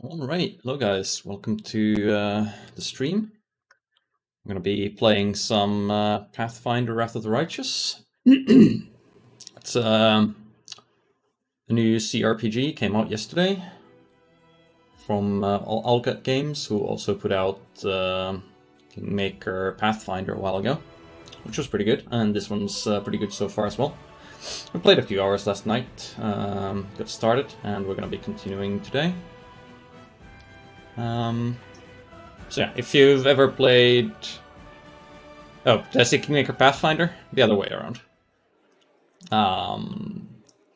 Alright, hello guys, welcome to the stream. I'm going to be playing some Pathfinder Wrath of the Righteous. It's a new CRPG, came out yesterday from Allgut Games, who also put out Kingmaker Pathfinder a while ago, which was pretty good, and this one's pretty good so far as well. We played a few hours last night, got started, and we're going to be continuing today. So yeah, if you've ever played... Oh, did I say Kingmaker Pathfinder? The other way around.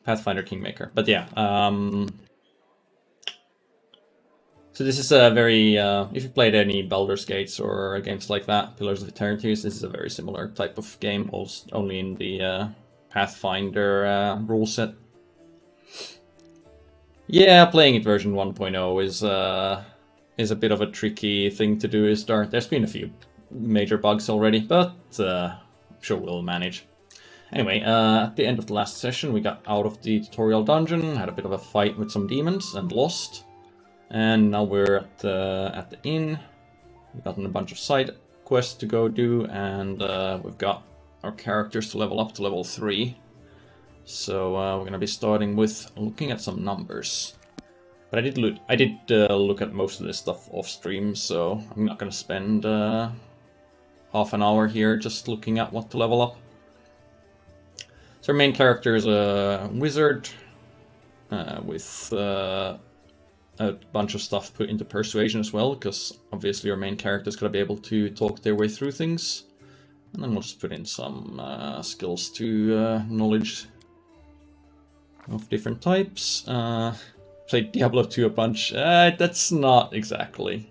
Pathfinder Kingmaker. But yeah, so this is a very... if you've played any Baldur's Gates or games like that, Pillars of Eternity, this is a very similar type of game, only in the Pathfinder rule set. Yeah, playing it version 1.0 is a bit of a tricky thing to do to start. There's been a few major bugs already, but I'm sure we'll manage. Anyway, at the end of the last session, we got out of the tutorial dungeon, had a bit of a fight with some demons, and lost. And now we're at the inn. We've gotten a bunch of side quests to go do, and we've got our characters to level up to level 3. So we're going to be starting with looking at some numbers. But I did look at most of this stuff off stream, so I'm not going to spend half an hour here just looking at what to level up. So our main character is a wizard with a bunch of stuff put into persuasion as well, because obviously our main character is going to be able to talk their way through things. And then we'll just put in some skills to knowledge of different types. Played Diablo 2 a bunch. That's not exactly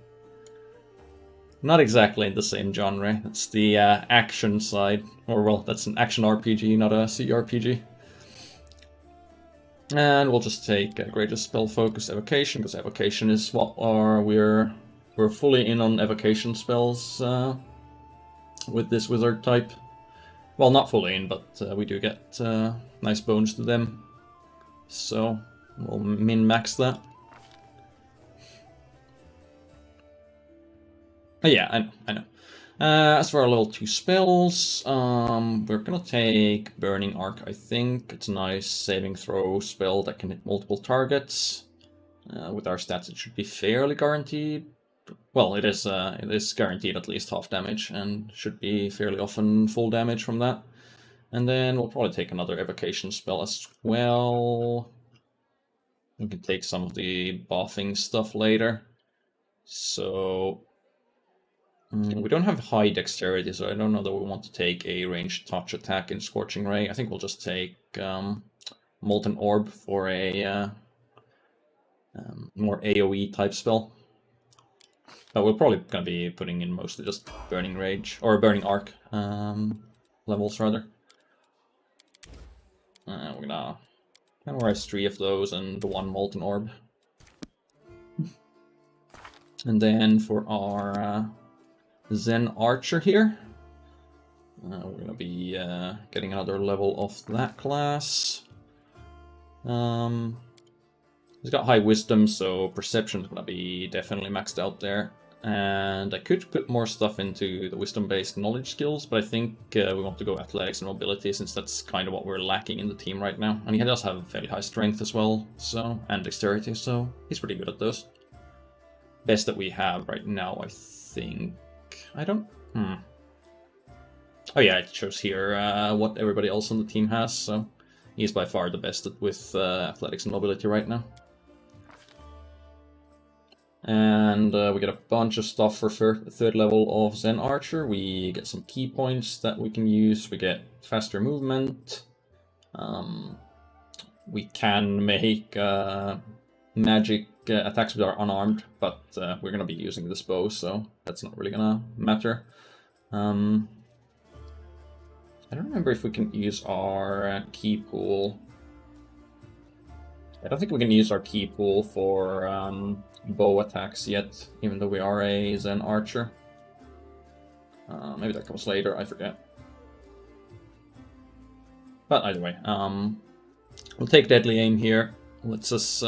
in the same genre. That's the action side, or well, that's an action RPG, not a CRPG. And we'll just take greatest spell focus evocation, because evocation is what we're fully in on evocation spells with this wizard type. Well, not fully in, but we do get nice bonus to them. So we'll min-max that. Oh, yeah, I know. As for our level 2 spells, we're gonna take Burning Arc, I think. It's a nice saving throw spell that can hit multiple targets. With our stats, it should be fairly guaranteed. Well, it is guaranteed at least half damage, and should be fairly often full damage from that. And then we'll probably take another evocation spell as well. We can take some of the buffing stuff later. So we don't have high dexterity, so I don't know that we want to take a ranged touch attack in Scorching Ray. I think we'll just take Molten Orb for a more AoE type spell. But we're probably going to be putting in mostly just Burning Rage, or Burning Arc levels rather. We're gonna memorize 3 of those and the 1 Molten Orb. And then for our Zen Archer here, we're going to be getting another level of that class. He's got high wisdom, so perception is going to be definitely maxed out there. And I could put more stuff into the wisdom-based knowledge skills, but I think we want to go athletics and mobility, since that's kind of what we're lacking in the team right now. And he does have fairly high strength as well, so, and dexterity, so he's pretty good at those. Best that we have right now, I think. I don't... Oh yeah, it shows here what everybody else on the team has, so he's by far the best with athletics and mobility right now. And we get a bunch of stuff for third level of Zen Archer. We get some key points that we can use. We get faster movement. We can make magic attacks with our unarmed, but we're going to be using this bow, so that's not really going to matter. I don't remember if we can use our key pool. I don't think we can use our key pool for bow attacks yet, even though we are a Zen Archer. Maybe that comes later, I forget. But either way, we'll take Deadly Aim here. Lets us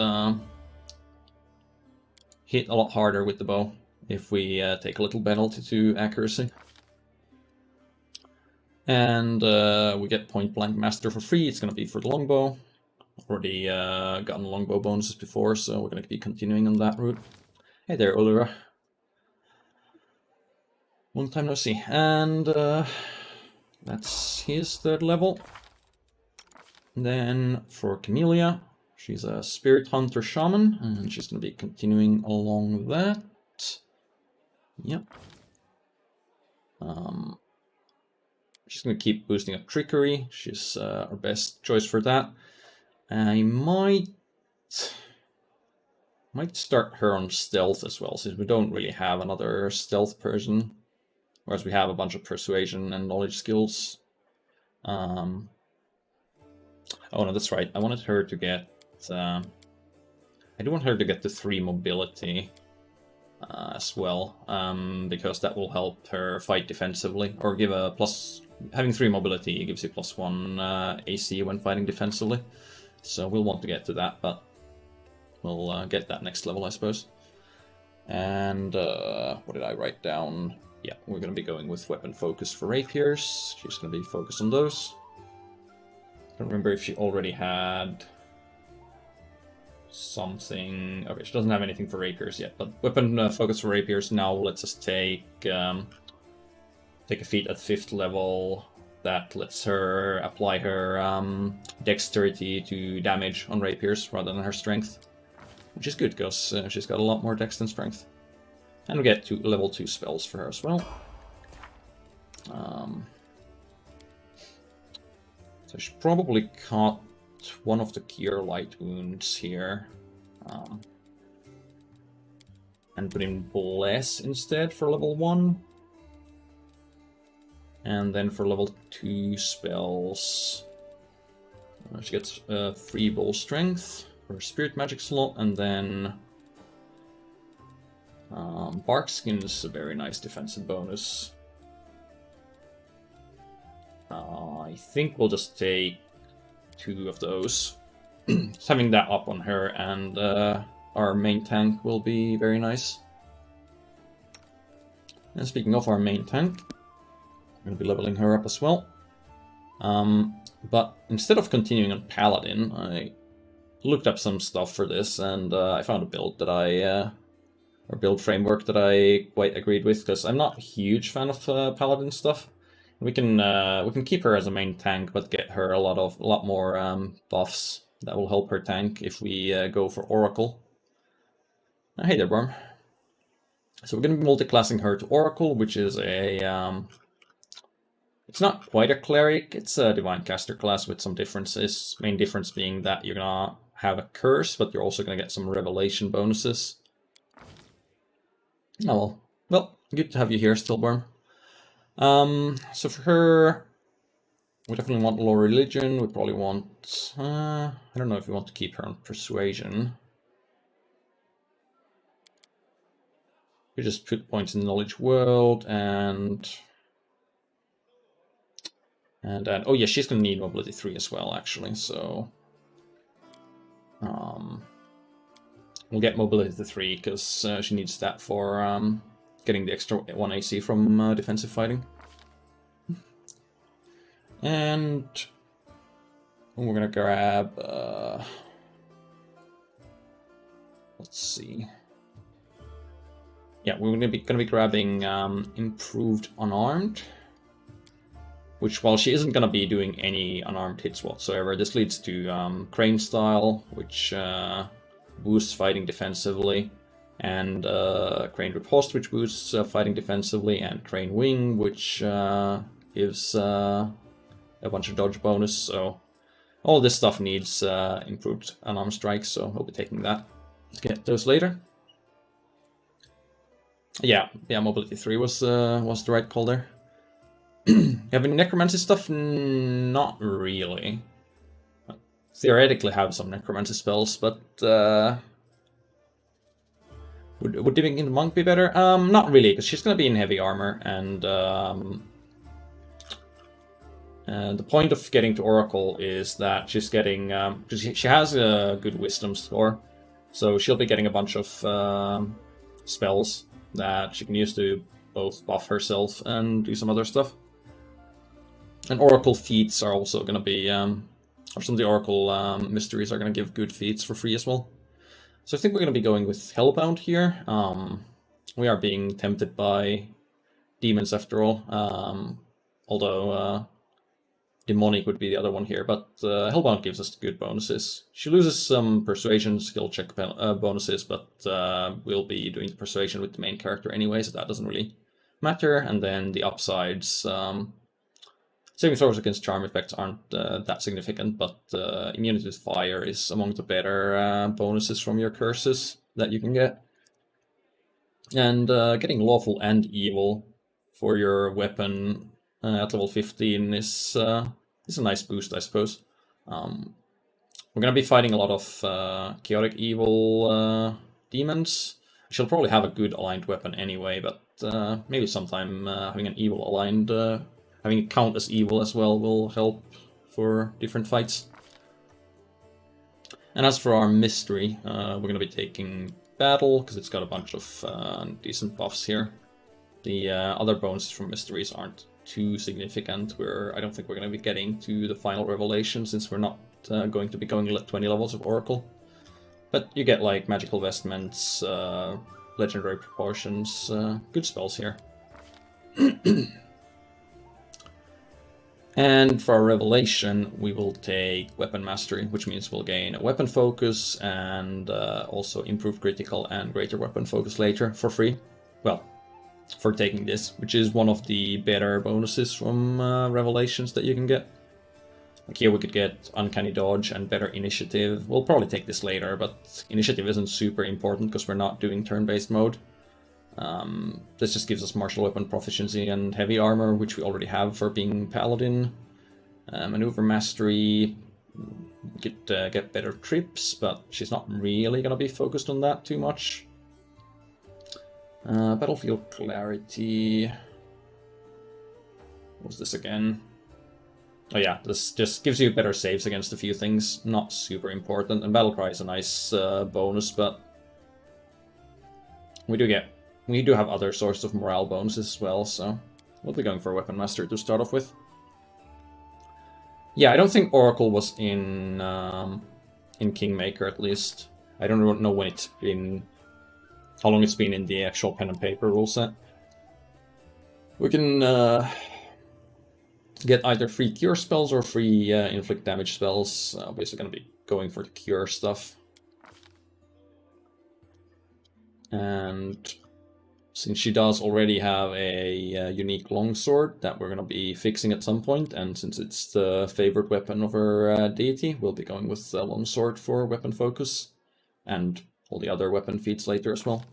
hit a lot harder with the bow if we take a little penalty to accuracy. And we get Point Blank Master for free. It's going to be for the longbow. Already gotten longbow bonuses before, so we're going to be continuing on that route. Hey there, Ulura. Long time no see. And that's his 3rd level. And then for Camellia, she's a Spirit Hunter Shaman, and she's going to be continuing along that. Yep. She's going to keep boosting up Trickery. She's our best choice for that. I might start her on Stealth as well, since we don't really have another Stealth person. Whereas we have a bunch of Persuasion and Knowledge skills. Oh no, that's right. I wanted her to get... I do want her to get the 3 mobility as well, because that will help her fight defensively, or give a plus... Having 3 mobility gives you +1 AC when fighting defensively. So we'll want to get to that, but we'll get that next level, I suppose. And what did I write down? Yeah, we're going to be going with Weapon Focus for Rapiers. She's going to be focused on those. I don't remember if she already had something. Okay, she doesn't have anything for Rapiers yet, but Weapon Focus for Rapiers now lets us take a feat at 5th level that lets her apply her dexterity to damage on rapiers rather than her strength, which is good because she's got a lot more dex than strength. And we get 2 level 2 spells for her as well. So she probably caught one of the Cure Light wounds here. And put in Bless instead for level 1. And then for level 2 spells, she gets 3 Bowl Strength for her Spirit Magic slot, and then Bark Skin is a very nice defensive bonus. I think we'll just take 2 of those. Just having that up on her and our main tank will be very nice. And speaking of our main tank, I'm going to be leveling her up as well. But instead of continuing on Paladin, I looked up some stuff for this, and I found a build that or build framework that I quite agreed with, because I'm not a huge fan of Paladin stuff. We can keep her as a main tank, but get her a lot more buffs that will help her tank if we go for Oracle. Hey there, Worm. So we're going to be multiclassing her to Oracle, which is a it's not quite a cleric, it's a divine caster class with some differences. Main difference being that you're gonna have a curse, but you're also gonna get some revelation bonuses. Oh well, good to have you here, Stillborn. So for her, we definitely want low religion. We probably want, I don't know if we want to keep her on persuasion. We just put points in knowledge world and oh yeah, she's gonna need mobility 3 as well, actually. So we'll get mobility 3 because she needs that for getting the extra 1 AC from defensive fighting. And we're gonna grab. Let's see. Yeah, we're gonna be grabbing improved unarmed. Which, while she isn't going to be doing any unarmed hits whatsoever, this leads to Crane Style, which boosts fighting defensively, and Crane Riposte, which boosts fighting defensively, and Crane Wing, which gives a bunch of dodge bonus. So all this stuff needs improved unarmed strikes, so we'll be taking that. Let's get those later. Yeah, mobility 3 was the right call there. Having necromancy stuff? Not really. Theoretically have some necromancy spells, but would dipping into monk be better? Not really, because she's gonna be in heavy armor, and the point of getting to Oracle is that she's getting she has a good wisdom score, So she'll be getting a bunch of spells that she can use to both buff herself and do some other stuff. And Oracle feats are also going to be, or some of the Oracle mysteries are going to give good feats for free as well. So I think we're going to be going with Hellbound here. We are being tempted by demons after all, although Demonic would be the other one here, but Hellbound gives us good bonuses. She loses some Persuasion skill check bonuses, but we'll be doing the Persuasion with the main character anyway, so that doesn't really matter. And then the upsides, saving throws against charm effects aren't that significant, but immunity to fire is among the better bonuses from your curses that you can get. And getting lawful and evil for your weapon at level 15 is a nice boost, I suppose. We're going to be fighting a lot of chaotic evil demons. She'll probably have a good aligned weapon anyway, but maybe sometime having an evil aligned, having it count as evil as well will help for different fights. And as for our mystery, we're going to be taking battle, because it's got a bunch of decent buffs here. The other bonuses from mysteries aren't too significant. I don't think we're going to be getting to the final revelation, since we're not going to be going 20 levels of Oracle. But you get like magical vestments, legendary proportions, good spells here. And for our revelation, we will take weapon mastery, which means we'll gain a weapon focus and also improved critical and greater weapon focus later for free. Well, for taking this, which is one of the better bonuses from revelations that you can get. Like here we could get uncanny dodge and better initiative. We'll probably take this later, but initiative isn't super important because we're not doing turn-based mode. This just gives us martial weapon proficiency and heavy armor, which we already have for being paladin. Maneuver mastery, we could get better trips, but she's not really going to be focused on that too much. Battlefield clarity. What was this again? Oh yeah, this just gives you better saves against a few things. Not super important. And battle cry is a nice bonus, but we do have other sources of morale bonuses as well, so we'll be going for Weapon Master to start off with. Yeah, I don't think Oracle was in Kingmaker, at least. I don't know when it's been, how long it's been in the actual pen and paper rule set. We can get either free cure spells or free inflict damage spells. Obviously going to be going for the cure stuff. And since she does already have a unique longsword that we're going to be fixing at some point, and since it's the favorite weapon of her deity, we'll be going with the longsword for weapon focus, and all the other weapon feats later as well.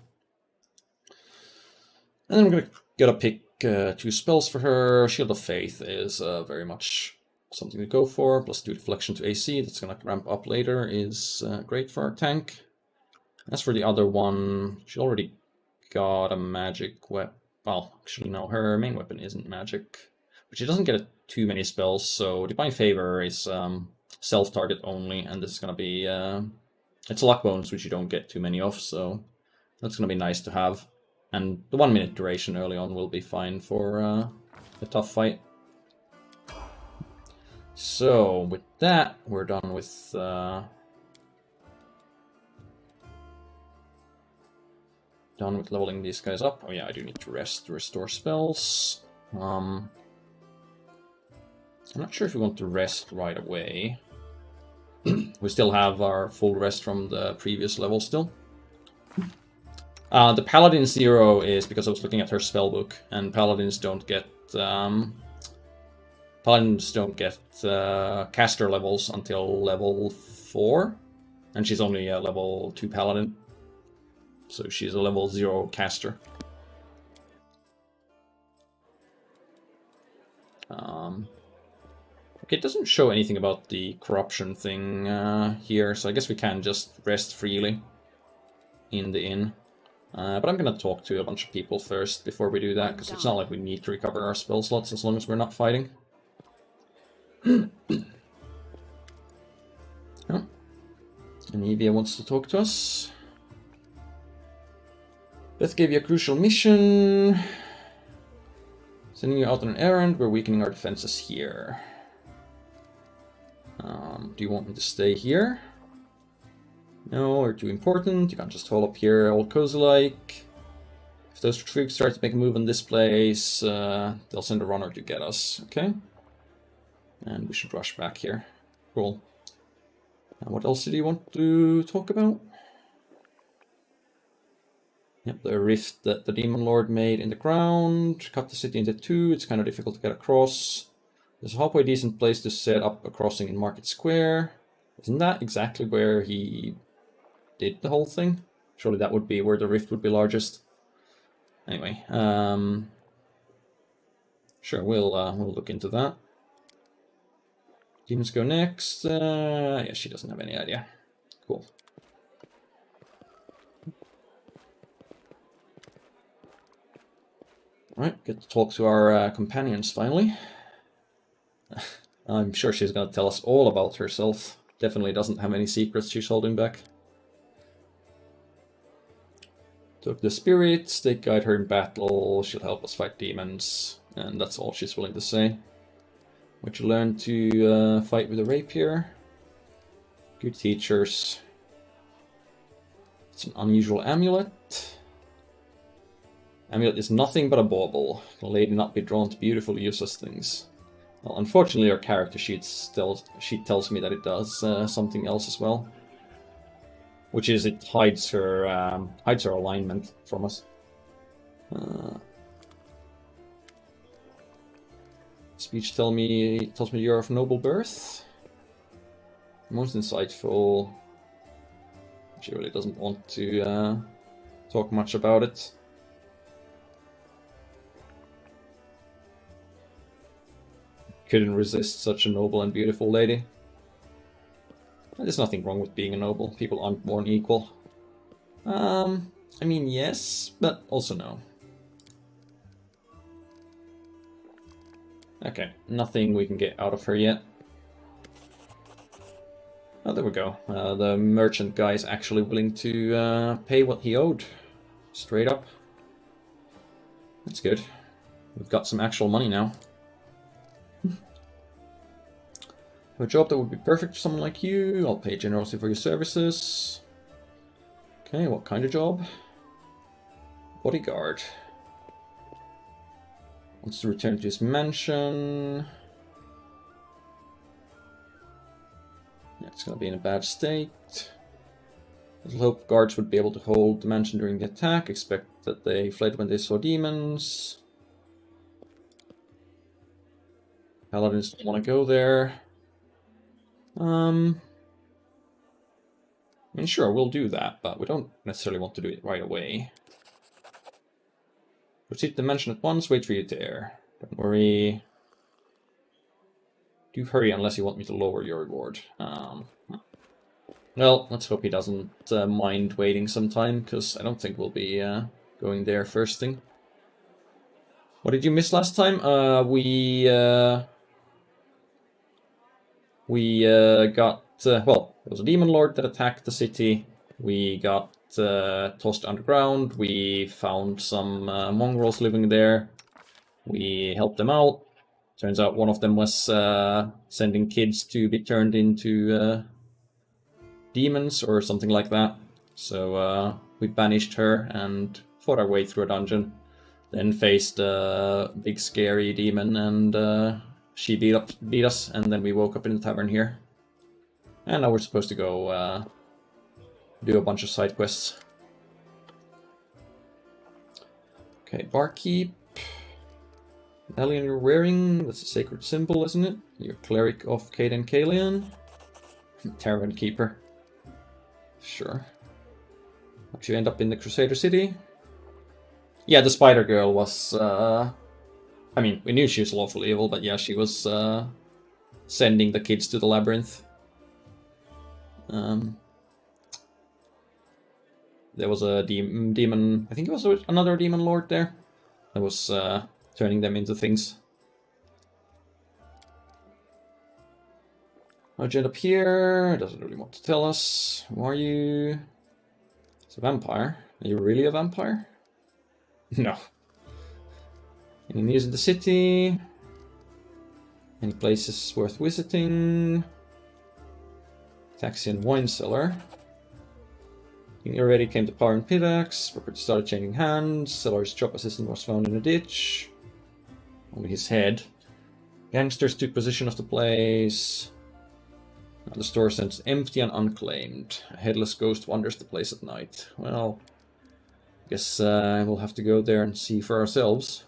And then we're going to gotta pick 2 spells for her. Shield of Faith is very much something to go for, plus 2 deflection to AC, that's going to ramp up later, is great for our tank. As for the other one, she already got a magic weapon. Well, actually no, her main weapon isn't magic. But she doesn't get too many spells, so Divine Favor is self-target only, and this is going to be... it's a luck bonus, which you don't get too many of, so that's going to be nice to have. And the 1 minute duration early on will be fine for a tough fight. So, with that, we're done with... done with leveling these guys up. Oh yeah, I do need to rest to restore spells. I'm not sure if we want to rest right away. We still have our full rest from the previous level still. The Paladin 0 is because I was looking at her spellbook, and Paladins don't get caster levels until level 4, and she's only a level 2 Paladin. So she's a level 0 caster. Okay, it doesn't show anything about the corruption thing here, so I guess we can just rest freely in the inn. But I'm going to talk to a bunch of people first before we do that, because it's not like we need to recover our spell slots as long as we're not fighting. Oh. Anivia wants to talk to us. Beth gave you a crucial mission. Sending you out on an errand. We're weakening our defenses here. Do you want me to stay here? No, or too important. You can't just hold up here all cozy-like. If those troops start to make a move in this place, they'll send a runner to get us, okay? And we should rush back here. Cool. And what else did you want to talk about? Yep, the rift that the Demon Lord made in the ground. Cut the city into two. It's kind of difficult to get across. There's a halfway decent place to set up a crossing in Market Square. Isn't that exactly where he did the whole thing? Surely that would be where the rift would be largest. Anyway, sure, we'll look into that. Demons go next. Yeah, she doesn't have any idea. Cool. Alright, get to talk to our companions finally. I'm sure she's going to tell us all about herself. Definitely doesn't have any secrets she's holding back. Took the spirits, they guide her in battle, she'll help us fight demons, and that's all she's willing to say. Would you learn to fight with a rapier? Good teachers. It's an unusual amulet. Amulet is nothing but a bauble. Can a lady not be drawn to beautiful, useless things? Well, unfortunately, our character sheet tells me that it does something else as well, which is it hides her alignment from us. Speech tells me you're of noble birth. Most insightful. She really doesn't want to talk much about it. Couldn't resist such a noble and beautiful lady. There's nothing wrong with being a noble. People aren't born equal. I mean, yes, but also no. Okay, nothing we can get out of her yet. Oh, there we go. The merchant guy is actually willing to pay what he owed. Straight up. That's good. We've got some actual money now. A job that would be perfect for someone like you. I'll pay generously for your services. Okay, what kind of job? Bodyguard. Wants to return to his mansion. Yeah, it's gonna be in a bad state. Little hope guards would be able to hold the mansion during the attack. Expect that they fled when they saw demons. Paladins don't want to go there. I mean, sure, we'll do that, but we don't necessarily want to do it right away. Proceed to the mansion at once, wait for you there. Don't worry. Do hurry unless you want me to lower your reward. Well, let's hope he doesn't mind waiting some time, because I don't think we'll be going there first thing. What did you miss last time? We got... well, there was a demon lord that attacked the city. We got tossed underground. We found some mongrels living there. We helped them out. Turns out one of them was sending kids to be turned into demons or something like that. So we banished her and fought our way through a dungeon. Then faced a big scary demon and she beat us, and then we woke up in the tavern here. And now we're supposed to go do a bunch of side quests. Okay, barkeep. Medallion you're wearing, that's a sacred symbol, isn't it? You're cleric of Caden Kalian. Tavern keeper. Sure. How'd you end up in the Crusader City? Yeah, the spider girl was... I mean, we knew she was lawfully evil, but yeah, she was sending the kids to the labyrinth. There was a demon, I think it was another demon lord there, that was turning them into things. How'd you end up here? Doesn't really want to tell us. Who are you? It's a vampire. Are you really a vampire? No. Any news in the city? Any places worth visiting? Taxi and wine cellar. He already came to power in Pidax. Property started changing hands. Cellar's job assistant was found in a ditch. Only his head. Gangsters took possession of the place. Now the store stands empty and unclaimed. A headless ghost wanders the place at night. Well, I guess we'll have to go there and see for ourselves.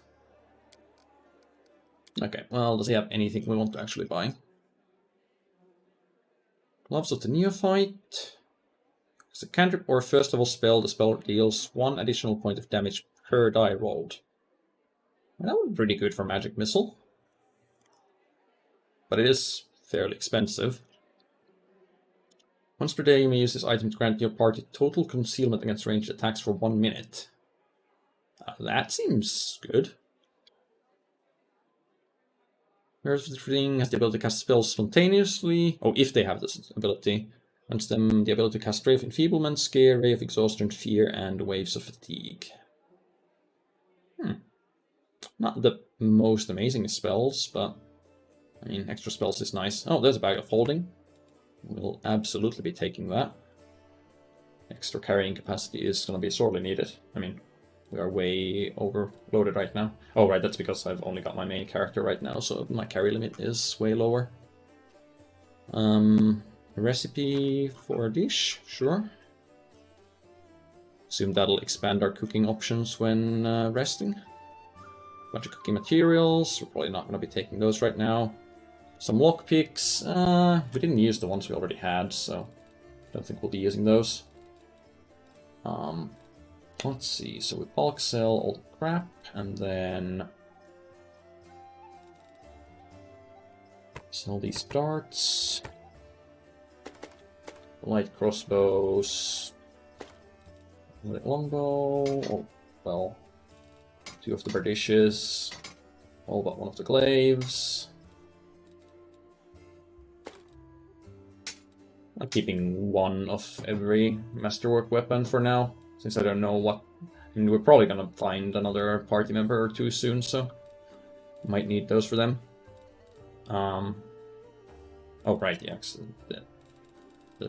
Okay, well, does he have anything we want to actually buy? Gloves of the Neophyte. As a cantrip or first level spell, the spell deals 1 additional point of damage per die rolled. Well, that would be pretty good for Magic Missile. But it is fairly expensive. Once per day, you may use this item to grant your party total concealment against ranged attacks for 1 minute. That seems good. Everything has the ability to cast spells spontaneously. Oh, if they have this ability. Grants them the ability to cast Ray of Enfeeblement, Scare, Ray of Exhaustion, Fear, and Waves of Fatigue. Not the most amazing spells, but I mean, extra spells is nice. Oh, there's a Bag of Holding. We'll absolutely be taking that. Extra carrying capacity is going to be sorely needed. I mean, we are way overloaded right now. Oh, right, that's because I've only got my main character right now, so my carry limit is way lower. A recipe for a dish, sure. Assume that'll expand our cooking options when resting. Bunch of cooking materials. We're probably not going to be taking those right now. Some lockpicks. We didn't use the ones we already had, so I don't think we'll be using those. Let's see. So we bulk sell all the crap, and then sell these darts, light crossbows, longbow. Oh, well, 2 of the bardishes, all but 1 of the glaives. I'm keeping 1 of every masterwork weapon for now, since I don't know what. I mean, we're probably gonna find another party member or 2 soon, so might need those for them. Oh right, yeah.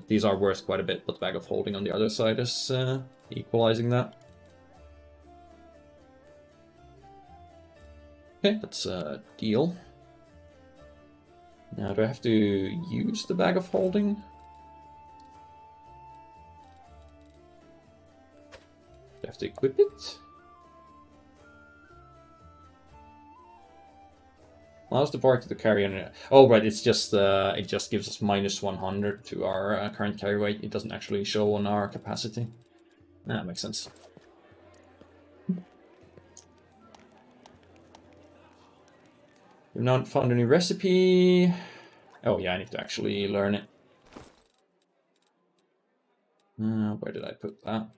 These are worth quite a bit, but the Bag of Holding on the other side is equalizing that. Okay, that's a deal. Now, do I have to use the Bag of Holding? Do I have to equip it? Allows the party to carry on. Oh, right, it's just it just gives us minus 100 to our current carry weight. It doesn't actually show on our capacity. That makes sense. We've not found any recipe. Oh yeah, I need to actually learn it. Where did I put that?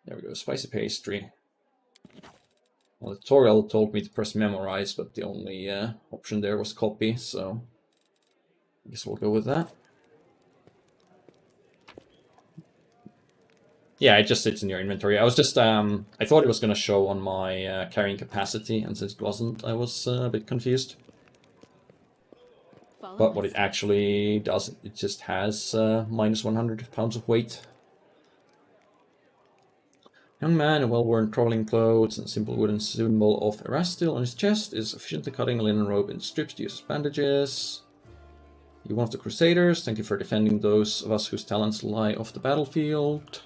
There we go, spicy pastry. Well, the tutorial told me to press memorize, but the only option there was copy, so I guess we'll go with that. Yeah, it just sits in your inventory. I was just, I thought it was going to show on my carrying capacity, and since it wasn't, I was a bit confused. But what it actually does, it just has minus 100 pounds of weight. Young man in well-worn traveling clothes and a simple wooden symbol of Erastil on his chest is efficiently cutting a linen robe in strips to use as bandages. You're one of the Crusaders. Thank you for defending those of us whose talents lie off the battlefield.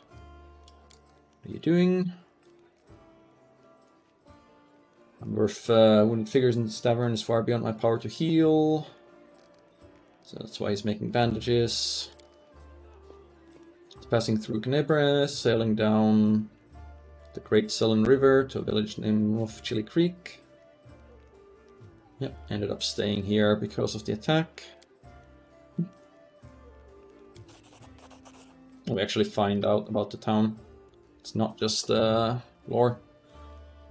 What are you doing? Number of wounded figures in this tavern is far beyond my power to heal. So that's why he's making bandages. He's passing through Canebra, sailing down the Great Sullen River to a village named of Chili Creek. Yep, ended up staying here because of the attack. We actually find out about the town. It's not just lore. What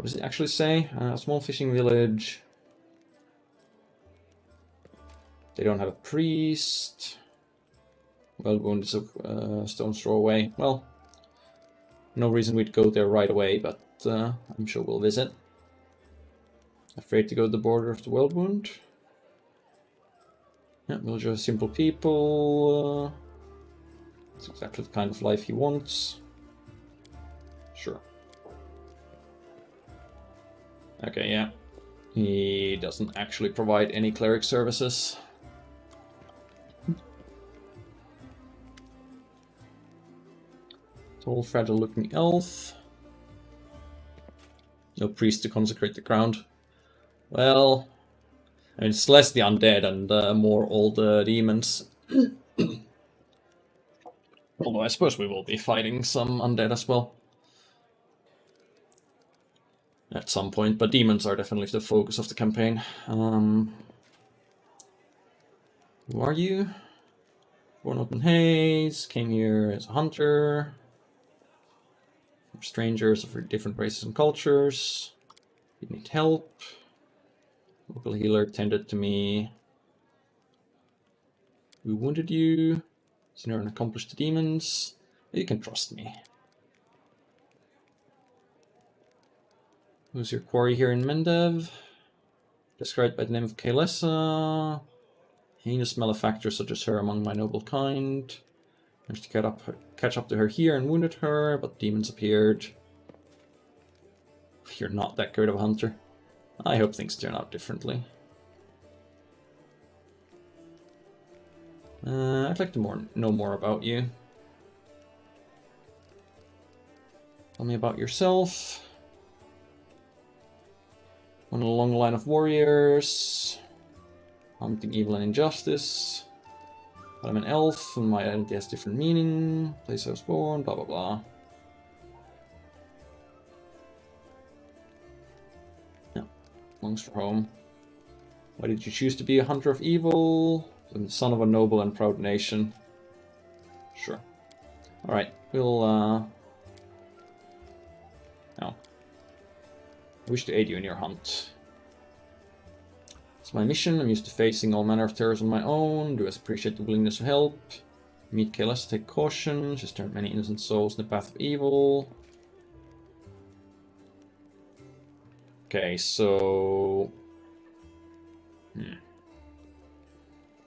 does it actually say? A small fishing village. They don't have a priest. Well, wounded is a stone's throw away. Well, No reason we'd go there right away, but I'm sure we'll visit. Afraid to go to the border of the World Wound. Yeah, villager of simple people. It's exactly the kind of life he wants. Sure. Okay, yeah. He doesn't actually provide any cleric services. Tall, fragile-looking elf. No priest to consecrate the ground. Well, I mean, it's less the undead and more all the demons. Although I suppose we will be fighting some undead as well. At some point, but demons are definitely the focus of the campaign. Who are you? Born up in Haze, came here as a hunter. We're strangers of different races and cultures. You need help. Local healer tended to me. We wounded you. Sinner and accomplished the demons. You can trust me. Who's your quarry here in Mendev? Described by the name of Kaelessa. Heinous malefactor such as her among my noble kind. Managed to catch up to her here and wounded her, but demons appeared. You're not that good of a hunter. I hope things turn out differently. I'd like to know more about you. Tell me about yourself. One in a long line of warriors. Hunting evil and injustice. But I'm an elf, and my identity has different meaning. Place I was born, blah blah blah. Yeah, longs for home. Why did you choose to be a hunter of evil? I'm the son of a noble and proud nation. Sure. Alright, we'll I wish to aid you in your hunt. It's my mission. I'm used to facing all manner of terrors on my own. Do appreciate the willingness to help. Meet Kaelessa, take caution. She's turned many innocent souls in the path of evil. Okay, so... I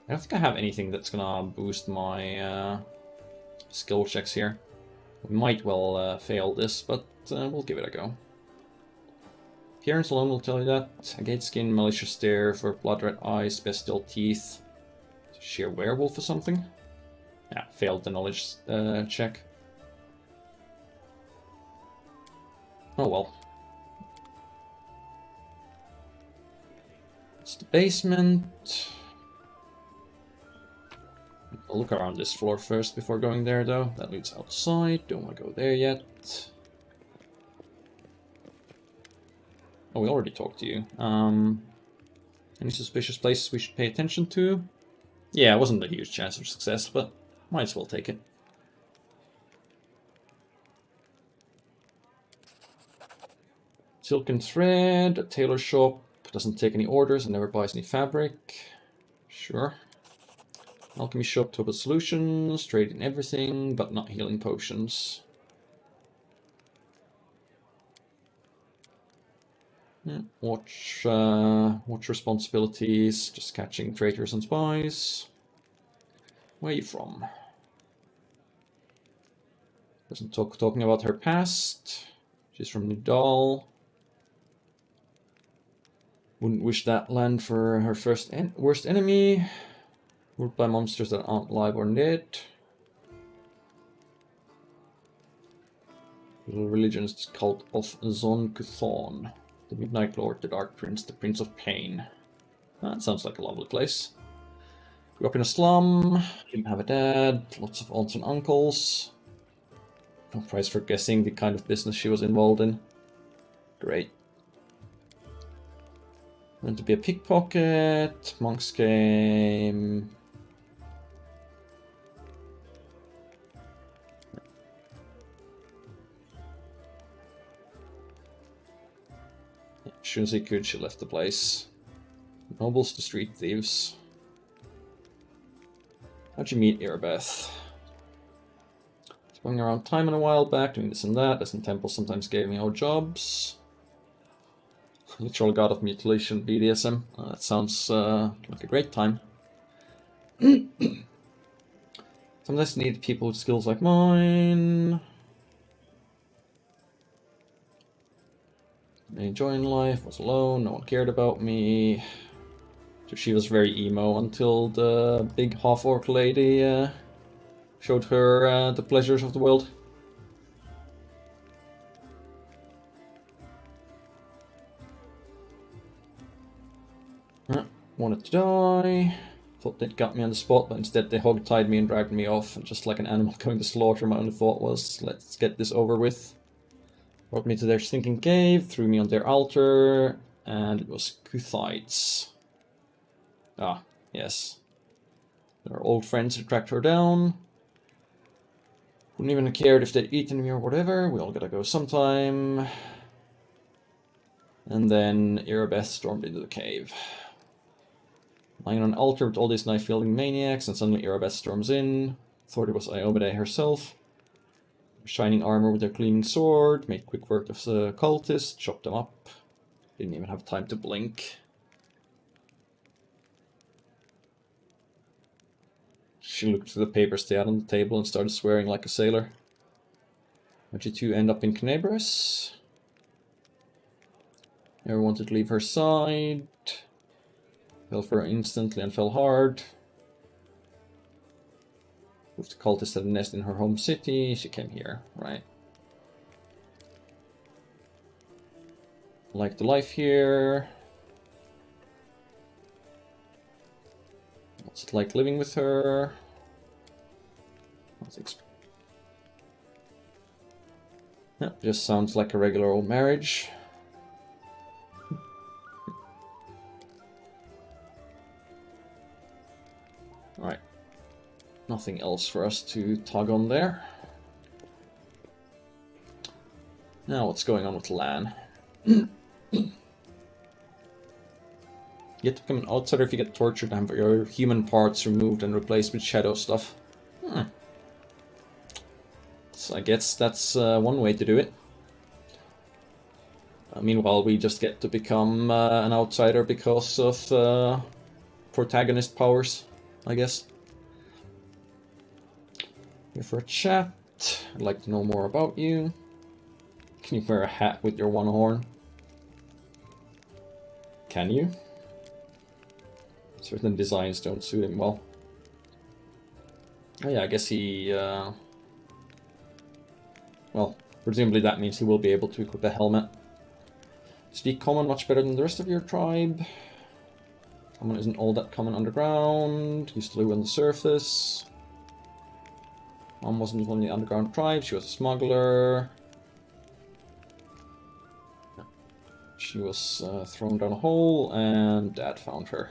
don't think I have anything that's gonna boost my skill checks here. We might well fail this, but we'll give it a go. Appearance alone will tell you that. Agate skin, malicious stare, for blood red eyes, bestial teeth. Is she a werewolf or something? Yeah, failed the knowledge check. Oh well. It's the basement. I'll look around this floor first before going there though. That leads outside, don't want to go there yet. Oh, we already talked to you. Any suspicious places we should pay attention to? Yeah, it wasn't a huge chance of success, but might as well take it. Silk and thread, a tailor shop, doesn't take any orders and never buys any fabric. Sure. Alchemy shop, Total Solutions, trade in everything, but not healing potions. Yeah, watch responsibilities, just catching traitors and spies. Where are you from? Doesn't talking about her past. She's from Nidal. Wouldn't wish that land for her worst enemy. Ruled by monsters that aren't alive or dead. The religion is the cult of Zon Kuthon. The Midnight Lord, the Dark Prince, the Prince of Pain. That sounds like a lovely place. Grew up in a slum, didn't have a dad, lots of aunts and uncles. No prize for guessing the kind of business she was involved in. Great. Meant to be a pickpocket, monk's game. As soon as he could, she left the place. Nobles to street thieves. How'd you meet Erebeth? Going around time and a while back, doing this and that. As in temples sometimes gave me odd jobs. Literal god of mutilation, BDSM. That sounds like a great time. Sometimes need people with skills like mine. Enjoying life, was alone, no one cared about me. So she was very emo until the big half-orc lady showed her the pleasures of the world. Wanted to die. Thought they'd got me on the spot, but instead they hog-tied me and dragged me off. And just like an animal going to slaughter, my only thought was, let's get this over with. Brought me to their stinking cave, threw me on their altar, and it was Kuthites. Ah, yes. Their old friends had tracked her down. Wouldn't even have cared if they'd eaten me or whatever. We all gotta go sometime. And then Irabeth stormed into the cave. Lying on an altar with all these knife-wielding maniacs, and suddenly Irabeth storms in. Thought it was Iomade herself. Shining armor with their gleaming sword, made quick work of the cultists, chopped them up. Didn't even have time to blink. She looked through the papers they had on the table and started swearing like a sailor. How'd you two end up in Knebres? Never wanted to leave her side. Fell for her instantly and fell hard. If the cultist had a nest in her home city, she came here, right? Like the life here. What's it like living with her? Yeah, just sounds like a regular old marriage. Alright. Nothing else for us to tug on there. Now what's going on with Lan? You get to become an outsider if you get tortured and have your human parts removed and replaced with shadow stuff. So I guess that's one way to do it. Meanwhile, we just get to become an outsider because of protagonist powers, I guess. Here for a chat. I'd like to know more about you. Can you wear a hat with your one horn? Can you? Certain designs don't suit him well. Oh yeah, I guess he... well, presumably that means he will be able to equip a helmet. Speak common much better than the rest of your tribe. Common isn't all that common underground. Used to live on the surface. Mom wasn't from the underground tribe, she was a smuggler. She was thrown down a hole and Dad found her.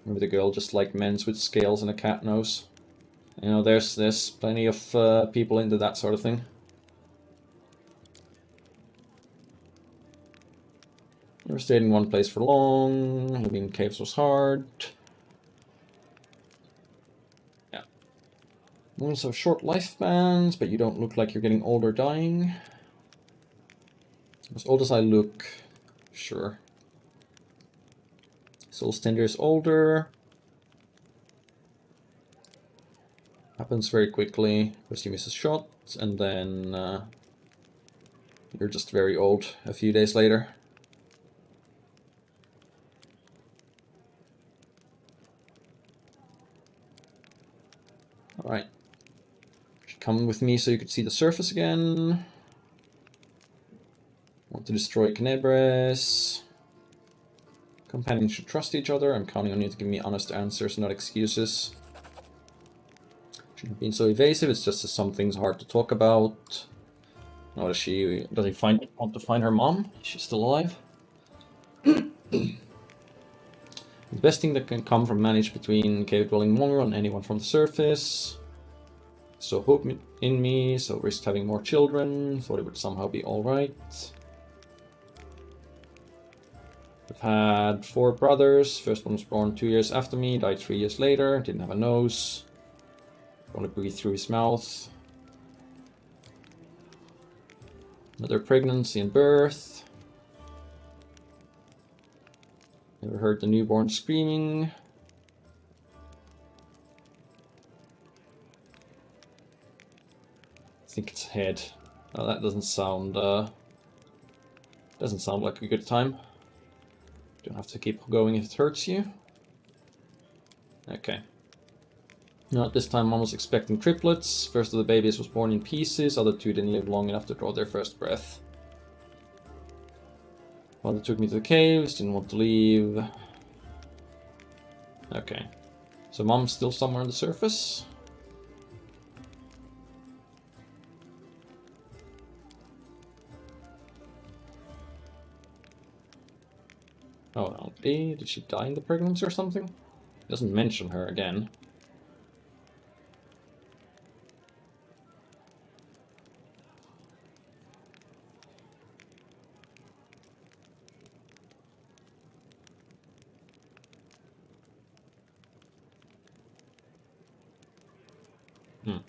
Maybe the girl just liked men's with scales and a cat nose. You know, there's plenty of people into that sort of thing. Never stayed in one place for long. Living in caves was hard. Yeah. Most have short lifespans, but you don't look like you're getting old or dying. As old as I look, sure. Soul's 10 years older. Happens very quickly, because you miss a shot, and then you're just very old a few days later. Alright. Come with me so you could see the surface again. Want to destroy Knebres. Companions should trust each other. I'm counting on you to give me honest answers, not excuses. Shouldn't be so evasive, it's just that some things are hard to talk about. Now does he want to find her mom? Is she still alive? The best thing that can come from marriage between cave-dwelling mongrel and anyone from the surface. So hope in me, so risked having more children. Thought it would somehow be alright. I've had 4 brothers. First one was born 2 years after me, died 3 years later, didn't have a nose. Don't want to breathe through his mouth. Another pregnancy and birth. Never heard the newborn screaming. I think it's head. Oh, that doesn't sound like a good time. Don't have to keep going if it hurts you. Okay. Now this time Mom was expecting triplets. First of the babies was born in pieces, other two didn't live long enough to draw their first breath. Father took me to the caves, didn't want to leave. Okay. So Mom's still somewhere on the surface. Oh no, did she die in the pregnancy or something? Doesn't mention her again.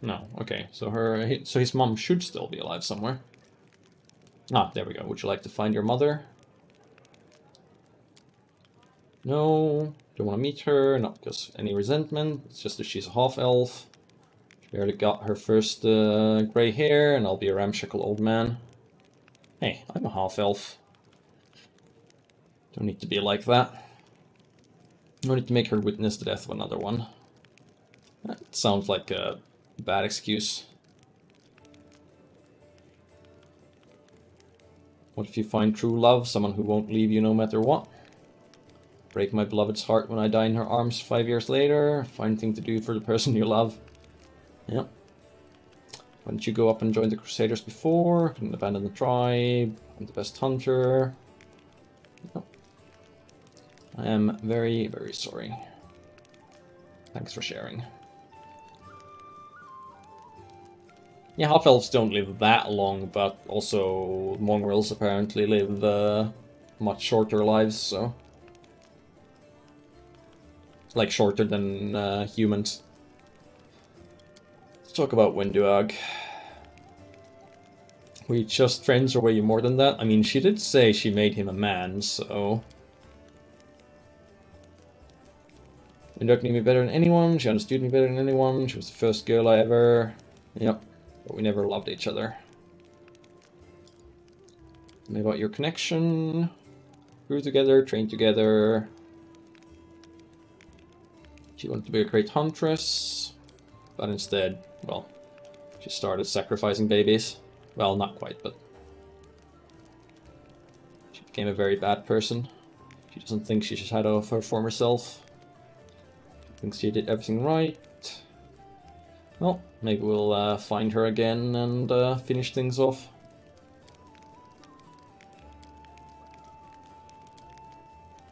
No, okay, so his mom should still be alive somewhere. Ah, there we go. Would you like to find your mother? No, don't want to meet her, not because of any resentment, it's just that she's a half-elf. She barely got her first grey hair, and I'll be a ramshackle old man. Hey, I'm a half-elf. Don't need to be like that. No need to make her witness the death of another one. That sounds like a bad excuse. What if you find true love, someone who won't leave you no matter what? Break my beloved's heart when I die in her arms 5 years later. Find thing to do for the person you love. Yep. Why didn't you go up and join the Crusaders before? Couldn't abandon the tribe. I'm the best hunter. Yep. I am very, very sorry. Thanks for sharing. Yeah, half-elves don't live that long, but also mongrels apparently live much shorter lives, so... Like, shorter than humans. Let's talk about Wenduag. Were you just friends, or were you more than that? I mean, she did say she made him a man, so... Wenduag knew me better than anyone, she understood me better than anyone, she was the first girl I ever... Yep. But we never loved each other. Tell me about your connection. Grew together, trained together. She wanted to be a great huntress. But instead, well, she started sacrificing babies. Well, not quite, but... She became a very bad person. She doesn't think she's a shadow of her former self. She thinks she did everything right. Well, maybe we'll find her again and finish things off.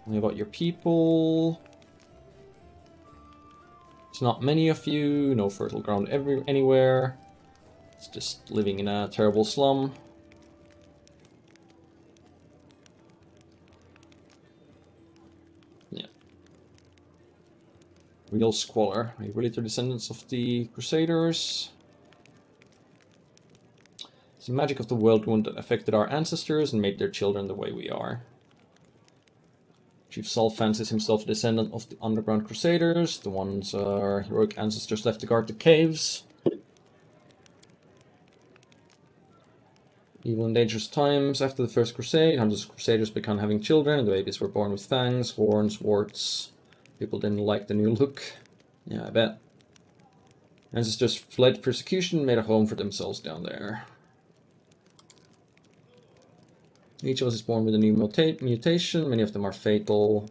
Tell me about your people. There's not many of you, no fertile ground anywhere. It's just living in a terrible slum. Yeah. Real squalor. Are you really the descendants of the Crusaders? It's the magic of the whirlwind that affected our ancestors and made their children the way we are. Chief Saul fancies himself a descendant of the underground Crusaders, the ones our heroic ancestors left to guard the caves. Evil and dangerous times. After the First Crusade, hundreds of Crusaders began having children, and the babies were born with fangs, horns, warts. People didn't like the new look. Yeah, I bet. Ancestors fled persecution and made a home for themselves down there. Each of us is born with a new mutation, many of them are fatal.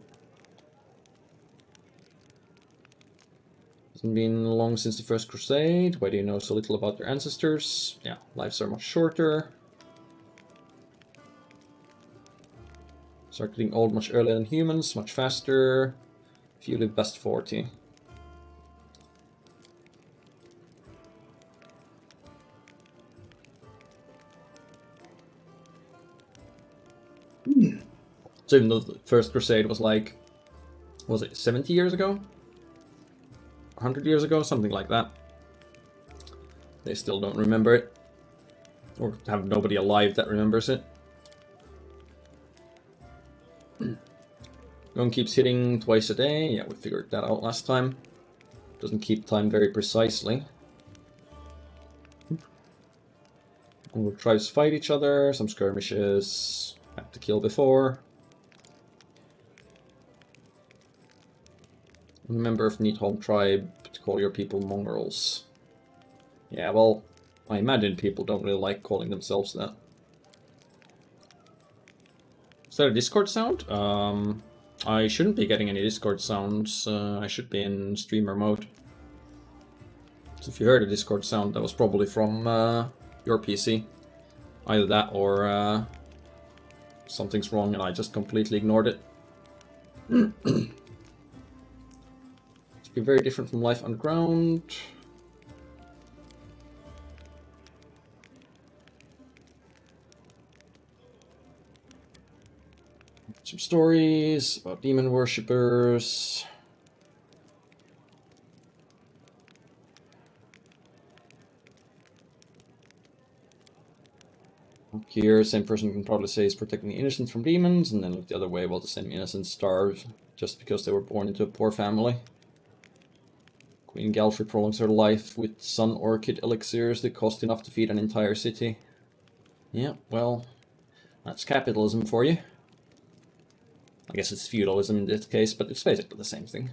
Hasn't been long since the First Crusade. Why do you know so little about your ancestors? Yeah, lives are much shorter. Start getting old much earlier than humans, much faster. Few live past 40. So even though the First Crusade was like, was it 70 years ago? 100 years ago? Something like that. They still don't remember it. Or have nobody alive that remembers it. Gon keeps hitting twice a day. Yeah, we figured that out last time. Doesn't keep time very precisely. All tribes fight each other. Some skirmishes. Had to kill before. Member of Needholm tribe to call your people mongrels. Yeah, well, I imagine people don't really like calling themselves that. Is that a Discord sound? I shouldn't be getting any Discord sounds. I should be in streamer mode. So if you heard a Discord sound, that was probably from your PC. Either that or something's wrong and I just completely ignored it. It's been very different from life underground. Some stories about demon worshippers. Here, same person can probably say is protecting the innocent from demons, and then look the other way while the same innocents starve just because they were born into a poor family. Queen Galfrey prolongs her life with sun orchid elixirs that cost enough to feed an entire city. Yeah, well, that's capitalism for you. I guess it's feudalism in this case, but it's basically the same thing.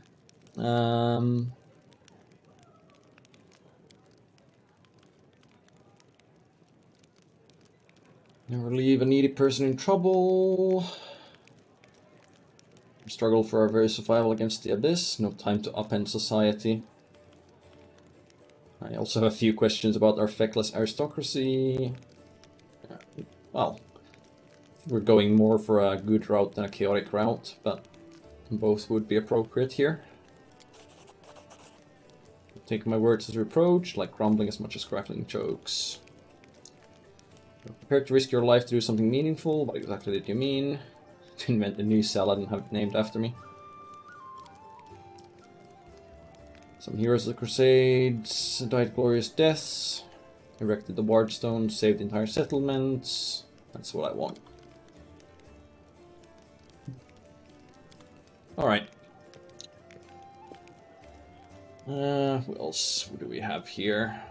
Never leave a needy person in trouble. Struggle for our very survival against the abyss. No time to upend society. I also have a few questions about our feckless aristocracy. Well, we're going more for a good route than a chaotic route, but both would be appropriate here. Take my words as reproach, like grumbling as much as crackling jokes. You're prepared to risk your life to do something meaningful. What exactly did you mean? To invent a new salad and have it named after me. Some heroes of the Crusades died glorious deaths. Erected the Ward Stone, saved entire settlements. That's what I want. Alright. Who else do we have here?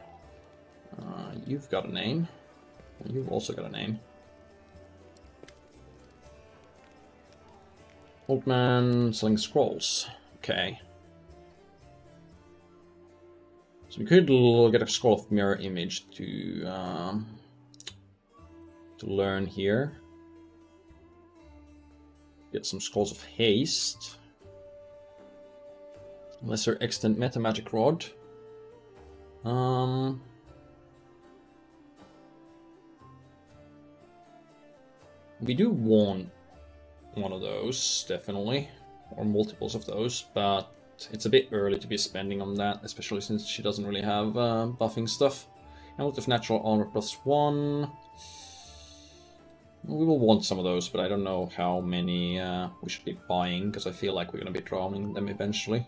You've got a name. You've also got a name. Old man selling scrolls. Okay. So we could get a scroll of mirror image to learn here. Get some scrolls of haste. Lesser extant meta magic rod. We do want one of those, definitely, or multiples of those, but it's a bit early to be spending on that, especially since she doesn't really have buffing stuff. Amulet of Natural Armor +1. We will want some of those, but I don't know how many we should be buying, because I feel like we're going to be drowning them eventually.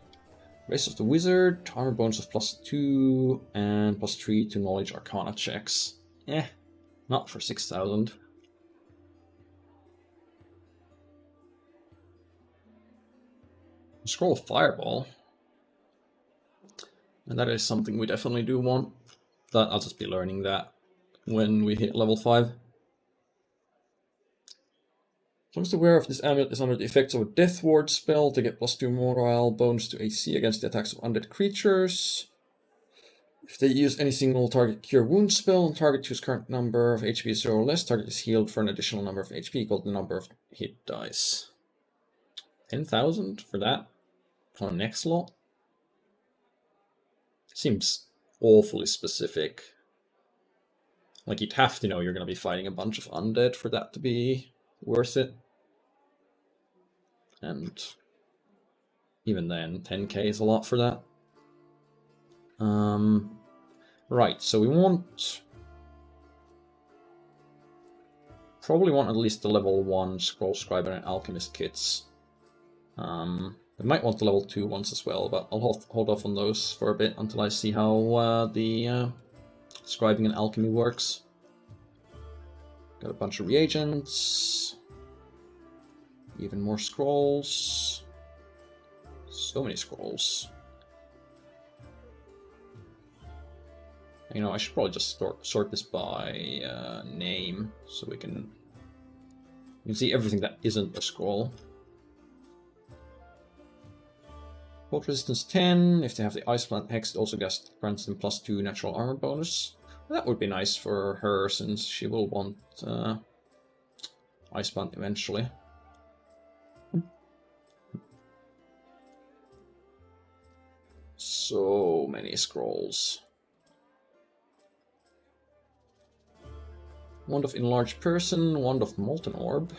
Race of the Wizard, Armor bonus of +2, and +3 to Knowledge Arcana checks. Not for 6,000. Scroll of Fireball. And that is something we definitely do want. That I'll just be learning that when we hit level 5. As long as aware of this amulet is under the effects of a Death Ward spell to get +2 morale bonus to AC against the attacks of undead creatures. If they use any single target cure wound spell and target whose current number of HP is 0 or less, target is healed for an additional number of HP equal to the number of hit dice. 10,000 for that? On next slot? Seems awfully specific. Like, you'd have to know you're going to be fighting a bunch of undead for that to be worth it. And even then, 10k is a lot for that. Right, so we want... Probably want at least the level 1 Scroll Scribe and Alchemist kits. We might want the level 2 ones as well, but I'll hold off on those for a bit until I see how the Scribing and alchemy works. Got a bunch of reagents. Even more scrolls. So many scrolls. You know, I should probably just sort this by name, so we can see everything that isn't a scroll. Cold resistance 10. If they have the ice plant hex, it also grants them +2 natural armor bonus. That would be nice for her, since she will want ice plant eventually. So many scrolls. Wand of Enlarged Person, Wand of Molten Orb,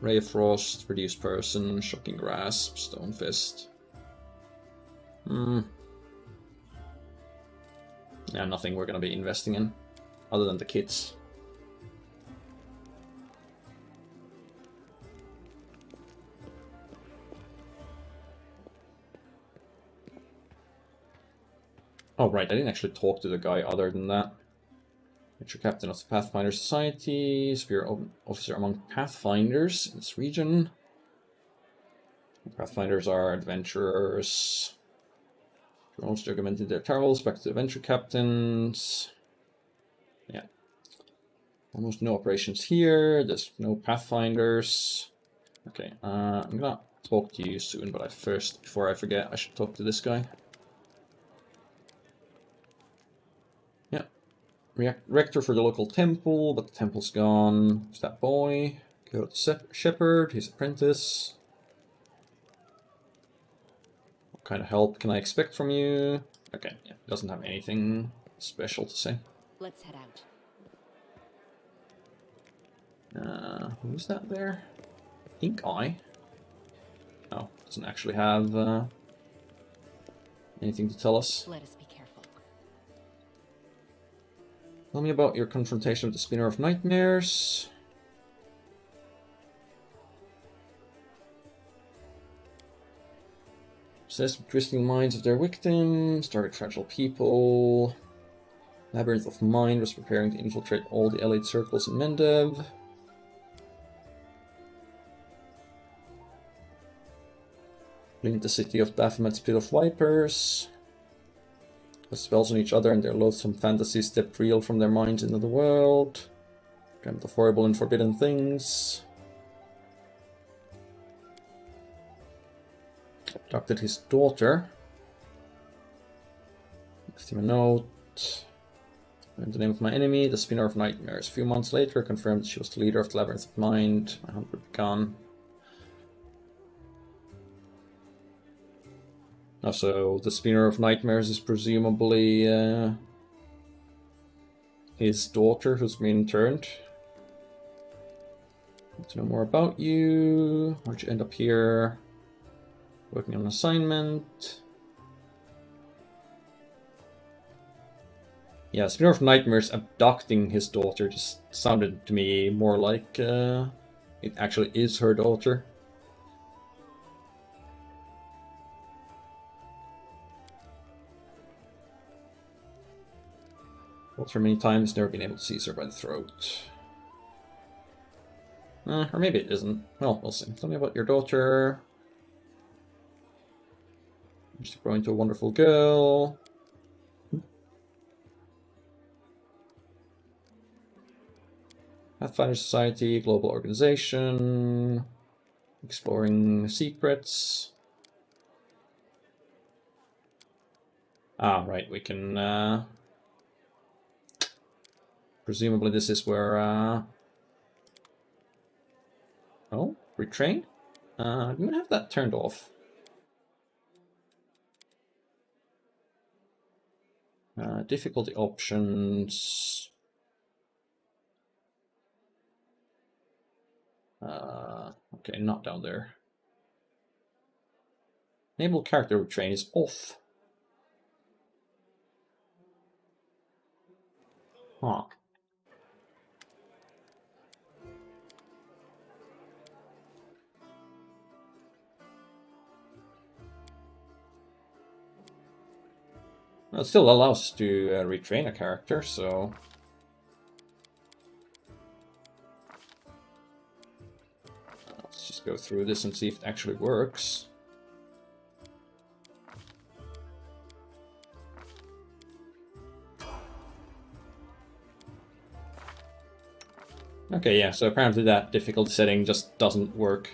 Ray of Frost, Reduced Person, Shocking Grasp, Stone Fist. Yeah, nothing we're gonna be investing in, other than the kits. Oh right, I didn't actually talk to the guy other than that. Future Captain of the Pathfinder Society, Spear Officer among Pathfinders in this region. Pathfinders are adventurers. Drones documented their travels back to adventure captains. Yeah. Almost no operations here. There's no Pathfinders. Okay, I'm gonna talk to you soon, but before I forget, I should talk to this guy. Yeah. Rector for the local temple, but the temple's gone. Who's that boy? Go to Shepherd, his apprentice. What kind of help can I expect from you? Okay, yeah, doesn't have anything special to say. Let's head out. Who's that there? Ink Eye? Oh, doesn't actually have anything to tell us. Let us be careful. Tell me about your confrontation with the Spinner of Nightmares. Obsessed with twisting the minds of their victims, target fragile people. Labyrinth of Mind was preparing to infiltrate all the elite circles in Mendev. Linked the city of Baphomet's Pit of Vipers. The spells on each other and their loathsome fantasies stepped real from their minds into the world. Dreamt of horrible and forbidden things. Abducted his daughter. Left him a note. In the name of my enemy, the Spinner of Nightmares. A few months later, confirmed that she was the leader of the Labyrinth of Mind. My hunt would be gone. Also, the Spinner of Nightmares is presumably his daughter who's been turned. Want to know more about you. Why'd you end up here? Working on an assignment. Yeah, Spinner of Nightmares abducting his daughter just sounded to me more like it actually is her daughter. Told her many times, never been able to seize her by the throat. Or maybe it isn't. Well, we'll see. Tell me about your daughter. She's growing into a wonderful girl. Pathfinder Society, global organization. Exploring secrets. Ah, right, we can... presumably this is where... Oh, retrain? I'm gonna have that turned off. Difficulty options. Okay, not down there. Enable character retrain is off. Huh. Well, it still allows us to retrain a character, so... Let's just go through this and see if it actually works. Okay, yeah, so apparently that difficulty setting just doesn't work.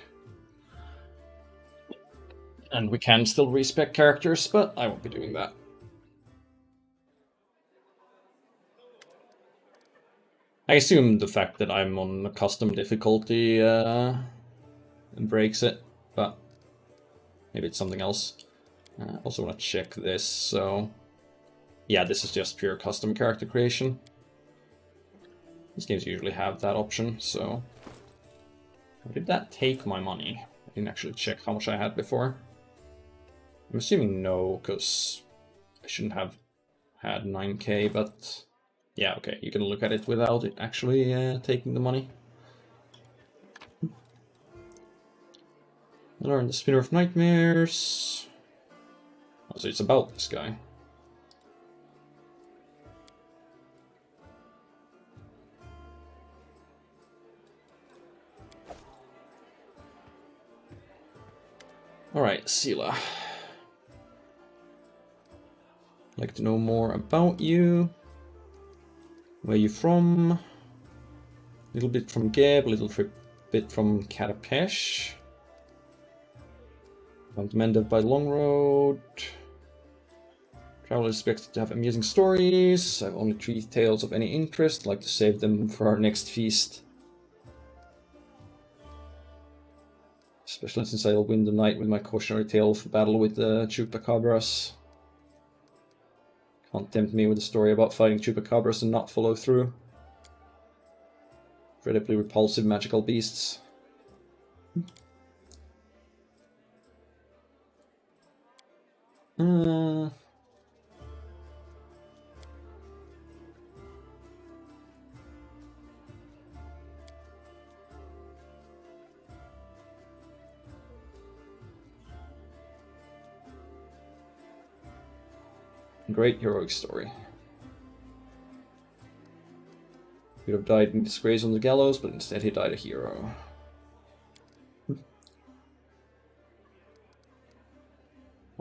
And we can still respec characters, but I won't be doing that. I assume the fact that I'm on a custom difficulty breaks it, but maybe it's something else. I also want to check this, so... Yeah, this is just pure custom character creation. These games usually have that option, so... Did that take my money? I didn't actually check how much I had before. I'm assuming no, because I shouldn't have had 9k, but... Yeah, okay, you can look at it without it actually taking the money. Learn the Spinner of Nightmares. Oh, so it's about this guy. Alright, Sila. I'd like to know more about you. Where you from? A little bit from Geb, a little bit from Katapesh. Recommended by Long Road. Traveler is expected to have amusing stories. I have only 3 tales of any interest. I'd like to save them for our next feast. Especially since I'll win the night with my cautionary tale of battle with the Chupacabras. Can't tempt me with a story about fighting Chupacabras and not follow through. Incredibly repulsive magical beasts. Great heroic story. He could have died in disgrace on the gallows, but instead he died a hero. What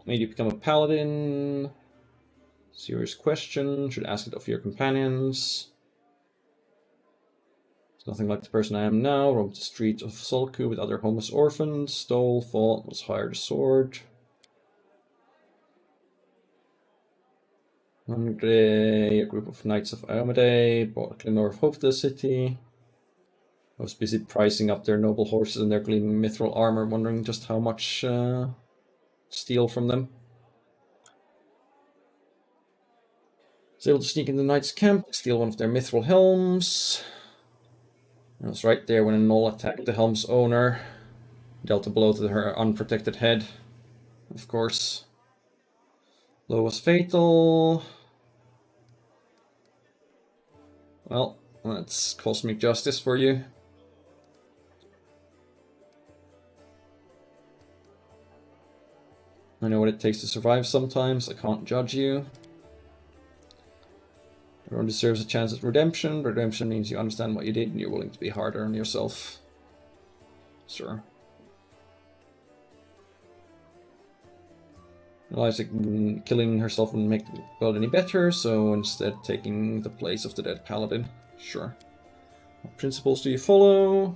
made you become a paladin? Serious question. Should ask it of your companions. It's nothing like the person I am now. Roamed the streets of Solku with other homeless orphans. Stole, fought, was hired a sword. One day, a group of knights of Iomade brought Glenor of Hope to the city. I was busy pricing up their noble horses and their gleaming mithril armor, wondering just how much steal from them. I was able to sneak into the knight's camp, steal one of their mithril helms. I was right there when a gnoll attacked the helm's owner. Dealt a blow to her unprotected head, of course. Blow was fatal. Well, that's cosmic justice for you. I know what it takes to survive sometimes. I can't judge you. Everyone deserves a chance at redemption. Redemption means you understand what you did and you're willing to be harder on yourself. Sure. Realizing killing herself wouldn't make the world any better, so instead taking the place of the dead paladin. Sure. What principles do you follow?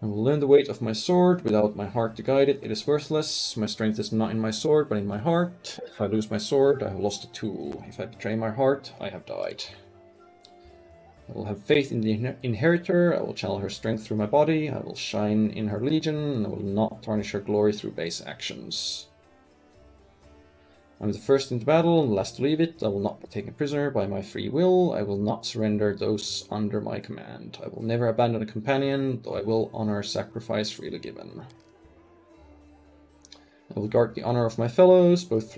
I will learn the weight of my sword. Without my heart to guide it, it is worthless. My strength is not in my sword, but in my heart. If I lose my sword, I have lost a tool. If I betray my heart, I have died. I will have faith in the inheritor. I will channel her strength through my body. I will shine in her legion, and I will not tarnish her glory through base actions. I am the first into battle and the last to leave it. I will not be taken prisoner by my free will. I will not surrender those under my command. I will never abandon a companion, though I will honor sacrifice freely given. I will guard the honor of my fellows, both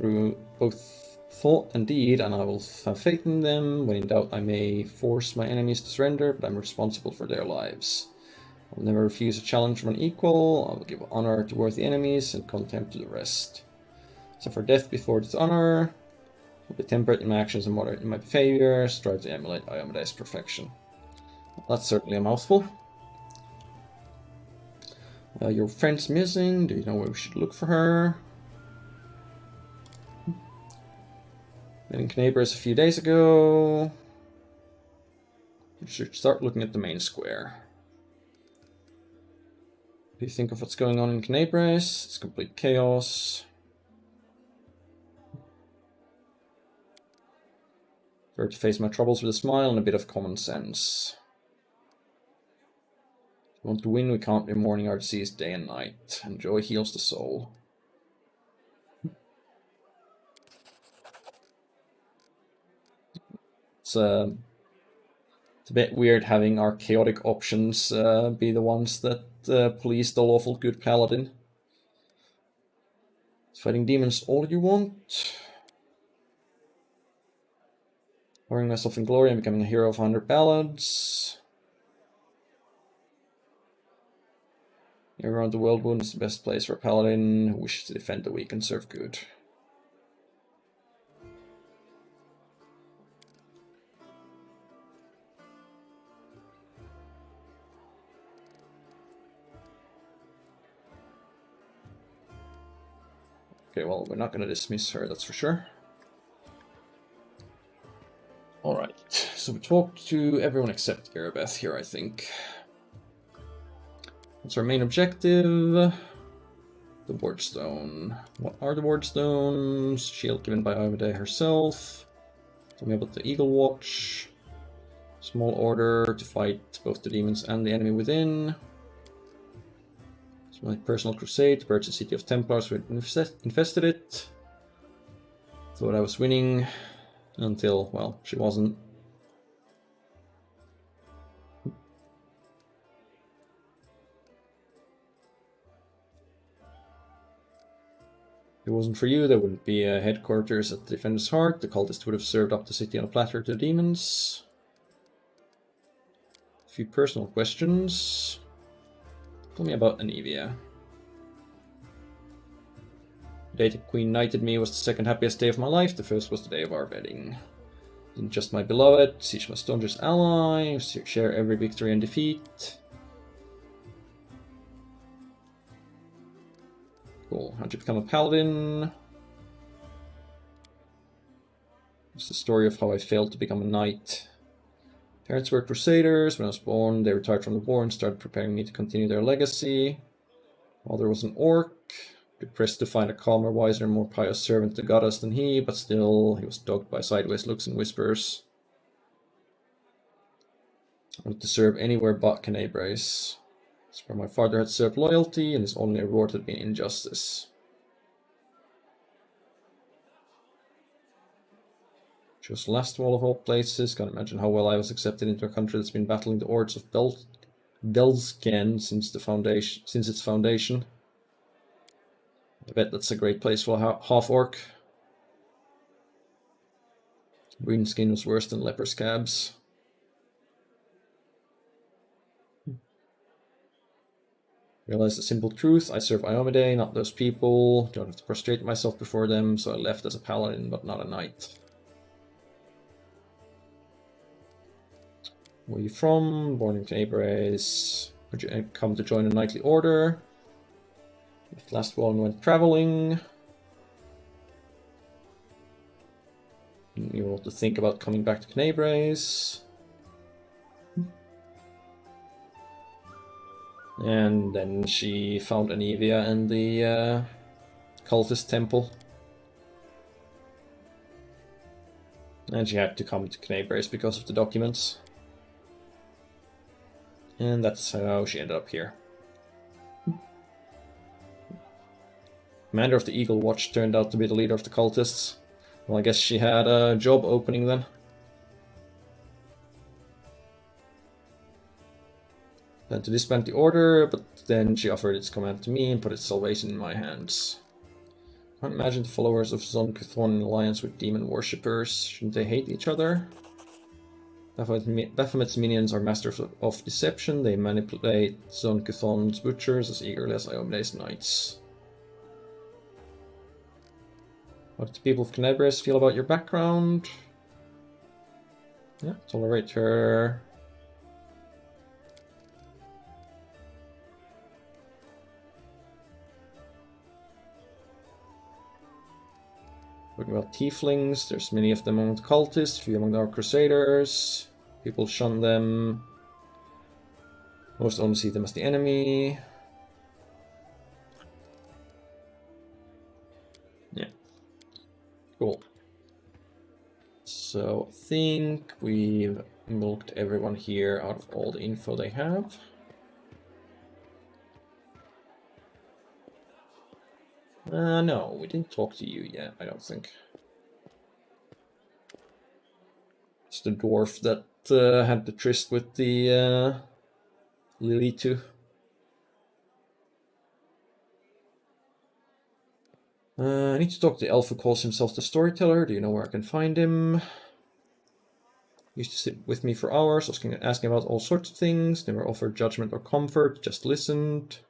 thought and deed, and I will have faith in them. When in doubt, I may force my enemies to surrender, but I'm responsible for their lives. I will never refuse a challenge from an equal. I will give honor to worthy enemies and contempt to the rest. Suffer death before dishonor. Will be temperate in my actions and moderate in my behavior. Strive to emulate Iomede's perfection. Well, that's certainly a mouthful. Your friend's missing. Do you know where we should look for her? Met in Knabers a few days ago. We should start looking at the main square. What do you think of what's going on in Knabres? It's complete chaos. Prefer to face my troubles with a smile and a bit of common sense. If we want to win, we can't be mourning our deceased day and night. And joy heals the soul. It's a bit weird having our chaotic options be the ones that police the lawful good paladin. Is fighting demons all you want? Pouring myself in glory and becoming a hero of 100 ballads. Around the world wound is the best place for a paladin who wishes to defend the weak and serve good. Okay, well, we're not going to dismiss her, that's for sure. Alright, so we talked to everyone except Erebeth here, I think. What's our main objective? The Wardstone. What are the Wardstones? Shield given by Ivede herself. Tell me about the Eagle Watch. Small order to fight both the demons and the enemy within. It's my personal crusade to purge the city of Templars who had infested it. Thought I was winning until, well, she wasn't. If it wasn't for you, there wouldn't be a headquarters at the Defender's Heart. The cultists would have served up the city on a platter to the demons. A few personal questions. Tell me about Anivia. The day the Queen knighted me was the second happiest day of my life. The first was the day of our wedding. Isn't just my beloved, she's my staunchest ally, share every victory and defeat. Cool. How'd you become a paladin? It's the story of how I failed to become a knight. Parents were crusaders. When I was born, they retired from the war and started preparing me to continue their legacy. Father was an orc, depressed to find a calmer, wiser, and more pious servant to goddess than he, but still, he was dogged by sideways looks and whispers. I wanted to serve anywhere but Knabres. It's where my father had served loyalty, and his only reward had been injustice. Chose Lastwall of all places. Can't imagine how well I was accepted into a country that's been battling the hordes of Belsken since its foundation. I bet that's a great place for a half-orc. Green skin was worse than leper scabs. Realized the simple truth. I serve Iomede, not those people. Don't have to prostrate myself before them, so I left as a paladin, but not a knight. Where are you from? Born in Knabres. Would you come to join a knightly order? If last one went traveling. You want to think about coming back to Knabres. And then she found Anivia and the cultist temple. And she had to come to Knabres because of the documents. And that's how she ended up here. Commander of the Eagle Watch turned out to be the leader of the cultists. Well, I guess she had a job opening then. Planned to disband the order, but then she offered its command to me and put its salvation in my hands. Can't imagine the followers of Zon Kuthon in alliance with demon worshippers. Shouldn't they hate each other? Baphomet's minions are masters of deception. They manipulate Zon Kuthon's butchers as eagerly as Iomede's knights. What do the people of Tenebris feel about your background? Yeah, tolerate her. Talking about tieflings, there's many of them among the cultists, few among our crusaders. People shun them. Most only see them as the enemy. Yeah. Cool. So I think we've milked everyone here out of all the info they have. No, we didn't talk to you yet, I don't think. It's the dwarf that had the tryst with the Lily too. I need to talk to the elf who calls himself the storyteller. Do you know where I can find him? He used to sit with me for hours, asking about all sorts of things. Never offered judgment or comfort, just listened.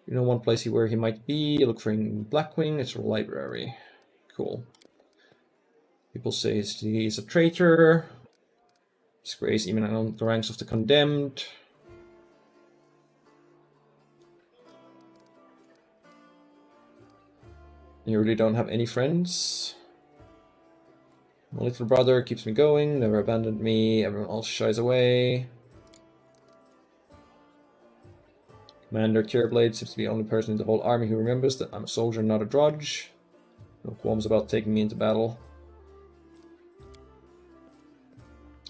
You know one place where he might be? Look for him in Blackwing. It's a library. Cool. People say he's a traitor. Disgrace even among the ranks of the condemned. You really don't have any friends? My little brother keeps me going, never abandoned me, everyone else shies away. Commander Tearblade seems to be the only person in the whole army who remembers that I'm a soldier, not a drudge. No qualms about taking me into battle.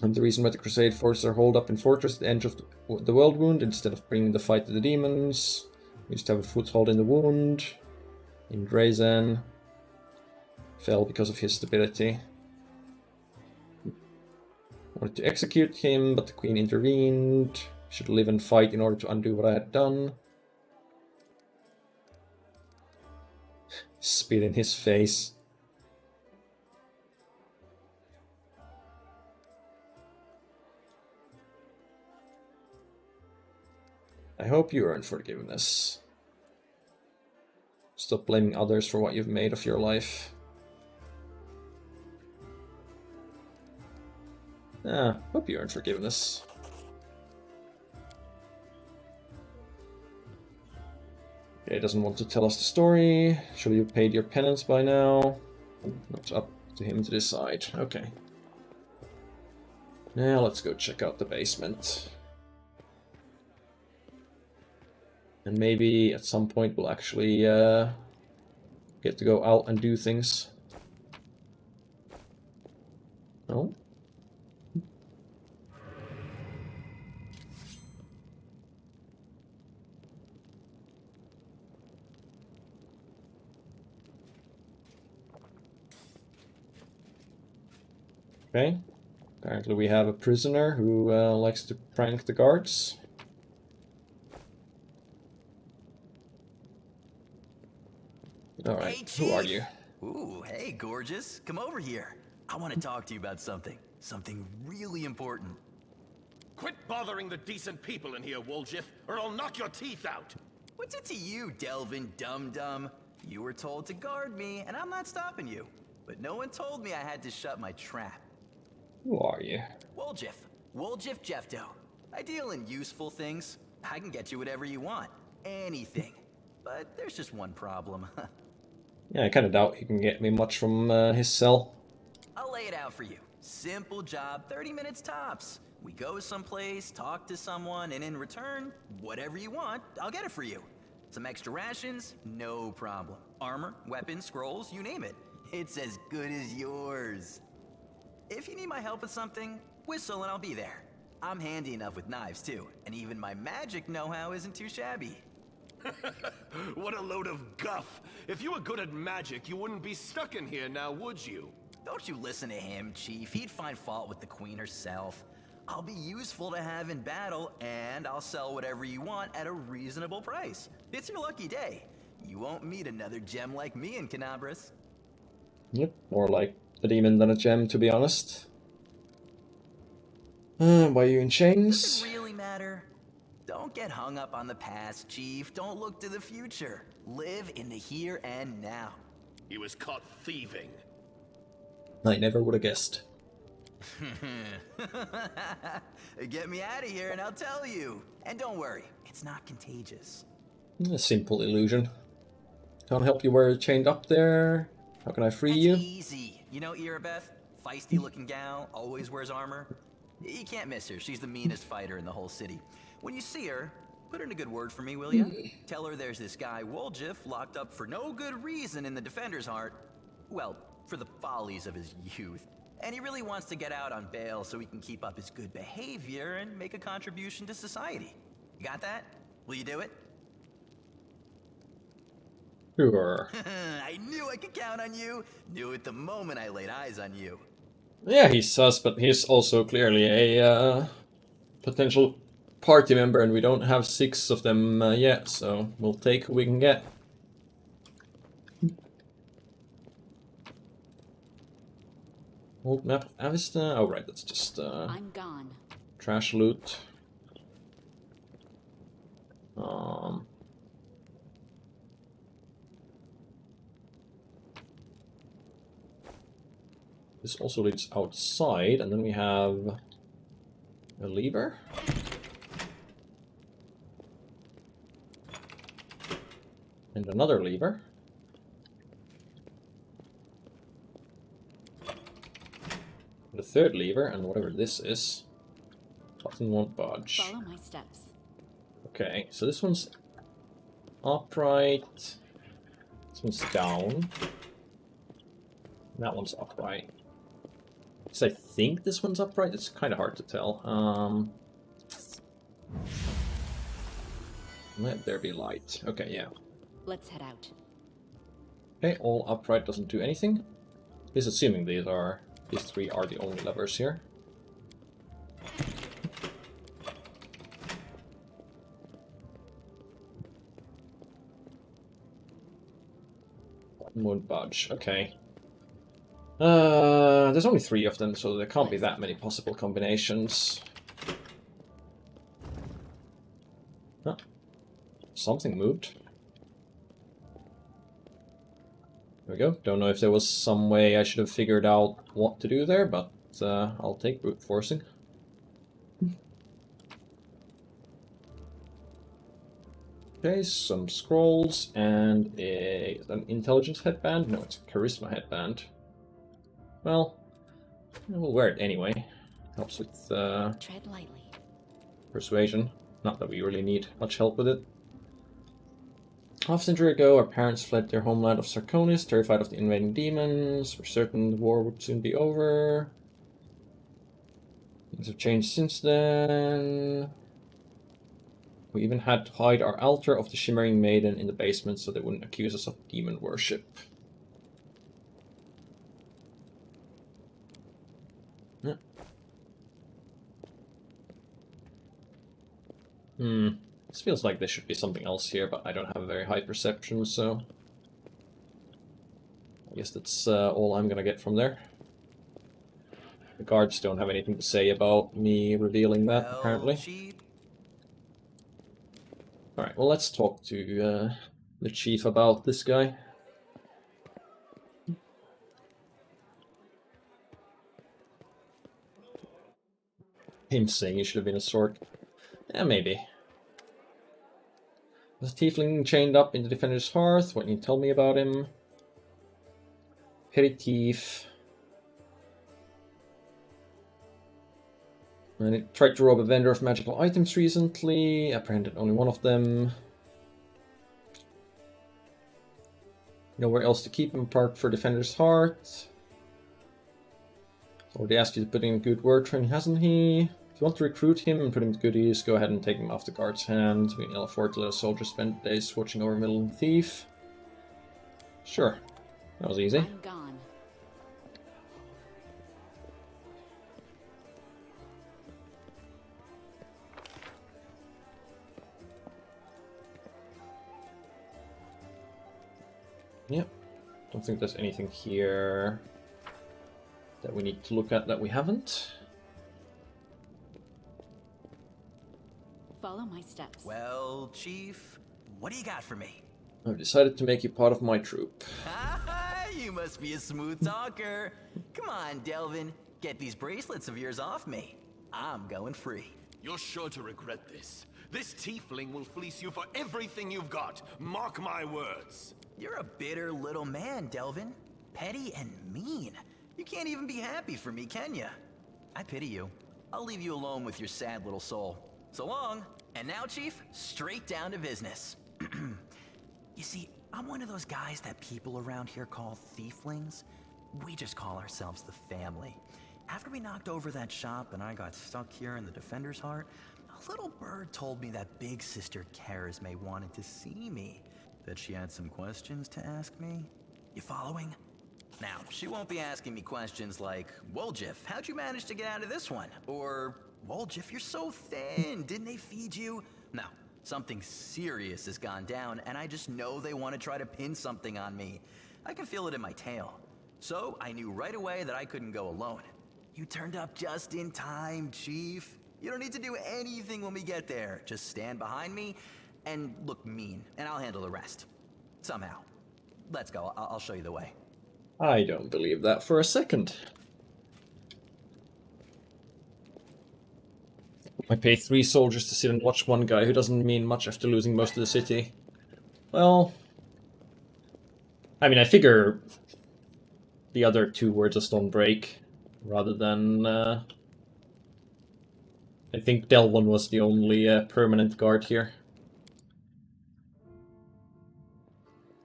I'm the reason why the Crusade forces are holed up in fortress at the edge of the World Wound instead of bringing the fight to the demons. We used to have a foothold in the wound. In Drazen. Fell because of his stupidity. Wanted to execute him, but the Queen intervened. Should live and fight in order to undo what I had done. Spit in his face. I hope you earn forgiveness. Stop blaming others for what you've made of your life. Hope you earn forgiveness. Okay, doesn't want to tell us the story. Should you have paid your penance by now? It's up to him to decide. Okay. Now let's go check out the basement. And maybe at some point we'll actually get to go out and do things. No? Okay. Apparently we have a prisoner who likes to prank the guards. Alright, Hey, who are you? Ooh, hey, gorgeous. Come over here. I want to talk to you about something. Something really important. Quit bothering the decent people in here, Woljif, or I'll knock your teeth out! What's it to you, Delvin Dum-Dum? You were told to guard me, and I'm not stopping you. But no one told me I had to shut my trap. Who are you? Woljif. Woljif Jefto. I deal in useful things. I can get you whatever you want. Anything. But there's just one problem. Yeah, I kind of doubt he can get me much from his cell. I'll lay it out for you. Simple job, 30 minutes tops. We go someplace, talk to someone, and in return, whatever you want, I'll get it for you. Some extra rations? No problem. Armor, weapons, scrolls, you name it. It's as good as yours. If you need my help with something, whistle and I'll be there. I'm handy enough with knives too, and even my magic know-how isn't too shabby. What a load of guff! If you were good at magic, you wouldn't be stuck in here now, would you? Don't you listen to him, Chief. He'd find fault with the Queen herself. I'll be useful to have in battle, and I'll sell whatever you want at a reasonable price. It's your lucky day. You won't meet another gem like me in Canabras. Yep, more like a demon than a gem, to be honest. Why are you in chains? Does it really matter? Don't get hung up on the past, Chief. Don't look to the future. Live in the here and now. He was caught thieving. I never would have guessed. Get me out of here and I'll tell you. And don't worry, it's not contagious. A simple illusion. Can't help you where you're chained up there. How can I free That's you? easy. You know Irabeth? Feisty looking gal, always wears armor. You can't miss her. She's the meanest fighter in the whole city. When you see her, put in a good word for me, will ya? Tell her there's this guy Woljif locked up for no good reason in the Defender's Heart. Well, for the follies of his youth. And he really wants to get out on bail so he can keep up his good behavior and make a contribution to society. You got that? Will you do it? Sure. I knew I could count on you. Knew it the moment I laid eyes on you. Yeah, he's sus, but he's also clearly a potential party member, and we don't have 6 of them yet, so we'll take who we can get. Old map of Avista. Oh right, that's just I'm gone. trash loot. This also leads outside, and then we have a lever. And another lever. The third lever, and whatever this is. Button won't budge. Follow my steps. Okay, so this one's upright. This one's down. That one's upright. So I think this one's upright. It's kind of hard to tell. Let there be light. Okay, yeah. Let's head out. Okay, all upright doesn't do anything. This assuming these 3 are the only levers here. Button won't budge. Okay. There's only 3 of them, so there can't be that many possible combinations. Huh. Something moved. There we go. Don't know if there was some way I should have figured out what to do there, but I'll take brute forcing. Okay, some scrolls and an intelligence headband. No, it's a charisma headband. Well, we'll wear it anyway. Helps with Tread lightly. persuasion. Not that we really need much help with it. Half a century ago, our parents fled their homeland of Sarkonis, terrified of the invading demons. We're certain the war would soon be over. Things have changed since then. We even had to hide our altar of the Shimmering Maiden in the basement so they wouldn't accuse us of demon worship. Yeah. This feels like there should be something else here, but I don't have a very high perception, so I guess that's all I'm gonna get from there. The guards don't have anything to say about me revealing that, Well, apparently. Chief, Alright, well let's talk to the chief about this guy. Him saying he should have been a sword. Yeah, maybe. There's a tiefling chained up in the Defender's Hearth. What can you tell me about him? Petty thief. And he tried to rob a vendor of magical items recently. Apprehended only one of them. Nowhere else to keep him apart for Defender's Heart. Already asked you to put in a good word for him, hasn't he? If you want to recruit him and put him to good use, go ahead and take him off the guard's hand. We can ill afford to let a soldier spend days watching over a middling thief. Sure. That was easy. I'm gone. Yep. Don't think there's anything here that we need to look at that we haven't. Follow my steps. Well, Chief, what do you got for me? I've decided to make you part of my troop. You must be a smooth talker. Come on, Delvin. Get these bracelets of yours off me. I'm going free. You're sure to regret this. This tiefling will fleece you for everything you've got. Mark my words. You're a bitter little man, Delvin. Petty and mean. You can't even be happy for me, can you? I pity you. I'll leave you alone with your sad little soul. So long. And now, Chief, straight down to business. You see, I'm one of those guys that people around here call thieflings. We just call ourselves the family. After we knocked over that shop and I got stuck here in the Defender's Heart, a little bird told me that big sister Karisme wanted to see me. That she had some questions to ask me. You following? Now, she won't be asking me questions like, Woljif, how'd you manage to get out of this one? Or, Woljif, you're so thin, didn't they feed you? No, something serious has gone down, and I just know they want to try to pin something on me. I can feel it in my tail. So, I knew right away that I couldn't go alone. You turned up just in time, Chief. You don't need to do anything when we get there. Just stand behind me and look mean, and I'll handle the rest. Somehow. Let's go, I'll show you the way. I don't believe that for a second. I pay 3 soldiers to sit and watch one guy who doesn't mean much after losing most of the city. Well, I mean, I figure the other 2 words of stone break, rather than... I think Delvon was the only permanent guard here.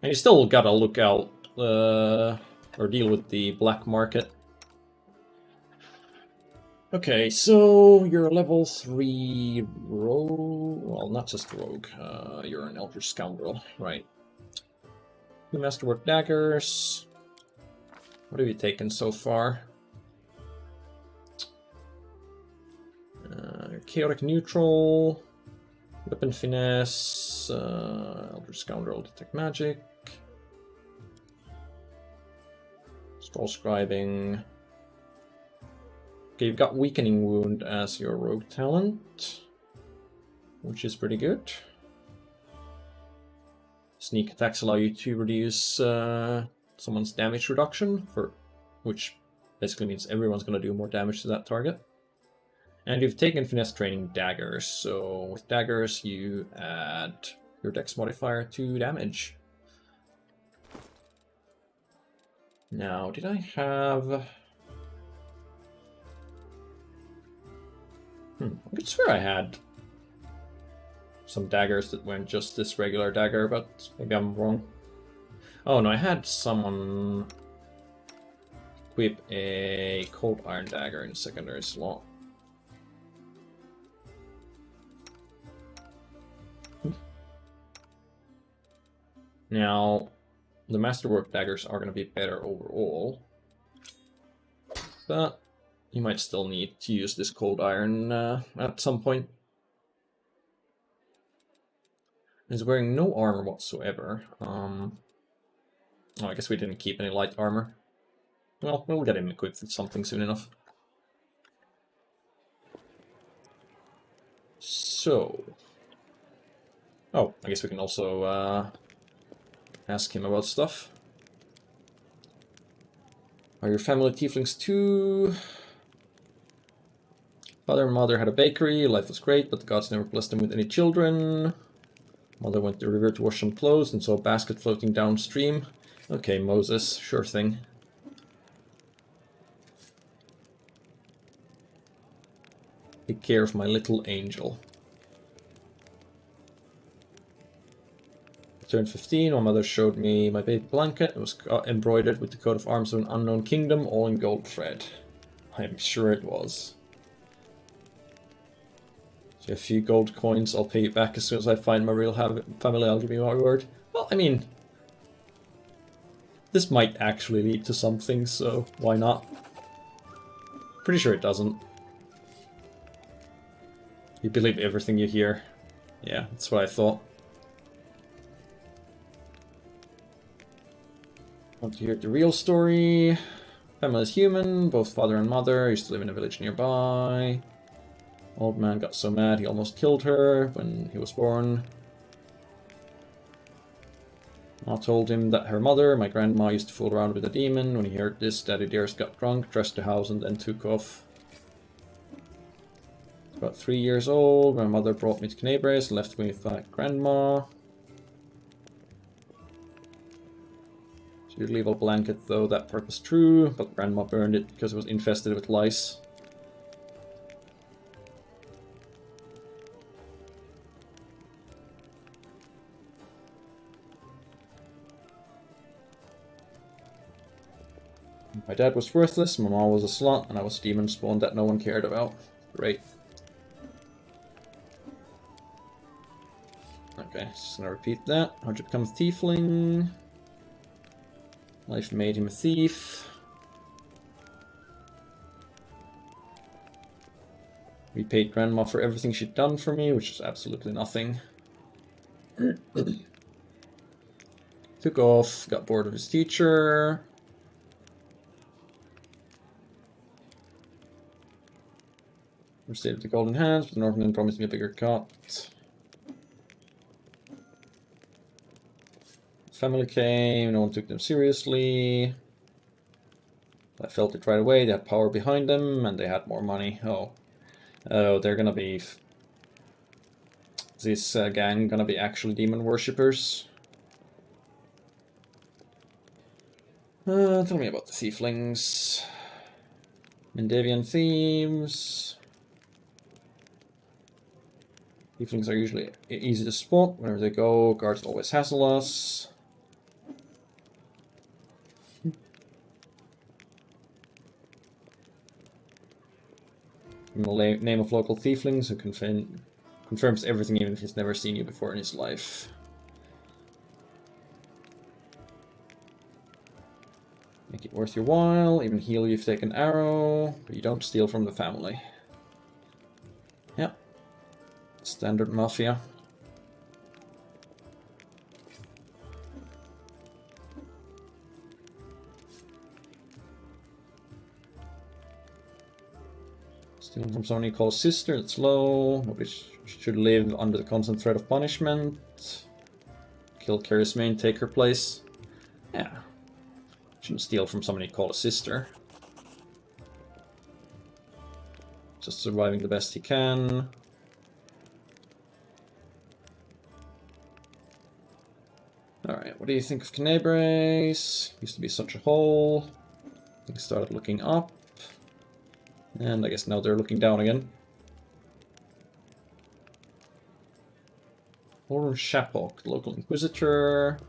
And you still gotta look out, or deal with the black market. Okay, so you're a level 3 rogue. Well, not just rogue. You're an elder scoundrel, right? 2 masterwork daggers. What have you taken so far? Chaotic neutral. Weapon finesse. Elder scoundrel detect magic. Scroll scribing. Okay, you've got weakening wound as your rogue talent, which is pretty good. Sneak attacks allow you to reduce someone's damage reduction, which basically means everyone's going to do more damage to that target. And you've taken finesse training daggers, so with daggers you add your dex modifier to damage. Now, did I have... I could swear I had some daggers that weren't just this regular dagger, but maybe I'm wrong. Oh no, I had someone equip a cold iron dagger in secondary slot. Now, the masterwork daggers are going to be better overall, but you might still need to use this cold iron at some point. He's wearing no armor whatsoever. Oh, I guess we didn't keep any light armor. Well, we'll get him equipped with something soon enough. So... Oh, I guess we can also ask him about stuff. Are your family tieflings too? Father and mother had a bakery, life was great, but the gods never blessed them with any children. Mother went to the river to wash some clothes and saw a basket floating downstream. Okay, Moses, sure thing. Take care of my little angel. I turned 15, my mother showed me my baby blanket. It was embroidered with the coat of arms of an unknown kingdom, all in gold thread. I'm sure it was. So a few gold coins, I'll pay you back as soon as I find my real family, I'll give you my word. Well, I mean, this might actually lead to something, so why not? Pretty sure it doesn't. You believe everything you hear. Yeah, that's what I thought. Want to hear the real story? Family is human, both father and mother used to live in a village nearby. Old man got so mad he almost killed her when he was born. Ma told him that her mother, my grandma, used to fool around with a demon. When he heard this, Daddy Dearest got drunk, trashed the house, and then took off. About 3 years old, my mother brought me to Knebres, left me with my grandma. She did leave a blanket, though that part was true, but grandma burned it because it was infested with lice. My dad was worthless, my mom was a slut, and I was a demon spawn that no one cared about. Great. Okay, just gonna repeat that. How'd you become a tiefling? Life made him a thief. Repaid grandma for everything she'd done for me, which is absolutely nothing. Took off, got bored of his teacher. Received the golden hands, but Northman promised me a bigger cut. Family came, no one took them seriously. I felt it right away, they had power behind them, and they had more money. Oh, they're gonna be... Is this gang gonna be actually demon worshippers? Tell me about the tieflings. Mendavian thieves. Tieflings are usually easy to spot. Wherever they go, guards always hassle us. The name of local tieflings who confirms everything even if he's never seen you before in his life. Make it worth your while, even heal you if you take an arrow, but you don't steal from the family. Yep. Standard mafia. Stealing from someone you call sister, that's low. Nobody should live under the constant threat of punishment. Kill Carrie's main, take her place. Yeah. Shouldn't steal from someone you call a sister. Just surviving the best he can. Alright, what do you think of Knebres? Used to be such a hole. Things started looking up. And I guess now they're looking down again. Lauren Shapok, the local inquisitor.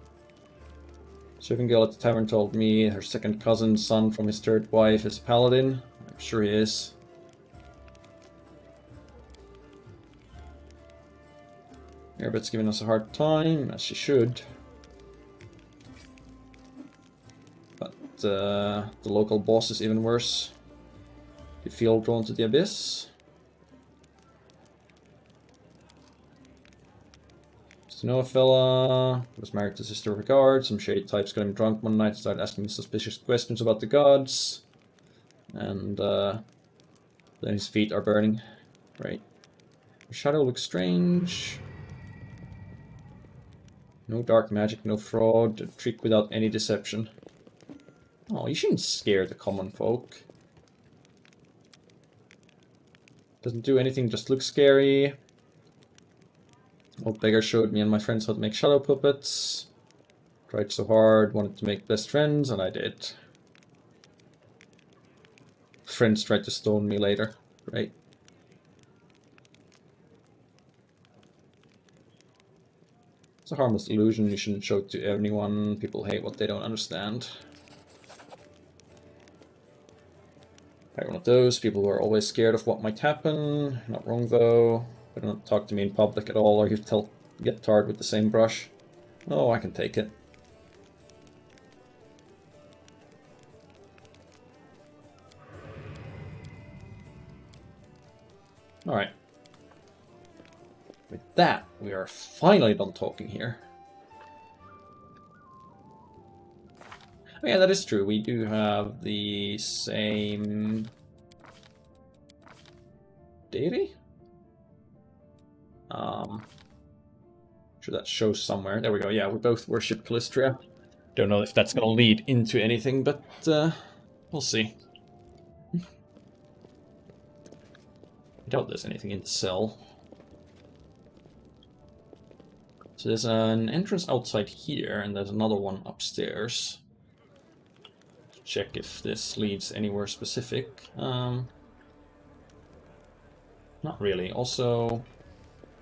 Serving girl at the tavern told me her second cousin's son from his third wife is a paladin. I'm sure he is. Airbit's giving us a hard time, as she should. But the local boss is even worse. You feel drawn to the abyss? Just know a fella was married to Sister of Regard. Some shady types got him drunk one night, started asking me suspicious questions about the gods. And then his feet are burning. Right. Your shadow looks strange. No dark magic, no fraud, a trick without any deception. Oh, you shouldn't scare the common folk. Doesn't do anything, just looks scary. Old beggar showed me and my friends how to make shadow puppets. Tried so hard, wanted to make best friends, and I did. Friends tried to stone me later, right? It's a harmless illusion you shouldn't show to anyone. People hate what they don't understand. I'm one of those people who are always scared of what might happen. Not wrong though. But don't talk to me in public at all, or you get tarred with the same brush. Oh, I can take it. Alright. With that, we are finally done talking here. Oh yeah, that is true. We do have the same deity? Sure that shows somewhere. There we go. Yeah, we both worship Calistria. Don't know if that's gonna lead into anything, but we'll see. I doubt there's anything in the cell. So there's an entrance outside here, and there's another one upstairs. Check if this leads anywhere specific. Not really. Also,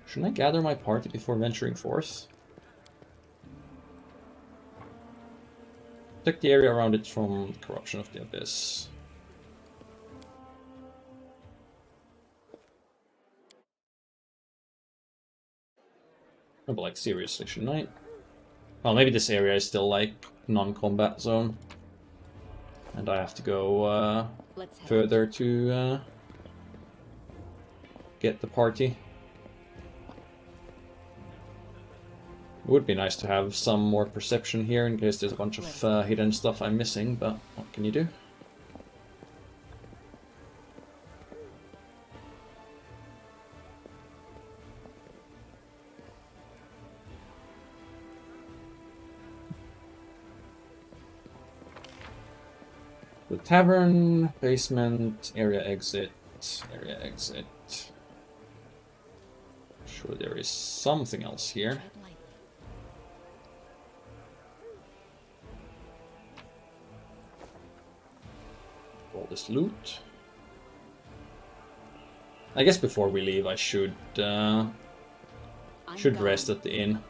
shouldn't I gather my party before venturing forth? Protect the area around it from corruption of the abyss. Oh, but like seriously, shouldn't I? Well, maybe this area is still like non-combat zone. And I have to go further to get the party. It would be nice to have some more perception here in case there's a bunch of hidden stuff I'm missing, but what can you do? The tavern, basement, area exit, area exit. Sure, there is something else here. Tread lightly. All this loot. I guess before we leave, I should rest at the inn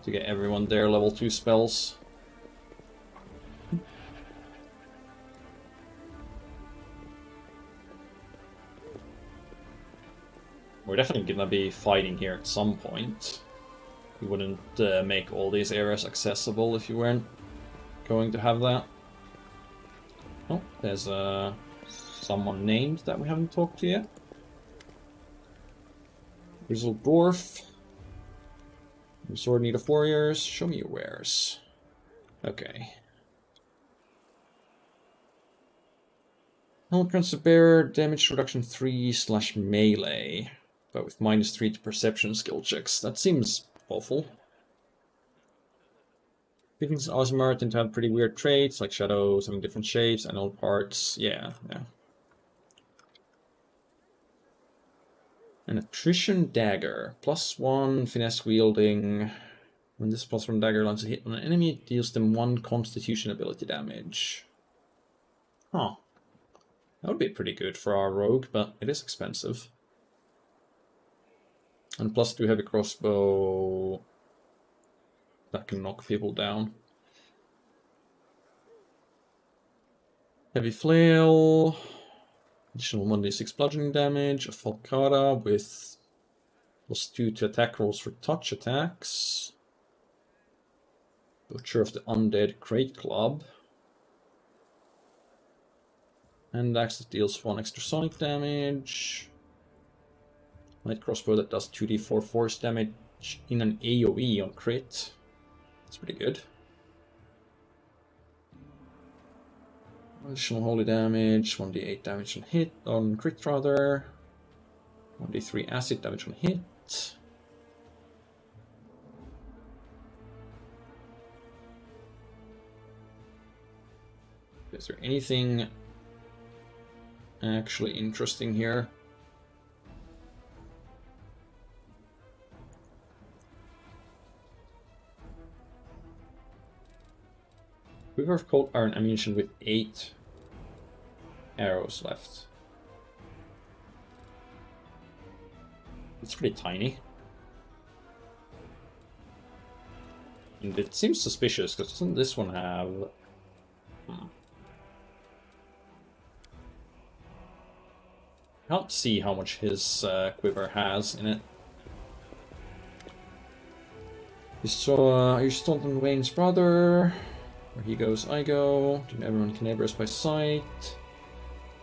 to get everyone their level 2 spells. We're definitely gonna be fighting here at some point. You wouldn't make all these areas accessible if you weren't going to have that. Oh, there's someone named that we haven't talked to yet. Grizzled Dwarf. Sword Need of Warriors. Show me your wares. Okay. Helmet Crunch the Bearer, damage reduction 3/melee. But with -3 to perception skill checks. That seems awful. Vikings and Osmer tend to have pretty weird traits, like shadows, having different shapes, and all parts. Yeah. An Attrition Dagger. +1 finesse wielding. When this +1 dagger lands a hit on an enemy, it deals them 1 constitution ability damage. Huh. That would be pretty good for our rogue, but it is expensive. And +2 heavy crossbow. That can knock people down. Heavy flail. Additional 1d6 bludgeoning damage. A falcata with +2 to attack rolls for touch attacks. Butcher of the Undead Crate Club. And axe that deals 1 extra sonic damage. Light crossbow that does 2d4 force damage in an AoE on crit. That's pretty good. Additional holy damage, 1d8 damage on hit, on crit rather. 1d3 acid damage on hit. Is there anything actually interesting here? Quiver of Cold Iron ammunition with 8 arrows left. It's pretty tiny. And it seems suspicious, because doesn't this one have... Can't see how much his quiver has in it. You saw you Staunton Wayne's brother. Where he goes, I go. To everyone can neighbor us by sight.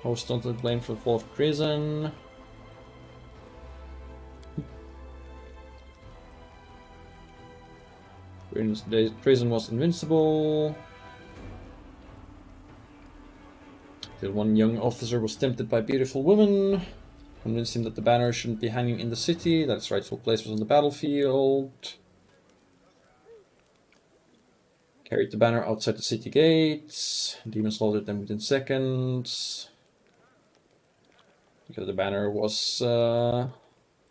I was Staunton blamed for the fall of prison. The prison was invincible. Till one young officer was tempted by a beautiful woman. Convinced him that the banner shouldn't be hanging in the city, that its rightful place was on the battlefield. Carried the banner outside the city gates. Demons slaughtered them within seconds. Because the banner was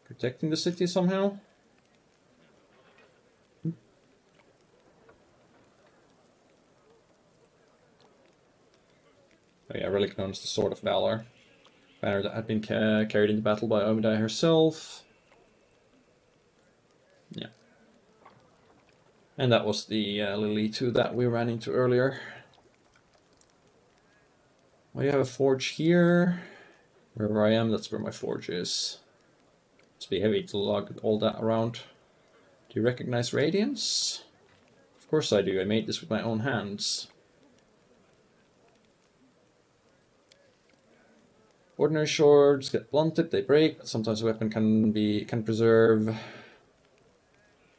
protecting the city somehow. Oh yeah, Relic known as the Sword of Valor. Banner that had been carried into battle by Omidai herself. Yeah. And that was the Lily 2 that we ran into earlier. Well, you have a forge here. Wherever I am, that's where my forge is. Must be heavy to lug all that around. Do you recognize Radiance? Of course I do, I made this with my own hands. Ordinary swords get blunted, they break, but sometimes a weapon can preserve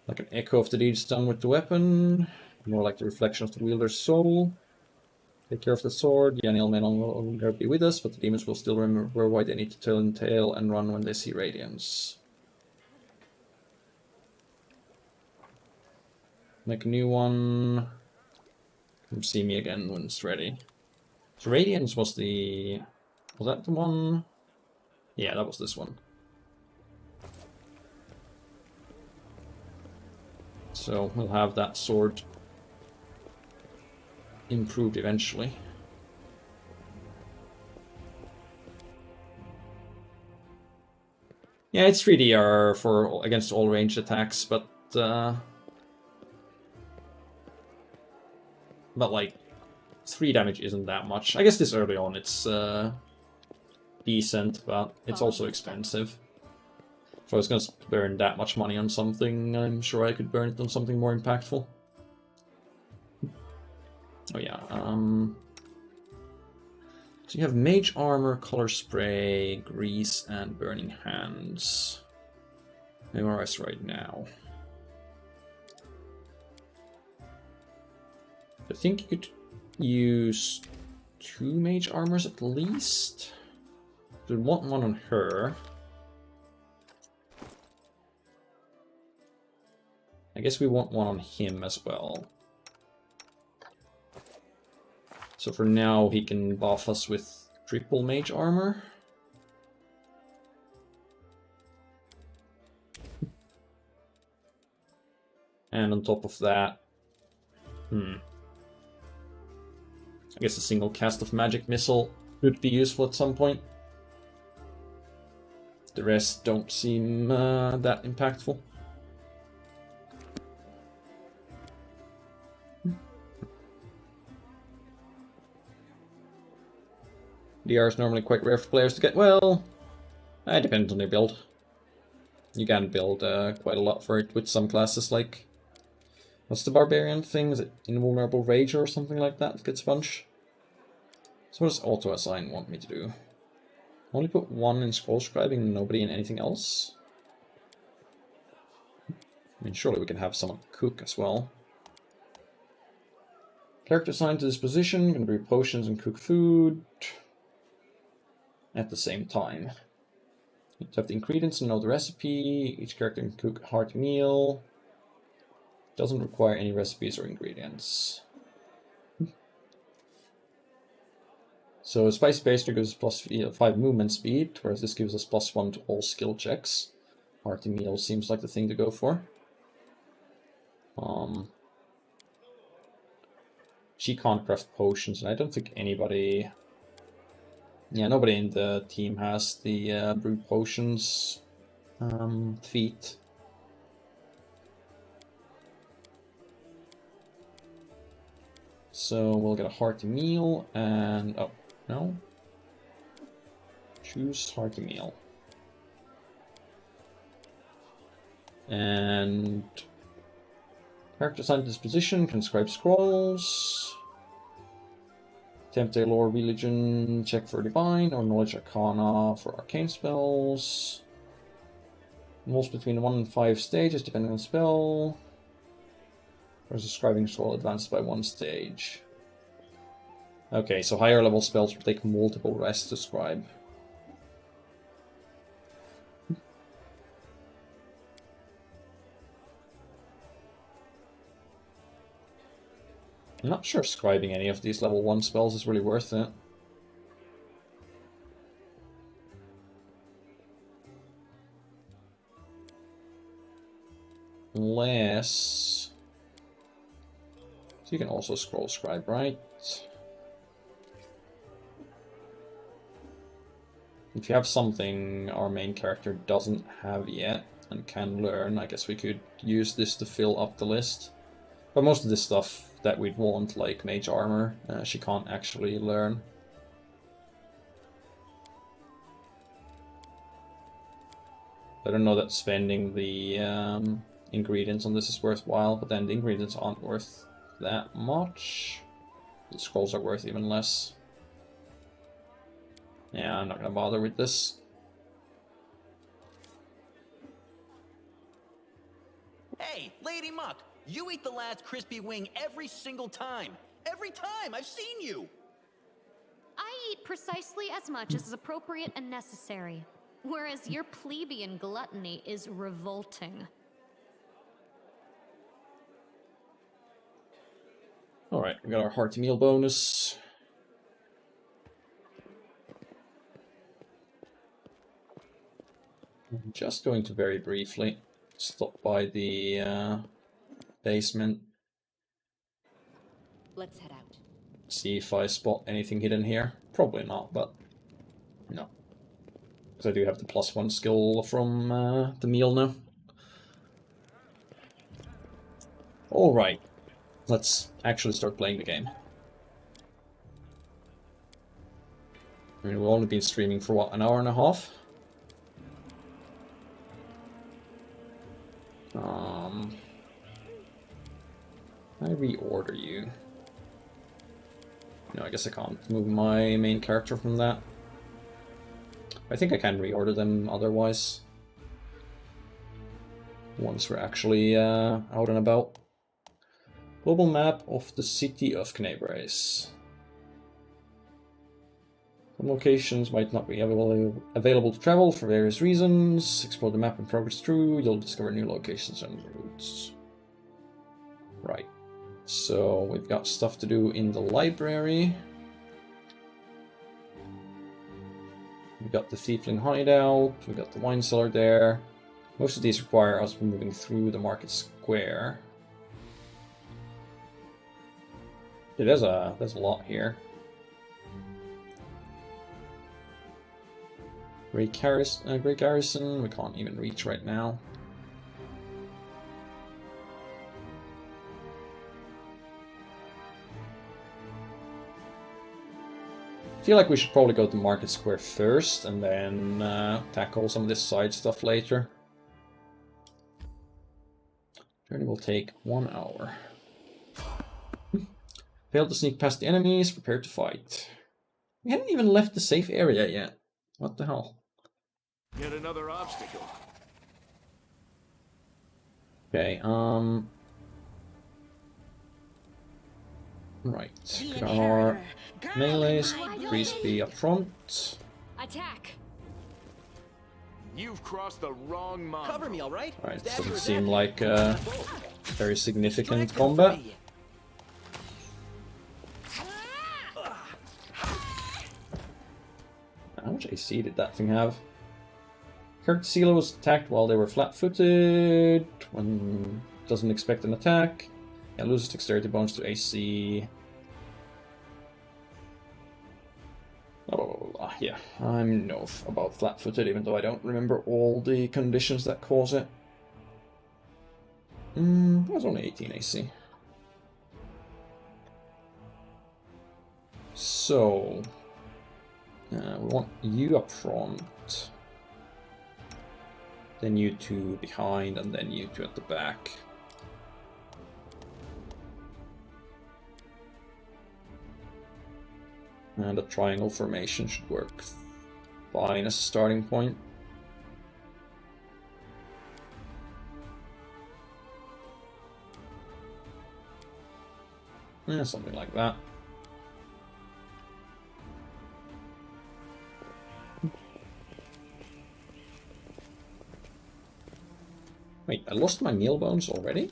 like an echo of the deeds done with the weapon, more like the reflection of the wielder's soul. Take care of the sword. The Anil may no longer be with us, but the demons will still remember why they need to turn and tail and run when they see Radiance. Make a new one. Come see me again when it's ready. So Radiance was the... Was that the one? Yeah, that was this one. So we'll have that sword improved eventually. Yeah, it's 3DR for against all ranged attacks, but like 3 damage isn't that much. I guess this early on it's decent, but it's also expensive. If I was going to burn that much money on something, I'm sure I could burn it on something more impactful. Oh yeah, so you have Mage Armor, Color Spray, Grease, and Burning Hands. Memorize right now. I think you could use 2 Mage Armors at least. We want one on her. I guess we want one on him as well. So for now, he can buff us with triple Mage Armor. And on top of that, I guess a single cast of Magic Missile would be useful at some point. The rest don't seem that impactful. DR is normally quite rare for players to get. Well, it depends on your build. You can build quite a lot for it with some classes like... What's the barbarian thing? Is it Invulnerable Rager or something like that that gets a bunch? So what does auto-assign want me to do? Only put 1 in scroll scribing and nobody in anything else? I mean, surely we can have someone cook as well. Character assigned to this position, can brew potions and cook food at the same time. You have the ingredients and know the recipe. Each character can cook a hearty meal. Doesn't require any recipes or ingredients. So Spicy Pastry gives us plus 5 movement speed, whereas this gives us plus 1 to all skill checks. Hearty meal seems like the thing to go for. She can't craft potions, and I don't think anybody... Yeah, nobody in the team has the brew potions feat. So we'll get a hearty meal and... Oh, no. Choose hearty meal. And... Character assigned to this position can scribe scrolls. Attempt a lore religion check for divine or knowledge arcana for arcane spells. Moves between 1 and 5 stages depending on spell. Whereas a scribing scroll advances by 1 stage. Okay, so higher level spells will take multiple rests to scribe. I'm not sure scribing any of these level 1 spells is really worth it. Unless... So you can also scroll scribe, right? If you have something our main character doesn't have yet and can learn, I guess we could use this to fill up the list. But most of this stuff that we'd want, like Mage Armor, she can't actually learn. I don't know that spending the ingredients on this is worthwhile, but then the ingredients aren't worth that much. The scrolls are worth even less. Yeah, I'm not gonna bother with this. Hey, Lady Muck, you eat the last crispy wing every single time. Every time, I've seen you. I eat precisely as much as is appropriate and necessary, whereas your plebeian gluttony is revolting. Alright, we got our hearty meal bonus. I'm just going to very briefly stop by the basement. Let's head out. See if I spot anything hidden here. Probably not, but no. Because I do have the +1 skill from the meal now. Alright, let's actually start playing the game. I mean, we've only been streaming for what, an hour and a half? Can I reorder you? No, I guess I can't move my main character from that. I think I can reorder them otherwise. Once we're actually out and about. Global map of the city of Knebres. Some locations might not be available to travel for various reasons. Explore the map and progress through. You'll discover new locations and routes. Right. So we've got stuff to do in the library. We've got the Thiefling hideout. We've got the wine cellar there. Most of these require us moving through the market square. Yeah, there's a lot here. Great Garrison, we can't even reach right now. I feel like we should probably go to Market Square first and then tackle some of this side stuff later. Journey will take 1 hour. Failed to sneak past the enemies, prepare to fight. We hadn't even left the safe area yet. What the hell? Yet another obstacle. Okay, right. Got our melees, priest be up front. Attack! You've crossed the wrong mongrel. Cover me, all right? Alright, Stab doesn't your seem attack. like very significant Strike them combat. free. How much AC did that thing have? Curtsila was attacked while they were flat-footed. When doesn't expect an attack. Yeah, loses dexterity bonus to AC. Blah, blah, blah, blah. Yeah, I know about flat-footed, even though I don't remember all the conditions that cause it. That was only 18 AC. So... we want you up front, then you two behind, and then you two at the back. And a triangle formation should work fine as a starting point. Yeah, something like that. Wait, I lost my meal bones already?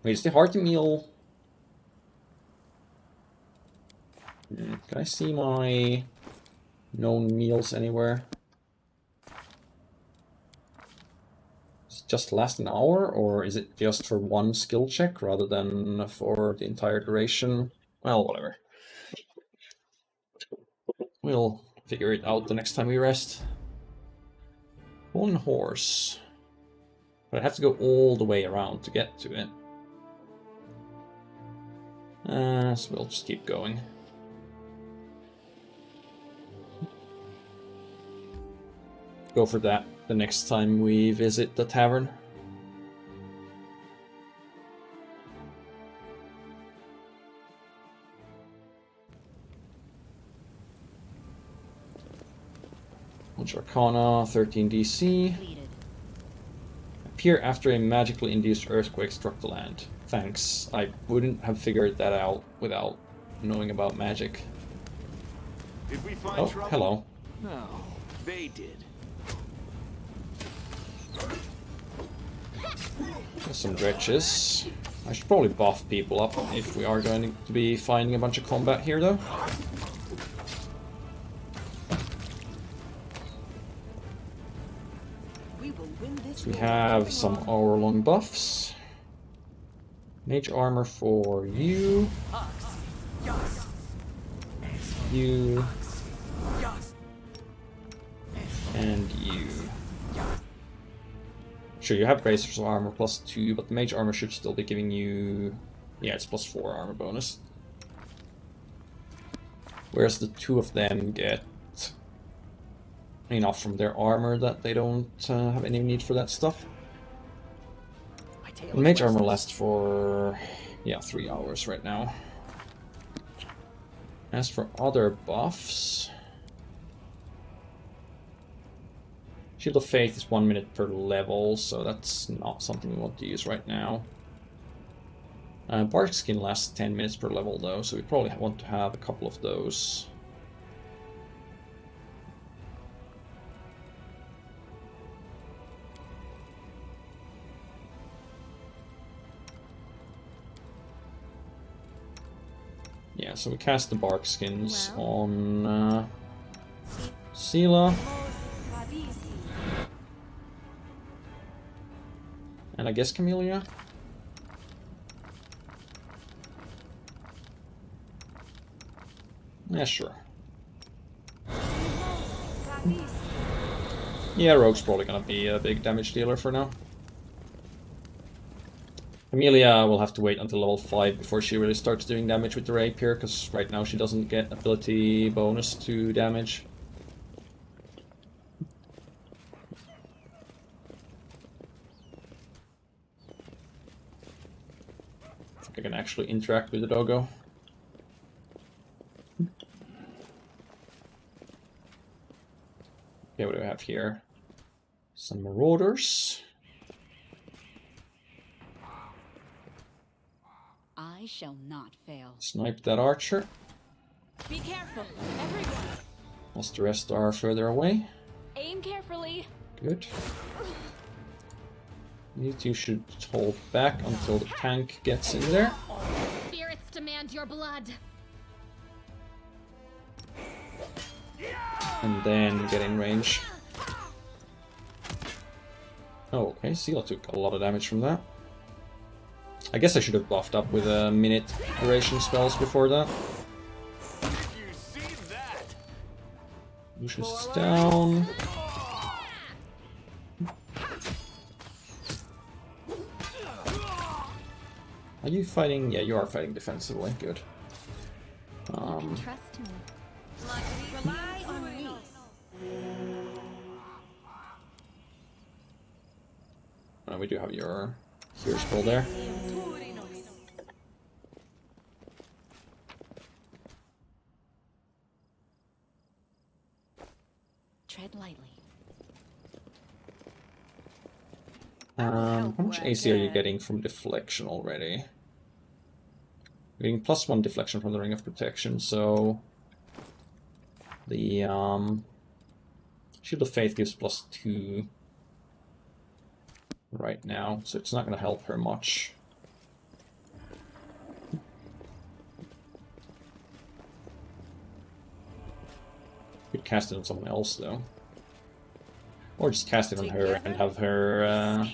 Wait, is the hearty meal... Can I see my known meals anywhere? Does it just last an hour, or is it just for one skill check rather than for the entire duration? Well, whatever. We'll figure it out the next time we rest. One horse. But I have to go all the way around to get to it. So we'll just keep going. Go for that the next time we visit the tavern. Arcana, 13 DC. Completed. Appear after a magically induced earthquake struck the land. Thanks. I wouldn't have figured that out without knowing about magic. Did we find Oh, trouble? hello. No, they did. There's some dredges. I should probably buff people up if we are going to be finding a bunch of combat here, though. So we have some hour-long buffs. Mage Armor for you. You. And you. Sure, you have Bracers of Armor +2, but the Mage Armor should still be giving you... Yeah, it's +4 armor bonus. Whereas the two of them get enough from their armor that they don't have any need for that stuff. The Mage Armor lasts for, yeah, 3 hours right now. As for other buffs... Shield of Faith is 1 minute per level, so that's not something we want to use right now. Bark Skin lasts 10 minutes per level though, so we probably want to have a couple of those. Yeah, so we cast the Bark Skins on Sela. And I guess Camellia? Yeah, sure. Yeah, Rogue's probably gonna be a big damage dealer for now. Camellia will have to wait until level 5 before she really starts doing damage with the rapier, because right now she doesn't get ability bonus to damage. I can actually interact with the doggo. Okay, what do we have here? Some marauders. I shall not fail. Snipe that archer. Be careful, everyone. Whilst the rest are further away. Aim carefully. Good. You two should hold back until the tank gets in there. Spirits demand your blood. And then get in range. Oh, okay, Sela took a lot of damage from that. I guess I should have buffed up with a minute duration spells before that. Lucius down. Are you fighting? Yeah, you are fighting defensively. Good. You can trust me. Rely on me. We do have your Cure Scroll there. Tread lightly. How much AC are you getting from deflection already? You're getting +1 deflection from the Ring of Protection, so the Shield of Faith gives +2 right now, so it's not going to help her much. cast it on someone else, though. Or just cast it on her and have her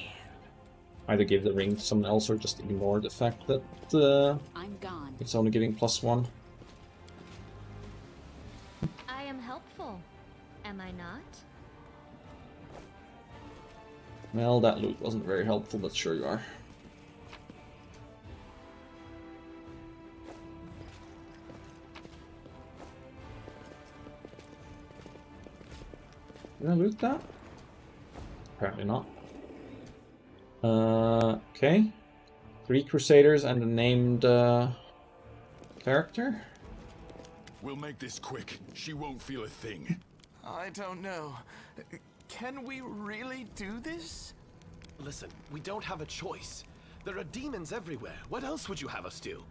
either give the ring to someone else or just ignore the fact that I'm gone. it's only giving +1. I am helpful, am I not? Well, that loot wasn't very helpful, but sure you are. Did I loot that? Apparently not. Okay. 3 Crusaders and a named character? We'll make this quick. She won't feel a thing. I don't know. Can we really do this? Listen, we don't have a choice. There are demons everywhere. What else would you have us do?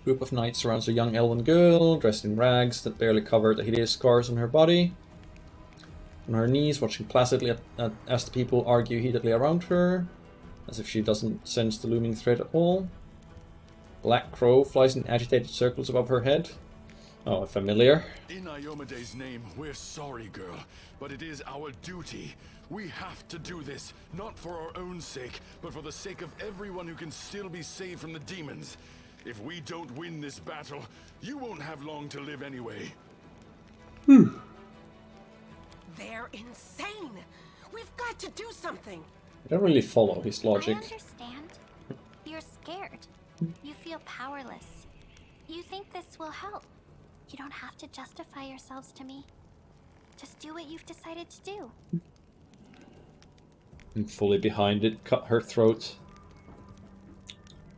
Group of knights surrounds a young elven girl, dressed in rags that barely cover the hideous scars on her body. On her knees, watching placidly as the people argue heatedly around her, as if she doesn't sense the looming threat at all. Black crow flies in agitated circles above her head. Oh, familiar. In Iomede's name, we're sorry, girl, but it is our duty. We have to do this, not for our own sake, but for the sake of everyone who can still be saved from the demons. If we don't win this battle, you won't have long to live anyway. They're insane! We've got to do something! I don't really follow his logic. I understand. You're scared. You feel powerless. You think this will help. You don't have to justify yourselves to me. Just do what you've decided to do. I'm fully behind it. Cut her throat.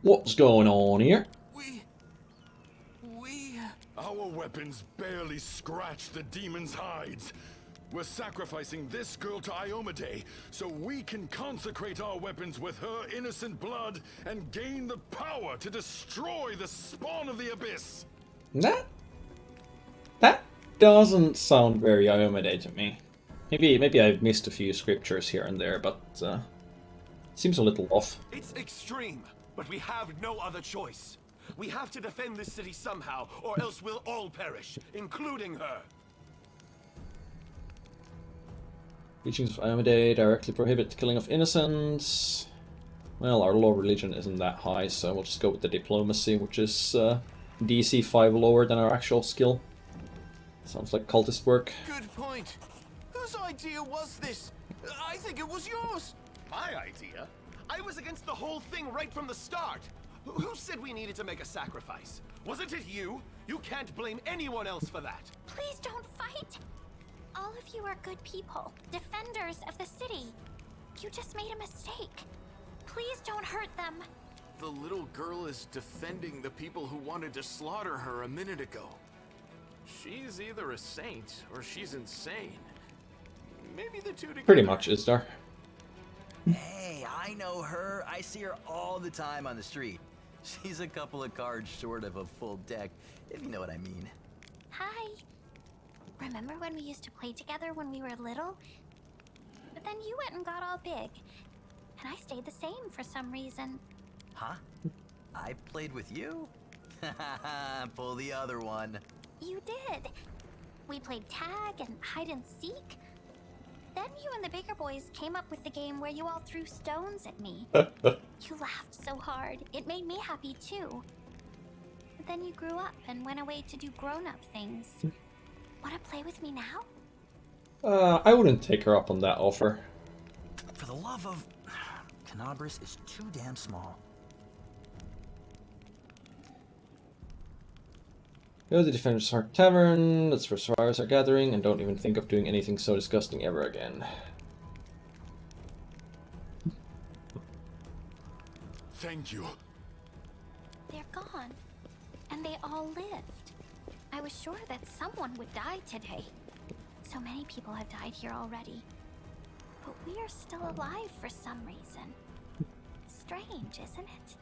What's going on here? Our weapons barely scratch the demons' hides. We're sacrificing this girl to Iomede so we can consecrate our weapons with her innocent blood and gain the power to destroy the spawn of the abyss. That doesn't sound very Iomede to me. Maybe I've missed a few scriptures here and there, but seems a little off. It's extreme, but we have no other choice. We have to defend this city somehow, or else we'll all perish, including her. Teachings of Iomede directly prohibit the killing of innocents. Well, our law religion isn't that high, so we'll just go with the diplomacy, which is DC 5 lower than our actual skill. Sounds like cultist work. Good point. Whose idea was this? I think it was yours. My idea? I was against the whole thing right from the start. Who said we needed to make a sacrifice? Wasn't it you? You can't blame anyone else for that. Please don't fight! All of you are good people, defenders of the city. You just made a mistake. Please don't hurt them. The little girl is defending the people who wanted to slaughter her a minute ago. She's either a saint or she's insane. Maybe the two together. Pretty much, Isdar. Hey, I know her. I see her all the time on the street. She's a couple of cards short of a full deck, if you know what I mean. Hi. Remember when we used to play together when we were little? But then you went and got all big. And I stayed the same for some reason. Huh? I played with you? Pull the other one. You did. We played tag and hide and seek. Then you and the bigger boys came up with the game where you all threw stones at me. You laughed so hard. It made me happy too. But then you grew up and went away to do grown-up things. Want to play with me now? I wouldn't take her up on that offer. For the love of... Canabris is too damn small. Go to the Defender's Heart Tavern, that's where survivors are gathering, and don't even think of doing anything so disgusting ever again. Thank you. They're gone. And they all lived. I was sure that someone would die today. So many people have died here already. But we are still alive for some reason. Strange, isn't it?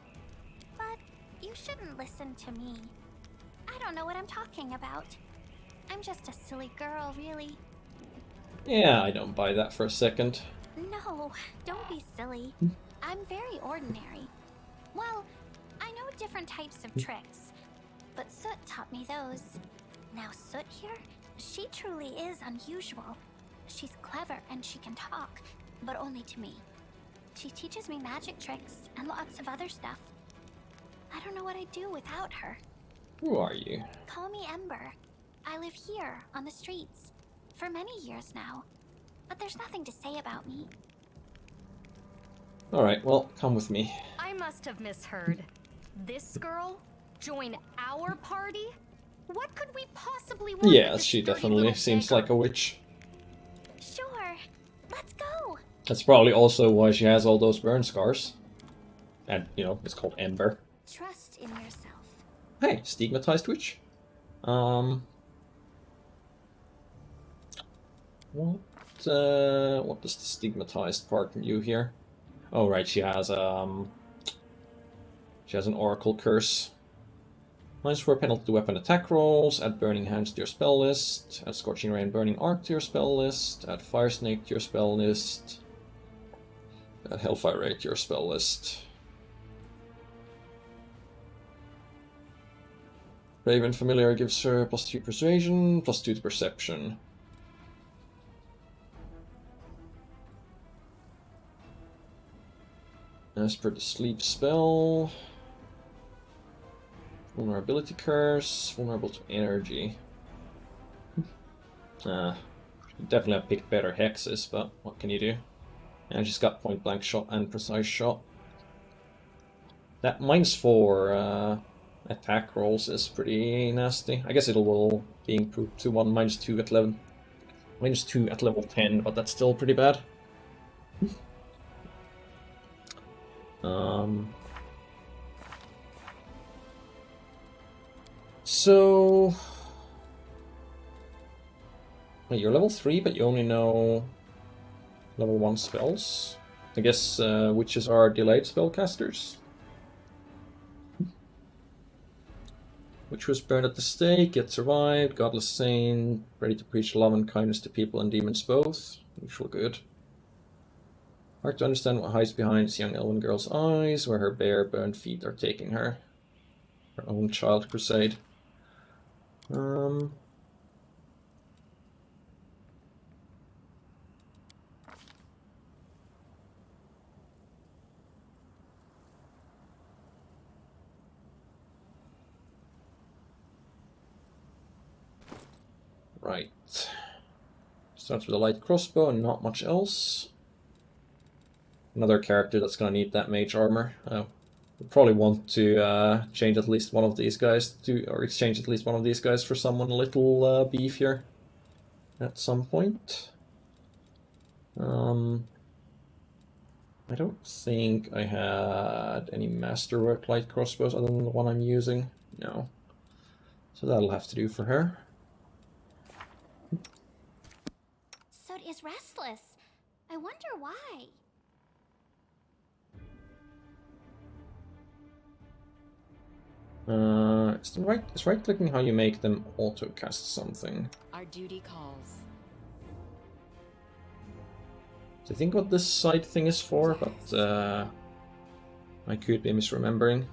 But you shouldn't listen to me. I don't know what I'm talking about. I'm just a silly girl, really. Yeah, I don't buy that for a second. No, don't be silly. I'm very ordinary. Well, I know different types of tricks. but Soot taught me those. Now Soot here, she truly is unusual. She's clever and she can talk, but only to me. She teaches me magic tricks and lots of other stuff. I don't know what I'd do without her. Who are you? Call me Ember. I live here, on the streets, for many years now. But there's nothing to say about me. Alright, well, come with me. I must have misheard. This girl? Join our party? What could we possibly want? Yeah, with she this dirty definitely little seems beggar? like a witch. Sure, let's go. That's probably also why she has all those burn scars. And, you know, it's called Ember. Trust in yourself. Hey, stigmatized witch. What does the stigmatized part do here? Oh, right, she has an oracle curse. -4 penalty to weapon attack rolls, add burning hands to your spell list, add scorching ray and burning arc to your spell list, add fire snake to your spell list, add hellfire ray to your spell list. Raven Familiar gives her +2 persuasion, +2 to perception. As per the sleep spell, vulnerability curse, vulnerable to energy. Definitely have picked better hexes, but what can you do? And she's got point blank shot and precise shot. That -4 attack rolls is pretty nasty. I guess it will be improved to one -2 at level -2 at level 10, but that's still pretty bad. So wait, you're level 3, but you only know level 1 spells. I guess witches are delayed spellcasters. Witch was burned at the stake, yet survived. Godless saint, ready to preach love and kindness to people and demons both. Usual good. Hard to understand what hides behind this young elven girl's eyes, where her bare, burned feet are taking her. Her own child crusade. Right. Starts with a light crossbow and not much else. Another character that's gonna need that mage armor. We'll probably want to change at least one of these guys to, or exchange at least one of these guys for someone a little beefier at some point. I don't think I had any masterwork light crossbows other than the one I'm using. No. So that'll have to do for her. Soot is restless. I wonder why. It's right clicking how you make them auto cast something. Our duty calls. So I think what this side thing is for, but I could be misremembering.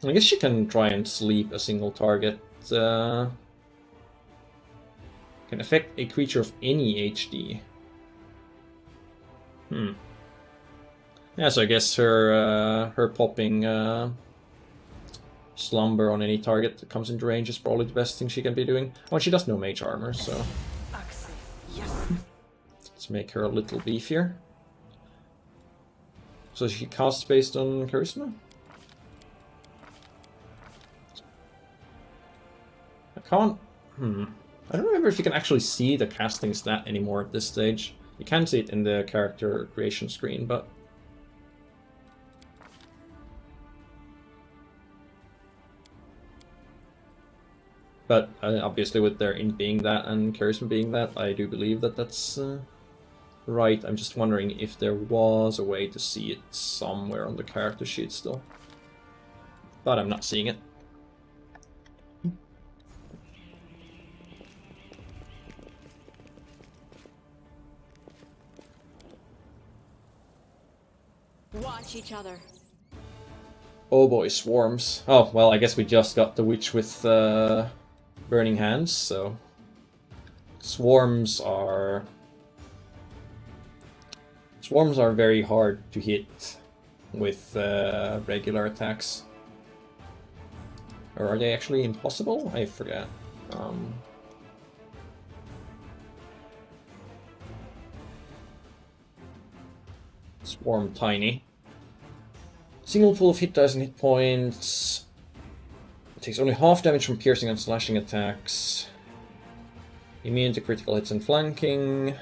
I guess you can try and sleep a single target. Can affect a creature of any HD. Yeah, so I guess her popping slumber on any target that comes into range is probably the best thing she can be doing. Oh, she does no mage armor, so let's make her a little beefier. So she casts based on charisma? I can't... I don't remember if you can actually see the casting stat anymore at this stage. You can see it in the character creation screen, but... obviously with their int being that and charisma being that, I do believe that that's right. I'm just wondering if there was a way to see it somewhere on the character sheet still. But I'm not seeing it. Watch each other. Oh boy, swarms. Oh, well, I guess we just got the witch with burning hands, so... Swarms are very hard to hit with regular attacks. Or are they actually impossible? I forget. Swarm tiny. Single pool of hit dice and hit points. It takes only half damage from piercing and slashing attacks. Immune to critical hits and flanking.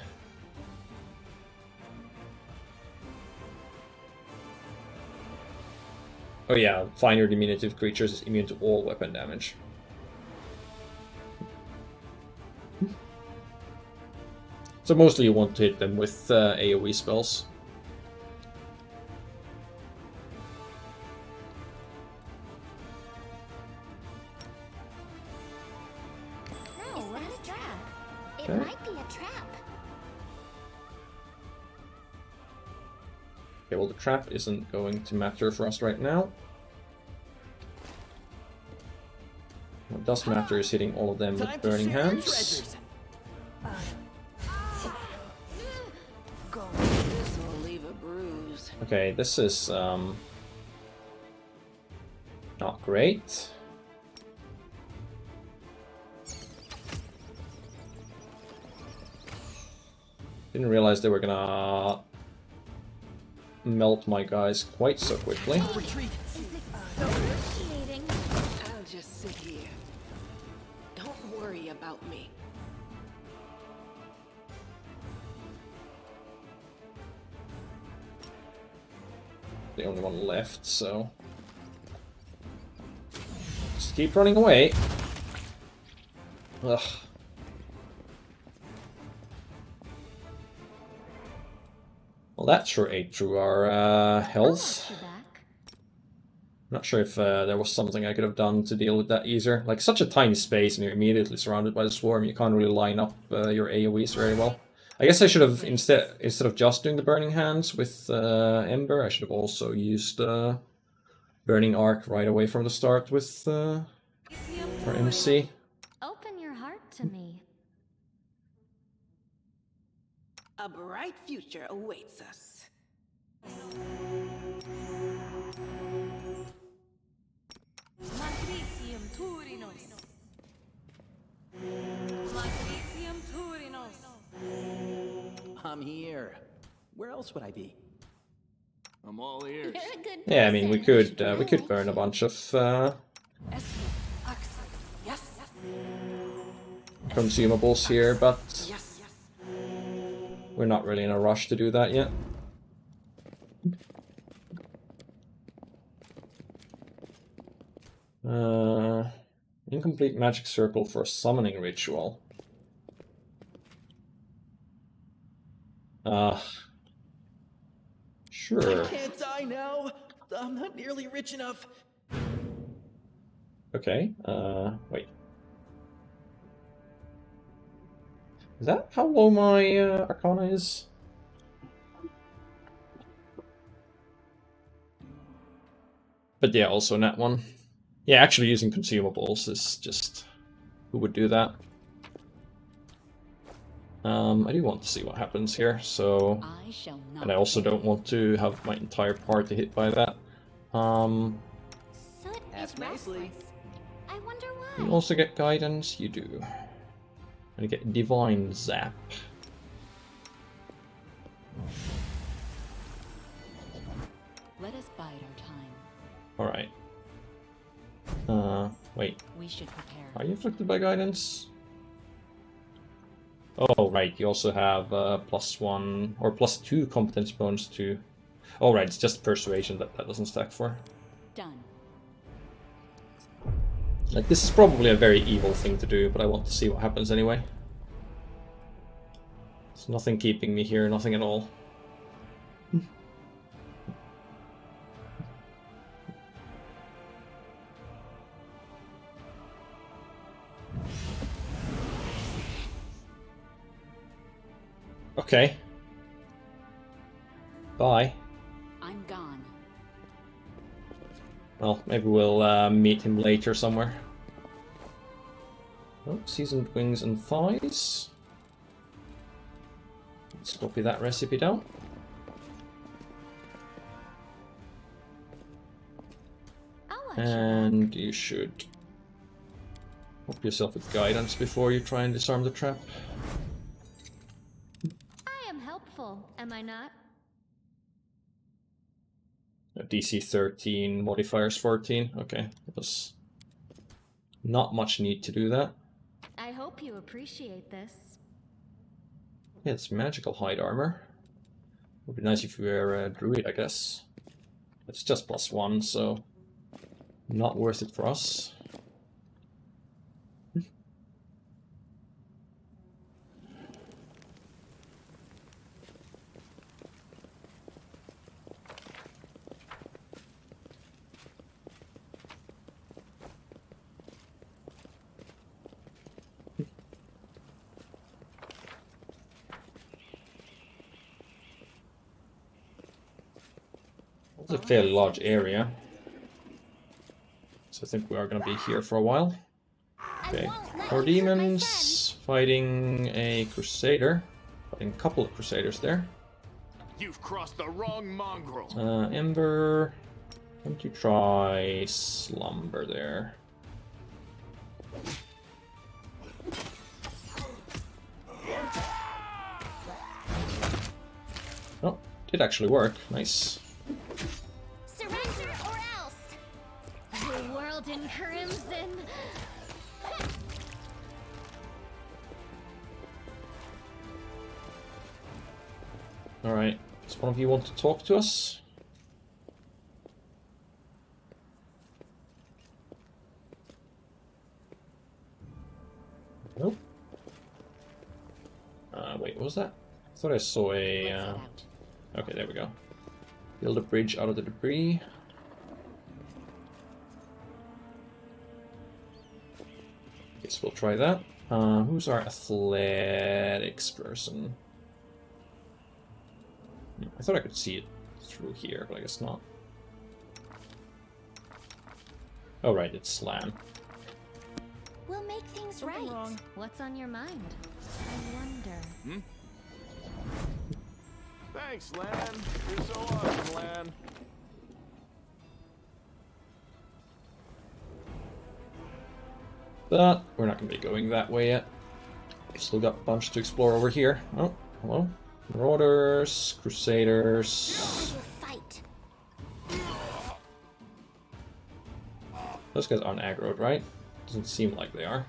Oh yeah, finer diminutive creatures is immune to all weapon damage. So mostly you want to hit them with AoE spells. No, what is that? It Okay. might be a trap. Okay, well the trap isn't going to matter for us right now. What does matter is hitting all of them with burning hands. This will leave a bruise. Okay, this is not great. Didn't realize they were gonna melt my guys quite so quickly. Is it so irritating? I'll just sit here. Don't worry about me. The only one left, so just keep running away. Ugh. Well, that sure ate through our health. I'll watch you back. Not sure if there was something I could have done to deal with that easier. Like, such a tiny space and you're immediately surrounded by the swarm, you can't really line up your AoEs very well. I guess I should have, instead of just doing the Burning Hands with Ember, I should have also used Burning Arc right away from the start with our MC. Open your heart to me. A bright future awaits us. Matricium Turinos. Matricium Turinos. I'm here. Where else would I be? I'm all ears. You're a good Yeah, I mean, we person. could burn a bunch of Yes. consumables here, but Yes. we're not really in a rush to do that yet. Incomplete magic circle for a summoning ritual. Sure. I can't die now. I'm not nearly rich enough. Okay, wait. Is that how low my Arcana is? But yeah, also that one. Yeah, actually using consumables is just... Who would do that? I do want to see what happens here, so... I shall not. And I also don't want to have my entire party hit by that. Soot Ask is nicely. restless. I wonder You why. also get guidance, you do. And you get Divine Zap. Let us bide our time. Alright. Wait. We should prepare. Are you afflicted by guidance? Oh, right, you also have +1 or +2 competence bonus to... Oh, right, it's just persuasion that doesn't stack for. Done. Like, this is probably a very evil thing to do, but I want to see what happens anyway. There's nothing keeping me here, nothing at all. Okay. Bye. I'm gone. Well, maybe we'll meet him later somewhere. Oh, seasoned wings and thighs. Let's copy that recipe down. And you should hook yourself with guidance before you try and disarm the trap. I am helpful, am I not? DC 13, modifiers 14. Okay, it was not much need to do that. I hope you appreciate this. Yeah, it's magical hide armor. Would be nice if you were a druid, I guess. It's just +1, so not worth it for us. It's a fairly large area, so I think we are going to be here for a while. Okay, 4 demons fighting a crusader, fighting a couple of crusaders there. You've crossed the wrong mongrel. Ember, why don't you try slumber there? Oh, did actually work. Nice. Surrender or else! The world in crimson! Alright, does one of you want to talk to us? Nope. Wait, what was that? I thought I saw a... Okay, there we go. Build a bridge out of the debris. Guess we'll try that. Who's our athletics person? I thought I could see it through here, but I guess not. Oh right, it's slam. We'll make things Something right. wrong. What's on your mind? I wonder. Thanks, Lan. You're so awesome, Lan. But we're not going to be going that way yet. Still got a bunch to explore over here. Oh, hello. Marauders, Crusaders. Fight. Those guys aren't aggroed, right? Doesn't seem like they are.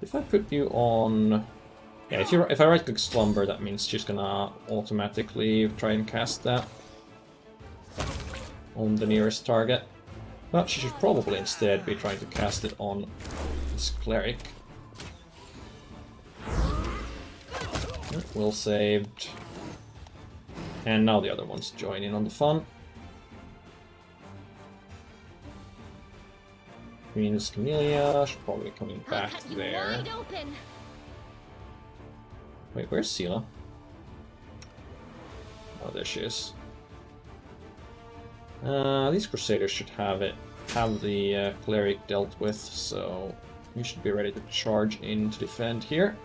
If I put you on... Yeah, if I right-click Slumber, that means she's gonna automatically try and cast that on the nearest target. But she should probably instead be trying to cast it on this cleric. Well saved. And now the other ones join in on the fun. Queen's Camellia should probably be coming back there. Wide open. Wait, where's Sela? Oh, there she is. These Crusaders should have the cleric dealt with, so you should be ready to charge in to defend here.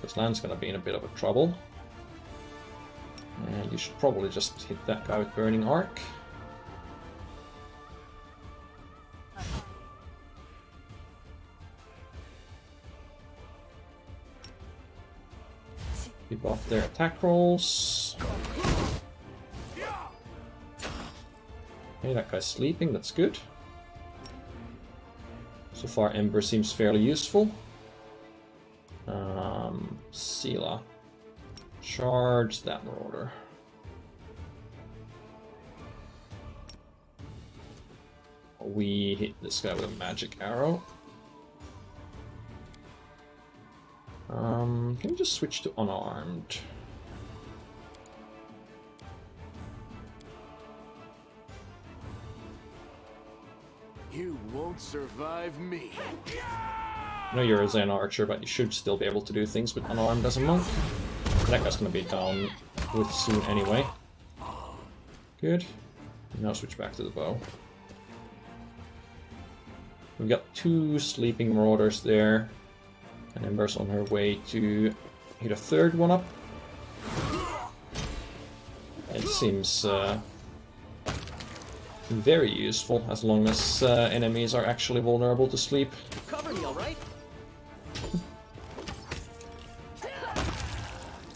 This land's gonna be in a bit of a trouble. And you should probably just hit that guy with Burning Arc. Debuff their attack rolls. Okay, that guy's sleeping, that's good. So far Ember seems fairly useful. Sela. Charge that Marauder. We hit this guy with a magic arrow. Can we just switch to unarmed? You won't survive me. I know you're a Zen Archer, but you should still be able to do things with unarmed as a monk. That guy's gonna be down with soon anyway. Good. Now switch back to the bow. We've got 2 sleeping marauders there. And Ember's on her way to hit a 3rd one up. It seems very useful as long as enemies are actually vulnerable to sleep. Cover me, all right?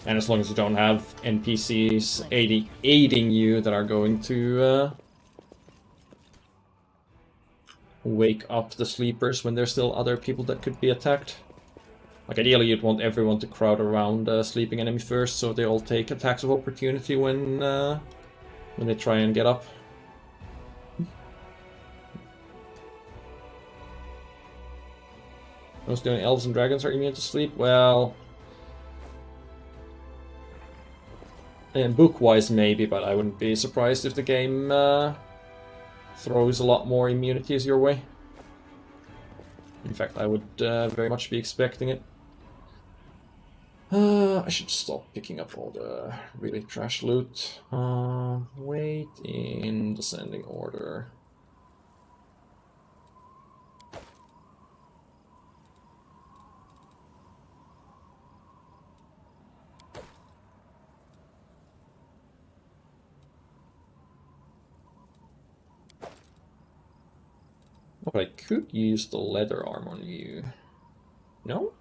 And as long as you don't have NPCs aiding you that are going to wake up the sleepers when there's still other people that could be attacked. Like ideally you'd want everyone to crowd around a sleeping enemy first so they all take attacks of opportunity when they try and get up. Most the only elves and dragons are immune to sleep? Well... book-wise maybe, but I wouldn't be surprised if the game throws a lot more immunities your way. In fact, I would very much be expecting it. I should stop picking up all the really trash loot. Wait in descending order. But I could use the leather armor on you. No?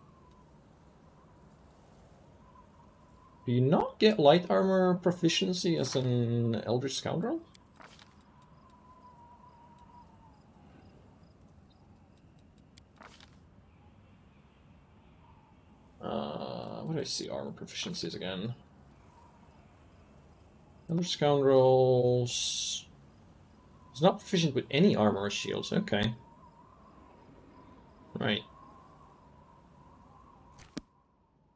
Do you not get light armor proficiency as an Eldritch Scoundrel? What do I see armor proficiencies again? Eldritch Scoundrels... It's not proficient with any armor or shields, okay. Right.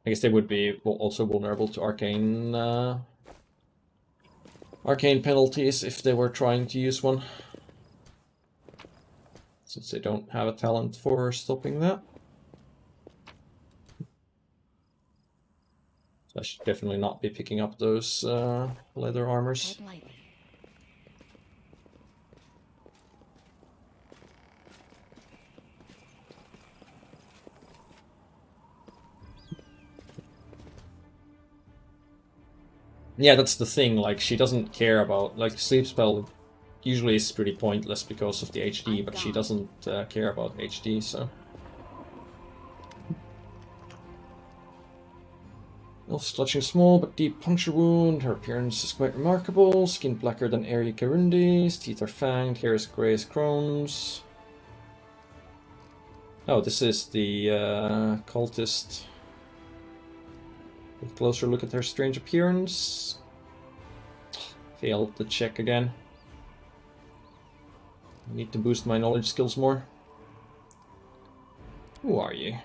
I guess they would be also vulnerable to arcane arcane penalties if they were trying to use one. Since they don't have a talent for stopping that. So I should definitely not be picking up those leather armors. Yeah, that's the thing, like, she doesn't care about, like, sleep spell usually is pretty pointless because of the HD, but she doesn't care about HD, so... Elf's clutching small but deep puncture wound, her appearance is quite remarkable, skin blacker than Eri Karundi's, teeth are fanged, hair is grey as Crohn's. Oh, this is the cultist. A closer look at her strange appearance. Failed the check again. Need to boost my knowledge skills more. Who are you?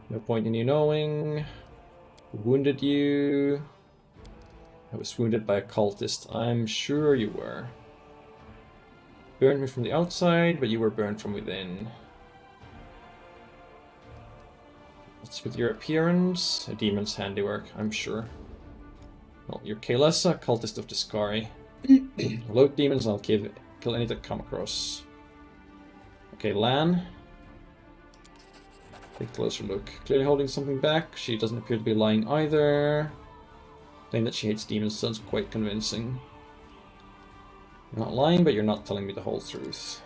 No point in you knowing. Who wounded you? I was wounded by a cultist. I'm sure you were. Burned me from the outside, but you were burned from within. What's with your appearance? A demon's handiwork, I'm sure. Well, you're Kaelessa, cultist of the Skari. Load demons and I'll kill any that come across. Okay, Lan. Take a closer look. Clearly holding something back. She doesn't appear to be lying either. Saying that she hates demons sounds quite convincing. You're not lying, but you're not telling me the whole truth.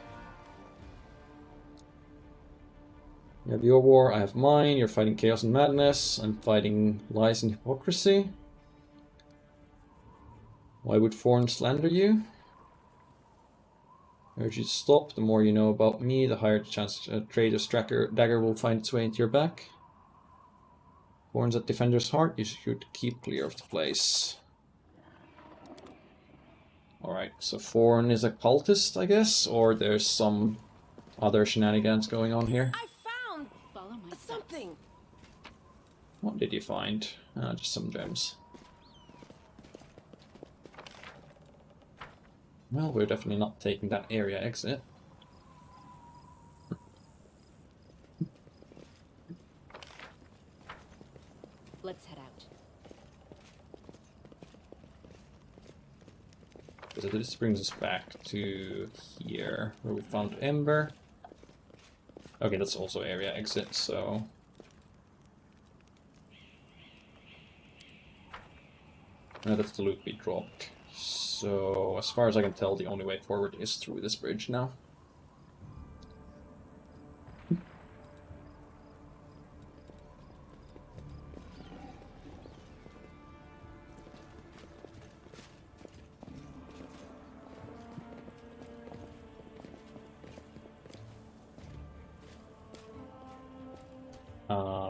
You have your war, I have mine. You're fighting chaos and madness. I'm fighting lies and hypocrisy. Why would Thorn slander you? I urge you to stop. The more you know about me, the higher the chance a traitor's dagger will find its way into your back. Thorns at Defender's heart, you should keep clear of the place. Alright, so Thorn is a cultist, I guess? Or there's some other shenanigans going on here? Something. What did you find? Just some gems. Well, we're definitely not taking that area exit. Let's head out. So this brings us back to here, where we found Ember. Okay, that's also area exit, so... No, that's the loot we dropped. So, as far as I can tell, the only way forward is through this bridge now.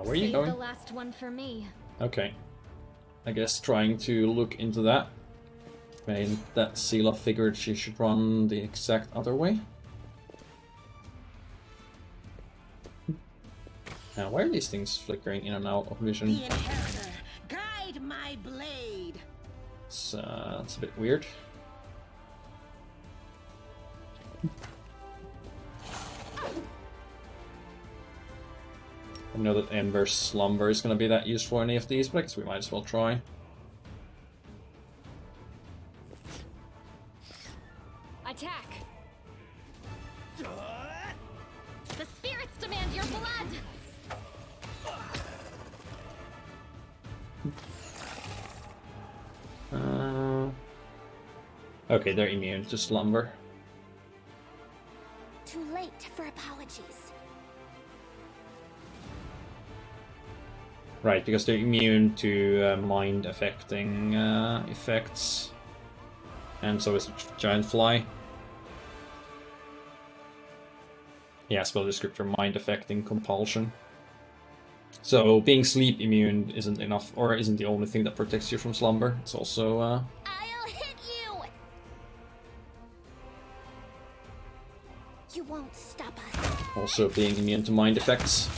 Where are you Save going? the last one for me. Okay. I guess trying to look into that. Made that Sela figured she should run the exact other way. Now, why are these things flickering in and out of vision? The inheritor, guide my blade. It's a bit weird. I know that Ember's Slumber is going to be that useful for any of these, but I guess we might as well try. Attack! The spirits demand your blood! Okay, they're immune to Slumber. Too late for apologies. Right, because they're immune to mind-affecting effects. And so is Giant Fly. Yeah, spell descriptor, mind-affecting compulsion. So being sleep immune isn't enough, or isn't the only thing that protects you from slumber. It's also I'll hit you! You won't stop us. also being immune to mind effects.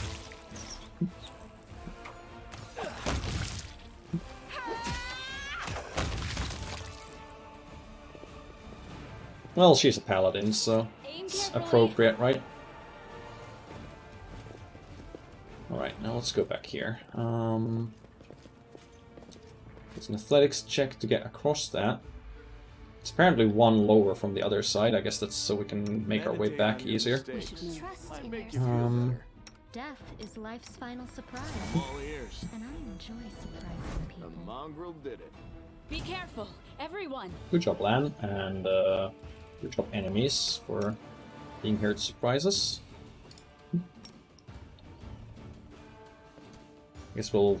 Well, she's a paladin, so it's appropriate, right? Alright, now let's go back here. It's an athletics check to get across that. It's apparently one lower from the other side. I guess that's so we can make our way back easier. Trust in yourself. Death is life's final surprise. All ears. And I enjoy surprising The people. mongrel did it. Be careful, everyone. Good job, Lan, and good job, enemies, for being here to surprise us. I guess we'll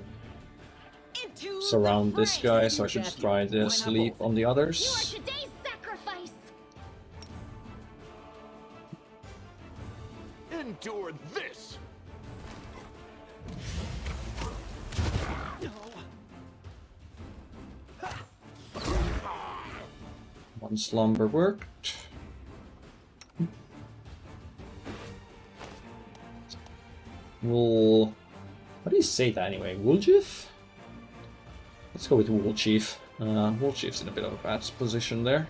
Into surround the this fray. guy, so I should try to sleep on the You are others. today's sacrifice! Endure this! One slumber worked. Wool. How do you say that anyway? Woolchief? Let's go with Woolchief. Woolchief's in a bit of a bad position there.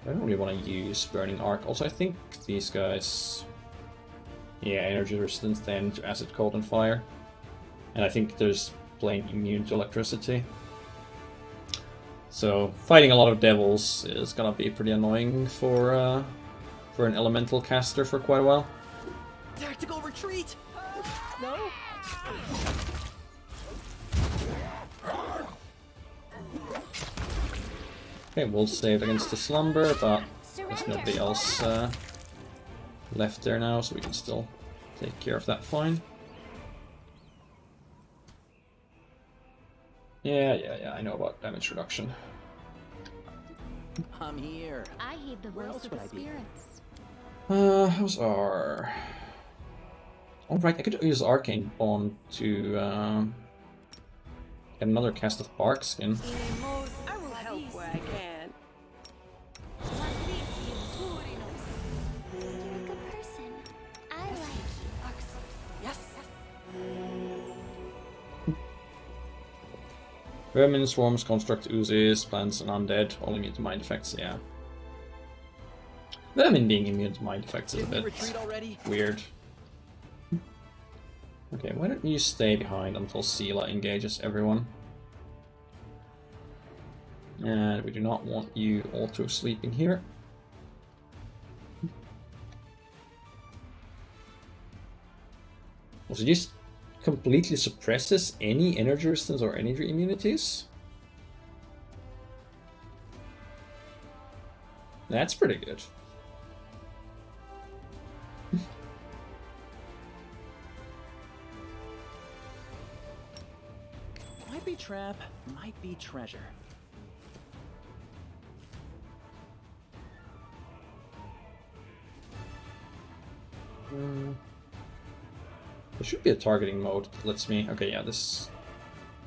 I don't really want to use Burning Arc. Also, I think these guys... Yeah, energy resistance then to acid, cold, and fire. And I think there's plain immune to electricity. So, fighting a lot of devils is gonna be pretty annoying for an elemental caster for quite a while. Tactical retreat! No? Okay, we'll save against the slumber, but there's nobody else left there now, so we can still take care of that fine. Yeah, I know about damage reduction. I'm here. I heed the Where voice else of would the I be? spirits. How's our... Alright, I could use Arcane Bond to get another cast of Bark Skin. I will help where I can. You're a good person. I like Yes. Vermin, swarms, construct, oozes, plants, and undead, all immune to mind effects, yeah. Vermin being immune to mind effects is a Did we bit retreat already? weird. Okay, why don't you stay behind until Sela engages everyone? And we do not want you auto sleeping here. Also, just completely suppresses any energy resistance or energy immunities. That's pretty good. Might be trap, might be treasure. There should be a targeting mode that lets me. Okay, yeah, this.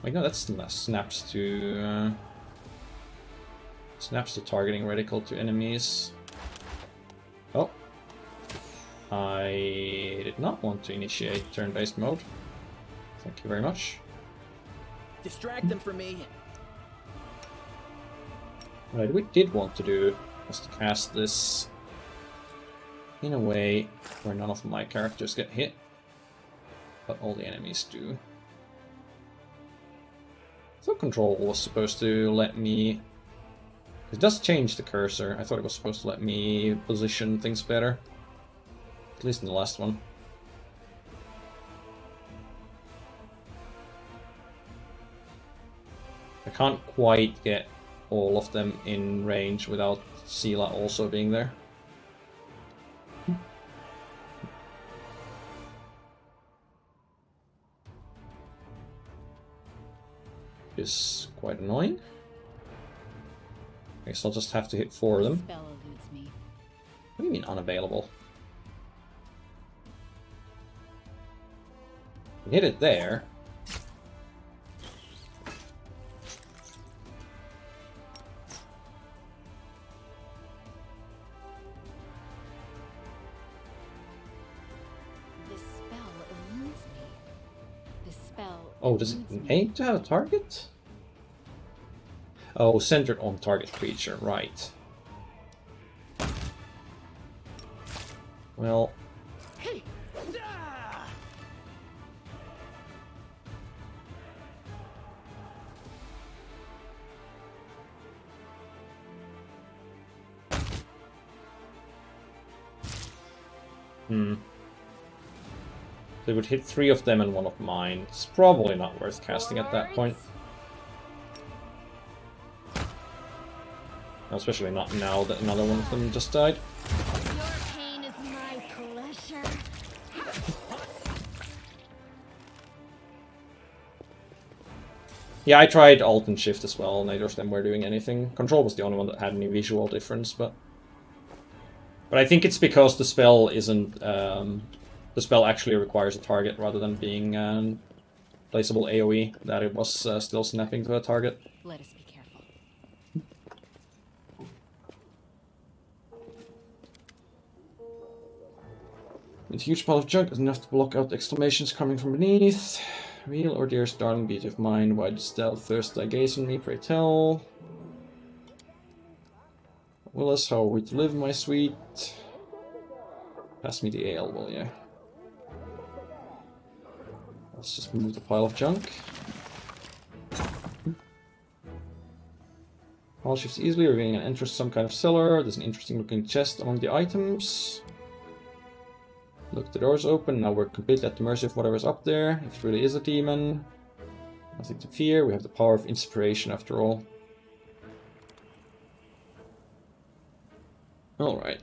Like, no, that's snaps to targeting reticle to enemies. Oh, I did not want to initiate turn-based mode. Thank you very much. Distract them from me. What we did want to do was to cast this in a way where none of my characters get hit, but all the enemies do. I thought control was supposed to let me... It does change the cursor. I thought it was supposed to let me position things better. At least in the last one. I can't quite get all of them in range without Sela also being there. Is quite annoying. I guess I'll just have to hit 4 of them. Spell eludes me. What do you mean unavailable? I hit it there. This spell eludes me. This spell. Oh, does it aim to have a target? Oh, centered on target creature, right. Well... Hey! They would hit 3 of them and 1 of mine. It's probably not worth casting at that point. Especially not now that another one of them just died. Your pain is my pleasure. Yeah, I tried Alt and Shift as well, neither of them were doing anything. Control was the only one that had any visual difference, but I think it's because the spell isn't... the spell actually requires a target rather than being placeable AoE, that it was still snapping to a target. Let us be careful. A huge pile of junk is enough to block out exclamations coming from beneath. Real or dearest darling beauty of mine, why dost thou thirst thy gaze on me, pray tell? Willis, how are we to live, my sweet? Pass me the ale, will ya? Let's just move the pile of junk. All shifts easily, revealing an entrance to some kind of cellar. There's an interesting looking chest among the items. Look, the door's open. Now we're completely at the mercy of whatever's up there. If it really is a demon, nothing to fear. We have the power of inspiration after all. Alright.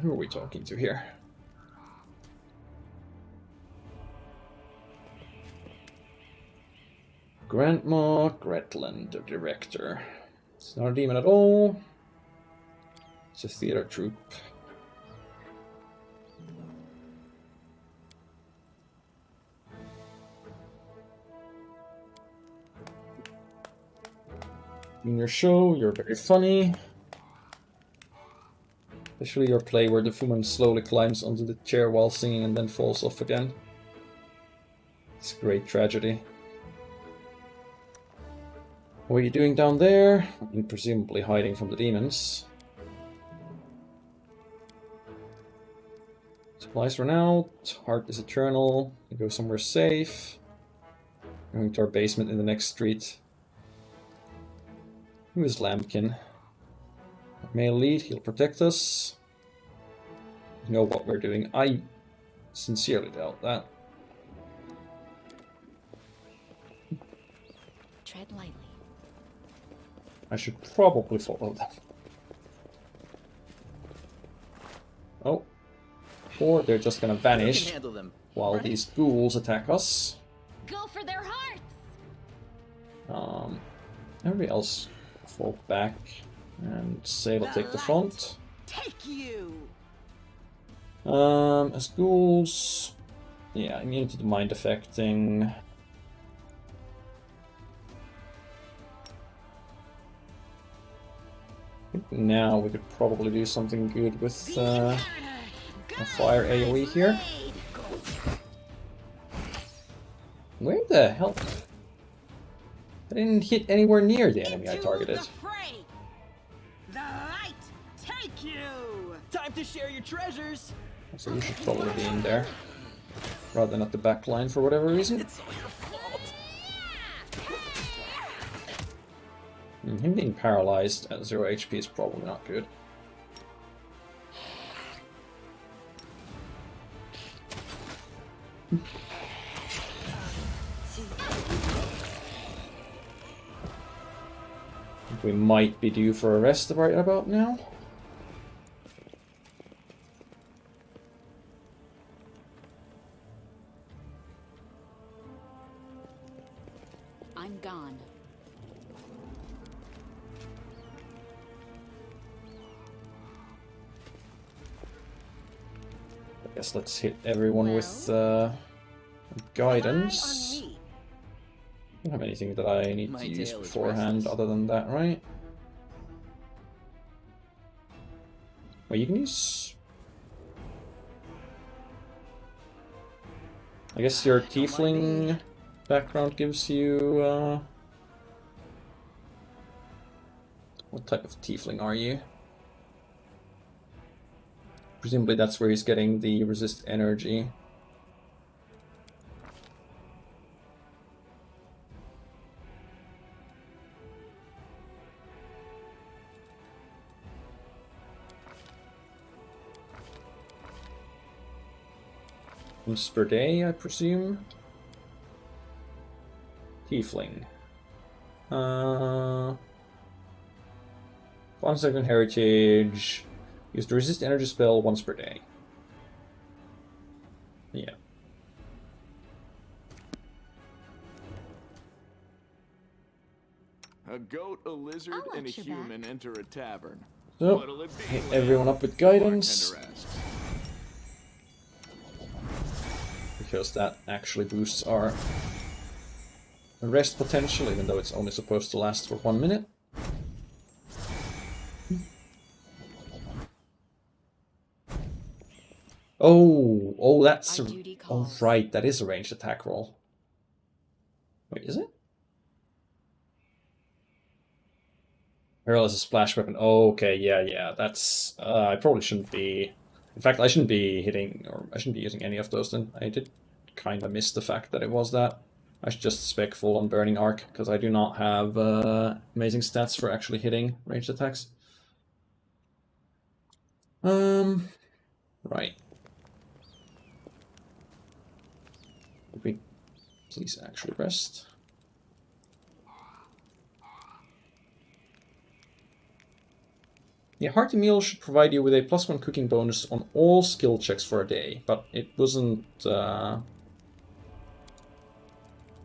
Who are we talking to here? Grandma Gretland, the director. It's not a demon at all. It's a theater troupe. In your show, you're very funny. Especially your play where the woman slowly climbs onto the chair while singing and then falls off again. It's a great tragedy. What are you doing down there? And presumably hiding from the demons. Supplies run out. Heart is eternal. We go somewhere safe. Going to our basement in the next street. Who is Lambkin? Male lead, he'll protect us. We know what we're doing. I sincerely doubt that. Tread lightly. I should probably follow them. Oh. Or they're just gonna vanish handle them, while right? these ghouls attack us. Go for their hearts! Everybody else fall back, and Say will take the front. Take you. As ghouls, yeah, immunity to mind affecting. I think now we could probably do something good with a fire AoE here. Where the hell? I didn't hit anywhere near the enemy I targeted. The light take you. Time to share your treasures. So you should probably be in there, rather than at the back line for whatever reason. It's all your fault. Him being paralyzed at 0 HP is probably not good. We might be due for a rest right about now. I'm gone. I guess let's hit everyone with guidance. I don't have anything that I need to use beforehand other than that, right? Well, you can use... I guess your tiefling background gives you... What type of tiefling are you? Presumably that's where he's getting the resist energy. Once per day, I presume. Tiefling. 1 second heritage. Use the resist energy spell once per day. Yeah. A goat, a lizard, and a human enter a tavern. So, What'll it be? hit everyone up with guidance. Bartender asks. Because that actually boosts our rest potential, even though it's only supposed to last for 1 minute. Oh, that's oh right, that is a ranged attack roll. Wait, is it? Hurl is a splash weapon. Oh, okay, yeah, that's I probably shouldn't be. In fact, I shouldn't be hitting, or I shouldn't be using any of those then. I did kind of miss the fact that it was that. I should just spec full on Burning Arc, because I do not have amazing stats for actually hitting ranged attacks. Right. Could we please actually rest? Yeah, Hearty Meal should provide you with a +1 cooking bonus on all skill checks for a day, but it wasn't...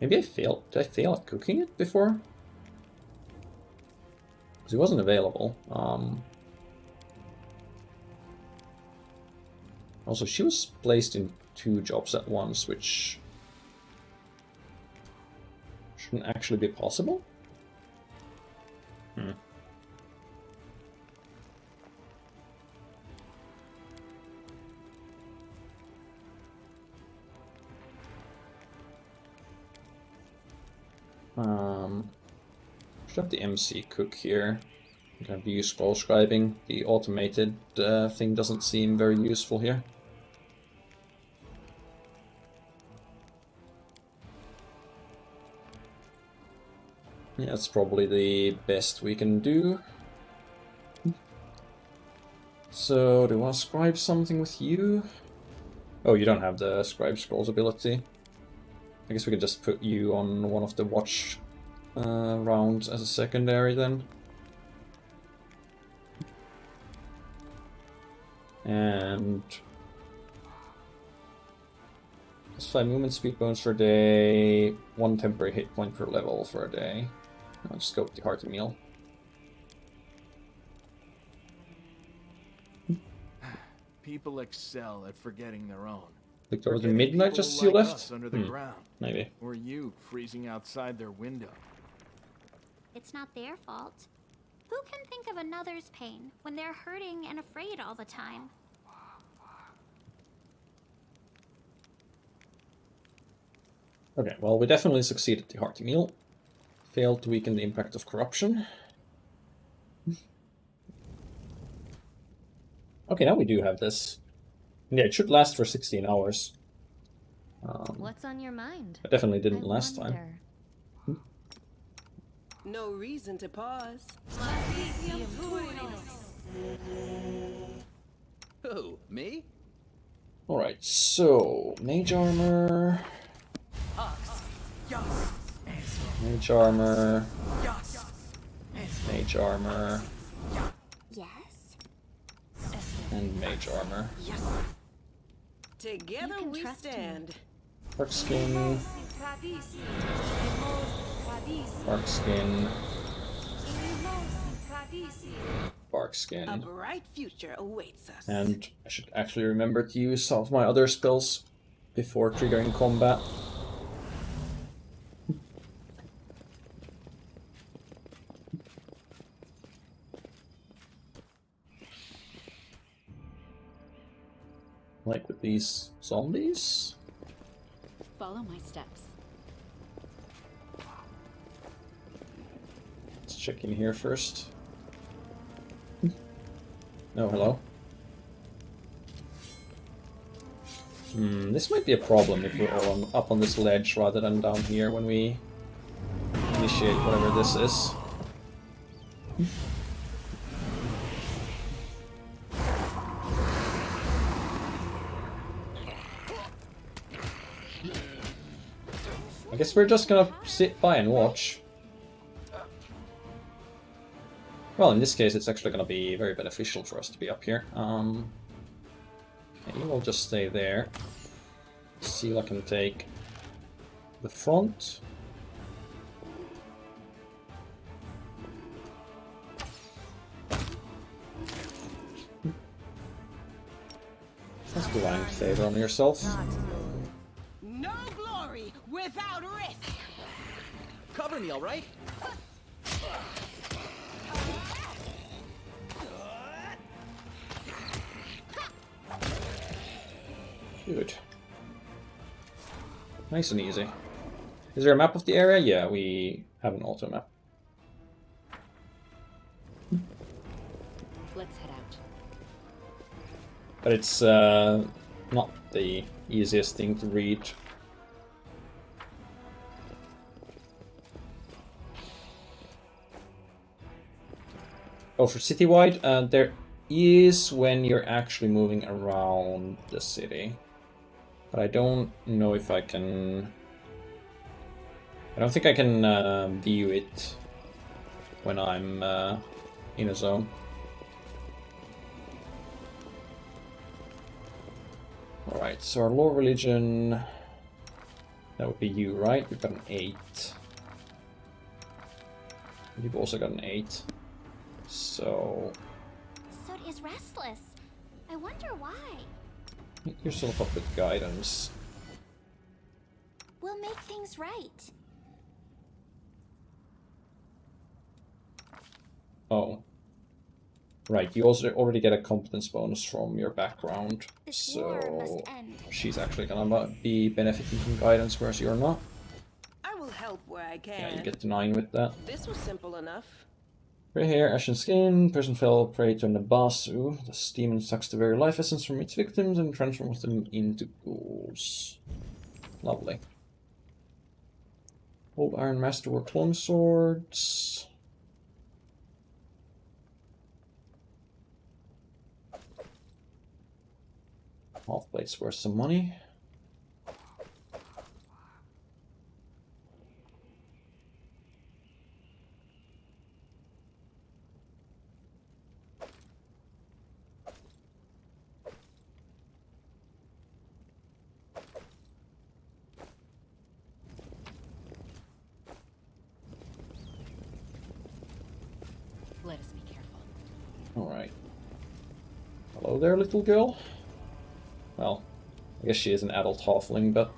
Maybe I failed. Did I fail at cooking it before? Because it wasn't available. Also, she was placed in 2 jobs at once, which shouldn't actually be possible. Should have the MC cook here. I'm gonna use scroll scribing. The automated thing doesn't seem very useful here. Yeah, that's probably the best we can do. So, do I want to scribe something with you? Oh, you don't have the scribe scrolls ability. I guess we could just put you on one of the watch rounds as a secondary then. And plus 5 movement speed bonus per day, 1 temporary hit point per level for a day. I'll just go with the hearty meal. People excel at forgetting their own. Clicked over the Forgetting midnight people just as you like left? us under the ground. Maybe. Or you freezing outside their window. It's not their fault. Who can think of another's pain when they're hurting and afraid all the time? Okay, well, we definitely succeeded the hearty meal. Failed to weaken the impact of corruption. Okay, now we do have this. Yeah, it should last for 16 hours. What's on your mind? It definitely didn't last time. No reason to pause. Who? Me? Alright, so Mage Armor. Mage Armor. Mage Armor. Yes? And Mage Armor. Together we stand. Bark Skin. Bark Skin. Bark Skin. A bright future awaits us. And I should actually remember to use some of my other spells before triggering combat. Like with these zombies? Follow my steps. Let's check in here first. Oh, hello. This might be a problem if we're all up on this ledge rather than down here when we initiate whatever this is. I guess we're just gonna sit by and watch. Well, in this case, it's actually gonna be very beneficial for us to be up here. You will just stay there. Seal can take the front. That's divine favor on yourself. No glory without risk. Cover me, all right? Good. Nice and easy. Is there a map of the area? Yeah, we have an auto map. Let's head out. But it's not the easiest thing to read. Oh, for citywide, there is when you're actually moving around the city. But I don't know if I can... I don't think I can view it when I'm in a zone. Alright, so our lore religion... That would be you, right? We've got an 8. You've also got an 8. So... Sud is restless. I wonder why. Make yourself up with guidance. We'll make things right. Oh. Right, you also already get a competence bonus from your background. This war must So end. she's actually gonna be benefiting from guidance, whereas you're not. I will help where I can. Yeah, you get to 9 with that. This was simple enough. Gray hair, ashen skin, person fell prey to an Abasu. The demon sucks the very life essence from its victims and transforms them into ghouls. Lovely. Old Iron Masterwork longswords. Half plate's worth some money. Let us be careful. Alright. Hello there, little girl. Well, I guess she is an adult halfling, but...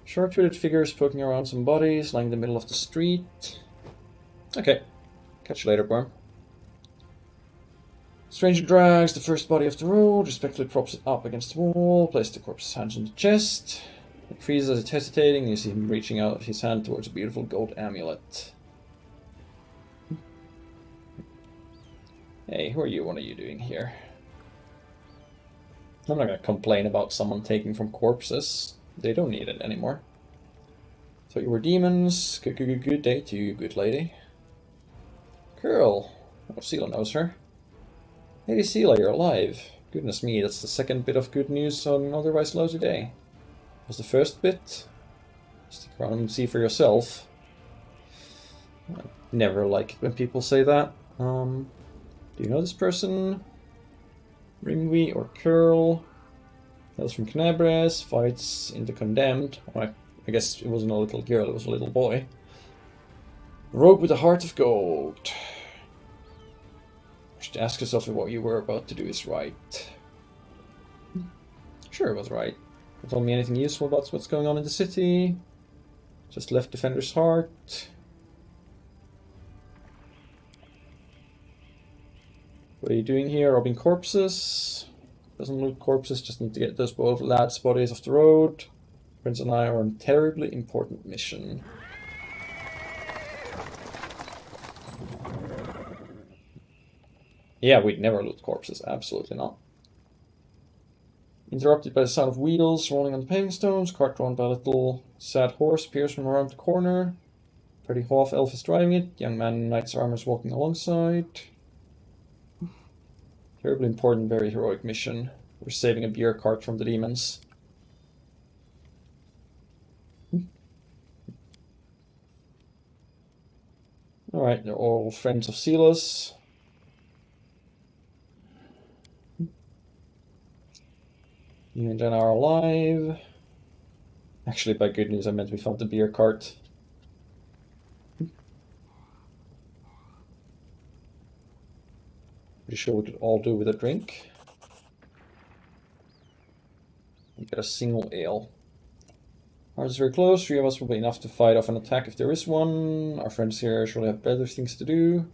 Short-witted figures poking around some bodies, lying in the middle of the street. Okay. Catch you later, Worm. Stranger drags the first body off the road, respectfully props it up against the wall, places the corpse's hands on the chest. It freezes as it's hesitating, and you see him reaching out his hand towards a beautiful gold amulet. Hey, who are you? What are you doing here? I'm not gonna complain about someone taking from corpses. They don't need it anymore. Thought you were demons. Good day to you, good lady. Girl. Oh, Sela knows her. Hey, Sela, you're alive. Goodness me, that's the second bit of good news on an otherwise lousy day. Was the first bit? Stick around and see for yourself. I never like it when people say that. Do you know this person? Ringwe or Curl? Hails from Knabres, fights in the Condemned. Oh, I guess it wasn't a little girl, it was a little boy. Rogue with a heart of gold. You should ask yourself if what you were about to do is right. Sure it was right. Don't tell me anything useful about what's going on in the city. Just left Defender's Heart. What are you doing here? Robbing corpses? Doesn't loot corpses, just need to get those both lads' bodies off the road. Prince and I are on a terribly important mission. Yeah, we'd never loot corpses, absolutely not. Interrupted by the sound of wheels rolling on the paving stones, cart drawn by a little sad horse appears from around the corner. Pretty half-elf is driving it, young man in knight's armor is walking alongside. Terribly important, very heroic mission. We're saving a beer cart from the demons. Alright, they're all friends of Sela's. You and Jen are alive. Actually, by good news, I meant we found the beer cart. Pretty sure we could all do with a drink. We get a single ale. Ours is very close. 3 of us will be enough to fight off an attack if there is one. Our friends here surely have better things to do.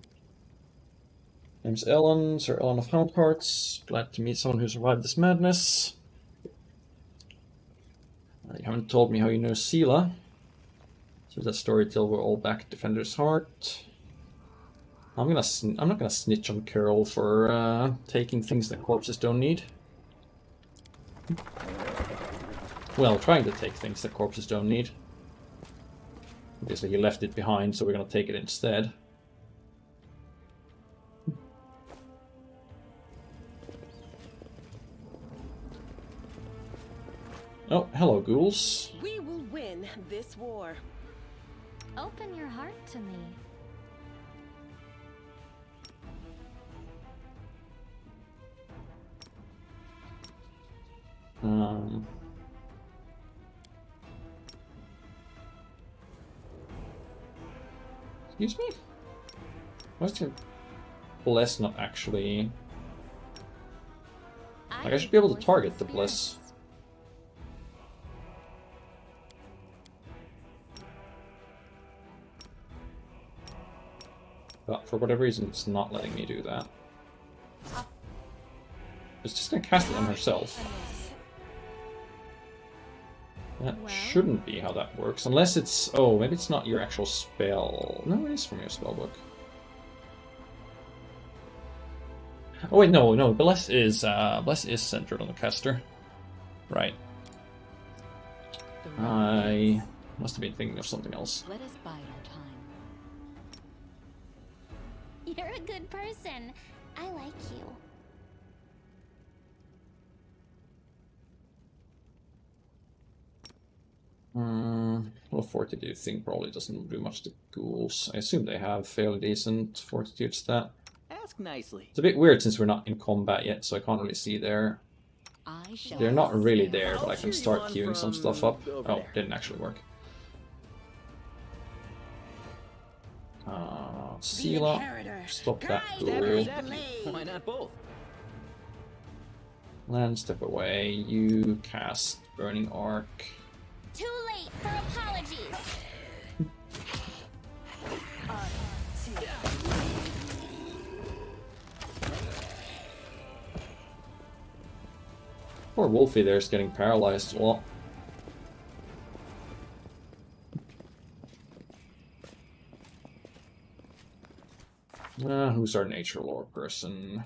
Name's Ellen, Sir Ellen of Houndhearts. Glad to meet someone who survived this madness. You haven't told me how you know Sela. So that story till we're all back at Defender's Heart. I'm not gonna snitch on Curl for taking things that corpses don't need. Well, trying to take things that corpses don't need. Obviously he left it behind, so we're gonna take it instead. Oh, hello, ghouls. We will win this war. Open your heart to me. Excuse me? Why is your bless not actually... Like, I should be able to target the bless. But for whatever reason, it's not letting me do that. It's just gonna cast it on herself. That shouldn't be how that works, unless it's... Oh, maybe it's not your actual spell. No, it is from your spellbook. Oh wait, no, Bless is centered on the caster. Right. I Must have been thinking of something else. Let us bide our time. You're a good person. I like you. Well, fortitude thing probably doesn't do much to ghouls. I assume they have fairly decent fortitude stat. Ask nicely. It's a bit weird since we're not in combat yet, so I can't really see their... They're not really there, but I can start queuing some stuff up. Oh, didn't actually work. Sela, stop that ghoul. Why not both? Land, step away. You cast Burning Arc. Too late for apologies. Poor Wolfie there's getting paralyzed a lot. Who's our nature lore person?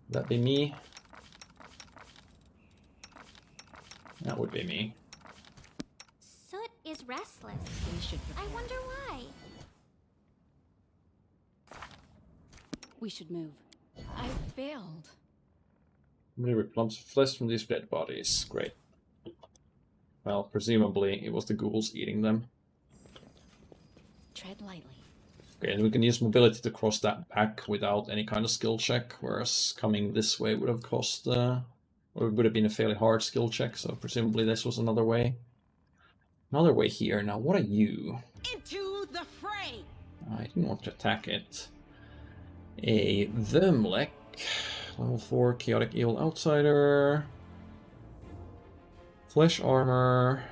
Would that be me? That would be me. Soot is restless. I wonder why. We should move. I failed. Remove clumps of flesh from these dead bodies. Great. Well, presumably it was the ghouls eating them. Tread lightly. Okay, and we can use mobility to cross that back without any kind of skill check, whereas coming this way would have cost, or it would have been a fairly hard skill check, so presumably this was another way. Another way here. Now, what are you? Into the fray! I didn't want to attack it. A Vermlek, level 4, Chaotic Evil Outsider. Flesh Armor.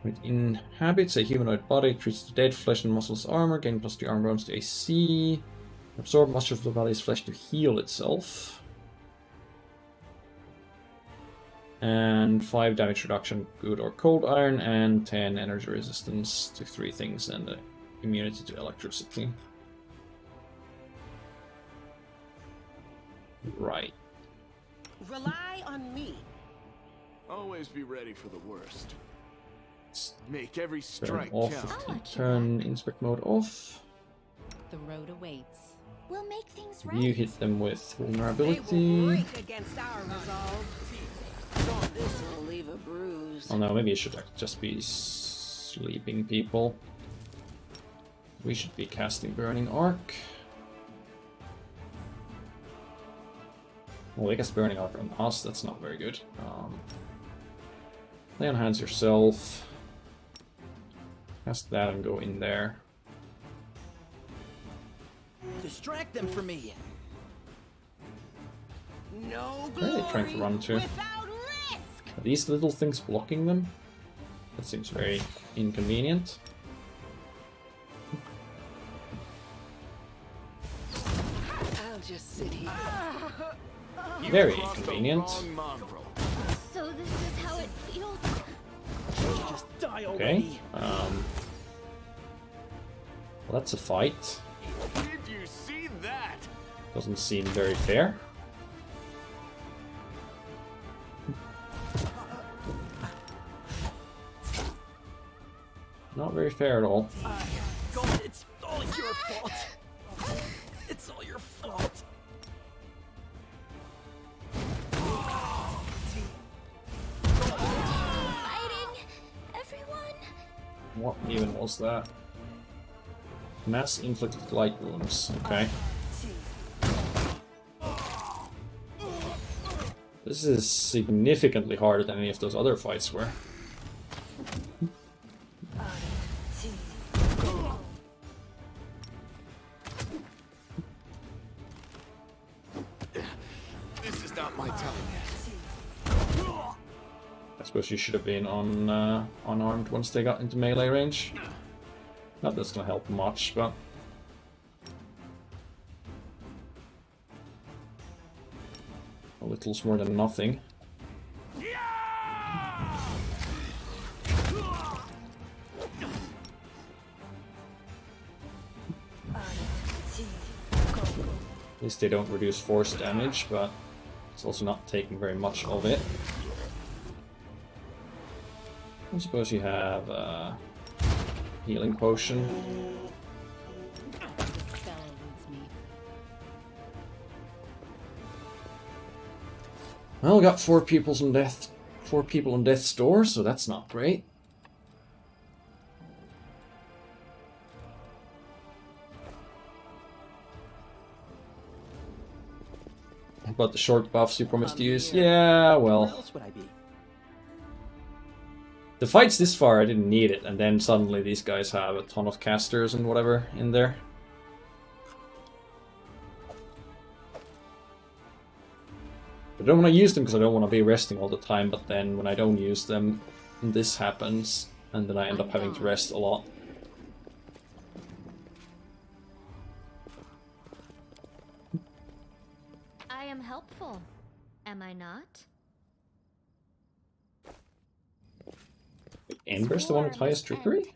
It inhabits a humanoid body, treats the dead flesh and muscles armor, gain +3 armor bonus to AC. Absorb much of the body's flesh to heal itself. And 5 damage reduction, good or cold iron, and 10 energy resistance to 3 things, and immunity to electricity. Right. Rely on me. Always be ready for the worst. Make every Turn strike off. count. Turn inspect mode off. The road awaits. We'll make things right. You hit them with They will vulnerability. break against our resolve. This will leave a bruise. Oh no, maybe it should just be sleeping people. We should be casting Burning Arc. Well, I guess Burning Arc on us, that's not very good. Lay on hands yourself. Cast that and go in there. Distract them from me. No Where are they trying to run to? without risk. Are these little things blocking them? That seems very inconvenient. I'll just sit here. Very Crossed the inconvenient. wrong mongrel. So this is how it feels. Just die Okay. already. Well, that's a fight. Did you see that? Doesn't seem very fair. Not very fair at all. God, it's all your fault. It's all your fault. Fighting, everyone. What even was that? Mass inflicted light wounds. Okay. This is significantly harder than any of those other fights were. This is not my time yet. I suppose you should have been on unarmed once they got into melee range. Not that's gonna help much, but a little's more than nothing. At least they don't reduce force damage, but it's also not taking very much of it. I suppose you have healing potion. The spell eludes me. Well, we got 4 people on death's door, so that's not great. But the short buffs you promised to use, yeah, Where well. else would I be? The fights this far, I didn't need it, and then suddenly these guys have a ton of casters and whatever in there. I don't want to use them because I don't want to be resting all the time, but then when I don't use them, this happens, and then I end up having to rest a lot. I am helpful, am I not? Ember's the one with highest trickery?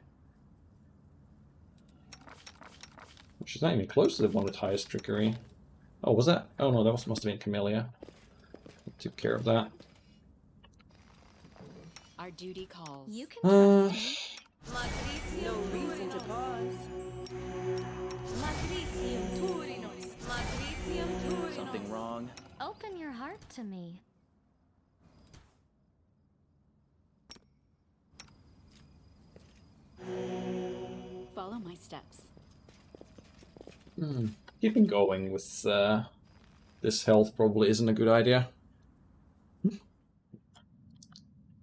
She's not even close to the one with highest trickery. Oh, was that? Oh no, that must have been Camellia. I took care of that. Our duty calls. You can trust me. No reason to pause. Something wrong? Open your heart to me. Follow my steps. Keeping going with this health probably isn't a good idea. But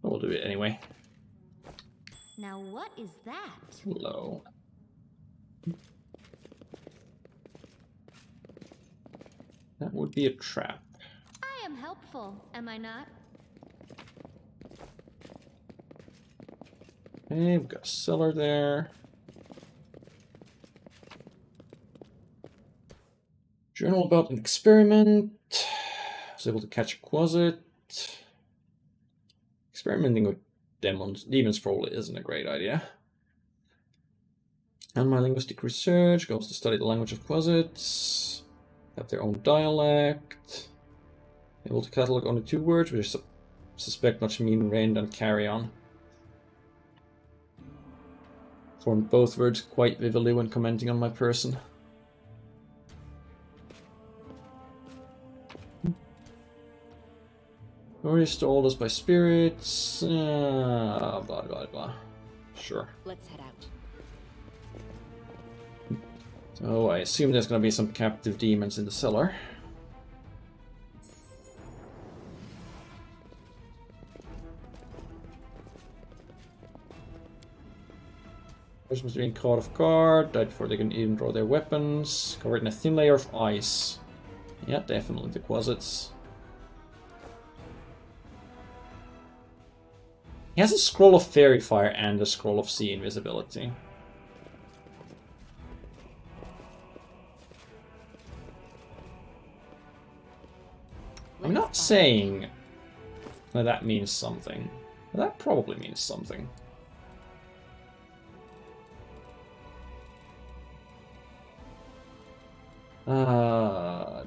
we'll do it anyway. Now what is that? Hello. That would be a trap. I am helpful, am I not? Okay, we've got a cellar there. Journal about an experiment. I was able to catch a quasit. Experimenting with demons probably isn't a great idea. And my linguistic research goes to study the language of quasits. Have their own dialect. Able to catalog only 2 words, which I suspect much mean rain and carry on. Formed both words quite vividly when commenting on my person. Or installed us by spirits. Blah blah blah. Sure. Let's head out. So I assume there's gonna be some captive demons in the cellar. Person was being caught off guard, died before they can even draw their weapons, covered in a thin layer of ice. Yeah, definitely the quasits. He has a scroll of fairy fire and a scroll of sea invisibility. I'm not saying that that means something. But that probably means something.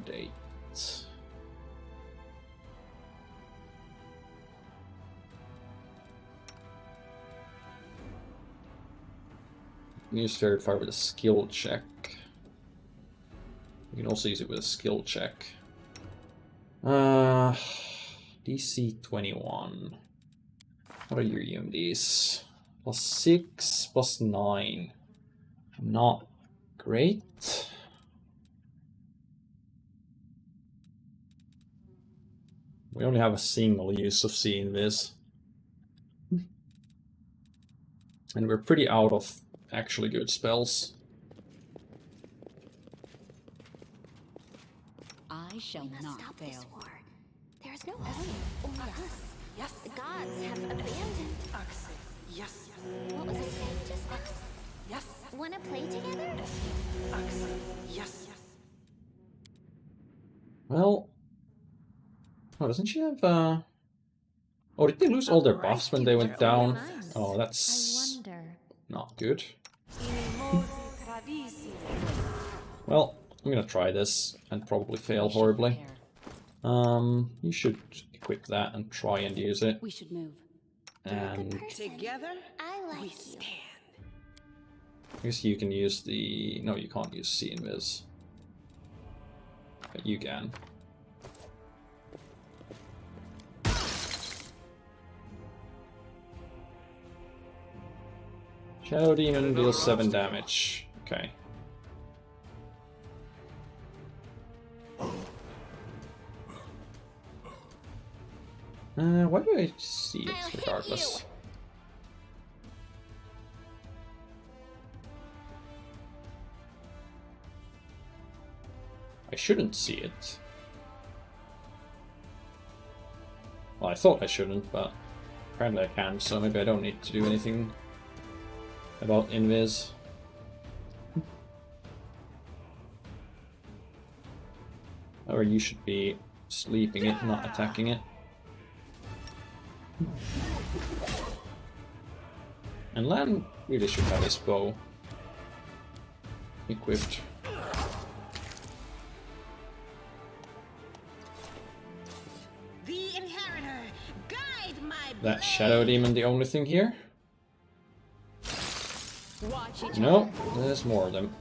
Date. Use fairy fire with a skill check. You can also use it with a skill check. DC 21. What are your UMDs? +6, +9. Not great. We only have a single use of seeing this. And we're pretty out of actually good spells. I shall We must not stop fail. this war. There is no hope, only us. Yes. The gods have abandoned. Yes. What was I saying just now? Yes. Wanna play together? Yes. Well... Oh, doesn't she have, Oh, did they lose all their buffs when they went down? Oh, I that's wonder. not good. Well, I'm gonna try this and probably fail horribly. Prepare. You should equip that and try and use it. We should move. And Together, I like we you. stand. I guess you can use the... No, you can't use See Invis. But you can. Shadow Demon deals 7 damage. Okay. Why do I see I'll it hit regardless? I shouldn't see it. Well, I thought I shouldn't, but apparently I can, so maybe I don't need to do anything about Invis. Or you should be sleeping it, not attacking it. And Lan really should have his bow equipped. The inheritor, guide my That Shadow Demon the only thing here? Watch each No, there's more of them.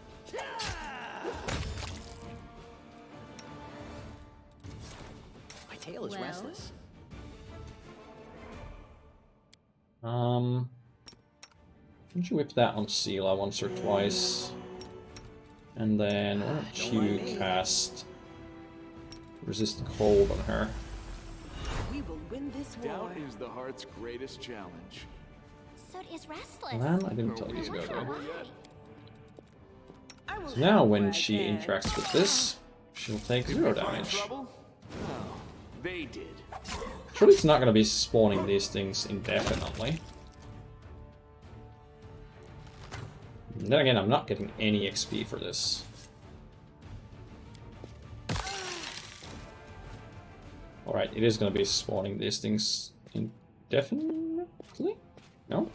My tail is restless. Why don't you whip that on Seela once or twice? And then why don't you cast Resist Cold on her? We will win this war. Doubt is the heart's greatest challenge. So is restless. Lan, I didn't tell you to go Wonder there. why. I will So now when right she there. interacts with this, she'll take 0 damage. Trouble? No, they did. Surely it's not going to be spawning these things indefinitely. And then again, I'm not getting any XP for this. Alright, it is going to be spawning these things indefinitely? No?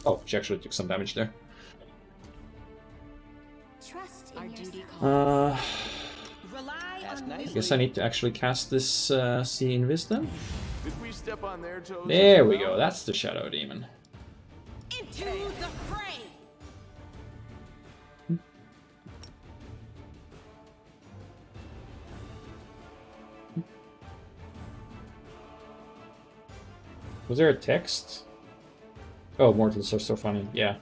Oh, she actually took some damage there. Trust in Our yourself. duty calls. Rely Ask on nicely. me. I guess I need to actually cast this See Invis then. Did we step on their toes? There as we well? go, that's the Shadow Demon. Into the fray. Was there a text? Oh, mortals are so funny, yeah.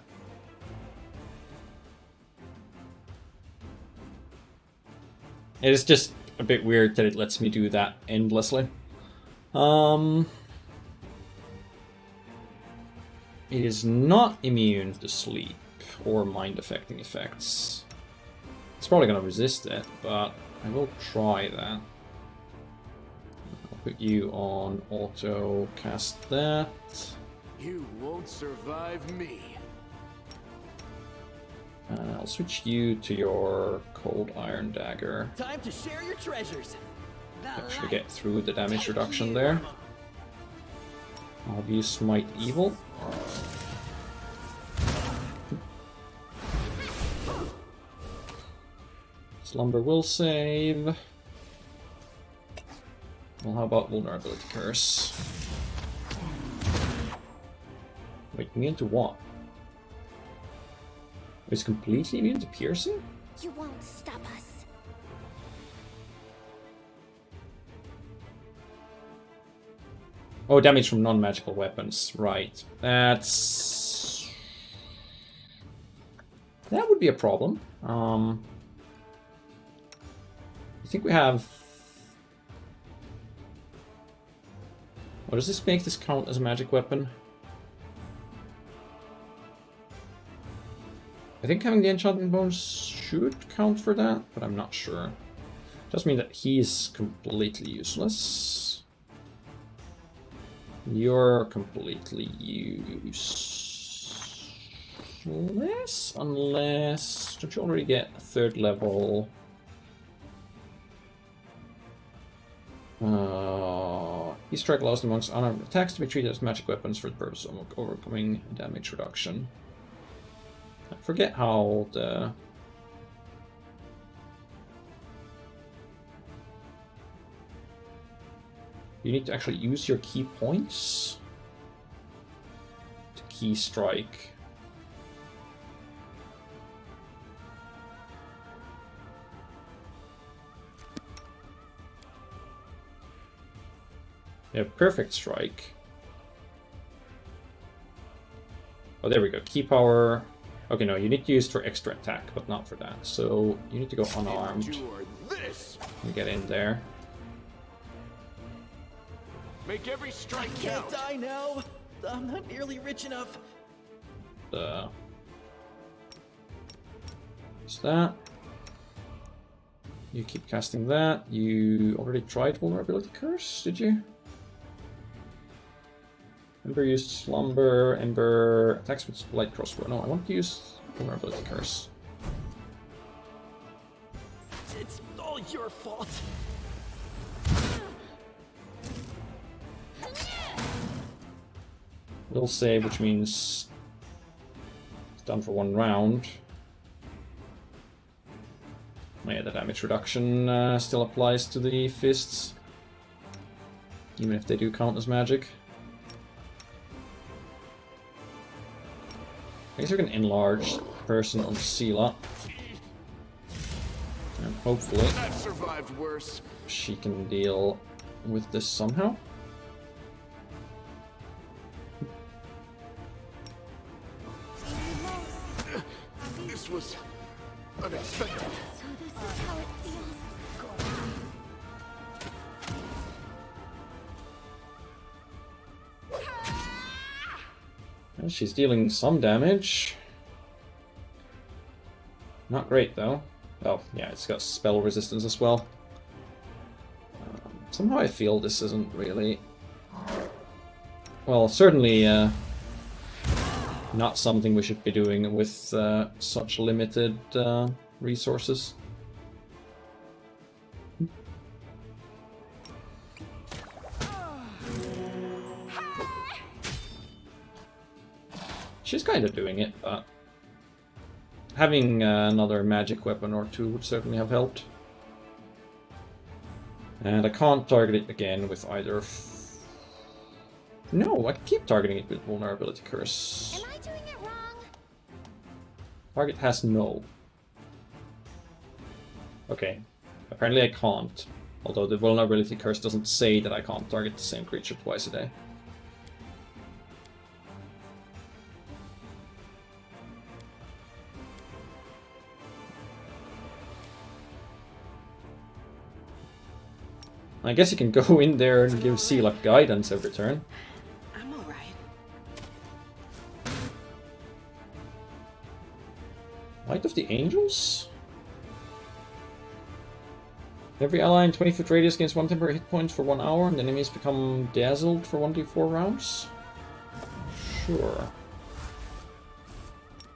It is just a bit weird that it lets me do that endlessly. It is not immune to sleep or mind-affecting effects. It's probably gonna resist it, but I will try that. I'll put you on auto cast that. You won't survive me. I'll switch you to your Cold Iron Dagger. Time to share your treasures. Actually get through the damage reduction there. I'll use Smite Evil. Slumber will save. Well, how about Vulnerability Curse? Wait, immune to what? It's completely immune to piercing? You won't stop us. Oh, damage from non-magical weapons. Right. That would be a problem. I think we have... What does this make this count as a magic weapon? I think having the enchantment bonus should count for that, but I'm not sure. Does mean that he's completely useless. You're completely useless, unless... Don't you already get a 3rd level? These strike allows amongst unarmed attacks to be treated as magic weapons for the purpose of overcoming damage reduction. I forget how the... You need to actually use your key points to key strike. You have perfect strike. Oh, there we go. Key power. Okay, no, you need to use it for extra attack, but not for that. So you need to go unarmed. You get in there. Make every strike Can't count. die now. I'm not nearly rich enough. Is that? You keep casting that. You already tried Vulnerability Curse, did you? Ember used Slumber, Ember attacks with Light Crossbow. No, I want to use Vulnerability Curse. It's all your fault. Will save, which means it's done for 1 round. Yeah, the damage reduction still applies to the fists, even if they do count as magic. I guess you can enlarge person on Sela. And hopefully I've survived worse. she can deal with this somehow. This was unexpected. So this is how it feels. Well, she's dealing some damage. Not great though. Oh, yeah, it's got spell resistance as well. Somehow I feel this isn't really... Well, certainly not something we should be doing with such limited resources. She's kind of doing it, but having another magic weapon or two would certainly have helped. And I can't target it again with either... No, I can keep targeting it with Vulnerability Curse. Am I doing it wrong? Target has no. Okay, apparently I can't. Although the Vulnerability Curse doesn't say that I can't target the same creature twice a day. I guess you can go in there and give Sela guidance every turn. I'm alright. Light of the Angels? Every ally in 20-foot radius gains 1 temporary hit point for 1 hour, and enemies become dazzled for 1d4 rounds? Sure.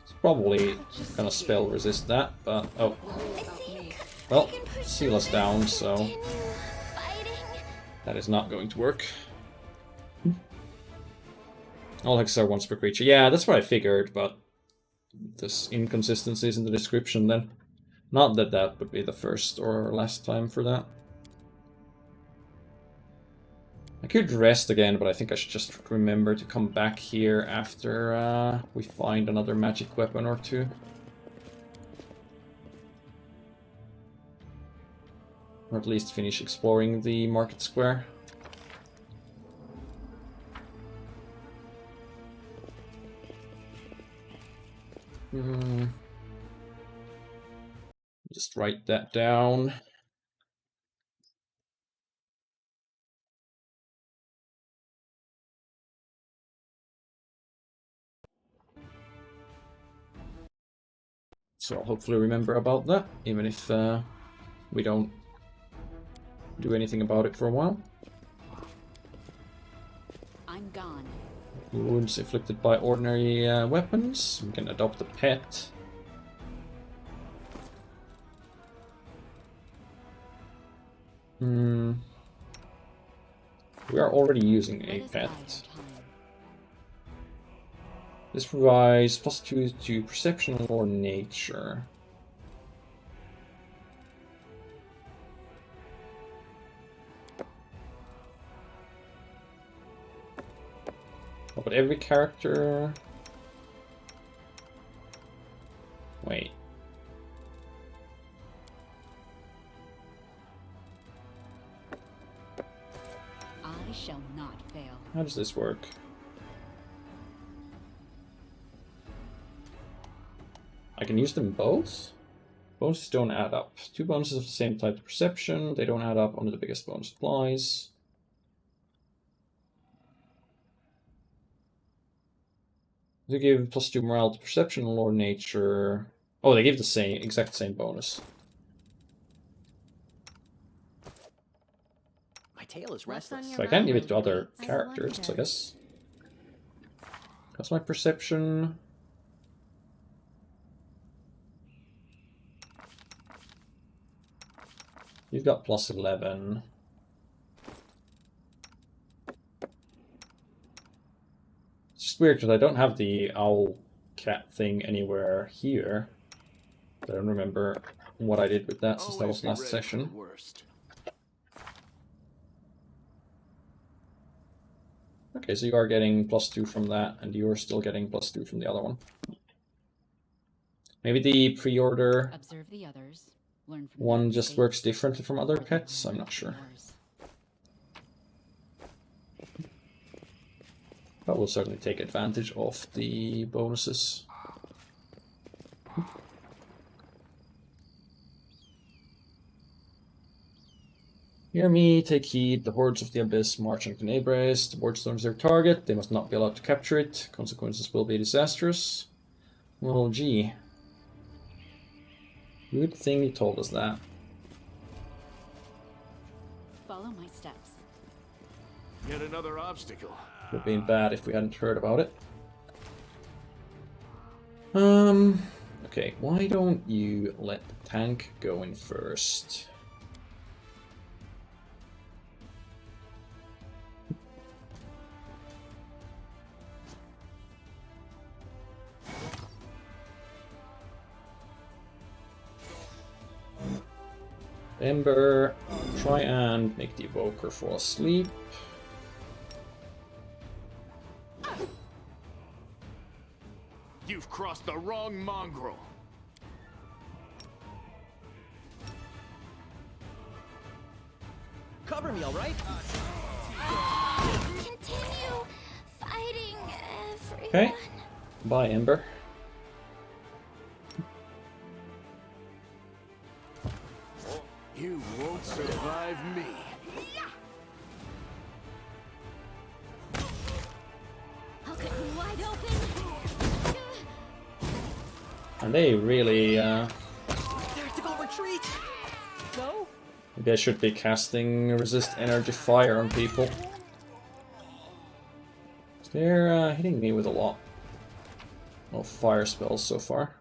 It's probably gonna spell resist that, but... Oh. Well, Sela's down, so... That is not going to work. All hexes are once per creature. Yeah, that's what I figured, but there's inconsistencies in the description then. Not that that would be the first or last time for that. I could rest again, but I think I should just remember to come back here after we find another magic weapon or two. Or at least finish exploring the market square. Just write that down. So I'll hopefully remember about that, even if we don't do anything about it for a while. I'm gone. Wounds inflicted by ordinary weapons. We can adopt a pet. We are already using a pet. This provides +2 to perception or nature. Oh, but every character... Wait. I shall not fail. How does this work? I can use them both? Bonuses don't add up. 2 bonuses of the same type of perception. They don't add up. Only the biggest bonus applies. They give +2 morale to perception or nature. Oh, they give the same, exact same bonus. My tail is restless. So I can't give it to other characters, I guess. That's my perception. You've got +11. It's just weird because I don't have the owl cat thing anywhere here. I don't remember what I did with that since that was last session. Okay, so you are getting +2 from that, and you're still getting +2 from the other one. Maybe the pre-order Observe the others. Learn from one their just mistakes, works differently from other or they pets. will I'm learn not sure. from yours. But we'll certainly take advantage of the bonuses. Hear me, take heed. The hordes of the abyss march on Tenebres. The board storms their target. They must not be allowed to capture it. Consequences will be disastrous. Well, gee. Good thing you told us that. Follow my steps. Yet another obstacle. Would have been bad if we hadn't heard about it. Okay, why don't you let the tank go in first? Ember, try and make the evoker fall asleep. You've crossed the wrong mongrel. Cover me, all right? Continue fighting, everyone. Okay, bye Ember. You won't survive me. I'll cut you wide open. And they really, Tactical retreat! Go? maybe I should be casting resist energy fire on people. They're hitting me with a lot of fire spells so far.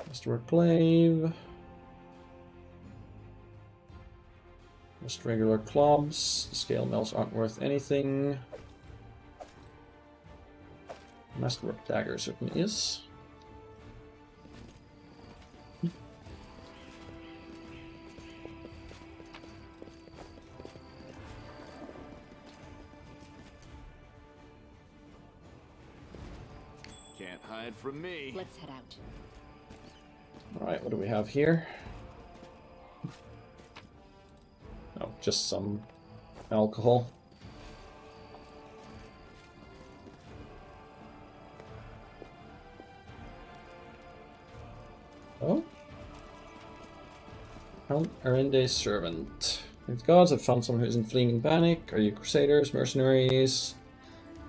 Mr. Glaive. Just regular clubs. The scale mails aren't worth anything. Masterwork dagger certainly is. Can't hide from me. Let's head out. Alright, what do we have here? Oh, just some alcohol. Oh? Count Arende's servant. The gods have found someone who isn't fleeing in panic. Are you crusaders, mercenaries?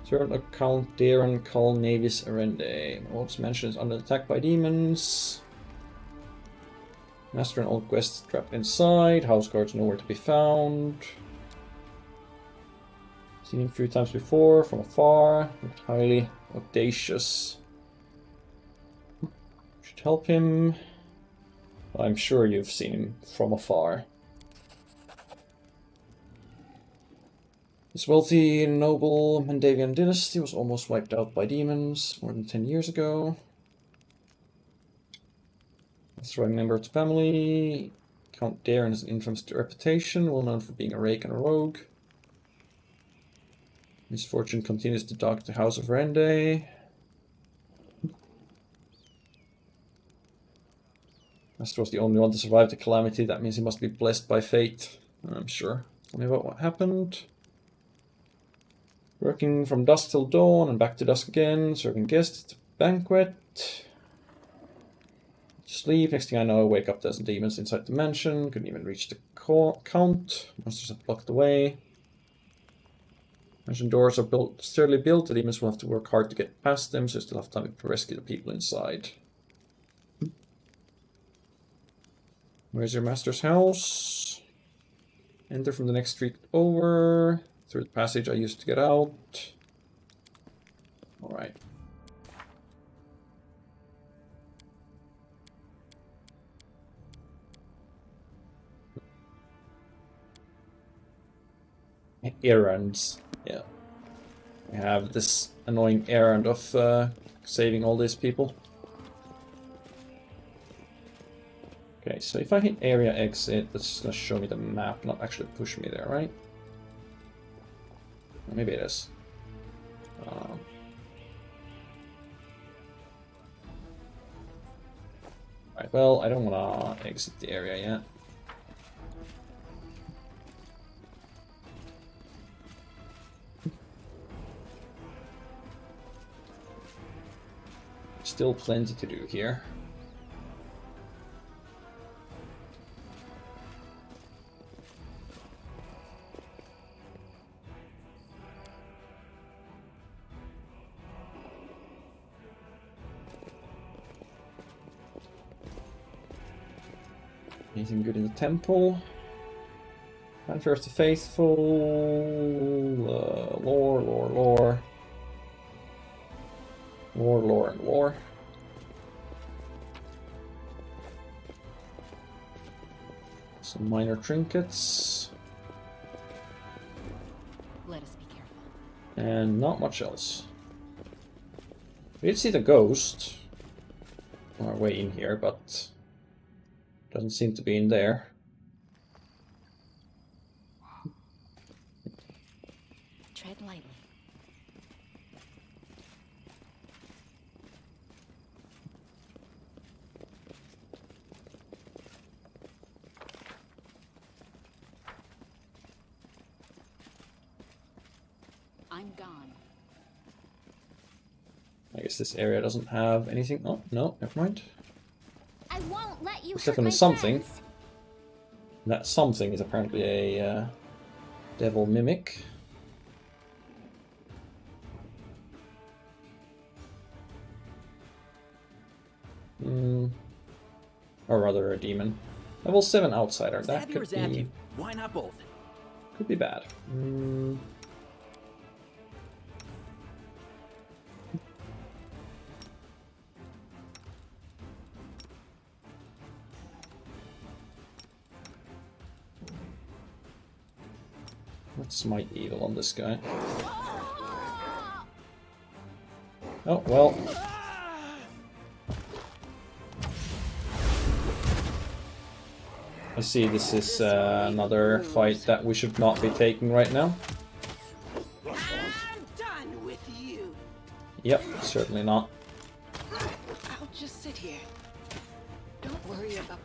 Servant of Count Darren Cull Navis Arende. Old's mansion is under attack by demons. Master and Old Quest trapped inside. House guards nowhere to be found. Seen him a few times before, from afar. Looked highly audacious. Should help him. I'm sure you've seen him from afar. This wealthy, noble Mandavian dynasty was almost wiped out by demons more than 10 years ago. A thriving member of the family, Count Darren has an infamous reputation, well known for being a rake and a rogue. Misfortune continues to dog the House of Rende. Master was the only one to survive the calamity, that means he must be blessed by fate. I'm sure. Tell me about what happened. Working from dusk till dawn and back to dusk again, serving guests at the banquet. Sleep, next thing I know, I wake up there's demons inside the mansion, couldn't even reach the count. Monsters have blocked the way. Mansion doors are sturdily built, the demons will have to work hard to get past them, so still have time to rescue the people inside. Where's your master's house? Enter from the next street over. Through the passage I used to get out. Alright. Errands. Yeah. We have this annoying errand of saving all these people. Okay, so if I hit area exit, that's just gonna show me the map, not actually push me there, right? Maybe it is. Right, well, I don't wanna exit the area yet. Still plenty to do here. Anything good in the temple? Fanfare of the Faithful. Lore. Lore and lore. Some minor trinkets. Let us be careful. And not much else. We did see the ghost on our way in here, but doesn't seem to be in there. Tread lightly. I'm gone. I guess this area doesn't have anything. Oh, no, never mind. I won't let you There's hurt definitely my something. friends. That something is apparently a devil mimic. Or rather a demon. Level 7 outsider. That could be... Why not both? Could be bad. Let's smite evil on this guy. Oh, well. I see this is another fight that we should not be taking right now. I'm done with you. Yep, certainly not. I'll just sit here. Don't worry about...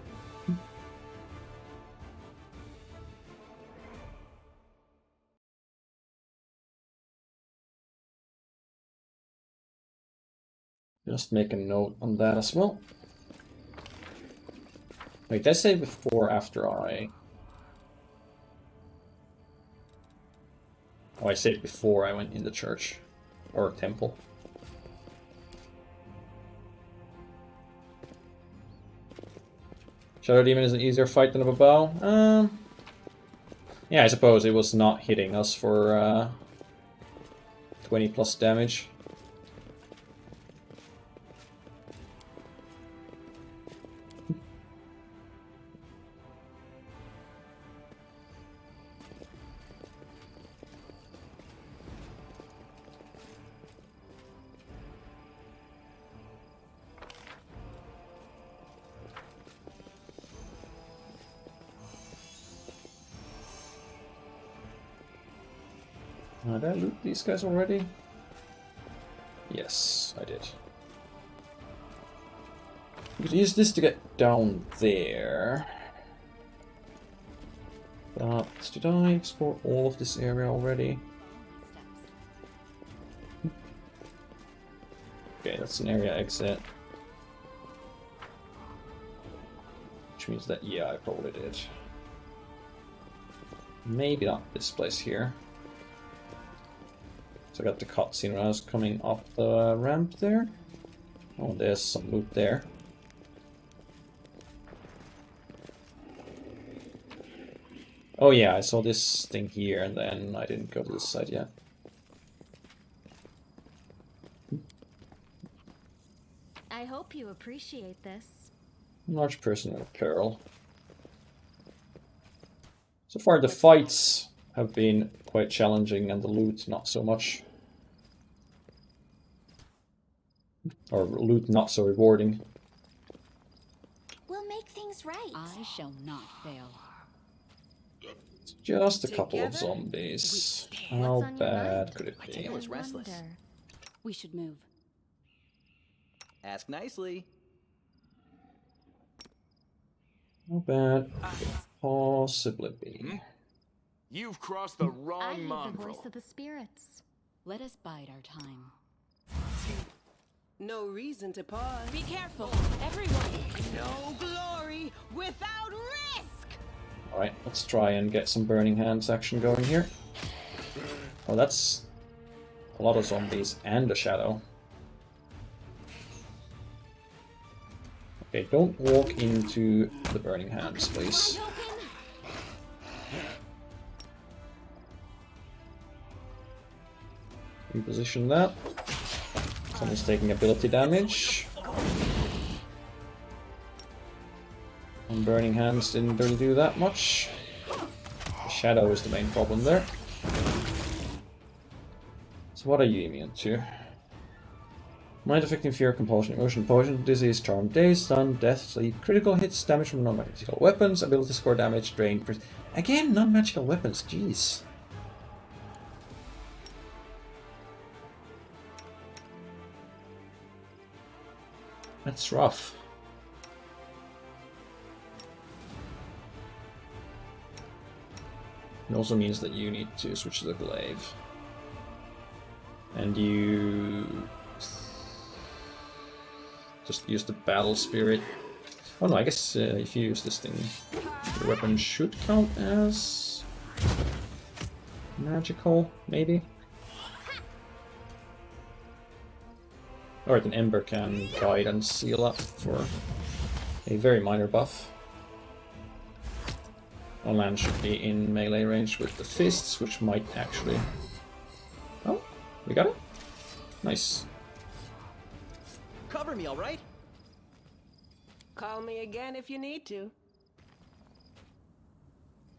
Just make a note on that as well. Wait, did I say before or after I... Oh, I said before I went in the church. Or temple. Shadow Demon is an easier fight than a Babao. Yeah, I suppose it was not hitting us for 20 plus damage. Did I loot these guys already? Yes, I did. We could use this to get down there. But did I explore all of this area already? Okay, that's an area exit. Which means that, yeah, I probably did. Maybe not this place here. So I got the cutscene when I was coming up the ramp there. Oh, there's some loot there. Oh yeah, I saw this thing here and then I didn't go to this side yet. I hope you appreciate this. Large personal peril. So far the fights have been quite challenging and the loot not so much. Or loot not so rewarding. We'll make things right. I shall not fail. It's just a couple of zombies. How bad could it be? I was restless. We should move. Ask nicely. How bad could it possibly be? You've crossed the I wrong heed the mongrel. voice of the spirits. Let us bide our time. No reason to pause. Be careful, everyone! No glory without risk! Alright, let's try and get some Burning Hands action going here. Oh, that's a lot of zombies and a shadow. Okay, don't walk into the Burning Hands, please. Reposition that. Someone's taking ability damage. And Burning Hands didn't really do that much. The shadow is the main problem there. So what are you immune to? Mind affecting fear, compulsion, emotion, poison, disease, charm, daze, stun, death, sleep, critical hits, damage from non-magical weapons, ability score damage, drain. Again, non-magical weapons, jeez. That's rough. It also means that you need to switch to the glaive. And you just use the battle spirit. Oh no, I guess if you use this thing, the weapon should count as magical, maybe? Alright, an Ember can guide and seal up for a very minor buff. One man should be in melee range with the fists, which might actually... Oh, we got it? Nice. Cover me, all right? Call me again if you need to.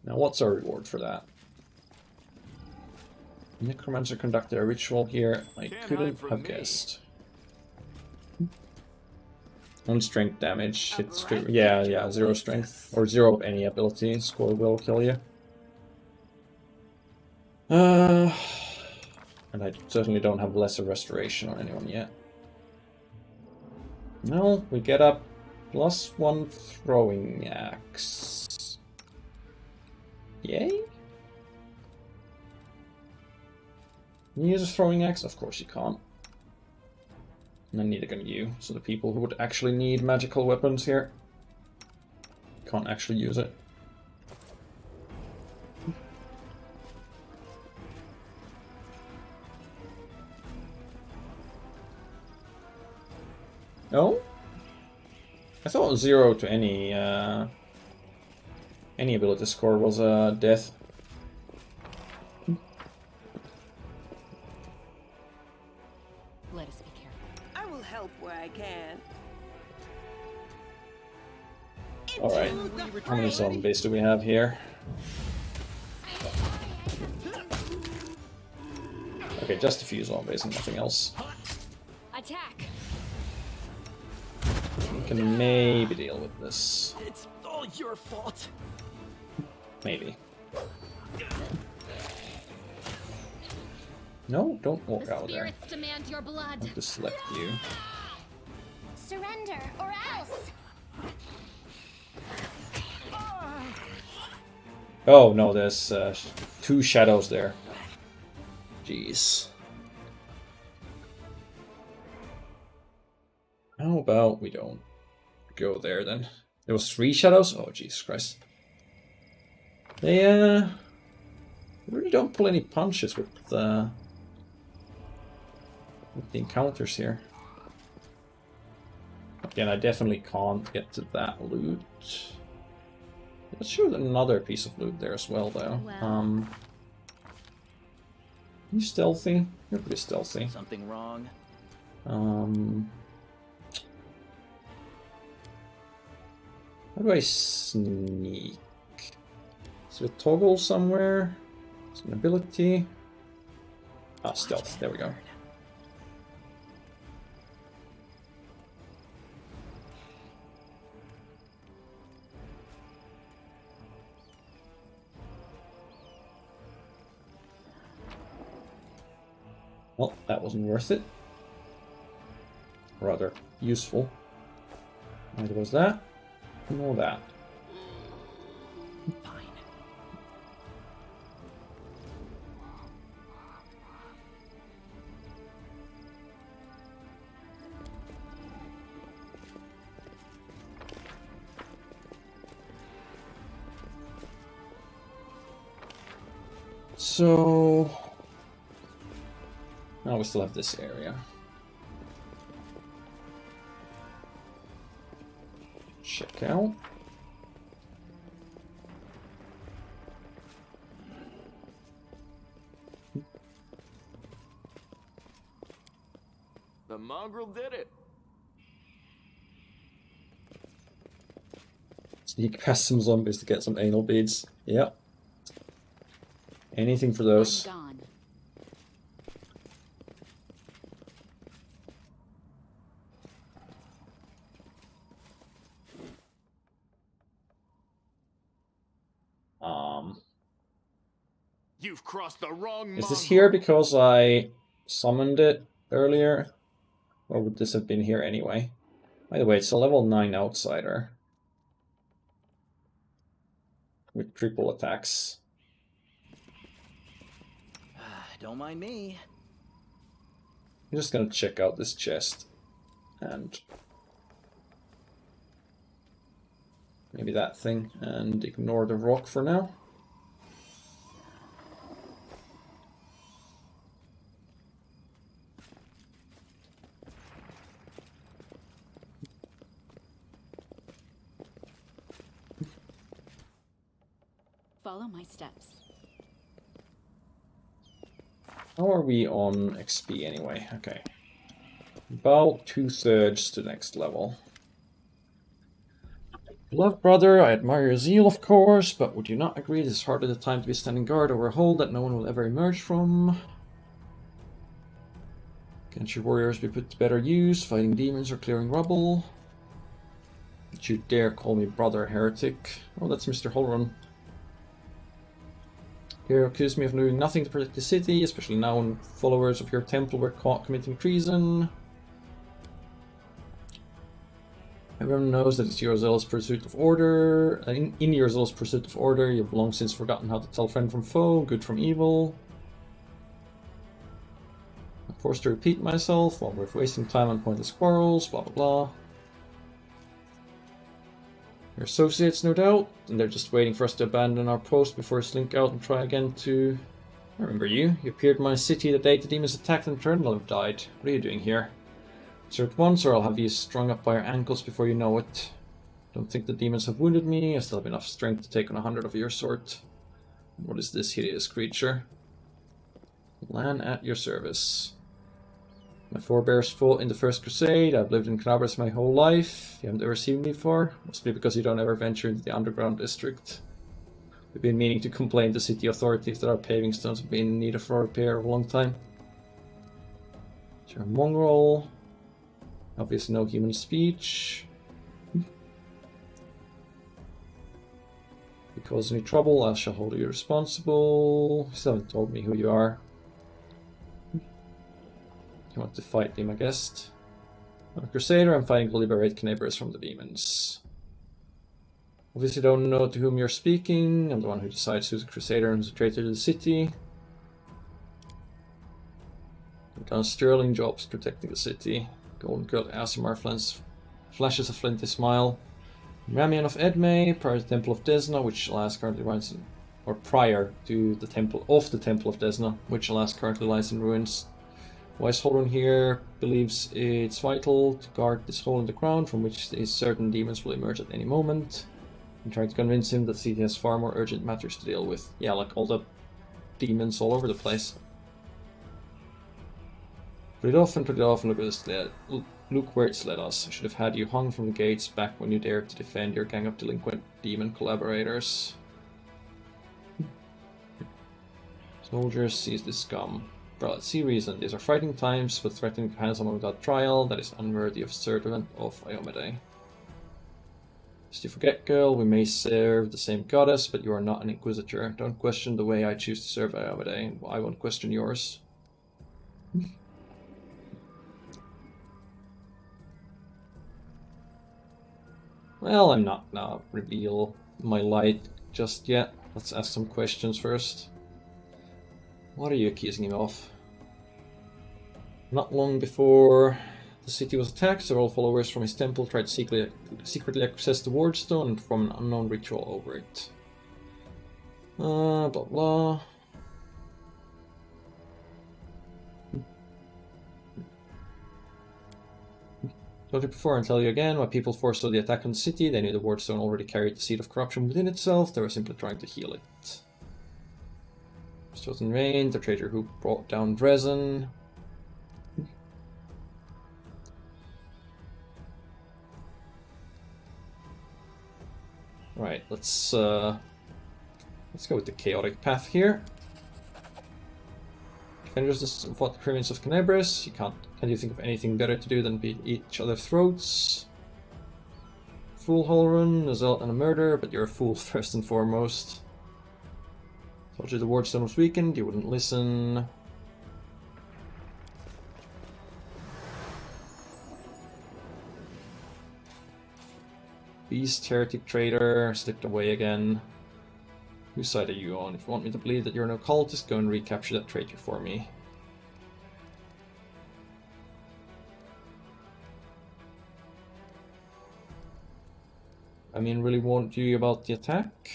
Now what's our reward for that? Necromancer conducted a ritual here. I couldn't have guessed. On strength damage, it's yeah, 0 strength or 0 of any ability score will kill you. And I certainly don't have lesser restoration on anyone yet. No, we get up +1 throwing axe. Yay? Can you use a throwing axe? Of course you can't. And neither can you. So the people who would actually need magical weapons here can't actually use it. No? I thought 0 to any ability score was death. Let us be careful. I will help where I can. Alright, how many zombies do we have here? Okay, just a few zombies and nothing else. Attack! We can maybe deal with this. It's all your fault. Maybe. No, don't walk The out there. spirits demand your blood. I'll just select you. Surrender, or else! Oh no, there's 2 shadows there. Jeez. How about we don't go there then? There was 3 shadows? Oh Jesus Christ. They really don't pull any punches with the encounters here. Again, I definitely can't get to that loot. Let's shoot another piece of loot there as well, though. Well. You stealthy? You're pretty stealthy. Something wrong? How do I sneak? Is it a toggle somewhere? Is it an ability? Ah, stealth. There we go. Well, that wasn't worth it. Rather useful. Neither was that, nor that. Fine. So now we still have this area. Check out. The mongrel did it. Sneak past some zombies to get some anal beads. Yep. Anything for those. I'm gone. You've crossed the wrong Is this mongrel. here because I summoned it earlier? Or would this have been here anyway? By the way, it's a level 9 outsider. With triple attacks. Don't mind me. I'm just gonna check out this chest. And maybe that thing. And ignore the rock for now. Follow my steps. How are we on XP anyway? Okay. About 2/3 to next level. Beloved brother, I admire your zeal, of course, but would you not agree this is hardly the time to be standing guard over a hole that no one will ever emerge from? Can't your warriors be put to better use, fighting demons or clearing rubble? Don't you dare call me brother, heretic. Oh, that's Mr. Holrun. You accuse me of doing nothing to protect the city, especially now when followers of your temple were caught committing treason. Everyone knows that it's your zealous pursuit of order. In your zealous pursuit of order, you've long since forgotten how to tell friend from foe, good from evil. I'm forced to repeat myself while we're wasting time on pointless quarrels, blah blah blah. Your associates, no doubt, and they're just waiting for us to abandon our post before we slink out and try again to... I remember you. You appeared in my city the day the demons attacked and Eternal have died. What are you doing here? Answer at once, or I'll have you strung up by your ankles before you know it. Don't think the demons have wounded me. I still have enough strength to take on 100 of your sort. What is this hideous creature? Lan at your service. My forebears fought in the First Crusade. I've lived in Knabras my whole life. You haven't ever seen me before? Must be because you don't ever venture into the underground district. We've been meaning to complain to city authorities that our paving stones have been in need of repair for a long time. You're a mongrel. Obviously no human speech. If you cause any trouble, I shall hold you responsible. You still haven't told me who you are. Come out to fight me, my guest. I'm a crusader, I'm fighting to liberate Knebres from the demons. Obviously don't know to whom you're speaking. I'm the one who decides who's a crusader and who's a traitor to the city. I've done sterling jobs protecting the city. Golden Girl Asimar flashes a flinty smile. Ramian of Edmei, prior to the Temple of Desna, which alas currently runs in, or prior to the Temple of Desna, which alas currently lies in ruins. Wise Holden here believes it's vital to guard this hole in the ground from which certain demons will emerge at any moment. I'm trying to convince him that the city has far more urgent matters to deal with. Yeah, like all the demons all over the place. Put it off and look at this sled. Look where it's led us. I should have had you hung from the gates back when you dared to defend your gang of delinquent demon collaborators. Soldiers, seize this scum. Well, let's see reason. These are fighting times, but threatening to hand someone without trial, that is unworthy of servant of Iomade. Lest you forget, girl, we may serve the same goddess, but you are not an inquisitor. Don't question the way I choose to serve Iomade. I won't question yours. Well, I'm not gonna reveal my light just yet. Let's ask some questions first. What are you accusing him of? Not long before the city was attacked, several followers from his temple tried to secretly access the ward stone and perform an unknown ritual over it. Blah blah. Told you before and tell you again, why people forestalled the attack on the city. They knew the ward stone already carried the seed of corruption within itself. They were simply trying to heal it. Chosen Rain, the traitor who brought down Dresden. Right, let's go with the chaotic path here. Defenders fought the criminals of Knebres. Can you think of anything better to do than beat each other's throats? Fool Holrun, a zealot and a murderer, but you're a fool first and foremost. Told you the wardstone was weakened, you wouldn't listen. Beast, heretic, traitor, slipped away again. Whose side are you on? If you want me to believe that you're an occultist, go and recapture that traitor for me. I mean, really warned you about the attack.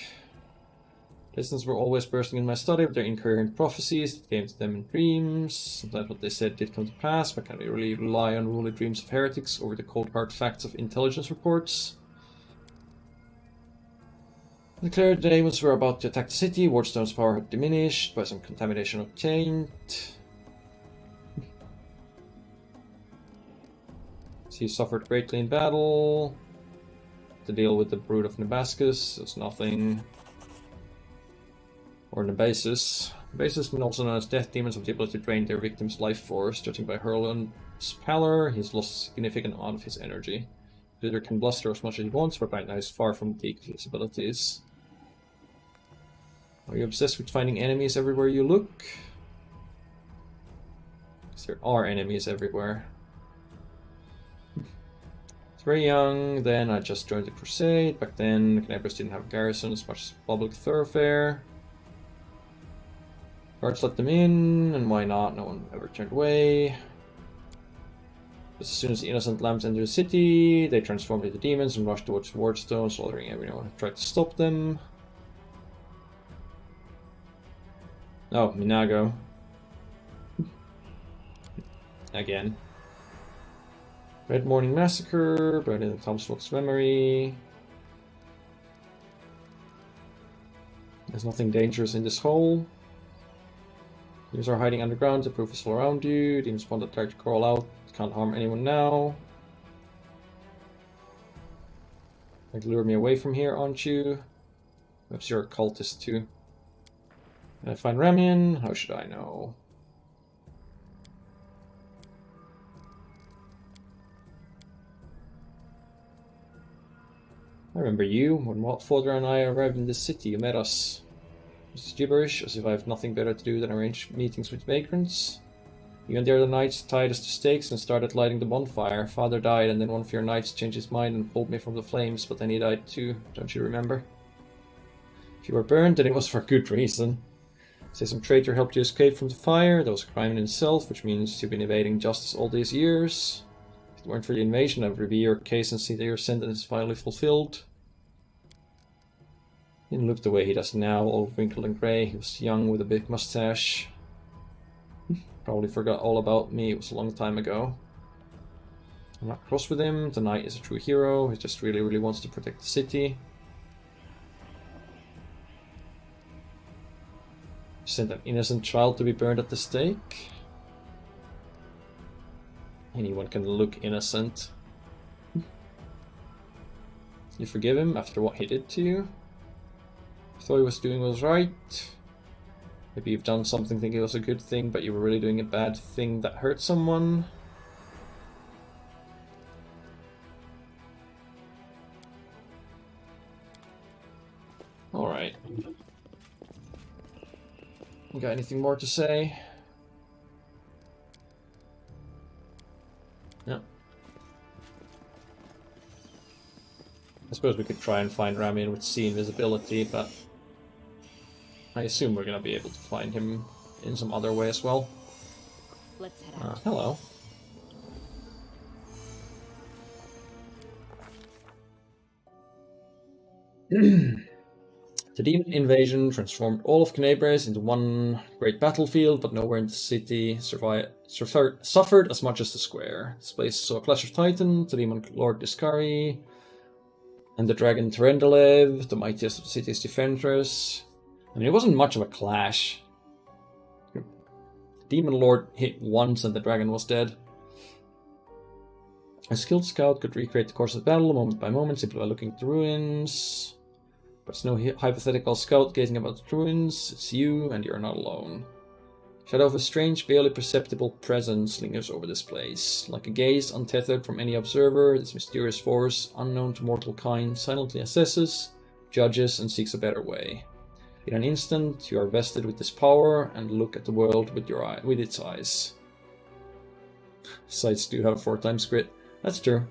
Lessons were always bursting in my study with their incoherent prophecies that came to them in dreams. Sometimes what they said did come to pass, but can we really rely on unruly dreams of heretics over the cold hard facts of intelligence reports? Declared the demons were about to attack the city. Wardstone's power had diminished by some contamination of taint. He suffered greatly in battle. To deal with the brood of Nabascus, there's nothing. Or Nabasis. Nabasis, also known as death demons, have the ability to drain their victim's life force. Judging by Hurlon's pallor, he's lost a significant amount of his energy. The leader can bluster as much as he wants, but right now he's far from the peak of his abilities. Are you obsessed with finding enemies everywhere you look? Because there are enemies everywhere. Very young, then I just joined the crusade. Back then, the Knebres didn't have a garrison as much as a public thoroughfare. Guards let them in, and why not? No one ever turned away. As soon as the innocent lambs entered the city, they transformed into demons and rushed towards Wardstone, slaughtering everyone who tried to stop them. Oh, Minago. Again. Red Morning Massacre, burned in Tom Smoke's memory. There's nothing dangerous in this hole. Demons are hiding underground, the proof is all around you. Demons want to try to crawl out, can't harm anyone now. Like, lure me away from here, aren't you? Perhaps you're a cultist too. Can I find Ramian? How should I know? I remember you. When Father and I arrived in this city, you met us. It was gibberish, as if I have nothing better to do than arrange meetings with vagrants. You and the other knights tied us to stakes and started lighting the bonfire. Father died, and then one of your knights changed his mind and pulled me from the flames, but then he died too. Don't you remember? If you were burned, then it was for good reason. Say some traitor helped you escape from the fire. That was a crime in itself, which means you've been evading justice all these years. If it weren't for the invasion, I would review your case and see that your sentence is finally fulfilled. He didn't look the way he does now, all wrinkled and grey. He was young with a big mustache. Probably forgot all about me, it was a long time ago. I'm not cross with him, the knight is a true hero, he just really wants to protect the city. Sent an innocent child to be burned at the stake. Anyone can look innocent. You forgive him after what he did to you? You thought he was doing what was right? Maybe you've done something thinking it was a good thing, but you were really doing a bad thing that hurt someone? Alright. You got anything more to say? No. I suppose we could try and find Ramian with sea invisibility, but I assume we're gonna be able to find him in some other way as well. Let's head out. Hello. The demon invasion transformed all of Canabres into one great battlefield, but nowhere in the city suffered as much as the square. This place saw a clash of titans, the demon lord Discari, and the dragon Terendelev, the mightiest of the city's defenders. I mean, it wasn't much of a clash. The demon lord hit once and the dragon was dead. A skilled scout could recreate the course of battle moment by moment simply by looking at the ruins. But it's no hypothetical scout gazing about the ruins, it's you, and you're not alone. Shadow of a strange, barely perceptible presence lingers over this place. Like a gaze untethered from any observer, this mysterious force, unknown to mortal kind, silently assesses, judges, and seeks a better way. In an instant, you are vested with this power, and look at the world with its eyes. Sights do have 4 times grit. That's true.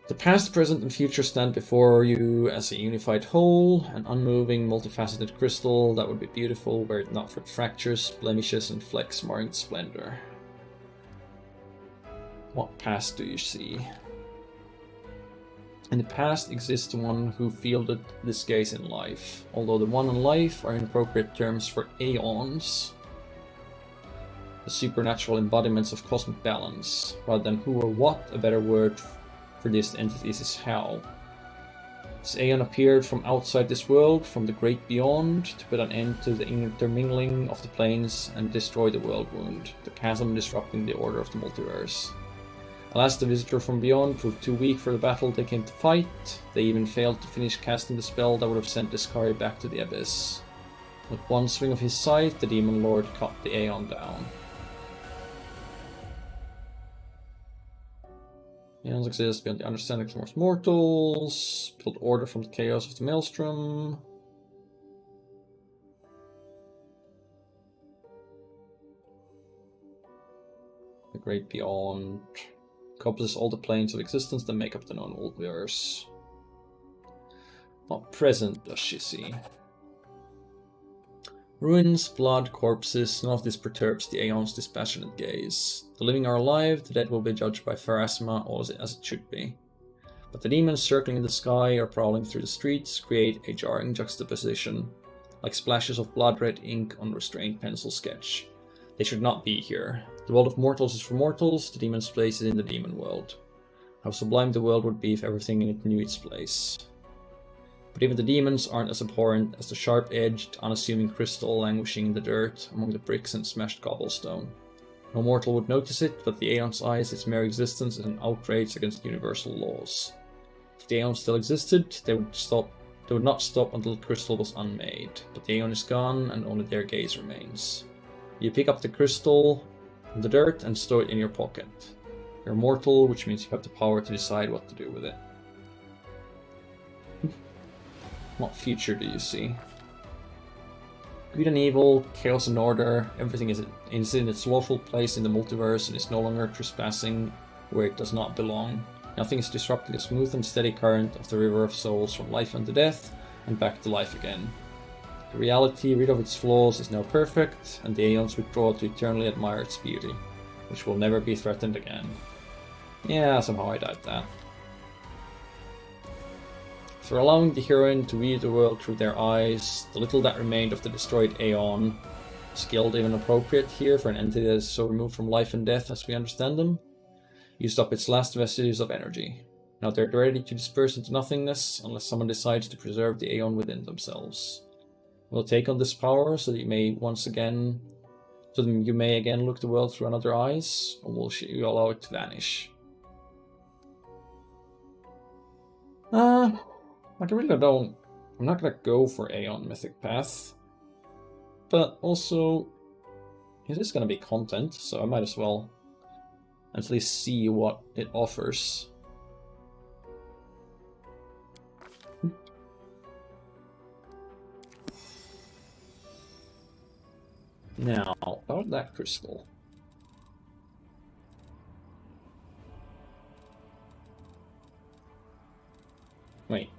The past, present, and future stand before you as a unified whole, an unmoving, multifaceted crystal that would be beautiful were it not for fractures, blemishes, and flecks marring its splendor. What past do you see? In the past exists the one who fielded this gaze in life, although the one and life are inappropriate terms for aeons. The supernatural embodiments of cosmic balance, rather than who or what, a better word for these entities is how. This aeon appeared from outside this world, from the great beyond, to put an end to the intermingling of the planes and destroy the world wound, the chasm disrupting the order of the multiverse. Alas, the visitor from beyond proved too weak for the battle they came to fight. They even failed to finish casting the spell that would have sent Discari back to the abyss. With one swing of his scythe, the demon lord cut the aeon down. Aeons exist beyond the understanding of most mortals, build order from the chaos of the maelstrom. The great beyond encompasses all the planes of existence that make up the known multiverse. What present does she see? Ruins, blood, corpses, none of this perturbs the Aeon's dispassionate gaze. The living are alive, the dead will be judged by Pharasma, all as it should be. But the demons circling in the sky or prowling through the streets create a jarring juxtaposition, like splashes of blood-red ink on restrained pencil sketch. They should not be here. The world of mortals is for mortals, the demon's place is in the demon world. How sublime the world would be if everything in it knew its place. But even the demons aren't as abhorrent as the sharp-edged, unassuming crystal languishing in the dirt among the bricks and smashed cobblestone. No mortal would notice it, but the Aeon's eyes, its mere existence is an outrage against universal laws. If the Aeon still existed, they would not stop until the crystal was unmade. But the Aeon is gone, and only their gaze remains. You pick up the crystal from the dirt and store it in your pocket. You're mortal, which means you have the power to decide what to do with it. What future do you see? Good and evil, chaos and order, everything is in its lawful place in the multiverse and is no longer trespassing where it does not belong. Nothing is disrupting the smooth and steady current of the river of souls from life unto death and back to life again. The reality, rid of its flaws, is now perfect, and the Aeons withdraw to eternally admire its beauty, which will never be threatened again. Yeah, somehow I doubt that. For allowing the heroine to view the world through their eyes, the little that remained of the destroyed Aeon, skilled even appropriate here for an entity that is so removed from life and death as we understand them, used up its last vestiges of energy. Now they're ready to disperse into nothingness unless someone decides to preserve the Aeon within themselves. We'll take on this power so that you may again look the world through another eyes, or will you allow it to vanish? Like I really don't... I'm not gonna go for Aeon Mythic Path. But also, it is gonna be content, so I might as well at least see what it offers. Now, about that crystal. Wait.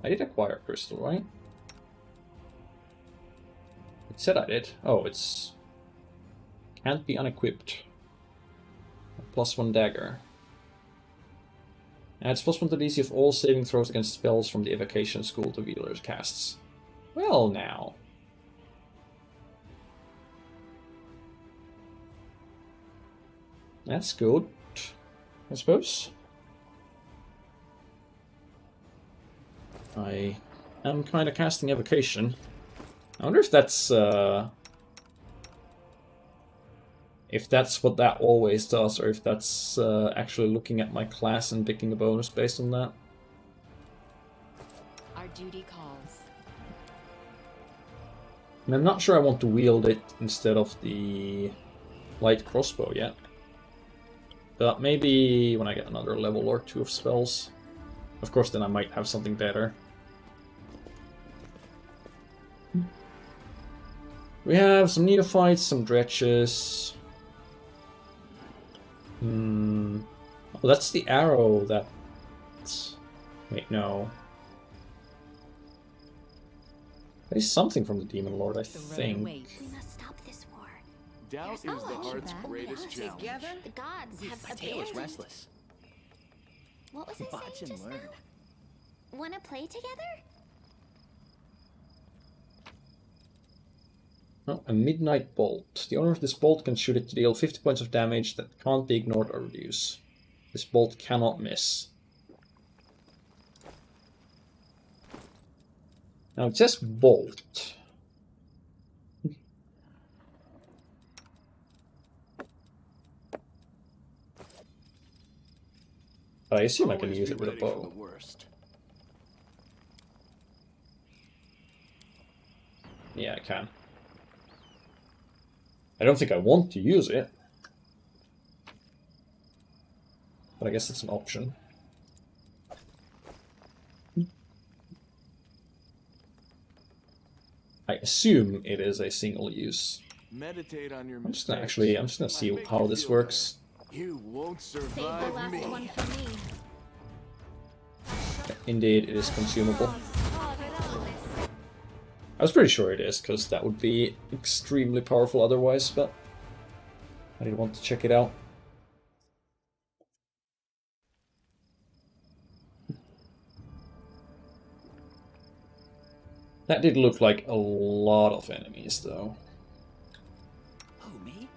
I did acquire a crystal, right? It said I did. Oh, it's... Can't be unequipped. +1 dagger. Adds +1 to DC of all saving throws against spells from the evocation school the wielder casts. Well, now. That's good, I suppose. I am kind of casting evocation. I wonder if that's what that always does, or if that's actually looking at my class and picking a bonus based on that. Our duty calls. And I'm not sure I want to wield it instead of the light crossbow yet. But maybe when I get another level or 2 of spells. Of course, then I might have something better. We have some neophytes, some dretches. Oh, that's the arrow that... Wait, no. There's something from the Demon Lord, I think. We must stop this war. Doubt is There's the no heart's option. greatest challenge. Together? The gods have My tail is abandoned. restless. What was I Watch saying and just learn. now? Wanna play together? Oh, a Midnight Bolt. The owner of this bolt can shoot it to deal 50 points of damage that can't be ignored or reduced. This bolt cannot miss. Now it says bolt. But I assume I can use it with a bow. Yeah, I can. I don't think I want to use it. But I guess it's an option. I assume it is a single use. Meditate on your I'm just gonna see how this works. You won't Save the survive last me. one for me. Indeed, it is consumable. I was pretty sure it is, because that would be extremely powerful otherwise, but I did want to check it out. That did look like a lot of enemies, though. Who, me?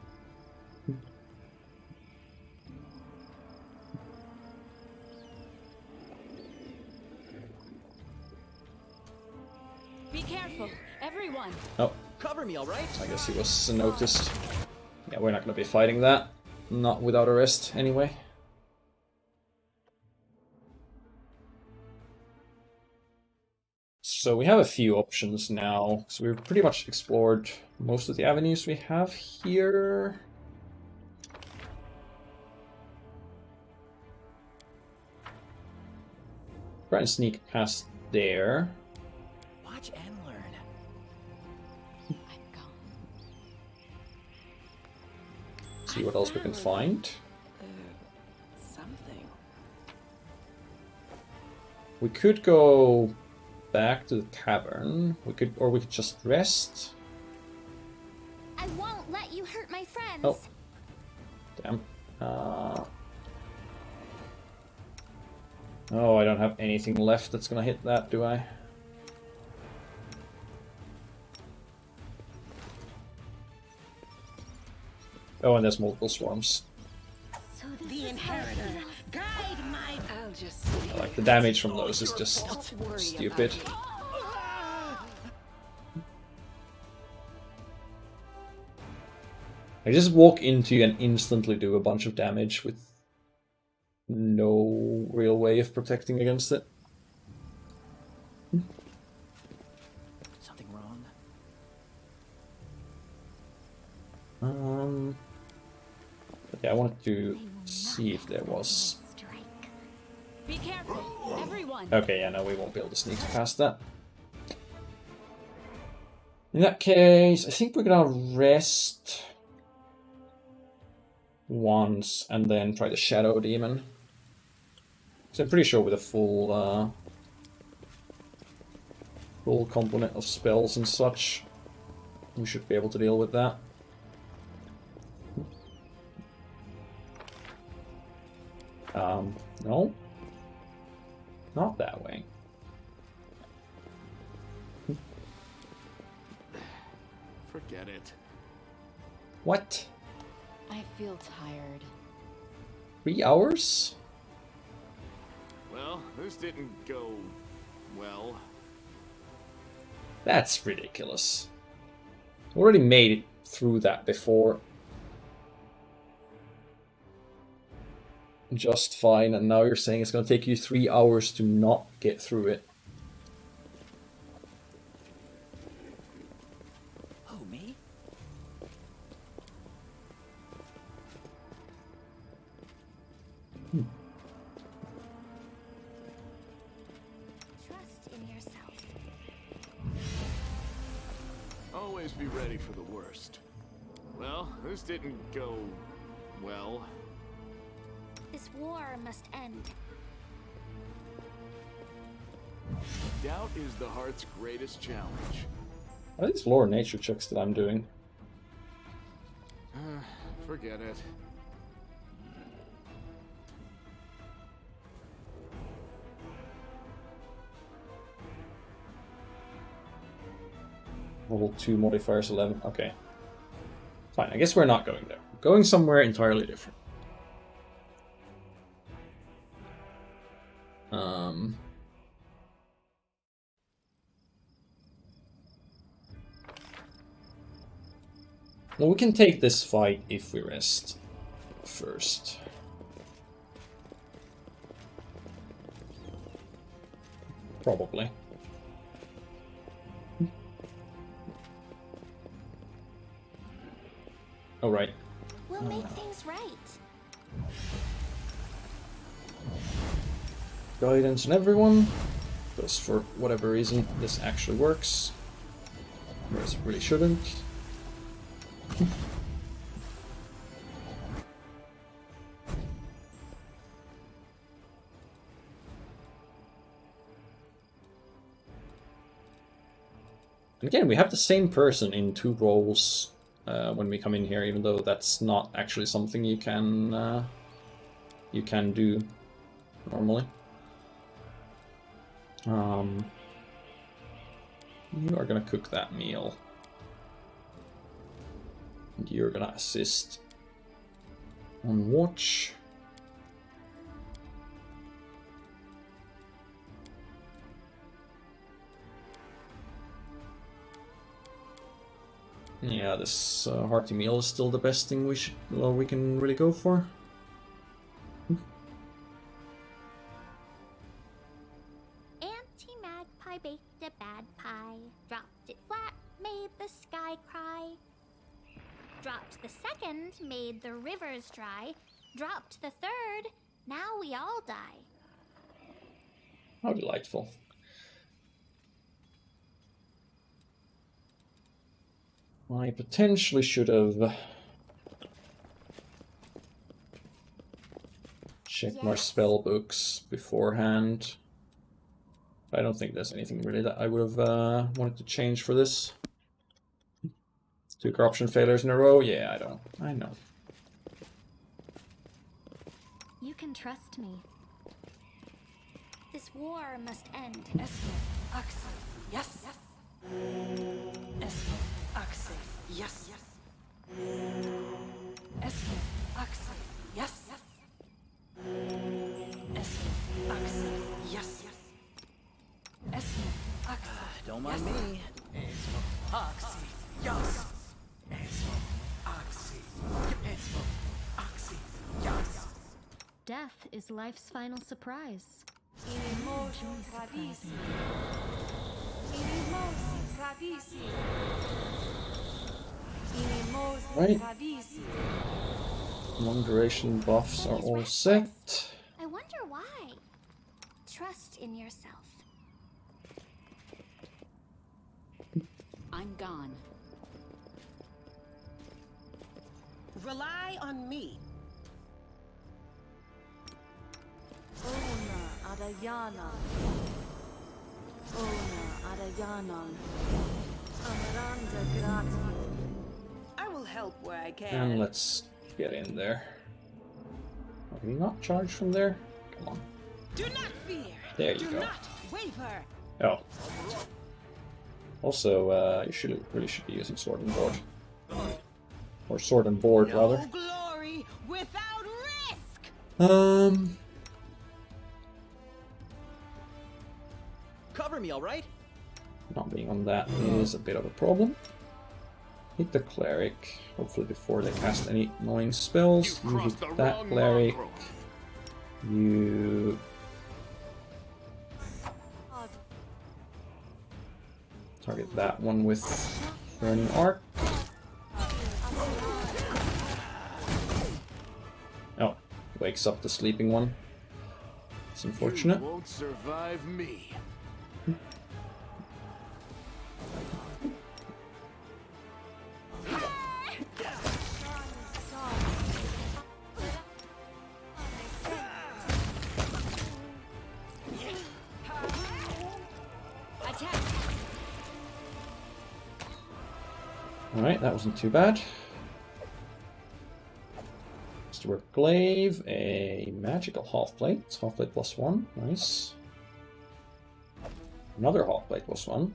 Be careful, everyone. Oh, Cover me, all right? I guess he was noticed. Yeah, we're not going to be fighting that. Not without a rest, anyway. So we have a few options now. So we've pretty much explored most of the avenues we have here. Try and sneak past there. Watch and learn. see what else we can find. Something. We could go back to the tavern. We could just rest. I won't let you hurt my friends. Oh. Damn. Oh, I don't have anything left that's gonna hit that, do I? Oh, and there's multiple swarms. So the inheritor, guide my. I'll just. Like, the damage from those is just stupid. I just walk into you and instantly do a bunch of damage with no real way of protecting against it. Something wrong? But yeah, I wanted to see if there was. Be careful, everyone. Okay, yeah, no, we won't be able to sneak past that. In that case, I think we're gonna rest once and then try the Shadow Demon. So I'm pretty sure with a full complement of spells and such, we should be able to deal with that. No. Not that way. Forget it. What? I feel tired. 3 hours? Well, this didn't go well. That's ridiculous. We already made it through that before. Just fine, and now you're saying it's going to take you 3 hours to not get through it. Who, me? Trust in yourself. Always be ready for the worst. Well, this didn't go well. This war must end. Doubt is the heart's greatest challenge. What are these lore nature checks that I'm doing? Forget it. Level 2 modifiers 11. Okay. Fine, I guess we're not going there. We're going somewhere entirely different. Well, we can take this fight if we rest first. Probably. Oh, right. We'll make things right. Guidance on everyone. Because for whatever reason, this actually works. Whereas it really shouldn't. Again, we have the same person in 2 roles when we come in here, even though that's not actually something you can do normally. You are gonna cook that meal. And you're gonna assist on watch. Yeah, this hearty meal is still the best thing we can really go for. Auntie Magpie baked a bad pie, dropped it flat, made the sky cry. Dropped the second, made the rivers dry. Dropped the third, now we all die. How delightful. I potentially should have Check my spell books beforehand. I don't think there's anything really that I would have wanted to change for this. 2 corruption failures in a row? Yeah, I know. You can trust me. This war must end. Yes. Axel. Yes. Yes. Don't mind me. Death is life's final surprise. Right. Long duration buffs are all set. I wonder why. Trust in yourself. I'm gone. Rely on me. I will help where I can. And let's get in there. Can we not charge from there? Come on. Do not fear. There you Do go. not waver. Oh. Also, you really should be using sword and board. Or sword and board, rather. No glory without risk. Cover me, all right? Not being on that is a bit of a problem. Hit the cleric, hopefully before they cast any annoying spells. You hit that cleric. You target that one with Burning Arc. Oh, wakes up the sleeping one. It's unfortunate. You won't survive me. Alright, that wasn't too bad. Mr. Glaive, a magical half-plate. It's half-plate +1. Nice. Another half-plate +1.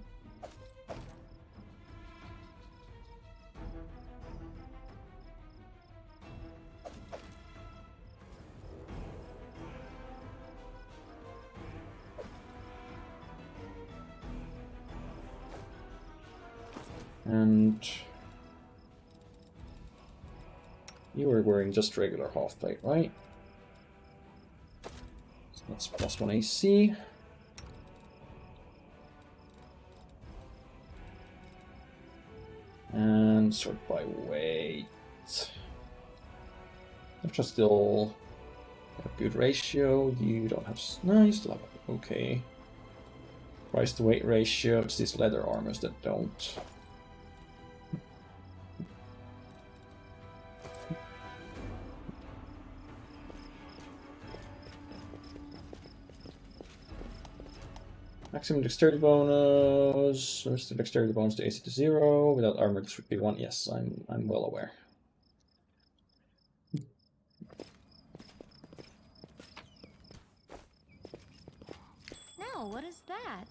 And you were wearing just regular half-plate, right? So that's +1 AC. And sort by weight. Which are still a good ratio. You don't have... No, you still have... Okay. Price to weight ratio. It's these leather armors that don't. Maximum dexterity bonus. Reduce the dexterity bonus to AC to 0. Without armor, this would be 1. Yes, I'm well aware. No, what is that?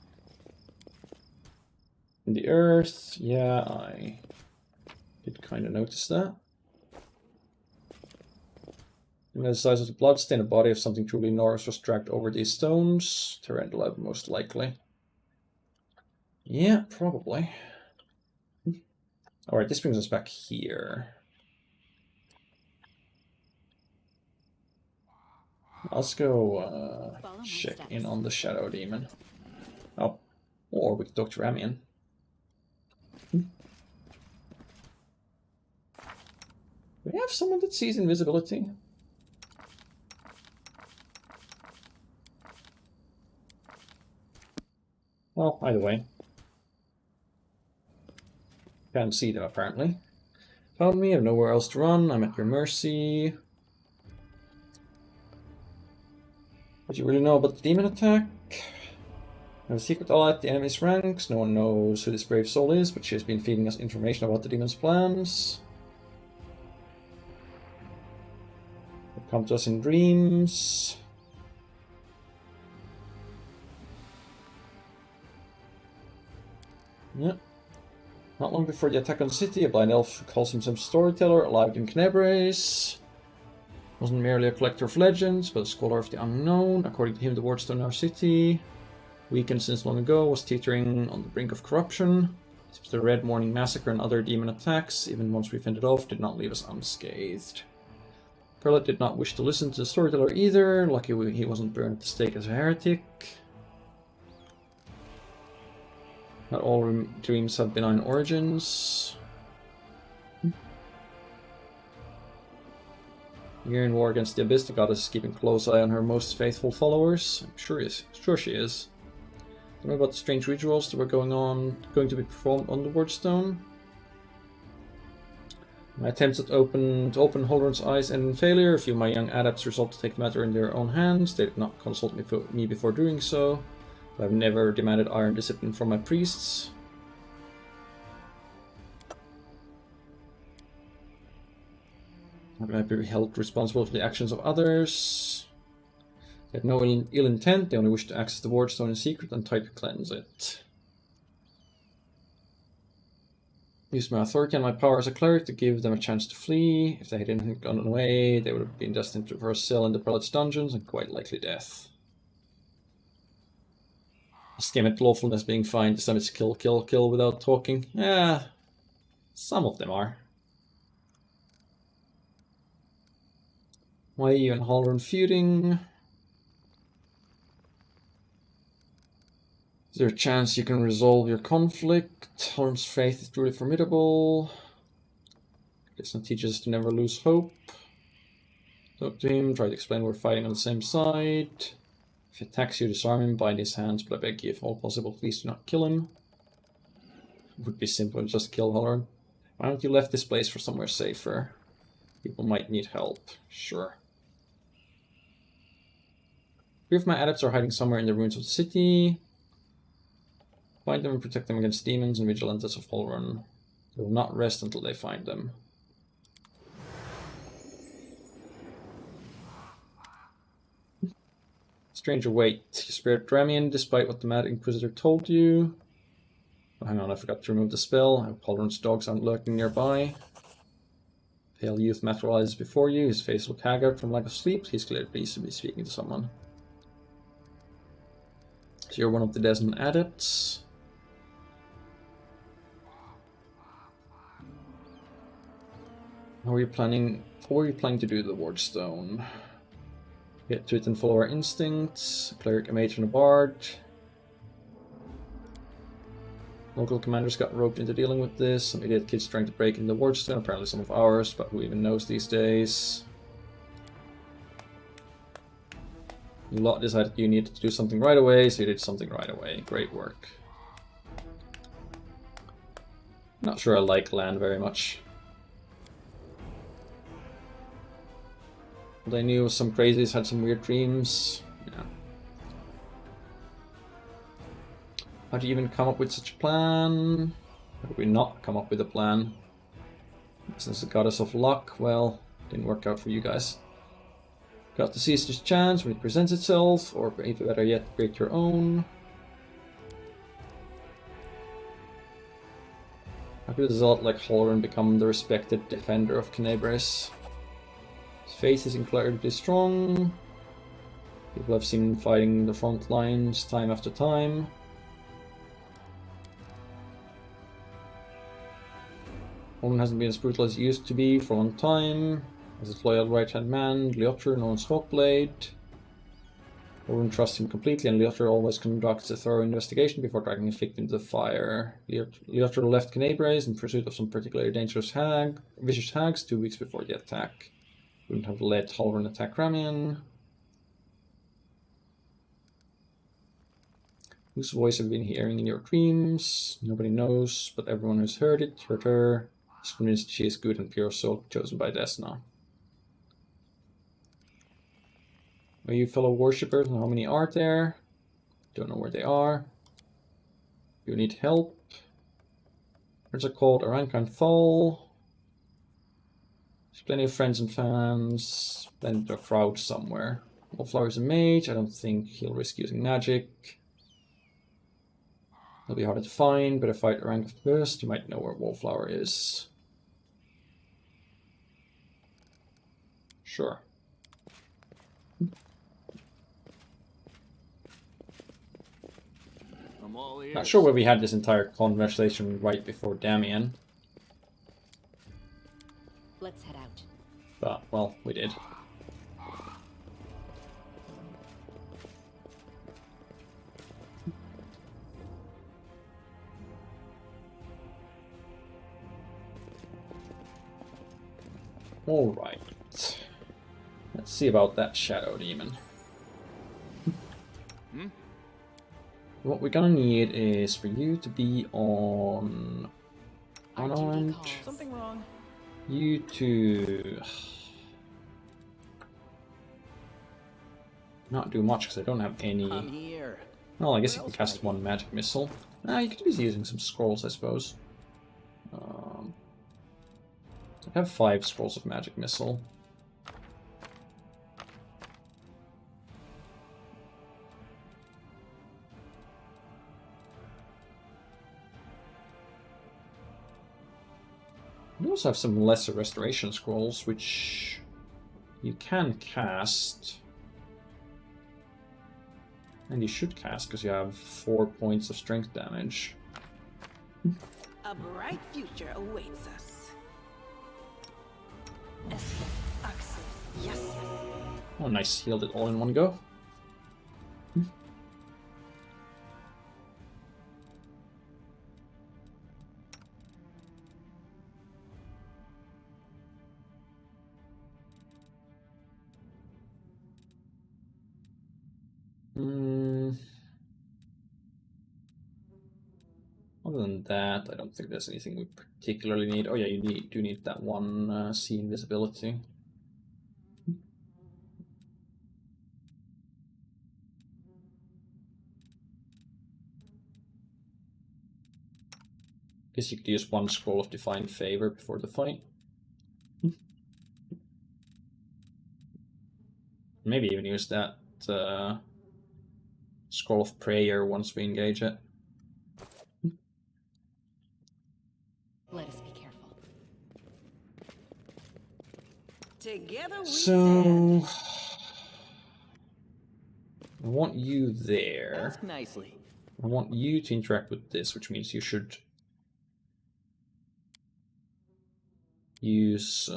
In the earth, yeah, I did kind of notice that. The size of the blood stain, a body of something truly enormous was dragged over these stones. Tarantula, most likely. Yeah, probably. Alright, this brings us back here. Let's go check in on the Shadow Demon. Oh, or we could talk to Ramian. Do we have someone that sees invisibility? Well, either way. Can't see them, apparently. Found me, I have nowhere else to run, I'm at your mercy. What do you really know about the demon attack? I have a secret ally at the enemy's ranks. No one knows who this brave soul is, but she has been feeding us information about the demon's plans. They've come to us in dreams. Yeah. Not long before the attack on the city, a blind elf who calls himself Storyteller arrived in Knebres. Wasn't merely a collector of legends, but a scholar of the unknown. According to him, the wardstone in our city, weakened since long ago, was teetering on the brink of corruption. The Red Morning Massacre and other demon attacks, even once we fended off, did not leave us unscathed. Perlet did not wish to listen to the Storyteller either. Lucky he wasn't burned at the stake as a heretic. Not all dreams have benign origins. Here in war against the Abyss, the goddess is keeping a close eye on her most faithful followers. I'm sure she is. Tell me about the strange rituals that were going to be performed on the wardstone. My attempts to open Holron's eyes ended in failure. A few of my young adepts resolved to take the matter in their own hands. They did not consult me before doing so. I've never demanded iron discipline from my priests. How can I be held responsible for the actions of others? They had no ill intent, they only wished to access the wardstone in secret and tried to cleanse it. Used my authority and my power as a cleric to give them a chance to flee. If they hadn't gone away, they would have been destined for a cell in the Prelate's dungeons and quite likely death. Skim at lawfulness being fine, some it's kill, kill, kill without talking. Yeah, some of them are. Why are you and Halloran feuding? Is there a chance you can resolve your conflict? Halloran's faith is truly formidable. This teaches us to never lose hope. Talk to him, try to explain we're fighting on the same side. If he attacks you, disarm him, bind his hands, but I beg you, if all possible, please do not kill him. It would be simple, just kill Halloran. Why don't you left this place for somewhere safer? People might need help, sure. Three of my adepts are hiding somewhere in the ruins of the city. Find them and protect them against demons and vigilantes of Halloran. They will not rest until they find them. Stranger, wait. You spared Dramian despite what the Mad Inquisitor told you. Oh, hang on, I forgot to remove the spell. I hope Halloran's dogs aren't lurking nearby. Pale youth materializes before you. His face looks haggard from lack of sleep. He's clearly pleased to be speaking to someone. So you're one of the dozen adepts. What were you planning to do to the wardstone? Get to it and follow our instincts. A cleric, a mage, and a bard. Local commanders got roped into dealing with this. Some idiot kids trying to break into the wardstone. Apparently some of ours, but who even knows these days? Lot decided you needed to do something right away, so you did something right away. Great work. Not sure I like land very much. They knew some crazies had some weird dreams. Yeah. How do you even come up with such a plan? How do we not come up with a plan? Since the goddess of luck, well, didn't work out for you guys. Got to seize this chance when it presents itself, or even better yet, create your own. How could a zealot like Halloran become the respected defender of Knebres? His faith is incredibly strong. People have seen him fighting the front lines time after time. Halloran hasn't been as brutal as he used to be for a long time. As his loyal right-hand man, Leotter, known as Hawkblade. Halloran trusts him completely, and Leotter always conducts a thorough investigation before dragging a victim to the fire. Leotter left Knebres in pursuit of some particularly dangerous vicious hags 2 weeks before the attack. Wouldn't have let Halloran attack Ramian. Whose voice have you been hearing in your dreams? Nobody knows, but everyone who's heard her, is convinced she is good and pure soul chosen by Desna. Are you fellow worshippers? How many are there? Don't know where they are. You need help. There's a called Arankan Thal. There's plenty of friends and fans. Plenty of crowd somewhere. Wallflower is a mage. I don't think he'll risk using magic. He'll be harder to find. Better fight Arankan first. You might know where Wallflower is. Sure. I'm all ears. Not sure where we had this entire conversation right before Damien. Let's head out. But, well, we did. Alright. Let's see about that shadow demon. What we're gonna need is for you to be on unarmed. Something wrong? You to not do much because I don't have any. I'm here. Well, I guess you can cast one magic missile. You could be using some scrolls, I suppose. I have 5 scrolls of magic missile. We also have some lesser restoration scrolls, which you can cast. And you should cast, because you have 4 points of strength damage. A bright future awaits us. Yes. Oh, nice. Healed it all in one go. Other than that, I don't think there's anything we particularly need. Oh yeah, you do need that one see invisibility. Guess you could use one scroll of Divine Favor before the fight. Maybe even use that Scroll of Prayer once we engage it. Let us be careful. Together we So I want you there. Ask nicely. I want you to interact with this, which means you should use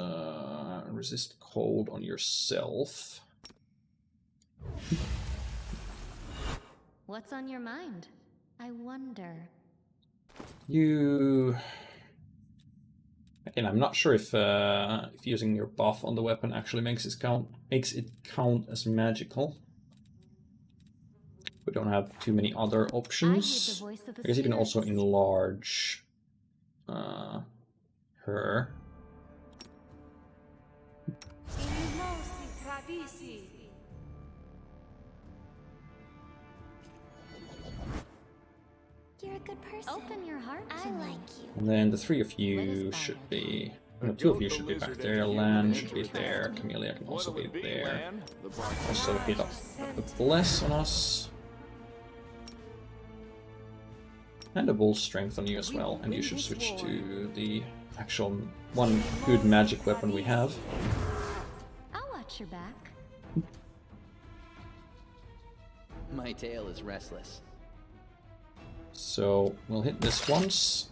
resist cold on yourself. What's on your mind? I wonder. You... Again, I'm not sure if using your buff on the weapon actually makes it count as magical. We don't have too many other options. I guess you can also enlarge her. You're a good person. Open your heart to I me. like you. And then the 3 of you should be... No, 2 of you should be back there. Lan should be there. Camellia can also be there. Also hit up the Bless on us. And a Bull Strength on you as well. And you should switch to the actual one good magic weapon we have. I'll watch your back. My tail is restless. So we'll hit this once.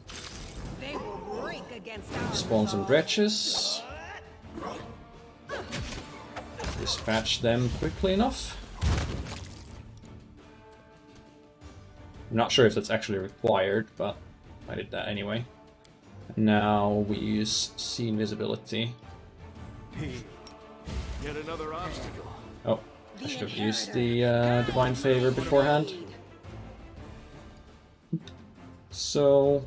They will break against our Spawn some dretches. Dispatch them quickly enough. I'm not sure if that's actually required, but I did that anyway. Now we use see invisibility. Yet another obstacle. Oh, I should have used the Divine Favor beforehand. So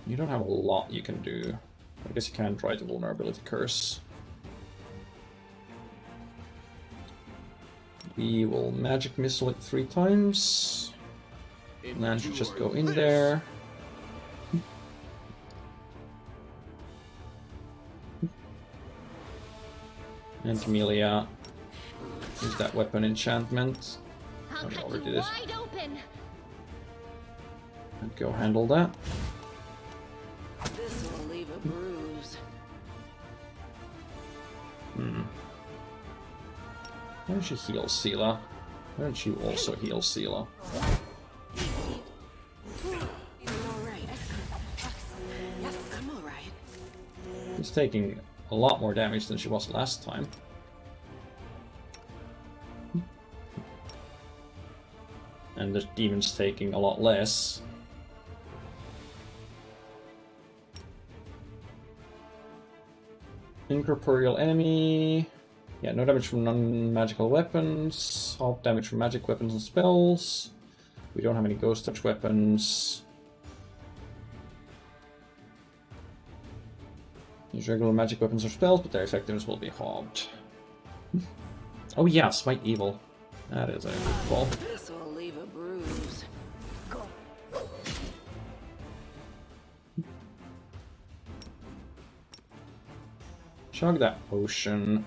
you don't have a lot you can do. I guess you can try the Vulnerability Curse. We will magic missile it 3 times. Man should just go in there. And Amelia, use that weapon enchantment. I'll I cut already you did it. wide open. And go handle that. This will leave a bruise. Why don't you heal Sela? Why don't you also heal Sela? Yes, I'm alright. She's taking a lot more damage than she was last time. And the demon's taking a lot less. Incorporeal enemy. Yeah, no damage from non-magical weapons. Half damage from magic weapons and spells. We don't have any ghost touch weapons. Use regular magic weapons or spells, but their effectiveness will be halved. Oh yeah, Smite Evil. That is a good call. This will leave a bruise. Chug that potion.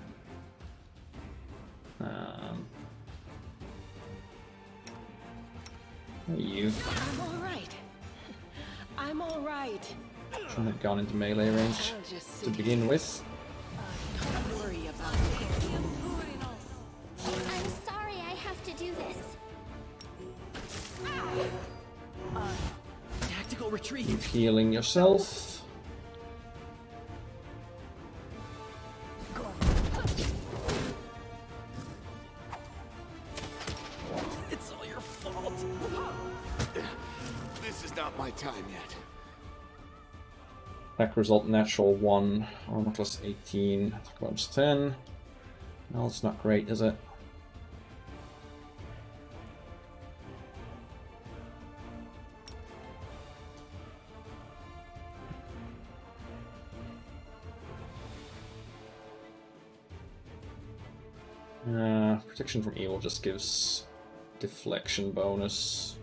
You I'm alright. I'm alright. shouldn't have gone into melee range I'll just to sit begin with. Don't worry about me. I'm sorry I have to do this. Tactical retreat. Keep healing yourself. It's all your fault. This is not my time yet. Attack result natural 1, armor class 18, attack bonus 10. Well, it's not great, is it? Protection from evil just gives deflection bonus.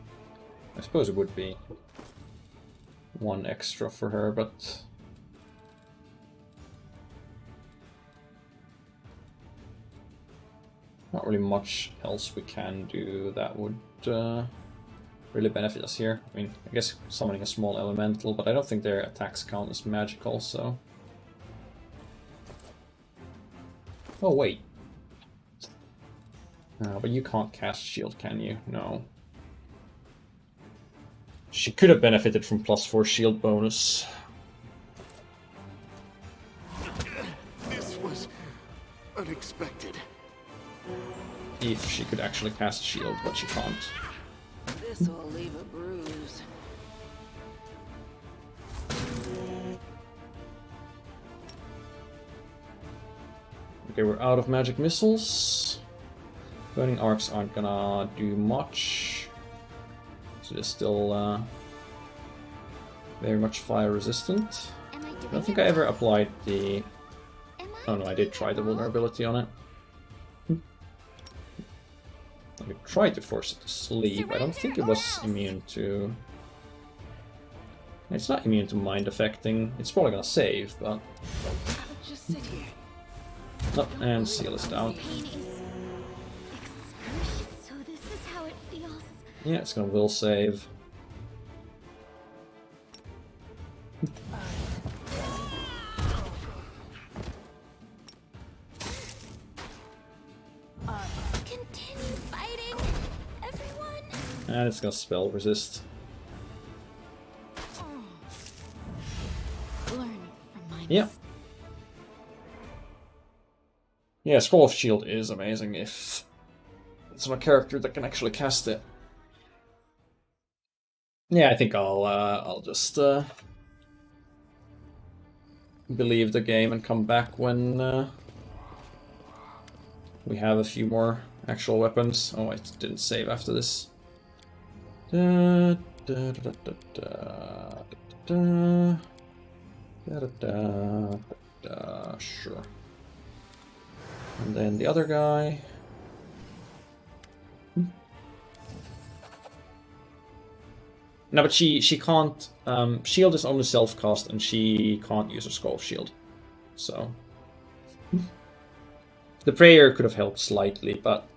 I suppose it would be 1 extra for her, but not really much else we can do that would really benefit us here. I mean, I guess summoning a small elemental, but I don't think their attacks count as magical, so... Oh, wait. But you can't cast shield, can you? No. She could have benefited from +4 shield bonus. This was unexpected. If she could actually cast shield, but she can't. This will leave a bruise. Okay, we're out of magic missiles. Burning arcs aren't gonna do much. So they're still very much fire resistant. I don't think I ever applied the... Oh no, I did try the vulnerability on it. I tried to force it to sleep. I don't think it was immune to... It's not immune to mind affecting. It's probably gonna save, but... I'll just sit here. Oh, and seal is down. So this is how it feels. Yeah, it's gonna will save. Continue fighting, everyone. And it's gonna spell resist. Learn from my Yeah. Yeah, Scroll of Shield is amazing if it's on a character that can actually cast it. Yeah, I think I'll just believe the game and come back when we have a few more actual weapons. Oh, I didn't save after this. Da, da, da, da, da, da, da, da, da, da, sure. And then the other guy. No, but she can't. Shield is only self-cast, and she can't use a scroll shield. So the prayer could have helped slightly, but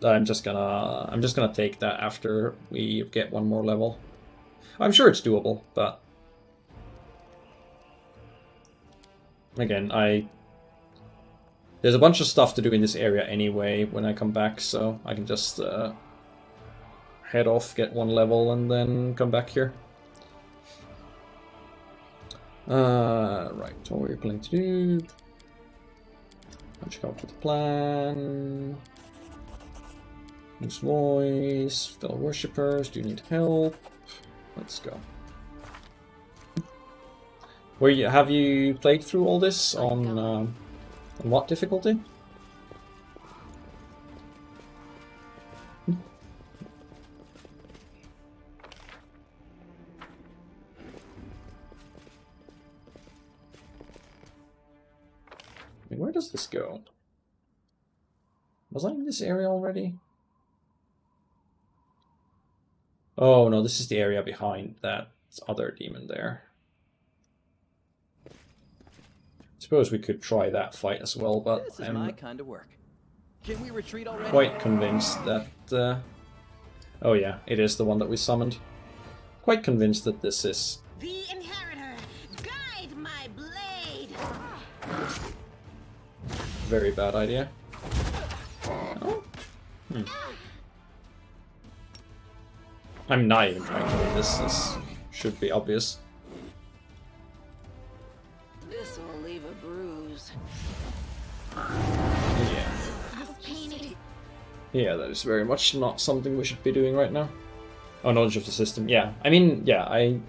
I'm just gonna take that after we get one more level. I'm sure it's doable, but again, there's a bunch of stuff to do in this area anyway when I come back, so I can just head off, get one level, and then come back here. Right, what were you planning to do? Check out the plan. Use voice, fellow worshippers, do you need help? Let's go. Have you played through all this on what difficulty? Where does this go? Was I in this area already? Oh no, this is the area behind that other demon there. Suppose we could try that fight as well, but This is my kind of work. Can we retreat already? Quite convinced that... oh yeah, it is the one that we summoned. Quite convinced that this is... The Inheritor, guide my blade. Very bad idea. Oh. I'm not even trying to win this. This should be obvious. This will leave a bruise. Yeah. Yeah, that is very much not something we should be doing right now. Oh, knowledge of the system. Yeah, I mean, yeah, I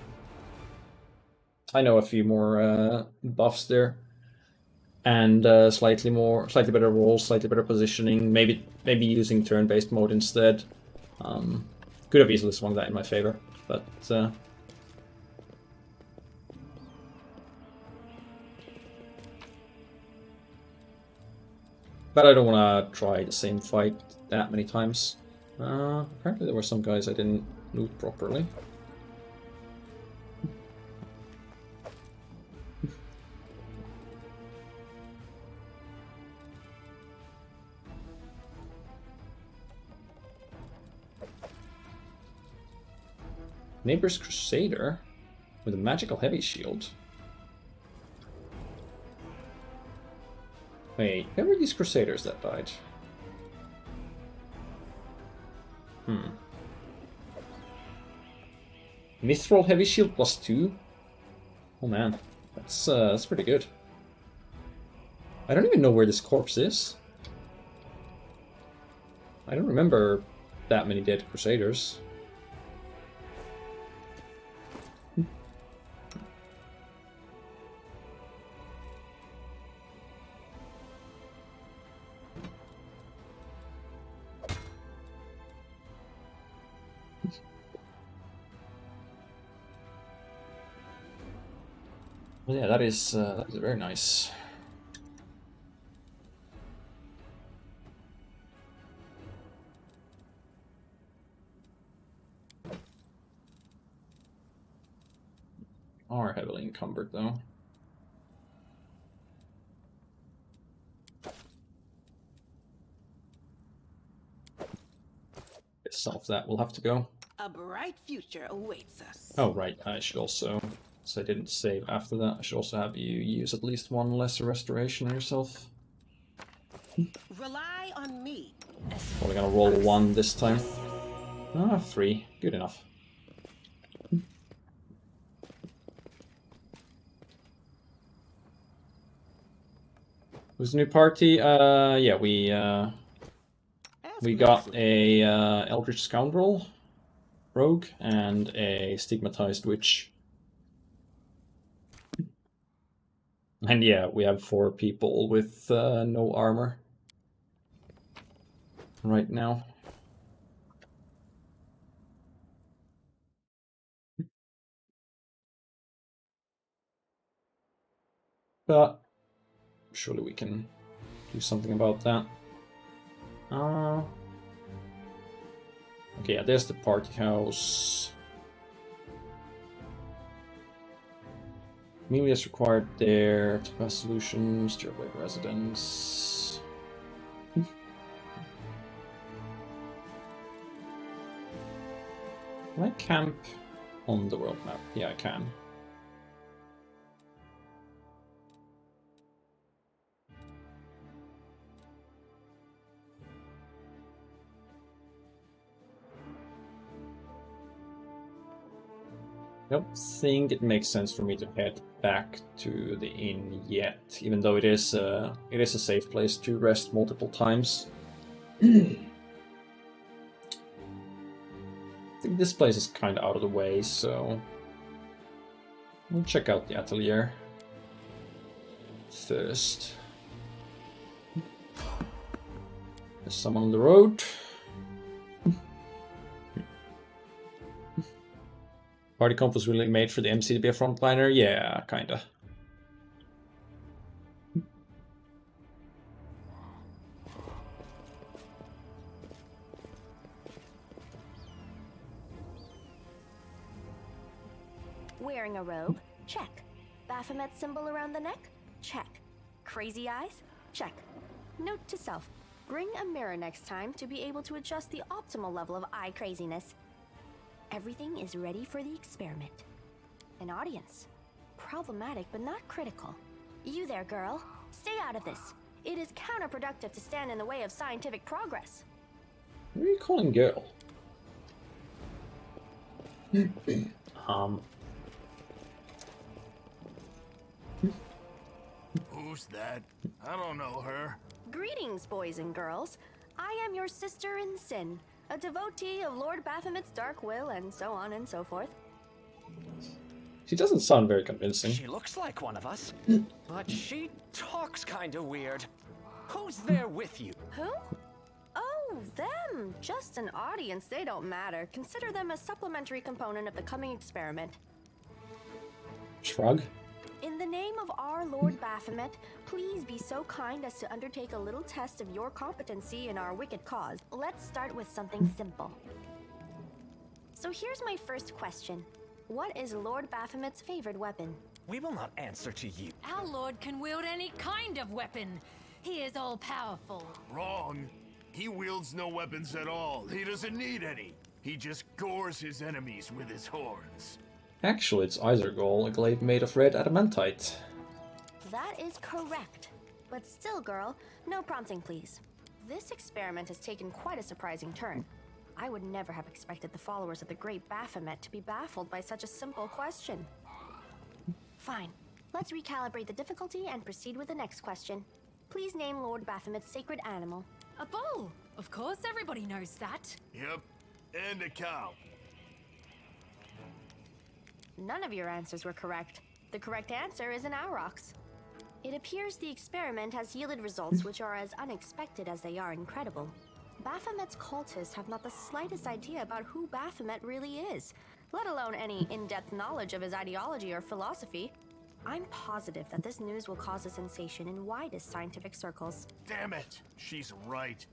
know a few more buffs there, and slightly better rolls, slightly better positioning. Maybe using turn-based mode instead. Could have easily swung that in my favor, but I don't want to try the same fight that many times. Apparently there were some guys I didn't loot properly. Neighbor's Crusader with a magical heavy shield. Wait, where were these Crusaders that died? Mithril heavy shield +2? Oh man, that's pretty good. I don't even know where this corpse is. I don't remember that many dead Crusaders. Well, yeah, that is very nice. Are heavily encumbered though. Some of that will have to go. A bright future awaits us. Oh right, I should also, so I didn't save after that, I should also have you use at least one lesser restoration on yourself. Rely on me. Probably gonna roll 1 this time. Ah, 3. Good enough. Who's the new party? Yeah, we got a Eldritch Scoundrel rogue and a Stigmatized Witch. And yeah, we have 4 people with no armor right now. But surely we can do something about that. Okay, yeah, there's the party house. Amelia is required there to pass solutions, Jailblade residence. Can I camp on the world map? Yeah, I can. I don't think it makes sense for me to head back to the inn yet, even though it is a safe place to rest multiple times. I think this place is kind of out of the way, so we'll check out the atelier first. There's someone on the road. Party comp was really made for the MC to be a frontliner? Yeah, kinda. Wearing a robe? Check. Baphomet symbol around the neck? Check. Crazy eyes? Check. Note to self. Bring a mirror next time to be able to adjust the optimal level of eye craziness. Everything is ready for the experiment. An audience. Problematic but not critical. You there, girl. Stay out of this. It is counterproductive to stand in the way of scientific progress. What are you calling girl? Who's that? I don't know her. Greetings, boys and girls. I am your sister in sin, a devotee of Lord Baphomet's dark will, and so on and so forth. She doesn't sound very convincing. She looks like one of us, but she talks kinda weird. Who's there with you? Who? Oh, them. Just an audience. They don't matter. Consider them a supplementary component of the coming experiment. Shrug. In the name of our Lord Baphomet, please be so kind as to undertake a little test of your competency in our wicked cause. Let's start with something simple. So here's my first question. What is Lord Baphomet's favorite weapon? We will not answer to you. Our lord can wield any kind of weapon. He is all-powerful. Wrong. He wields no weapons at all. He doesn't need any. He just gores his enemies with his horns. Actually, it's Izergol, a glaive made of red adamantite. That is correct. But still, girl, no prompting, please. This experiment has taken quite a surprising turn. I would never have expected the followers of the great Baphomet to be baffled by such a simple question. Fine. Let's recalibrate the difficulty and proceed with the next question. Please name Lord Baphomet's sacred animal. A bull! Of course, everybody knows that. Yep. And a cow. None of your answers were correct. The correct answer is an aurochs. It appears the experiment has yielded results which are as unexpected as they are incredible. Baphomet's cultists have not the slightest idea about who Baphomet really is, let alone any in-depth knowledge of his ideology or philosophy. I'm positive that this news will cause a sensation in widest scientific circles. Damn it! She's right.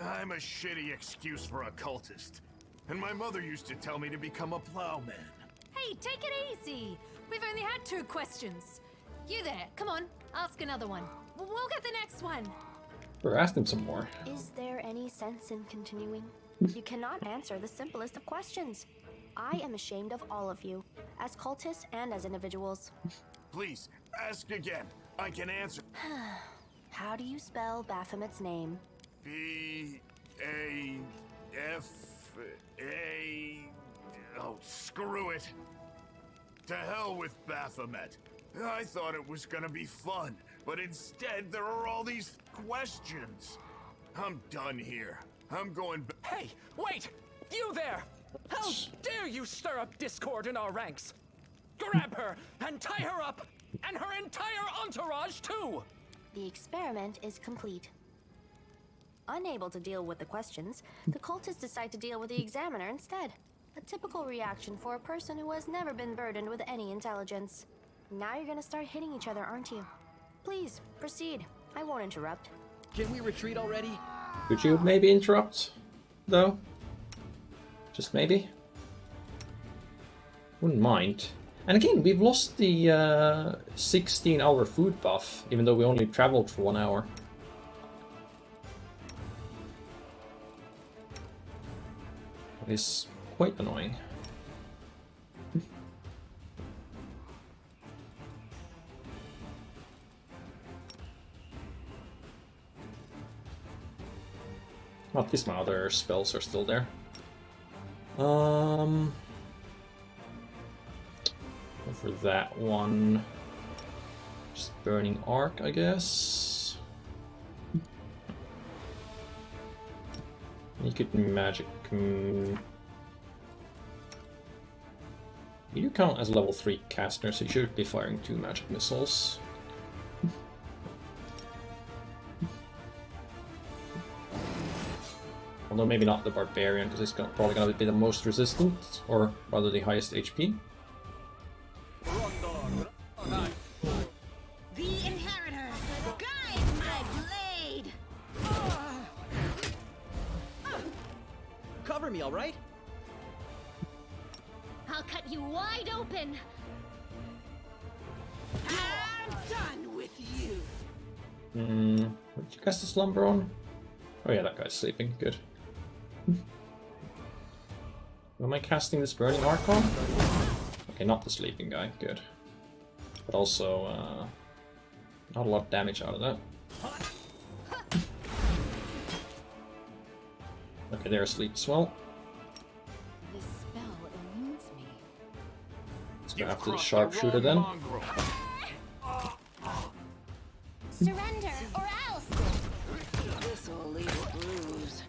I'm a shitty excuse for a cultist. And my mother used to tell me to become a plowman. Hey, take it easy. We've only had 2 questions. You there, come on, ask another one. We'll get the next one. Or ask them some more. Is there any sense in continuing? You cannot answer the simplest of questions. I am ashamed of all of you, as cultists and as individuals. Please, ask again. I can answer. How do you spell Baphomet's name? B-A-F-A... Oh, screw it. To hell with Baphomet. I thought it was gonna be fun, but instead there are all these questions. I'm done here. I'm going back. Hey, wait! You there! How dare you stir up discord in our ranks? Grab her and tie her up, and her entire entourage too! The experiment is complete. Unable to deal with the questions, the cultists decide to deal with the examiner instead. A typical reaction for a person who has never been burdened with any intelligence. Now you're gonna start hitting each other, aren't you? Please, proceed. I won't interrupt. Can we retreat already? Could you maybe interrupt, though? Just maybe? Wouldn't mind. And again, we've lost the 16-hour food buff, even though we only traveled for 1 hour. That is quite annoying. Well, at least my other spells are still there. For that one, just Burning Arc, I guess. You could magic. You do count as a level 3 caster, so you should be firing 2 magic missiles. Although maybe not the Barbarian, because he's probably going to be the most resistant, or rather the highest HP. The Inheritor, guide my blade. Cover me, all right? I'll cut you wide open. I'm done with you. What did you cast the slumber on? Oh yeah, that guy's sleeping. Good. Who am I casting this Burning Arc on? Okay, not the sleeping guy. Good. But also, not a lot of damage out of that. Okay, they're asleep as well. This spell immunes me. Let's go after the sharpshooter then. Surrender or else. This'll leave a bruise.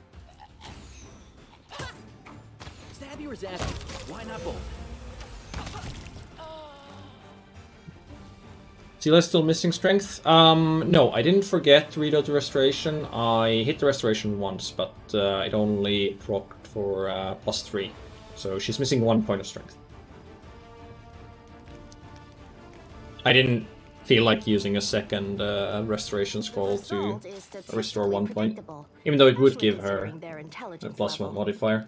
Stabby or zabby? Why not both? Zila's still missing strength? No, I didn't forget to reload the restoration. I hit the restoration once, but it only procced for +3. So she's missing 1 point of strength. I didn't feel like using a second restoration scroll to restore 1 point. Even though it would give her a +1 modifier.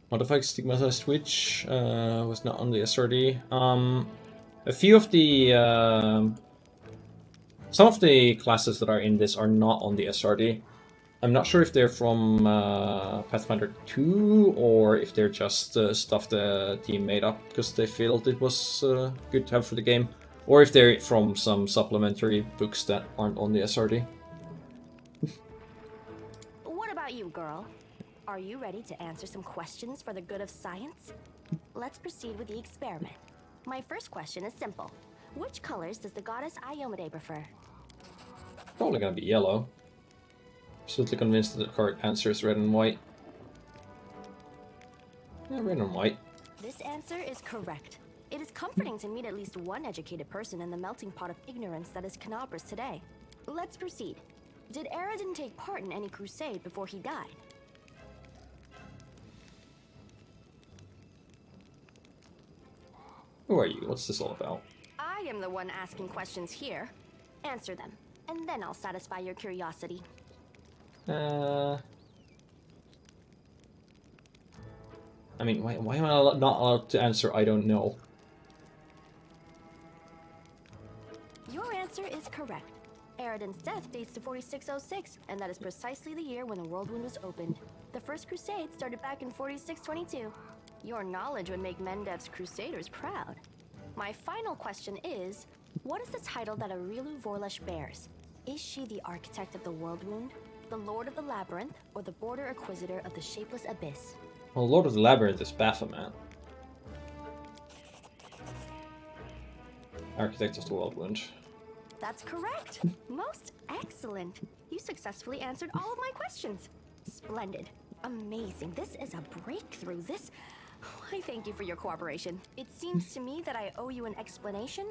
Modified Stigmatized Witch was not on the SRD. A few of the... some of the classes that are in this are not on the SRD. I'm not sure if they're from Pathfinder 2 or if they're just stuff the team made up because they felt it was good to have for the game. Or if they're from some supplementary books that aren't on the SRD. What about you, girl? Are you ready to answer some questions for the good of science? Let's proceed with the experiment. My first question is simple. Which colors does the goddess Iomade prefer? Probably gonna be yellow. Absolutely convinced that the correct answer is red and white. Yeah, red and white. This answer is correct. It is comforting to meet at least one educated person in the melting pot of ignorance that is Canabras today. Let's proceed. Did Aradin take part in any crusade before he died? Who are you? What's this all about? I am the one asking questions here. Answer them, and then I'll satisfy your curiosity. I mean, why am I not allowed to answer I don't know? Your answer is correct. Aradin's death dates to 4606, and that is precisely the year when the World Wound was opened. The First Crusade started back in 4622. Your knowledge would make Mendev's Crusaders proud. My final question is, what is the title that Aurilu Vorlesh bears? Is she the architect of the World Wound, the Lord of the Labyrinth, or the Border Acquisitor of the Shapeless Abyss? Well, Lord of the Labyrinth is Baphomet. Architect of the World Wound. That's correct. Most excellent. You successfully answered all of my questions. Splendid. Amazing. This is a breakthrough. I thank you for your cooperation. It seems to me that I owe you an explanation.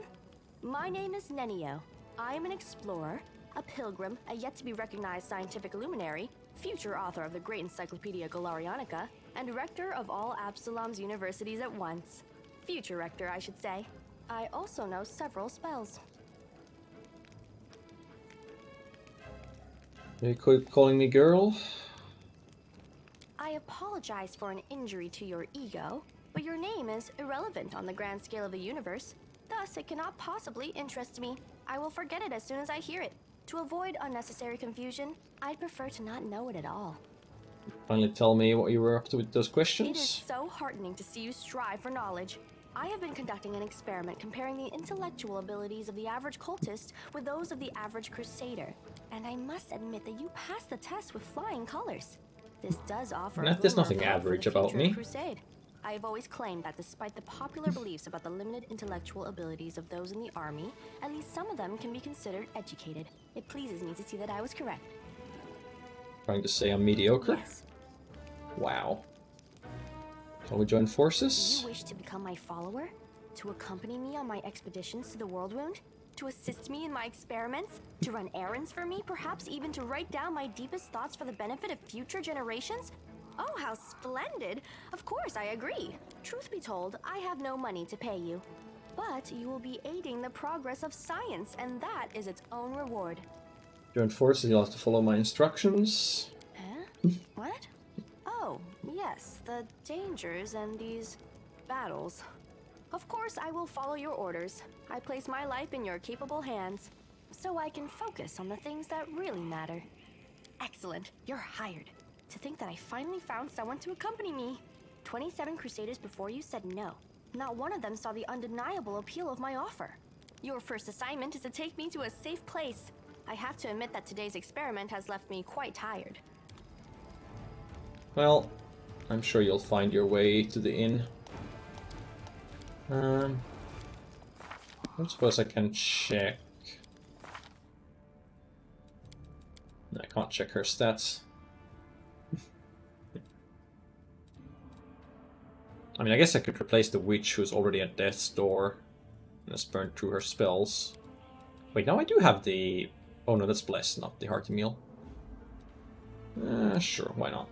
My name is Nenio. I am an explorer, a pilgrim, a yet-to-be-recognized scientific luminary, future author of the great Encyclopedia Galarianica, and rector of all Absalom's universities at once. Future rector, I should say. I also know several spells. You quit calling me girl? apologize for an injury to your ego, but your name is irrelevant on the grand scale of the universe. Thus, it cannot possibly interest me. I will forget it as soon as I hear it. To avoid unnecessary confusion, I'd prefer to not know it at all. Finally tell me what you were up to with those It is questions. so heartening to see you strive for knowledge. I have been conducting an experiment comparing the intellectual abilities of the average cultist with those of the average crusader, and I must admit that you passed the test with flying colors. This does offer a There's glimmer nothing of hope for average the about future of me. Crusade. I have always claimed that despite the popular beliefs about the limited intellectual abilities of those in the army, at least some of them can be considered educated. It pleases me to see that I was correct. Trying to say I'm mediocre? Yes. Wow. Shall we join Do forces? you wish to become my follower? To accompany me on my expeditions to the World Wound? To assist me in my experiments? To run errands for me? Perhaps even to write down my deepest thoughts for the benefit of future generations? Oh, how splendid! Of course, I agree. Truth be told, I have no money to pay you. But you will be aiding the progress of science, and that is its own reward. Join forces, you'll have to follow my instructions. Huh? What? Oh, yes, the dangers and these battles. Of course, I will follow your orders. I place my life in your capable hands, so I can focus on the things that really matter. Excellent, you're hired. To think that I finally found someone to accompany me. 27 Crusaders before you said no. Not one of them saw the undeniable appeal of my offer. Your first assignment is to take me to a safe place. I have to admit that today's experiment has left me quite tired. Well, I'm sure you'll find your way to the inn. I suppose I can check. No, I can't check her stats. I mean, I guess I could replace the witch who's already at death's door and has burned through her spells. Wait, now I do have the... Oh no, that's blessed, not the hearty meal. Sure, why not?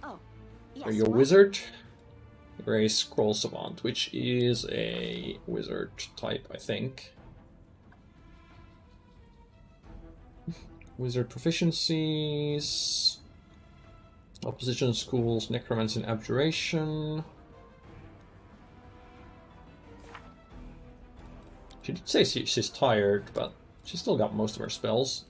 Oh, yes. Are you a wizard? You're a scroll savant, which is a wizard type, I think. Wizard proficiencies... Opposition schools, necromancy and abjuration. She did say she's tired, but she's still got most of her spells.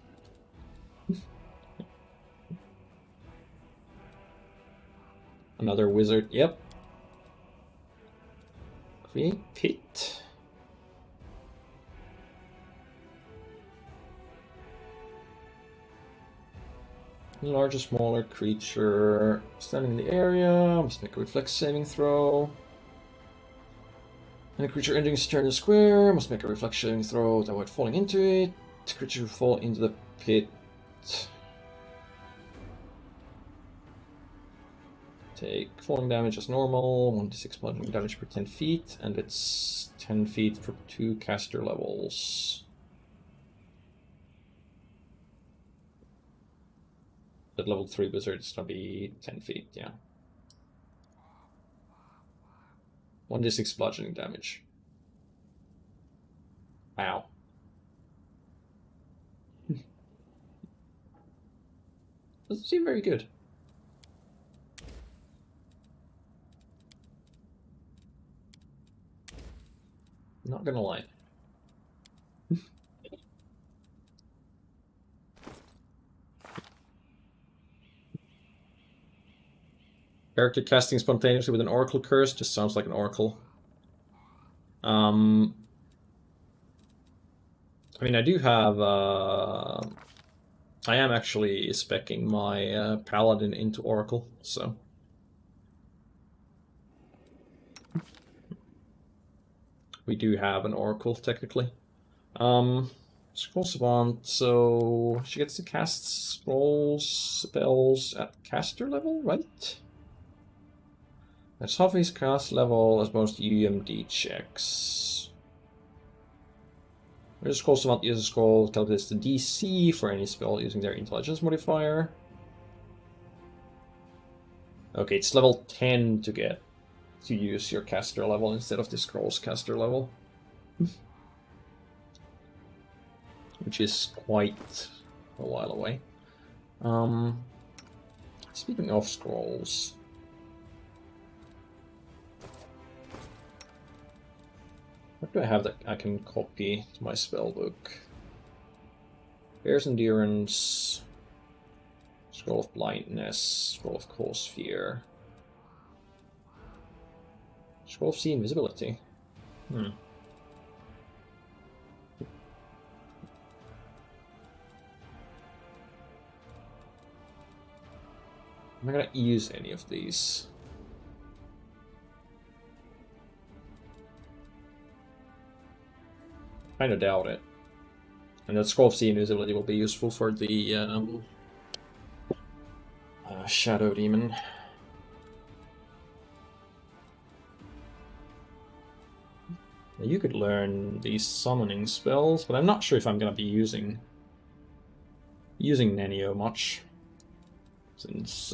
Another wizard, yep. Create pit. Large or smaller creature standing in the area must make a reflex saving throw. And a creature entering its turn in the square must make a reflex saving throw to avoid falling into it. Creature will fall into the pit. Take falling damage as normal, 1d6 bludgeoning damage per 10 feet, and it's 10 feet for 2 caster levels. At level 3 wizard, it's gonna be 10 feet, yeah. 1d6 bludgeoning damage. Wow. Doesn't seem very good. Not gonna lie. Character casting spontaneously with an oracle curse just sounds like an oracle. I mean, I do have... I am actually speccing my paladin into oracle, so... We do have an oracle, technically. Scroll savant, so she gets to cast scrolls, spells at caster level, right? That's half his cast level as most UMD checks. When a scroll savant uses a scroll, calculates the DC for any spell using their intelligence modifier. Okay, it's level 10 to get to use your caster level instead of the scroll's caster level. Which is quite a while away. Speaking of scrolls, what do I have that I can copy to my spellbook? Bear's Endurance, Scroll of Blindness, Scroll of Cause Fear, Scroll of Sea Invisibility. Am I gonna use any of these? Kinda doubt it. And that Scroll of Sea Invisibility will be useful for the Shadow Demon. Now you could learn these summoning spells, but I'm not sure if I'm gonna be using Nenio much. Since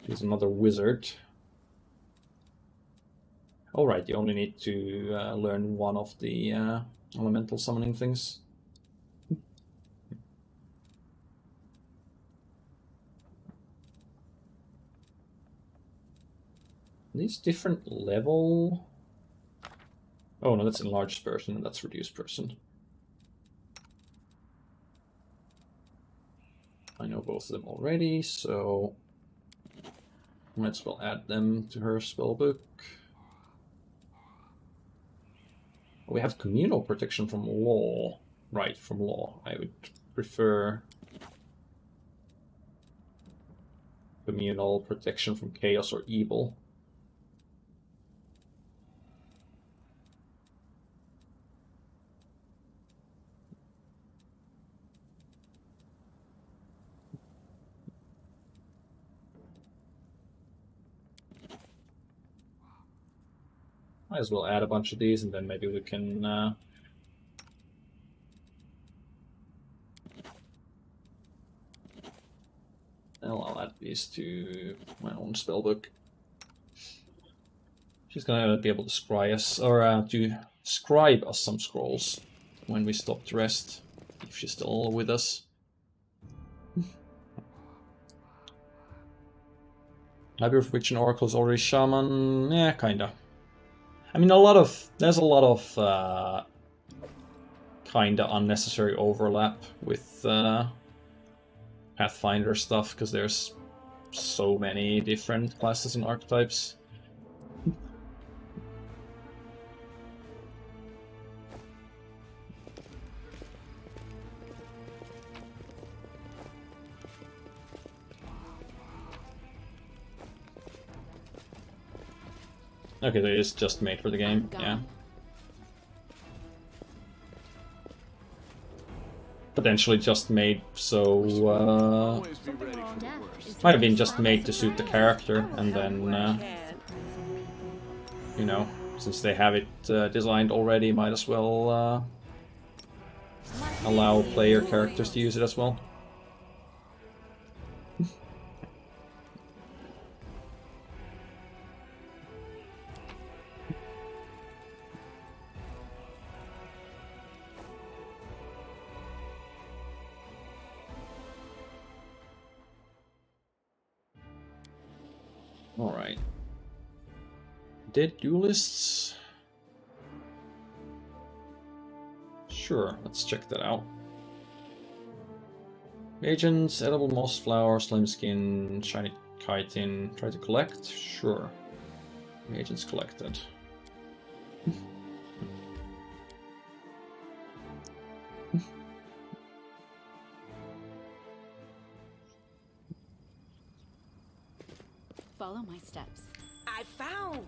he's another wizard. Alright, you only need to learn one of the elemental summoning things. These different level... Oh no, that's enlarged person and that's reduced person. I know both of them already, so might as well add them to her spellbook. We have communal protection from law. Right, from law. I would prefer communal protection from chaos or evil. Might as well add a bunch of these and then maybe we can I'll add these to my own spellbook. She's gonna be able to scry us, or to scribe us some scrolls when we stop to rest, if she's still with us. Library of Witch and Oracle is already Shaman. Yeah, kinda. I mean, there's a lot of kinda unnecessary overlap with Pathfinder stuff, because there's so many different classes and archetypes. Okay, so it's just made for the game, yeah. Potentially just made so, might have been just made to suit the character, and then, you know, since they have it designed already, might as well allow player characters to use it as well. Alright. Dead duelists? Sure, let's check that out. Agents, edible moss flower, slime skin, shiny chitin. Try to collect? Sure. Agents collected. Follow my steps. I found.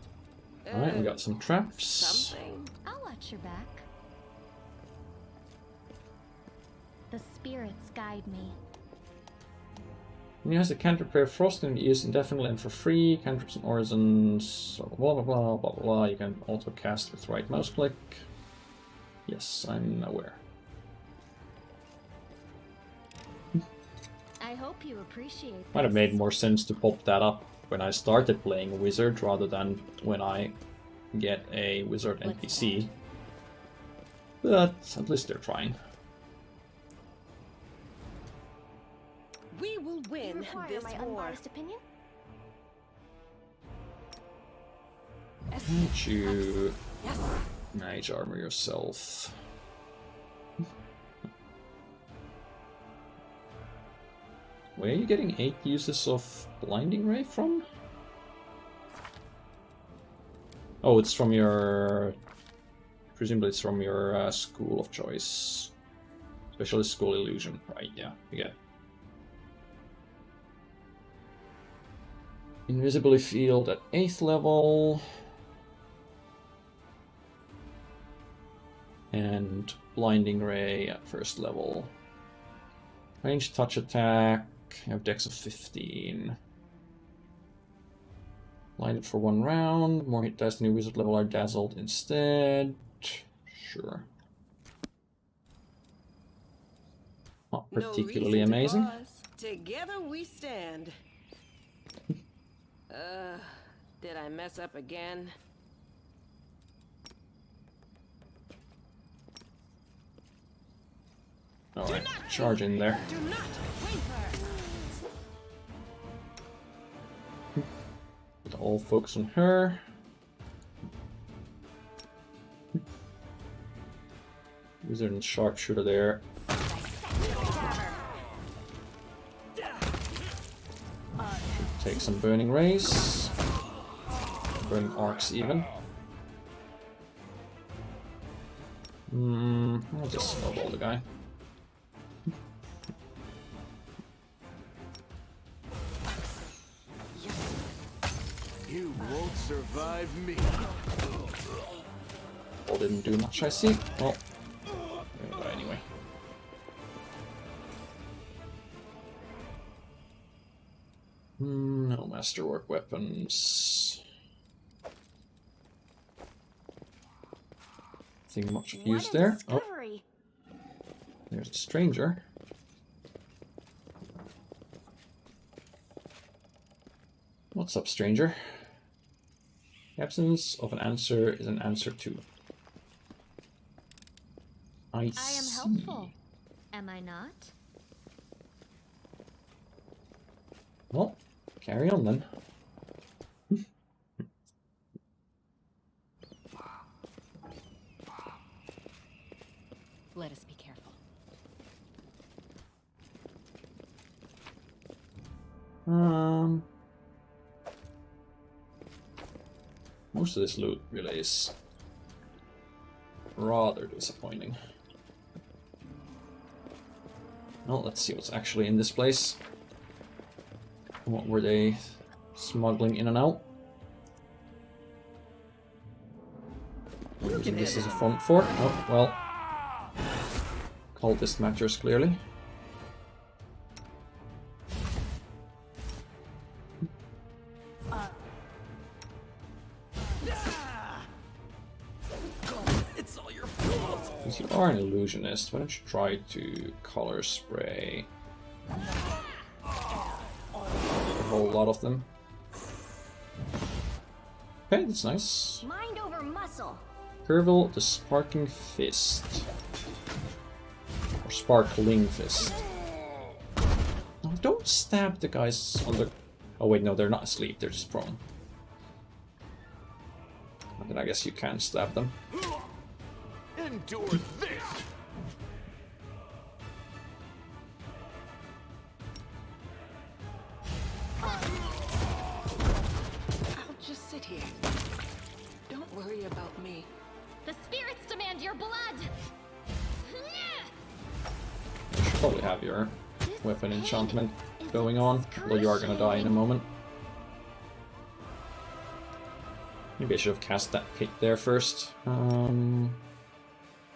Alright, we got some traps. Something. I'll watch your back. The spirits guide me. When you has the cantrip Prayer Frost can be used indefinitely and for free. Cantrips and orisons, blah blah blah blah blah. You can also cast with right mouse click. Yes, I'm aware. I hope you appreciate this. Might have made more sense to pop that up when I started playing a wizard rather than when I get a wizard NPC. But at least they're trying. We will You win require this my war. unbiased opinion? Can't you Yes. Mage Armor yourself? Where are you getting 8 uses of Blinding Ray from? Oh, it's from your... Presumably it's from your school of choice. Specialist School Illusion. Right, yeah, you get. Invisibility Field at 8th level. And Blinding Ray at 1st level. Range touch attack. I have dex of 15. Blinded for 1 round. More hit dice than your wizard level are dazzled instead. Sure. Not particularly amazing. Together we stand. Did I mess up again? Alright, charge in there. Do not waver. All focus on her. Wizard and sharpshooter there. Take some burning rays. Burning arcs even. I'll just snowball the guy. You won't survive me. Well, didn't do much, I see. Well, we're gonna die anyway. No masterwork weapons. Nothing much of use there. Oh, there's a stranger. What's up, stranger? The absence of an answer is an answer too. I am helpful. Am I not? Well, carry on then. Let us be careful. Most of this loot really is rather disappointing. Well, let's see what's actually in this place. What were they smuggling in and out? Using this as a front fort? Oh, well. Cultist matters clearly. It's all your fault. Since you are an illusionist, why don't you try to color spray a whole lot of them? Okay, that's nice. Mind over muscle. Curvel the Sparking Fist. Or Sparkling Fist. No, don't stab the guys on the... Oh wait, no, they're not asleep, they're just prone. Then I guess you can stab them. Endure this! I'll just sit here. Don't worry about me. The spirits demand your blood! You should probably have your weapon enchantment going on, although you are gonna die in a moment. Maybe I should have cast that pit there first. Go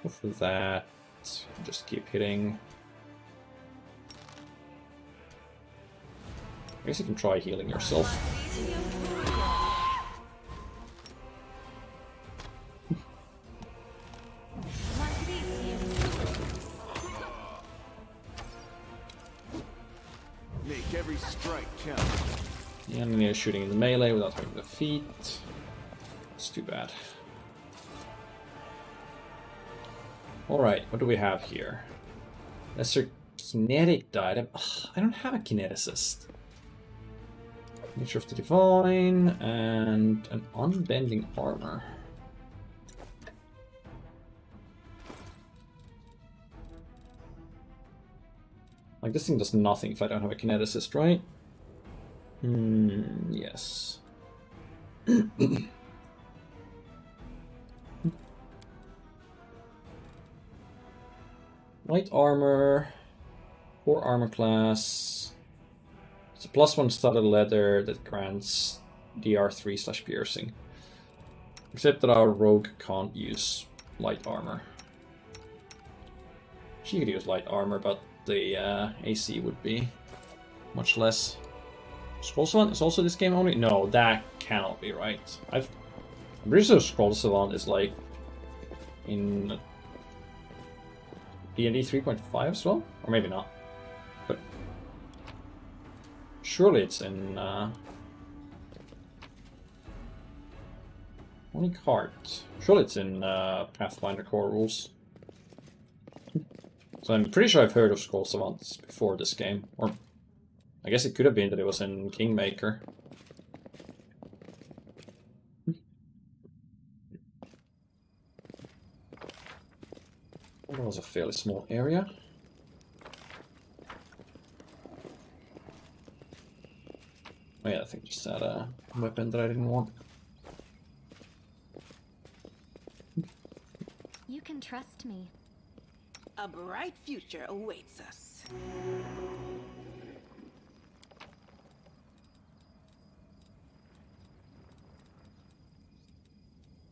for that. Just keep hitting. I guess you can try healing yourself. Make every strike count. The enemy is shooting in the melee without having the feet. It's too bad. Alright, what do we have here? Lesser Kinetic item. Ugh, I don't have a kineticist. Nature of the Divine and an unbending armor. Like, this thing does nothing if I don't have a kineticist, right? Yes. Light armor, 4 armor class. It's a +1 studded leather that grants DR3/piercing. Except that our rogue can't use light armor. She could use light armor, but the AC would be much less. Scroll Savant is also this game only? No, that cannot be right. I'm pretty sure Scroll Savant is like in D&D 3.5 as well? Or maybe not. But surely it's in only cards. Surely it's in Pathfinder core rules. So I'm pretty sure I've heard of Scroll Savants before this game. Or I guess it could have been that it was in Kingmaker. That was a fairly small area. Oh yeah, I think I just had a weapon that I didn't want. You can trust me. A bright future awaits us.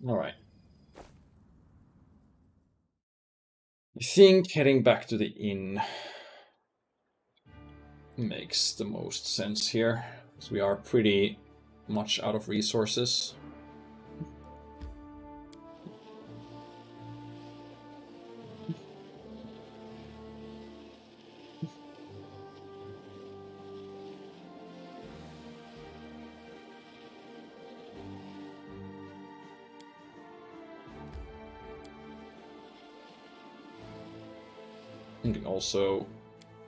Alright. I think heading back to the inn makes the most sense here, because we are pretty much out of resources. We can also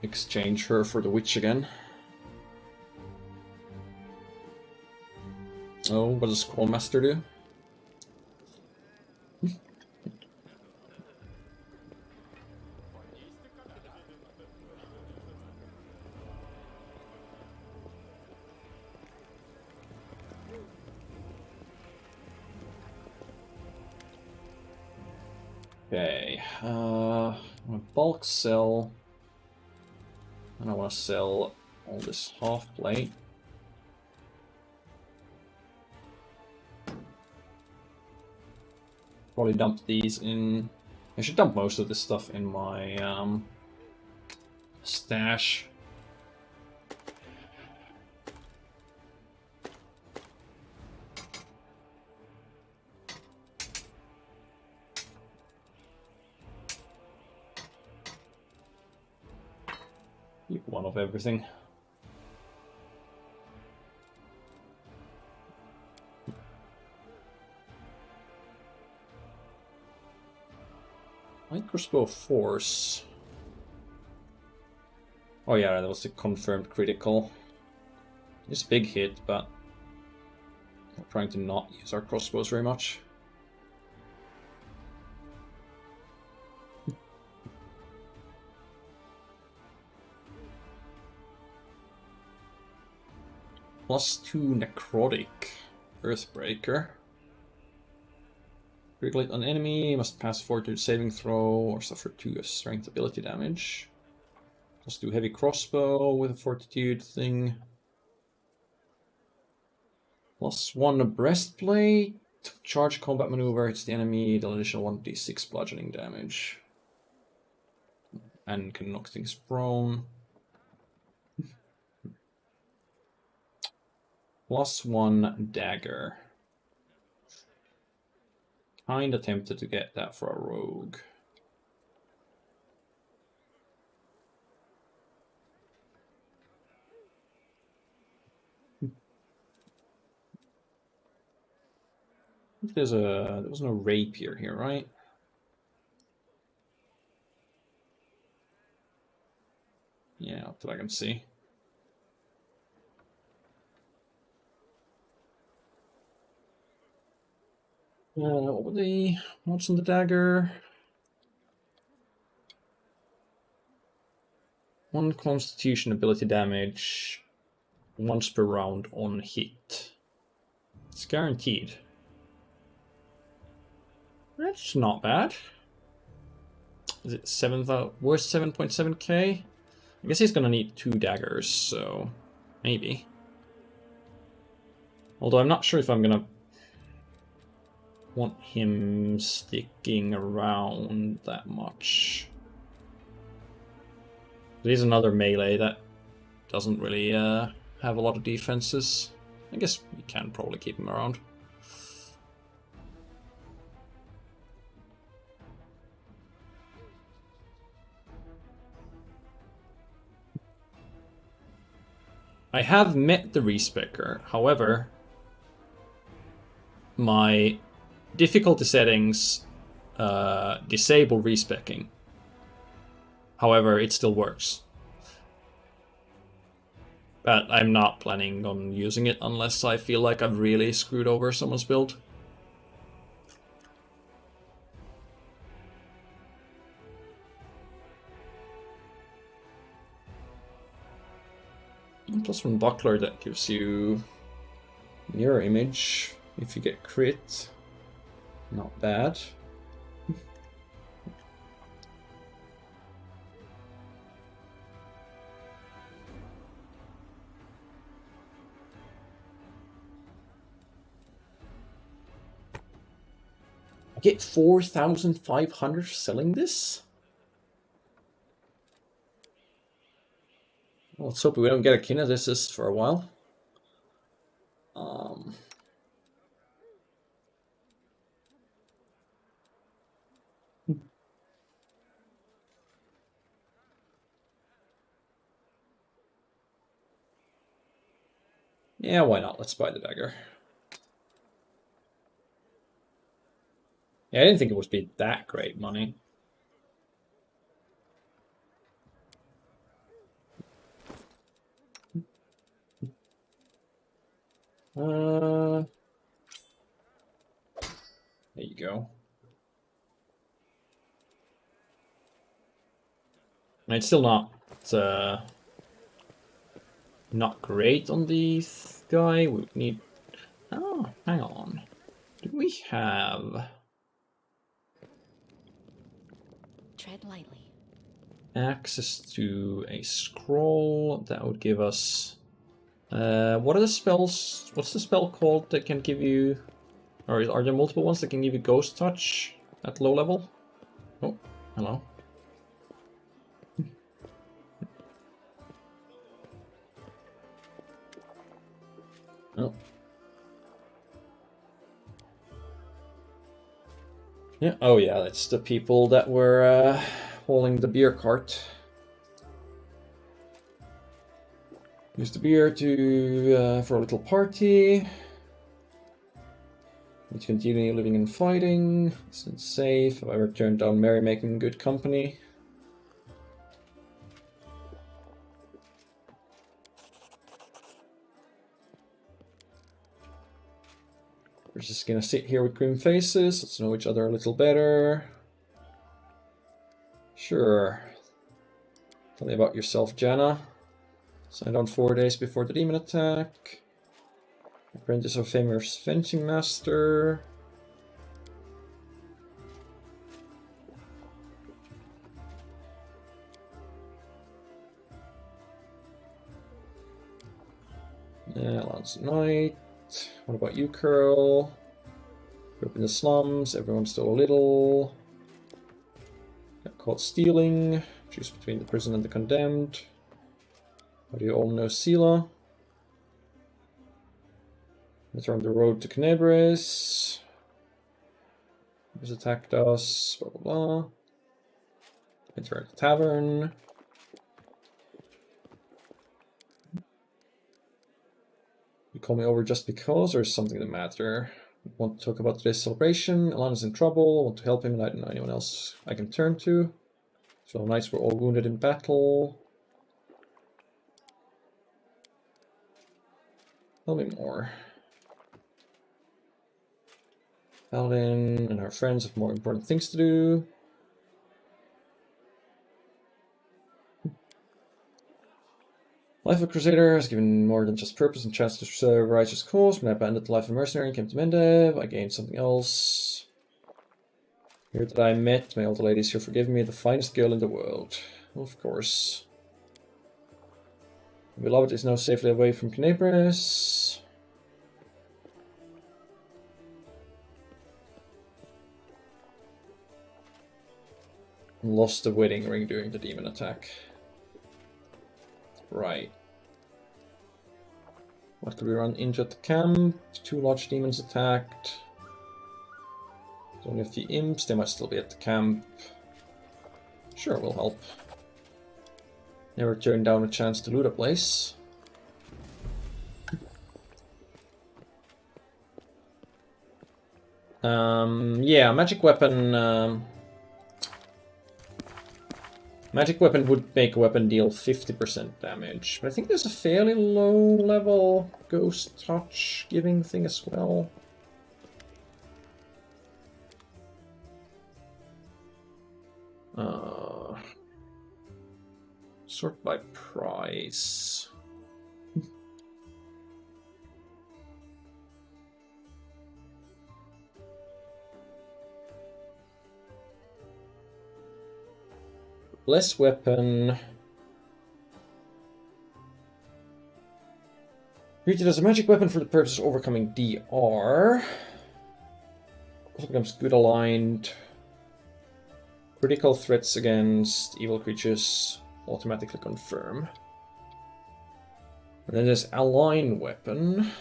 exchange her for the witch again. Oh, what does Scrollmaster do? Okay, I want to bulk sell, and I want to sell all this half plate. Probably dump these in. I should dump most of this stuff in my stash. Keep one of everything. Light crossbow force. Oh yeah, that was the confirmed critical. It's a big hit, but we're trying to not use our crossbows very much. +2 necrotic Earthbreaker. Critical hit on enemy, must pass a fortitude saving throw or suffer 2 strength ability damage. +2 heavy crossbow with a fortitude thing. +1 breastplate. Charge combat maneuver hits the enemy, deal additional 1d6 bludgeoning damage. And can knock things prone. +1 dagger. Kinda tempted to get that for a rogue. I think there was no rapier here, right? Yeah, up that I can see. What were the mods on the dagger? 1 constitution ability damage once per round on hit. It's guaranteed. That's not bad. Is it 7,000? Worth 7.7k? I guess he's gonna need 2 daggers, so maybe. Although I'm not sure if I'm gonna want him sticking around that much. There's another melee that doesn't really have a lot of defenses. I guess we can probably keep him around. I have met the respecker, however, my difficulty settings disable respecking. However, it still works. But I'm not planning on using it unless I feel like I've really screwed over someone's build. Plus from Buckler that gives you mirror image if you get crit. Not bad. I get 4,500 selling this? Well, let's hope we don't get a kinesis for a while. Yeah, why not? Let's buy the dagger. Yeah, I didn't think it would be that great money. There you go. And it's still not great on the guy. We need. Oh, hang on. Do we have? Tread lightly. Access to a scroll that would give us. What are the spells? What's the spell called that can give you? Or are there multiple ones that can give you ghost touch at low level? Oh, hello. Oh. Yeah. Oh, yeah. That's the people that were hauling the beer cart. Use the beer to for a little party. Need to continue living and fighting. Isn't safe. Have I ever turned down merrymaking good company? We're just gonna sit here with grim faces. Let's know each other a little better. Sure. Tell me about yourself, Janna. Signed on 4 days before the demon attack. Apprentice of famous fencing master. Yeah, last night. What about you, Curl? Grew up in the slums, everyone stole a little. Got caught stealing. Choose between the prison and the condemned. How do you all know Sela? Let's run the road to Canebres. He's attacked us, blah blah blah. Enter at the tavern. You call me over just because, or is something the matter? Want to talk about today's celebration? Alana's in trouble. Want to help him, and I don't know anyone else I can turn to. So nights we're all wounded in battle. Tell me more. Paladin and her friends have more important things to do. Life of a Crusader has given more than just purpose and chance to serve a righteous cause. When I abandoned the life of a mercenary and came to Mendev, I gained something else. Here that I met, my old ladies here forgive me, the finest girl in the world. Of course. Beloved is now safely away from Canabris. Lost the wedding ring during the demon attack. Right. What could we run into at the camp? 2 large demons attacked. There's only a few imps, they might still be at the camp. Sure, will help. Never turn down a chance to loot a place. Yeah, magic weapon. Magic weapon would make a weapon deal 50% damage, but I think there's a fairly low level ghost touch giving thing as well. Sort by price. Less weapon. Treated as a magic weapon for the purpose of overcoming DR. Also becomes good aligned. Critical threats against evil creatures automatically confirm. And then there's align weapon.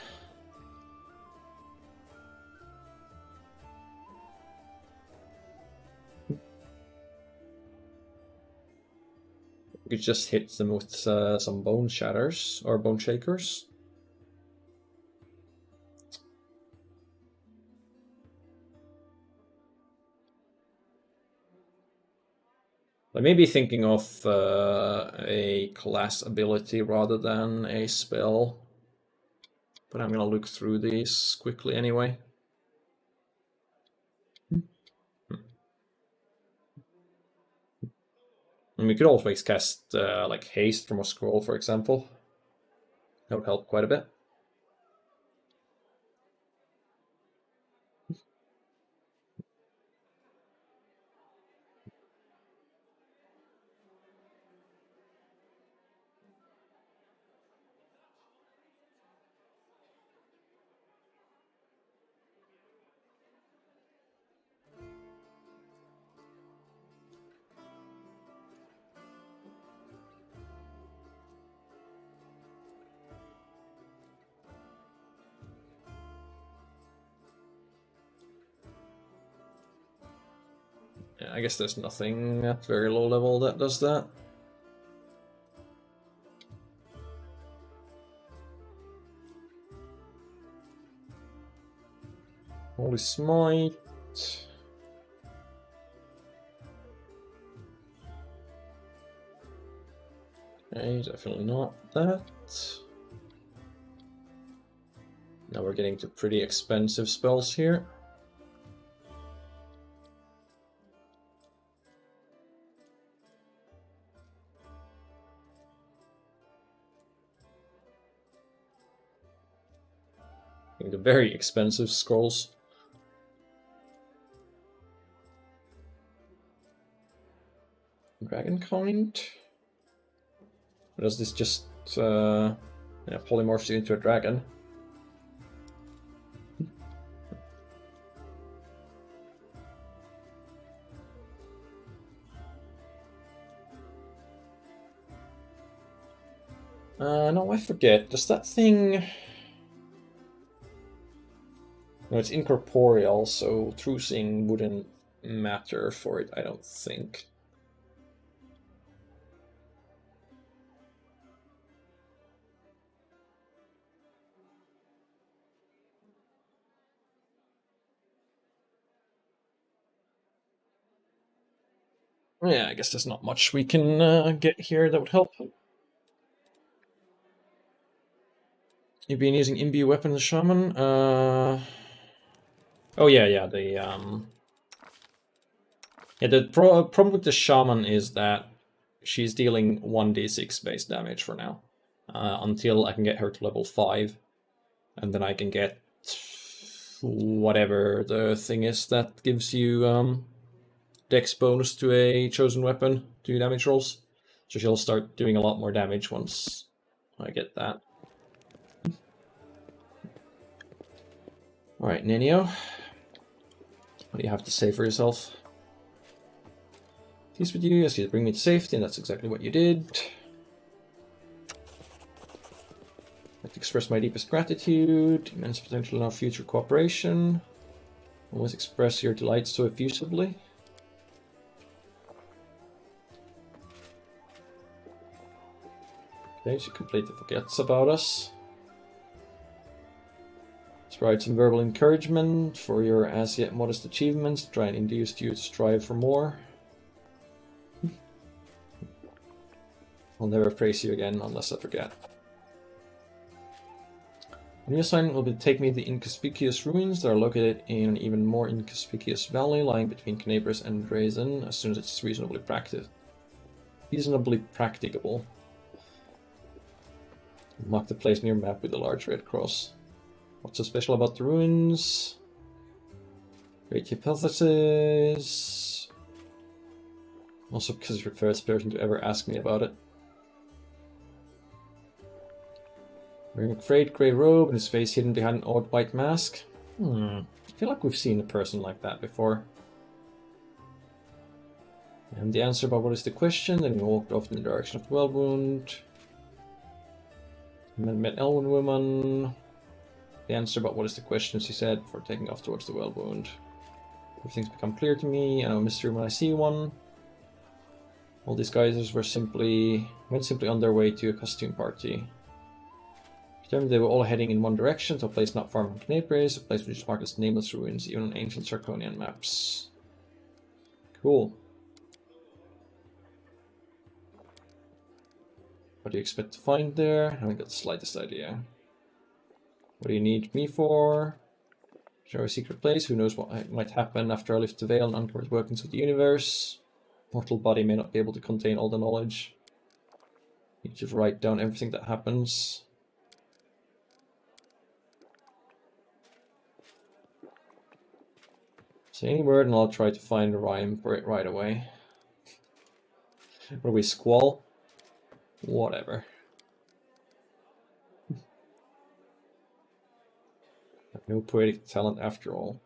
You just hit them with some bone shatters or bone shakers. I may be thinking of a class ability rather than a spell, but I'm gonna look through these quickly anyway. And we could always cast like haste from a scroll, for example. That would help quite a bit. I guess there's nothing at very low level that does that. Holy Smite. Okay, definitely not that. Now we're getting to pretty expensive spells here. The very expensive scrolls. Dragonkind? Or does this just polymorphs you into a dragon? No, I forget. Does that thing... No, it's incorporeal, so true seeing wouldn't matter for it, I don't think. Yeah, I guess there's not much we can get here that would help. You've been using imbue weapon as shaman? Oh yeah, the problem with the shaman is that she's dealing 1d6 base damage for now. Until I can get her to level 5. And then I can get whatever the thing is that gives you dex bonus to a chosen weapon, 2 damage rolls. So she'll start doing a lot more damage once I get that. Alright, Ninio. What do you have to say for yourself? Peace with you, ask you to bring me to safety, and that's exactly what you did. I'd like to express my deepest gratitude, immense potential in our future cooperation. Always express your delight so effusively. Okay, she completely forgets about us. Let's provide some verbal encouragement for your as yet modest achievements. Try and induce you to strive for more. I'll never praise you again unless I forget. A new assignment will be to take me to the inconspicuous ruins that are located in an even more inconspicuous valley lying between Knabris and Drazen as soon as it's reasonably practicable. Mark the place near map with a large red cross. What's so special about the ruins? Great hypothesis. Also because you're the first person to ever ask me about it. Wearing a frayed grey robe and his face hidden behind an odd white mask. I feel like we've seen a person like that before. And the answer about what is the question, then we walked off in the direction of the well wound. Met Elven woman. The answer about what is the question, she said, before taking off towards the well wound. Everything's become clear to me. I know a mystery when I see one. All these guys went simply on their way to a costume party. They were all heading in one direction, to a place not far from Knabris, a place which is marked as nameless ruins, even on ancient Sarkonian maps. Cool. What do you expect to find there? I haven't got the slightest idea. What do you need me for? Show a secret place, who knows what might happen after I lift the veil and uncover the workings of the universe. Mortal body may not be able to contain all the knowledge. You just write down everything that happens. Say any word and I'll try to find a rhyme for it right away. What are we, squall? Whatever. No poetic talent after all.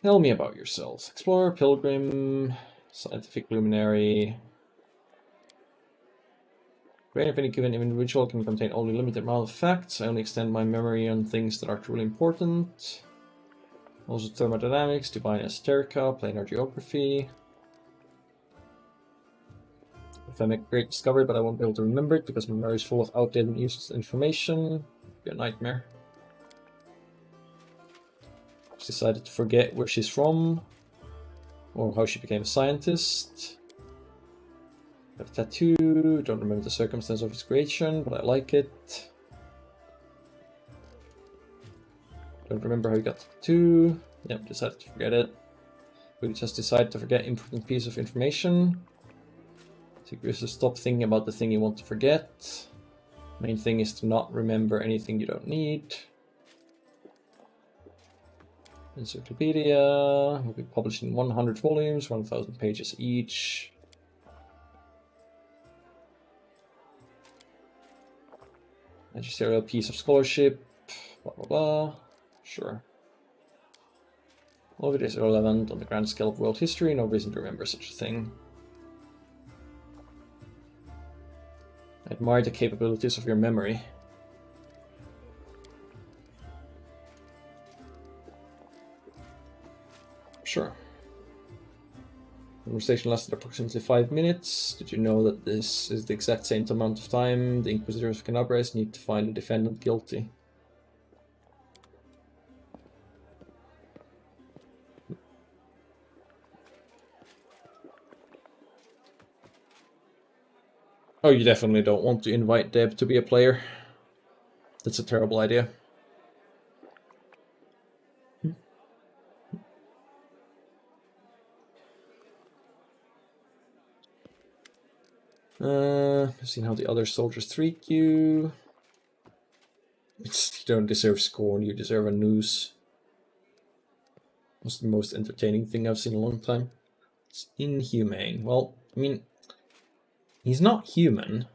Tell me about yourselves. Explorer, pilgrim, scientific luminary. Brain of any given individual can contain only a limited amount of facts. I only extend my memory on things that are truly important. Also thermodynamics, divine esoterica, planar geography. If I make a great discovery but I won't be able to remember it because my memory is full of outdated and useless information, it'll be a nightmare. She decided to forget where she's from, or how she became a scientist. I have a tattoo, don't remember the circumstance of its creation, but I like it. Don't remember how you got the tattoo. Yep, decided to forget it. We just decided to forget important piece of information. So you just stop thinking about the thing you want to forget. Main thing is to not remember anything you don't need. Encyclopedia will be published in 100 volumes, 1,000 pages each. Magisterial piece of scholarship, blah blah blah. Sure. All of it is irrelevant on the grand scale of world history, no reason to remember such a thing. I admire the capabilities of your memory. Sure. The conversation lasted approximately 5 minutes. Did you know that this is the exact same amount of time the Inquisitors of Knabris need to find the defendant guilty? Oh, you definitely don't want to invite Deb to be a player. That's a terrible idea. I've seen how the other soldiers treat you. You don't deserve scorn, you deserve a noose. That's the most entertaining thing I've seen in a long time. It's inhumane. Well, I mean, he's not human.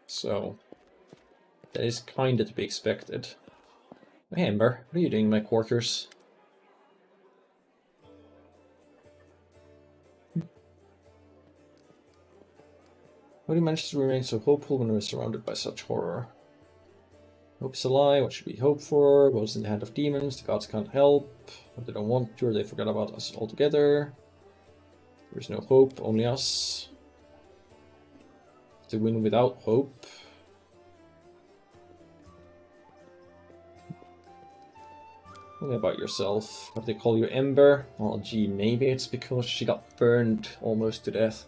So, that is kinda to be expected. Hey Ember, what are you doing in my quarters? How do you manage to remain so hopeful when we're surrounded by such horror? Hope is a lie. What should we hope for? What is in the hand of demons? The gods can't help. Or they don't want to, or they forgot about us altogether. There is no hope, only us. To win without hope. Tell me about yourself. What they call you, Ember? Well, gee, maybe it's because she got burned almost to death.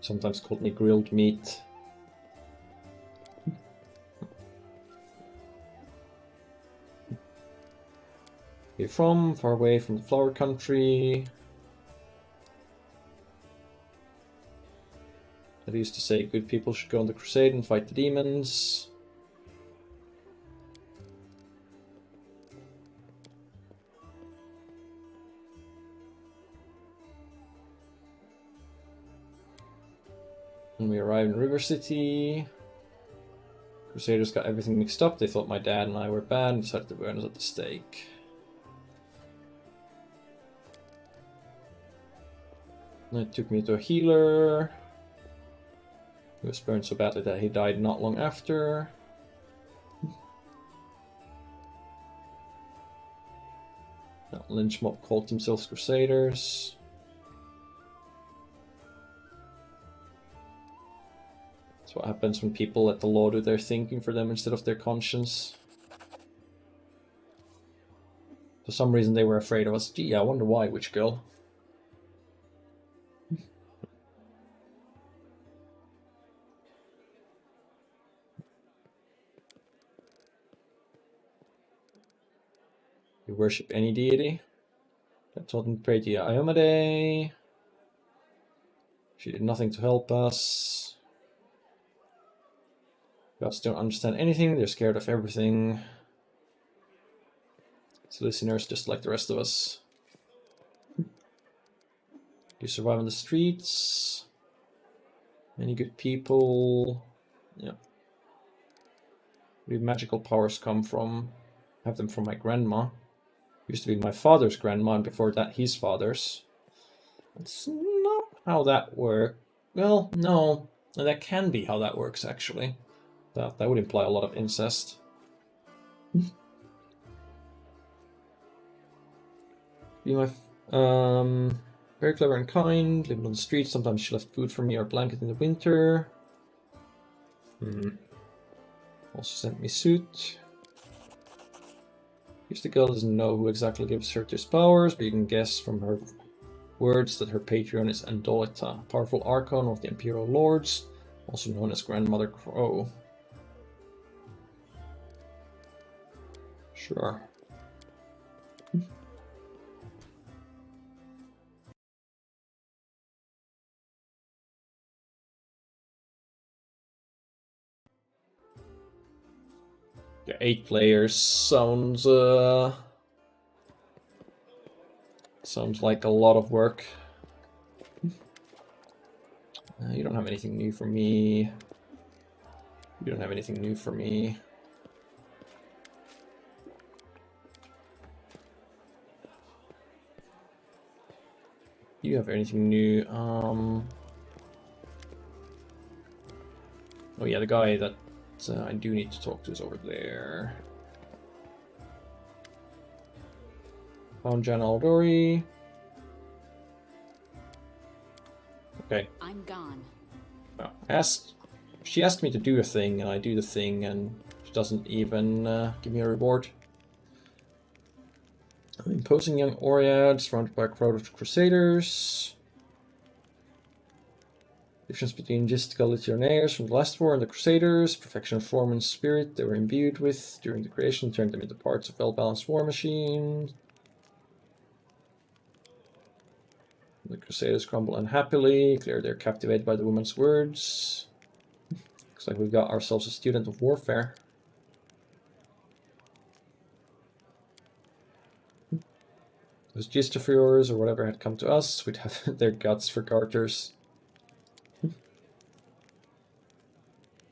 Sometimes called me grilled meat. Where you from? Far away from the flower country. I used to say good people should go on the crusade and fight the demons. When we arrived in River City, Crusaders got everything mixed up. They thought my dad and I were bad and decided to burn us at the stake. And it took me to a healer. He was burned so badly that he died not long after. That lynch mob called themselves Crusaders. That's what happens when people let the law do their thinking for them instead of their conscience. For some reason they were afraid of us. Gee, I wonder why, witch girl. You worship any deity? I told him to pray to Iomade. She did nothing to help us. Gods don't understand anything, they're scared of everything. It's listeners just like the rest of us. You survive on the streets. Many good people. Yeah. Where do magical powers come from? I have them from my grandma. Used to be my father's grandma, and before that his father's. That's not how that works. Well, no. That can be how that works, actually. That would imply a lot of incest. Be my... very clever and kind. Living on the streets. Sometimes she left food for me or a blanket in the winter. Also sent me suit. The girl doesn't know who exactly gives her these powers, but you can guess from her words that her patron is Andolita, a powerful archon of the Imperial Lords, also known as Grandmother Crow. Sure. Yeah, 8 players sounds like a lot of work. You don't have anything new for me. You don't have anything new for me. You have anything new? Oh yeah, the guy that I do need to talk to is over there. Found Jan Aldori. Okay. I'm gone. Well, she asked me to do a thing, and I do the thing, and she doesn't even give me a reward. Imposing young Oread, surrounded by a crowd of crusaders. Difference between logistical legionnaires from the last war and the crusaders. Perfection of form and spirit they were imbued with during the creation turned them into parts of well-balanced war machine. The crusaders grumble unhappily, clear they're captivated by the woman's words. Looks like we've got ourselves a student of warfare. Those Gistafriors or whatever had come to us, we'd have their guts for garters.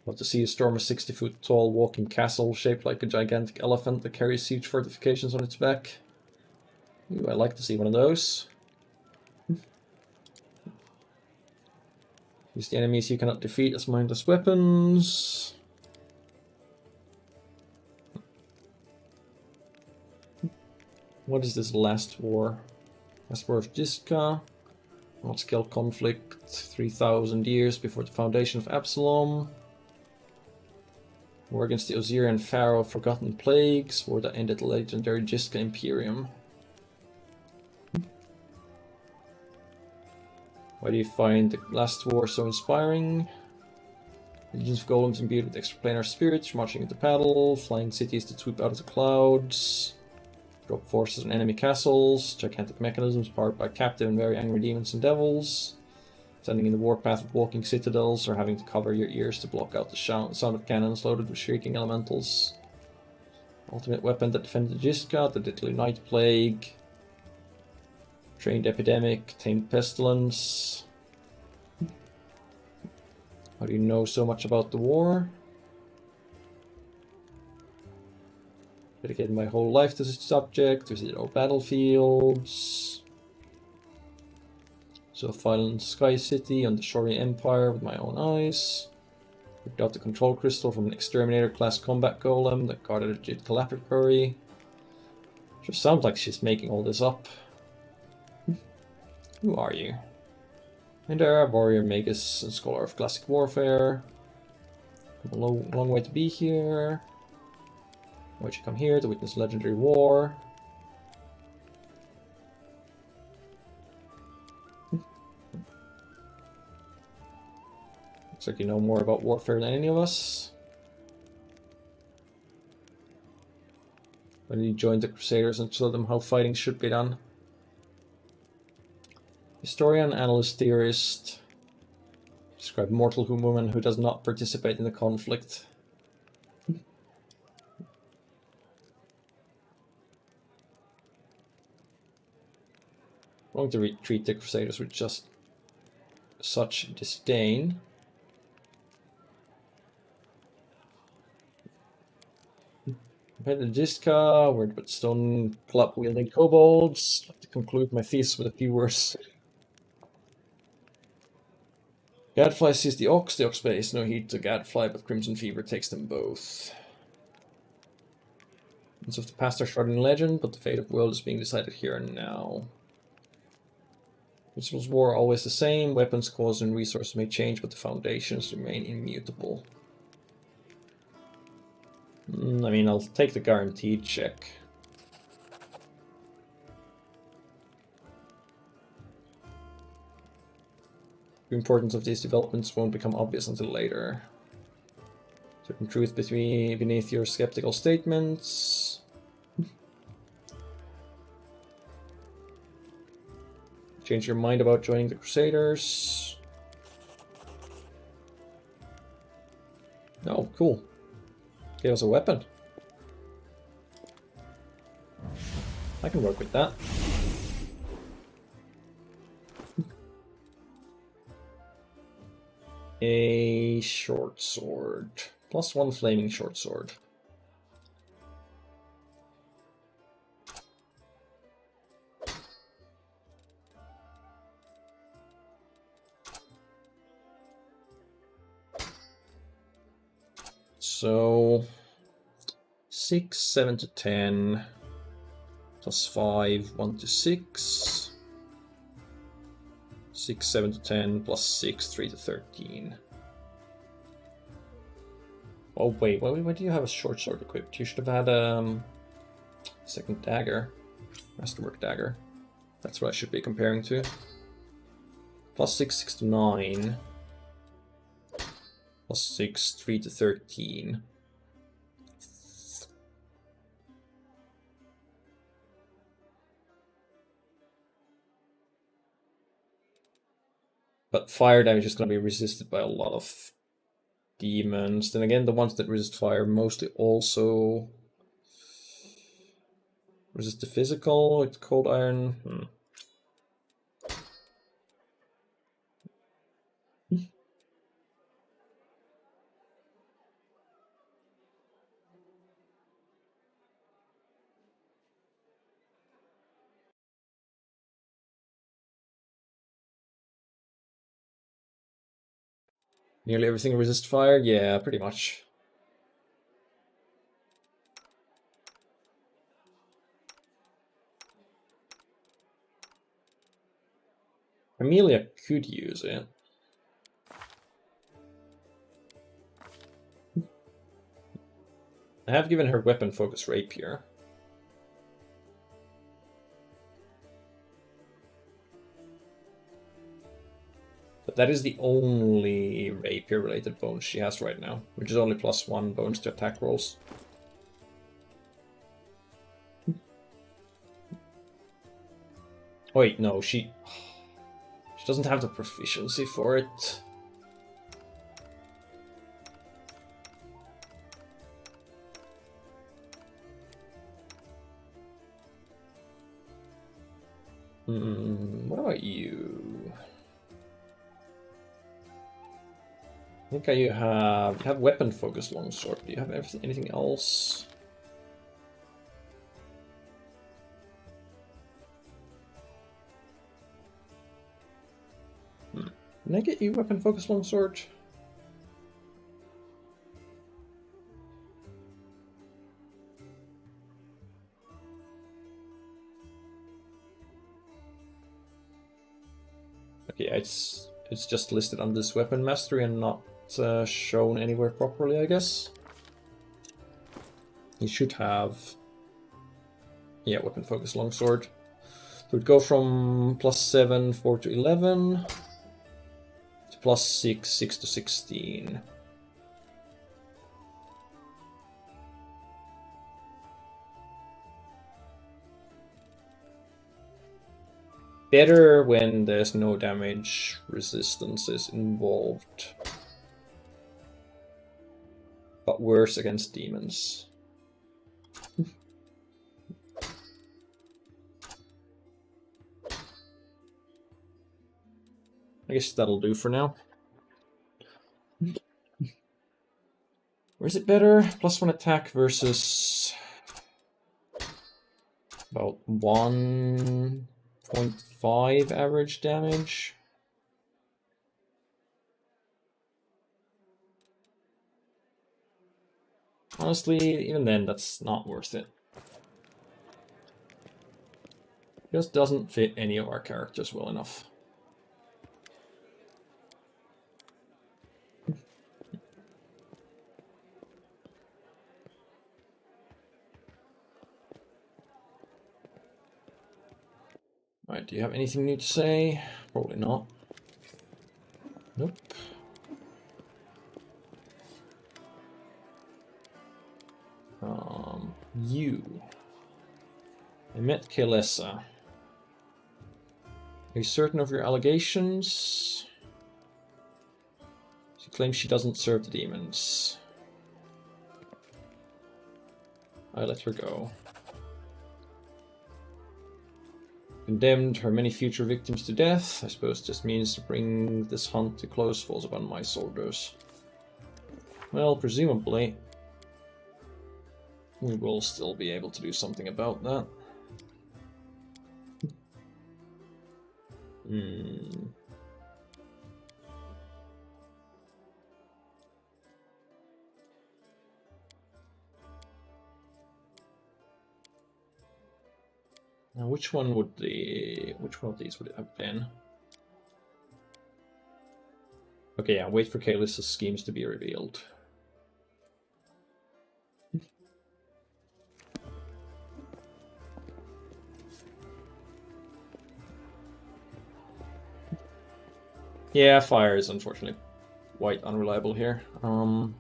Love to see a storm a 60-foot tall walking castle shaped like a gigantic elephant that carries siege fortifications on its back. Ooh, I'd like to see one of those. Use the enemies you cannot defeat as mindless weapons. What is this last war? Last war of Jiska. Large-scale conflict 3,000 years before the foundation of Absalom. War against the Osirian Pharaoh of Forgotten Plagues. War that ended the legendary Jiska Imperium. Why do you find the last war so inspiring? Legions of golems imbued with extraplanar spirits, marching into battle, flying cities that swoop out of the clouds, drop forces on enemy castles, gigantic mechanisms powered by captive and very angry demons and devils, standing in the warpath of walking citadels, or having to cover your ears to block out the sound of cannons loaded with shrieking elementals. Ultimate weapon that defended Jiska, the deadly night plague. Trained epidemic, tamed pestilence. How do you know so much about the war? Dedicated my whole life to this subject, visited all battlefields. Saw Violent Sky City on the Shori Empire with my own eyes. Ripped out the control crystal from an exterminator class combat golem that guarded a Jit Laboratory. Just sounds like she's making all this up. Who are you? And there, warrior, magus, and scholar of classic warfare. A long way to be here. Why'd you come here to witness legendary war? Looks like you know more about warfare than any of us. When you joined the Crusaders and showed them how fighting should be done. Historian, analyst, theorist. Describe mortal woman who does not participate in the conflict. Wrong to treat the Crusaders with just such disdain. Compared to Jiska, word but stone club wielding kobolds. To conclude my thesis with a few words. Gadfly sees the ox pays no heed to Gadfly, but Crimson Fever takes them both. Events of the past are shrouded in legend, but the fate of the world is being decided here and now. Principles of war are always the same, weapons, cause, and resources may change, but the foundations remain immutable. I mean, I'll take the guaranteed check. The importance of these developments won't become obvious until later. Certain truth beneath your skeptical statements. Change your mind about joining the Crusaders. Oh, cool. Gave us a weapon. I can work with that. A short sword. +1 flaming short sword. So 6, 7 to 10, +5, 1 to 6. 6, 7 to 10, +6, 3 to 13. Oh wait, why do you have a short sword equipped? You should have had second dagger. Masterwork Dagger. That's what I should be comparing to. Plus 6, 6 to 9. Plus 6, 3 to 13. But fire damage is going to be resisted by a lot of demons. Then again, the ones that resist fire mostly also resist the physical. It's cold iron. Nearly everything resists fire? Yeah, pretty much. Amelia could use it. I have given her weapon focus rapier. But that is the only rapier related bonus she has right now, which is only +1 bonus to attack rolls. Wait, no, she doesn't have the proficiency for it. What about you? I think you have weapon focus longsword. Do you have anything else? Can I get you weapon focus longsword? Okay, it's just listed under this weapon mastery and not shown anywhere properly, I guess. You should have, yeah, weapon focus longsword. So it'd go from +7, 4 to 11, to +6, 6 to 16. Better when there's no damage resistances involved. But worse against demons. I guess that'll do for now. Or is it better? +1 attack versus about 1.5 average damage. Honestly, even then, that's not worth it. Just doesn't fit any of our characters well enough. Alright, do you have anything new to say? Probably not. Nope. You. I met Kelessa. Are you certain of your allegations? She claims she doesn't serve the demons. I let her go. Condemned her many future victims to death. I suppose this means to bring this hunt to close falls upon my shoulders. Well, presumably we will still be able to do something about that. Now, which one of these would it have been? Okay, yeah, wait for Kaelis's schemes to be revealed. Yeah, fire is unfortunately quite unreliable here. Am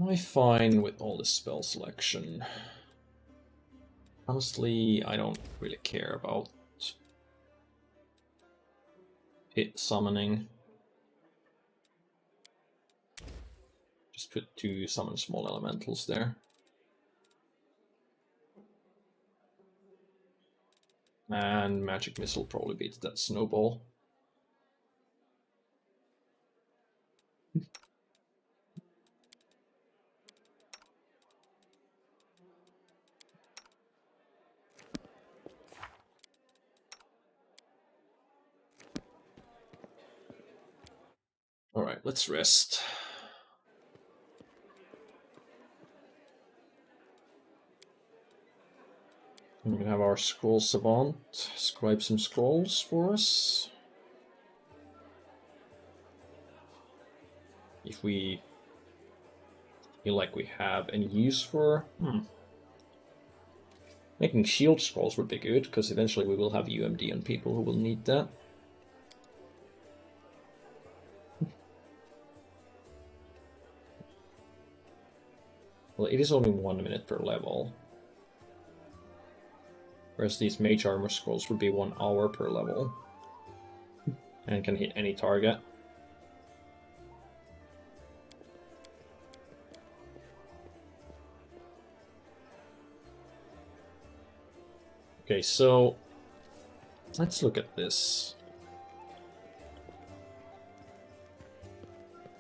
I fine with all the spell selection? Honestly, I don't really care about hit summoning. Just put 2 summon small elementals there. And magic missile probably beats that snowball. Alright, let's rest. We're gonna have our scroll savant scribe some scrolls for us. If we feel like we have any use for... Making shield scrolls would be good, because eventually we will have UMD on people who will need that. Well, it is only 1 minute per level. Whereas these Mage Armor scrolls would be 1 hour per level. And can hit any target. Okay, so let's look at this.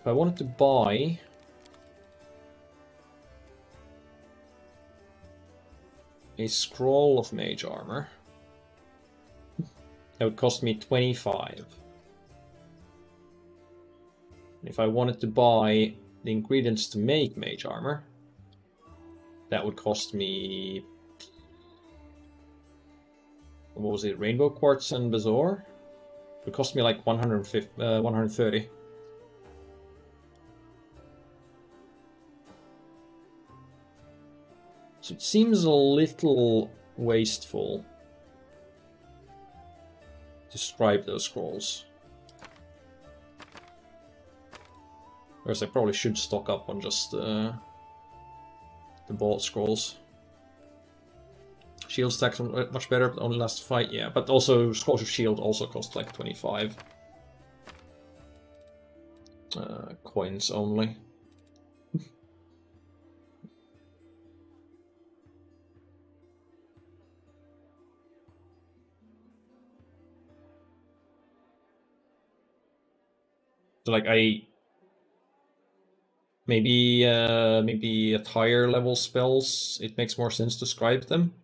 If I wanted to buy a scroll of Mage Armor, that would cost me 25. And if I wanted to buy the ingredients to make Mage Armor, that would cost me... What was it? Rainbow Quartz and Bazaar? It would cost me like 130. So it seems a little wasteful to scribe those scrolls. Whereas I probably should stock up on just the bought scrolls. Shield stacks are much better, but only last fight, yeah. But also, Scrolls of Shield also cost like 25. Coins only. So like maybe at higher level spells it makes more sense to scribe them.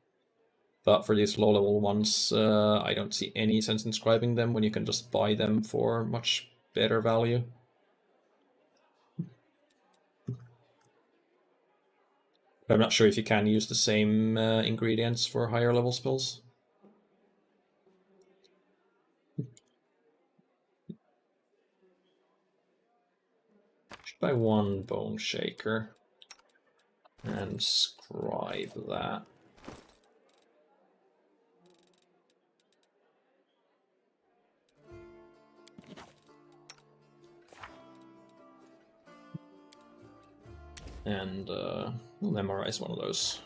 But for these low level ones, I don't see any sense in scribing them when you can just buy them for much better value. But I'm not sure if you can use the same ingredients for higher level spells. Should buy 1 Bone Shaker and scribe that. And we'll memorize one of those.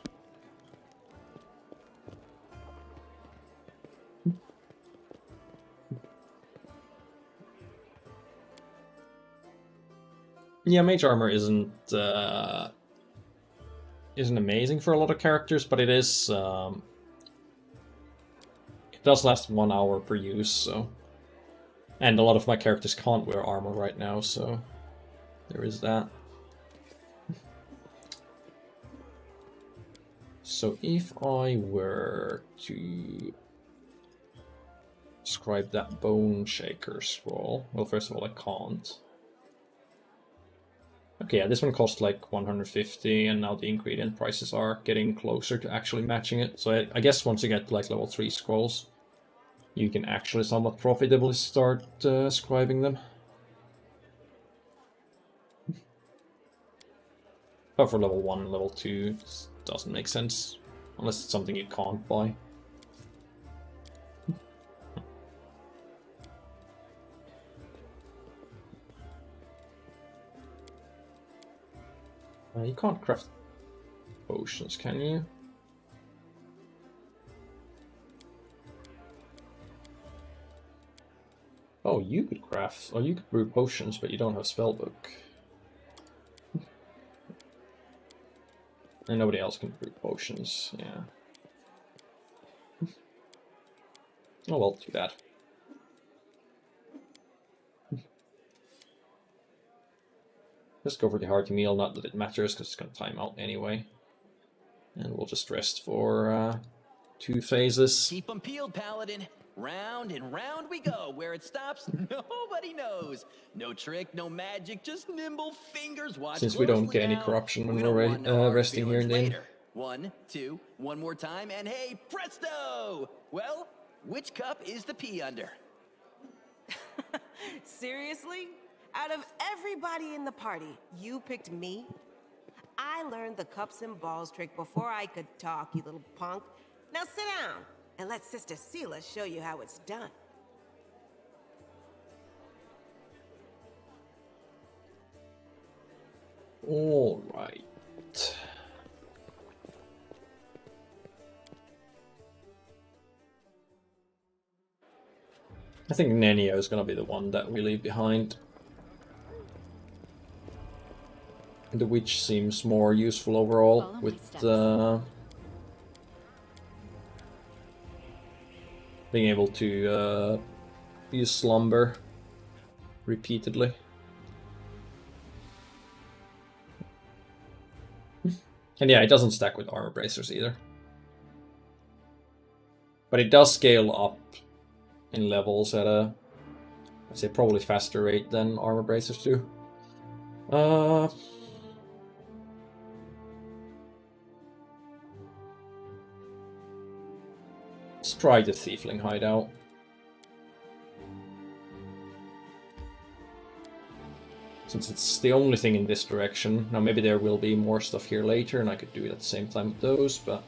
Yeah, Mage Armor isn't amazing for a lot of characters, but it is it does last 1 hour per use, so. And a lot of my characters can't wear armor right now, so there is that. So if I were to scribe that Bone Shaker scroll, well, first of all, I can't. Okay, yeah, this one cost like 150, and now the ingredient prices are getting closer to actually matching it. So I guess once you get like level 3 scrolls, you can actually somewhat profitably start scribing them. But for level 1 and level 2, it doesn't make sense. Unless it's something you can't buy. You can't craft potions, can you? Oh, you could craft, or you could brew potions, but you don't have a spellbook. And nobody else can brew potions, yeah. Oh well, too bad. Just go for the hearty meal, not that it matters, because it's going to time out anyway. And we'll just rest for 2 phases. Keep 'em peeled, Paladin. Round and round we go. Where it stops, nobody knows. No trick, no magic, just nimble fingers. Watch Since we don't closely get any now. corruption when We we're don't want no hard resting here in feelings the inn. later. 1, 2, one more time, and hey, presto! Well, which cup is the pea under? Seriously? Out of everybody in the party, you picked me? I learned the cups and balls trick before I could talk, you little punk. Now sit down and let Sister Seela show you how it's done. All right. I think Nenio is going to be the one that we leave behind. The witch seems more useful overall with being able to use slumber repeatedly. And yeah, it doesn't stack with armor bracers either. But it does scale up in levels at a, I'd say, probably faster rate than armor bracers do. Let's try the Tiefling hideout. Since it's the only thing in this direction. Now maybe there will be more stuff here later and I could do it at the same time with those, but...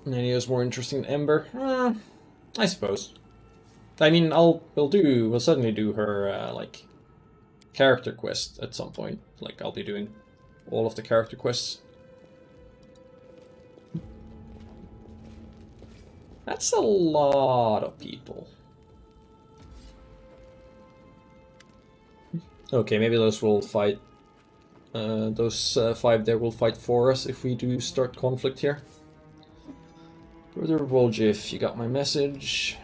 Nenio's more interesting than Ember. I suppose. I mean, we'll certainly do her, like, character quest at some point. Like, I'll be doing all of the character quests. That's a lot of people. Okay, maybe those will fight. Those 5 there will fight for us if we do start conflict here. Brother Voljif, you got my message.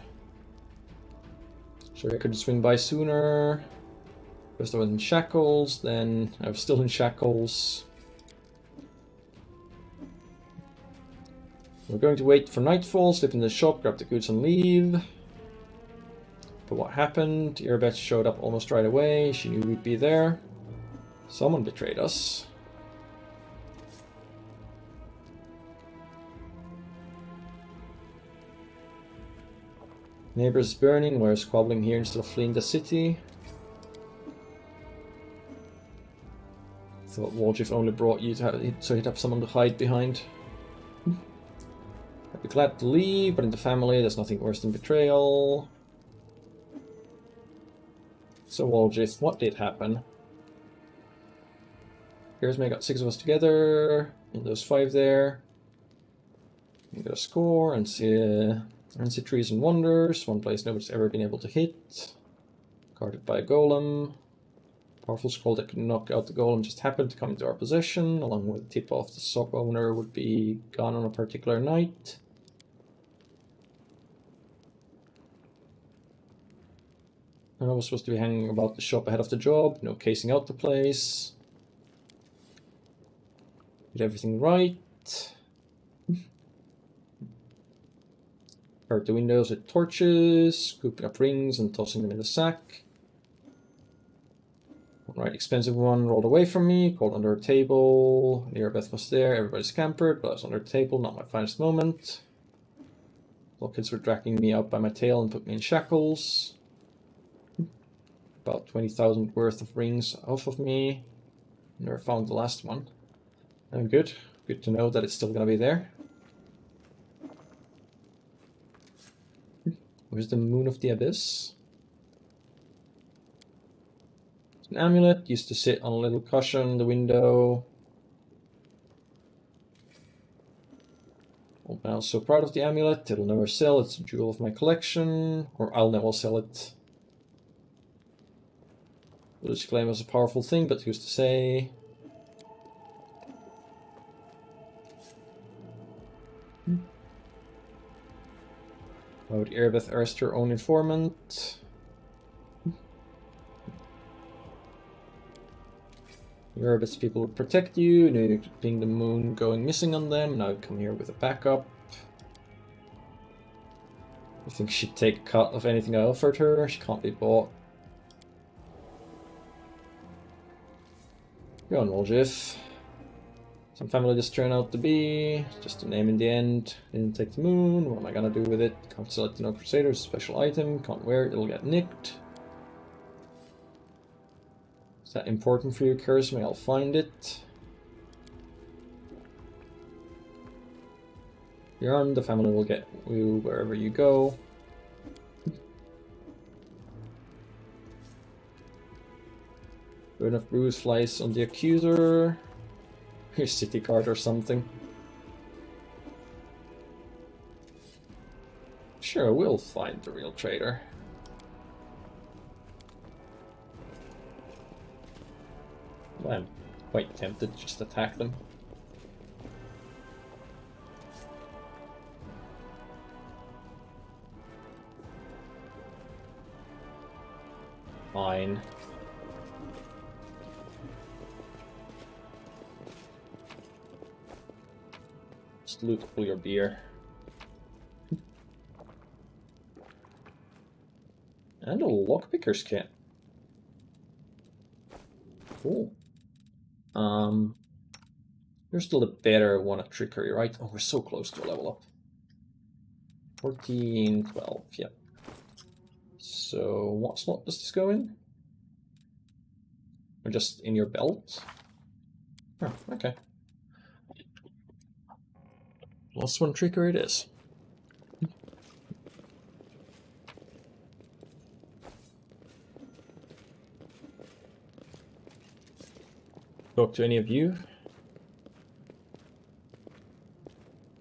Sorry I couldn't swing by sooner. First I was in shackles, then I was still in shackles. We're going to wait for nightfall, slip in the shop, grab the goods and leave. But what happened? Irabeth showed up almost right away. She knew we'd be there. Someone betrayed us. Neighbors burning, we're squabbling here instead of fleeing the city. Thought Woljif only brought you so he'd have someone to hide behind. I'd be glad to leave, but in the family there's nothing worse than betrayal. So Woljif, what did happen? Here's me, I got 6 of us together, and those 5 there. We got a score, and see trees and wonders, one place nobody's ever been able to hit. Guarded by a golem. Powerful scroll that could knock out the golem just happened to come into our possession, along with the tip off the shop owner would be gone on a particular night. I was supposed to be hanging about the shop ahead of the job, no casing out the place. Did everything right. Hurt the windows with torches, scooping up rings and tossing them in the sack. Right, expensive one rolled away from me, called under a table. Erebeth was there, everybody scampered, but I was under a table, not my finest moment. Blockheads were dragging me out by my tail and put me in shackles. About 20,000 worth of rings off of me. Never found the last one. Good. Good to know that it's still gonna be there. Where's the Moon of the Abyss? An amulet, used to sit on a little cushion in the window. Old man was so proud of the amulet, it'll never sell, it's a jewel of my collection. Or I'll never sell it. Village claim was a powerful thing, but who's to say? Why would Erebeth arrest her own informant? Erebeth's people would protect you, knew you could ping the moon going missing on them, now come here with a backup. You think she'd take a cut of anything I offered her? She can't be bought. Go on, Roljif. Some family just turned out to be just a name in the end. Didn't take the moon. What am I gonna do with it? Can't sell it to no Crusaders. Special item. Can't wear it. It'll get nicked. Is that important for you? Curse me. I'll find it. You're on. The family will get you wherever you go. Burden of bruise flies on the accuser. Your city card or something. Sure, we'll find the real traitor. I'm quite tempted to just attack them. Fine. Just loot all your beer. And a lockpicker's kit. Cool. You're still the better one at trickery, right? Oh, we're so close to a level up. 14, 12, yep. So, what slot does this go in? Or just in your belt? Oh, okay. Last one trickery it is. Talk to any of you?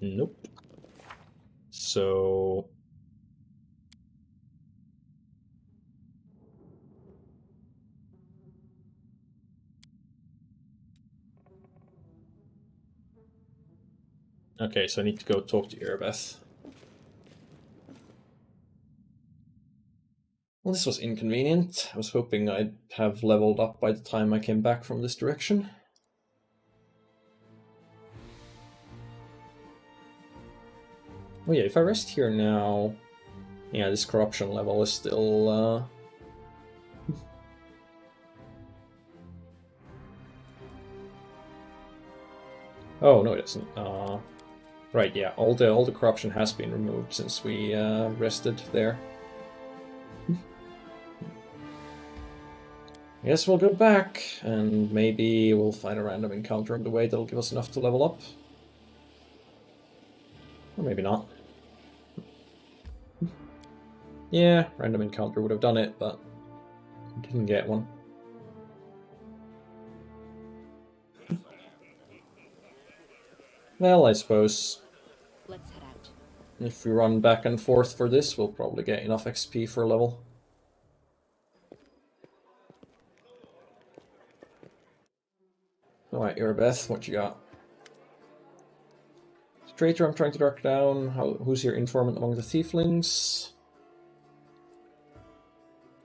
Nope. So... Okay, so I need to go talk to Erebeth. Well, this was inconvenient. I was hoping I'd have leveled up by the time I came back from this direction. Oh yeah, if I rest here now... Yeah, this corruption level is still... Oh, no it isn't. Right, yeah, all the corruption has been removed since we rested there. I guess we'll go back, and maybe we'll find a random encounter on the way that'll give us enough to level up. Or maybe not. Yeah, random encounter would have done it, but didn't get one. Well, I suppose Let's head out. if we run back and forth for this, we'll probably get enough XP for a level. Alright, Erebeth, what you got? Traitor, I'm trying to track down. Who's your informant among the thieflings?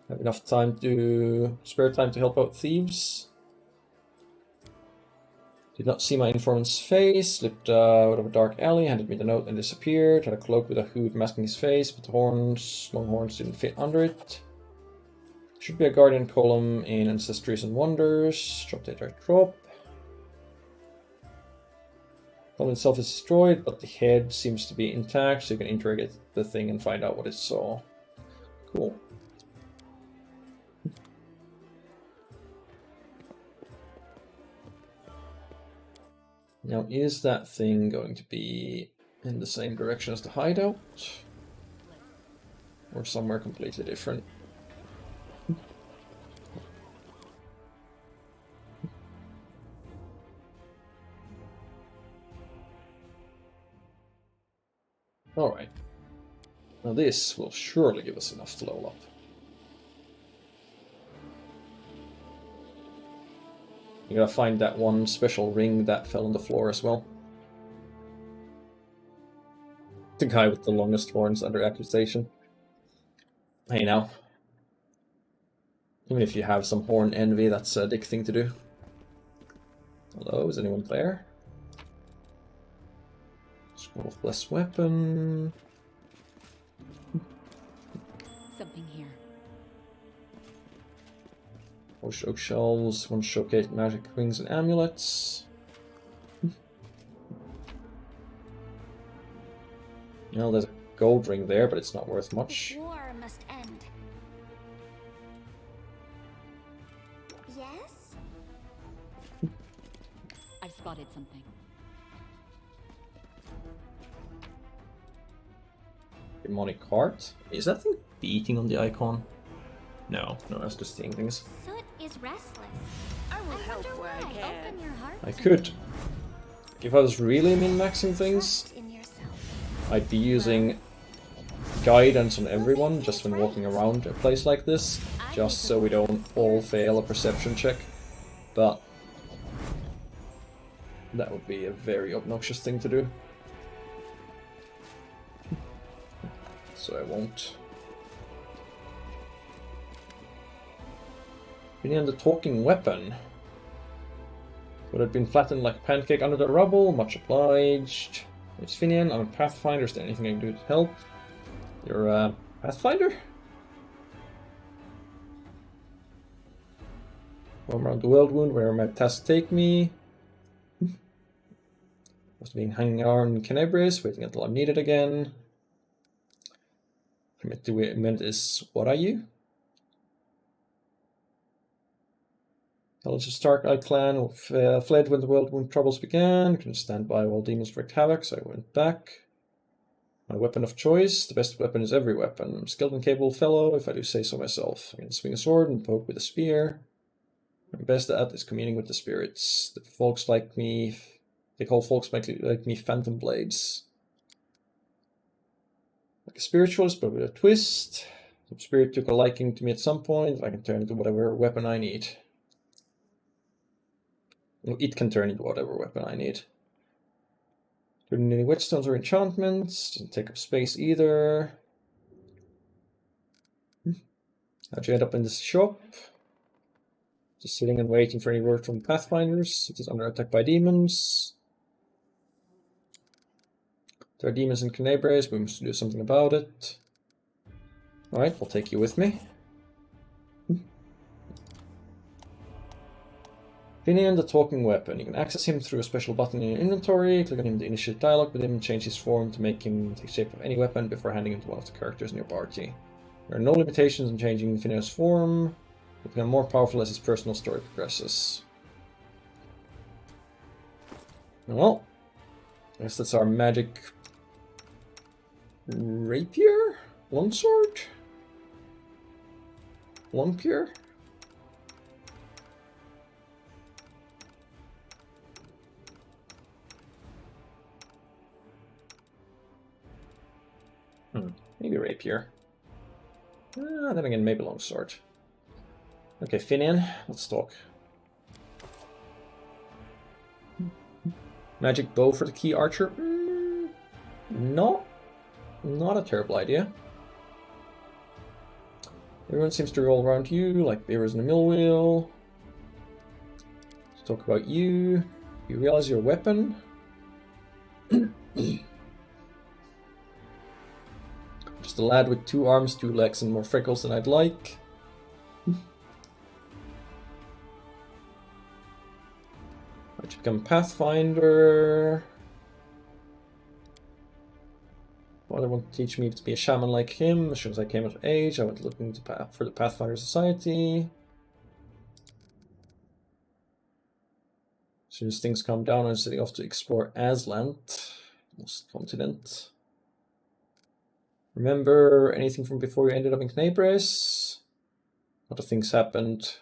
Have enough time to... spare time to help out thieves? Did not see my informant's face, slipped out of a dark alley, handed me the note and disappeared. Had a cloak with a hood masking his face, but the horns, long horns didn't fit under it. Should be a guardian column in Ancestries and Wonders. Drop data drop. Column itself is destroyed, but the head seems to be intact, so you can interrogate the thing and find out what it saw. Cool. Now, is that thing going to be in the same direction as the hideout? Or somewhere completely different? Alright. Now this will surely give us enough to level up. You gotta find that one special ring that fell on the floor as well. The guy with the longest horns under accusation. Hey now. Even if you have some horn envy, that's a dick thing to do. Hello, is anyone there? Scroll of Blessed Weapon. Something here. Four oak shelves, one showcase magic rings and amulets. Well, there's a gold ring there, but it's not worth much. This war must end. Yes? I've spotted something. Demonic heart? Is that thing beating on the icon? No, that's just seeing things. Soot is restless. I will help where I can. Open your heart. I could. If I was really min-maxing things, Trust in yourself. I'd be using guidance on everyone just when walking around a place like this, just so we don't all fail a perception check. But that would be a very obnoxious thing to do. So I won't. Finian the talking weapon. Would have been flattened like a pancake under the rubble. Much obliged. It's Finian. I'm a Pathfinder. Is there anything I can do to help? You're a Pathfinder? Roam around the world wound. Where my tasks take me. Must have been hanging around in Canebris, waiting until I'm needed again. Meant is, what are you? College of Stark-Eye clan fled when the world wound troubles began. Couldn't stand by while demons wreaked havoc, so I went back. My weapon of choice. The best weapon is every weapon. I'm a skilled and capable fellow, if I do say so myself. I can swing a sword and poke with a spear. What I'm best at is communing with the spirits. The folks like me, they call folks like me phantom blades. Like a spiritualist, but with a twist. Some spirit took a liking to me at some point. I can turn into whatever weapon I need. Well, it can turn into whatever weapon I need. Don't need any whetstones or enchantments. Doesn't take up space either. How'd you end up in this shop? Just sitting and waiting for any word from Pathfinders. It is under attack by demons. There are demons in Canebris, we must do something about it. Alright, I'll take you with me. Finian the talking weapon. You can access him through a special button in your inventory. Click on him to initiate dialogue with him and change his form to make him take shape of any weapon before handing him to one of the characters in your party. There are no limitations on changing Finian's form. He'll become more powerful as his personal story progresses. Well, I guess that's our magic rapier? Longsword? Longpier? Maybe rapier. Then again, maybe longsword. Okay, Finian, let's talk. Magic bow for the key archer? Not a terrible idea. Everyone seems to roll around you like beavers in a mill wheel. Let's talk about you. You realize your weapon? Just a lad with 2 arms, 2 legs, and more freckles than I'd like. to become Pathfinder. Father wanted to teach me to be a shaman like him. As soon as I came of age, I went looking for the Pathfinder Society. As soon as things calmed down, I was setting off to explore Aslant, lost continent. Remember anything from before you ended up in Knabres? A lot of things happened.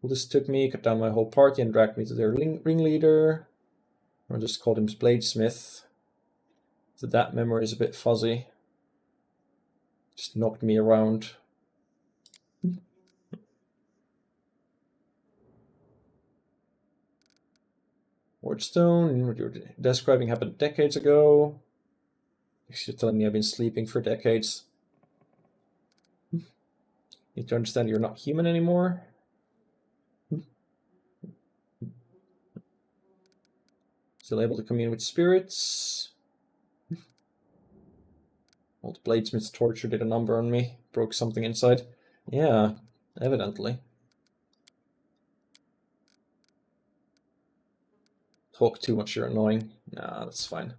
Well, this took me, cut down my whole party, and dragged me to their ringleader. Or just called him Bladesmith. So that memory is a bit fuzzy. Just knocked me around. Wardstone, what you're describing happened decades ago. You're telling me I've been sleeping for decades. Need to understand you're not human anymore. Still able to commune with spirits. Old Bladesmith's torture did a number on me. Broke something inside. Yeah, evidently. Talk too much, you're annoying. Nah, that's fine.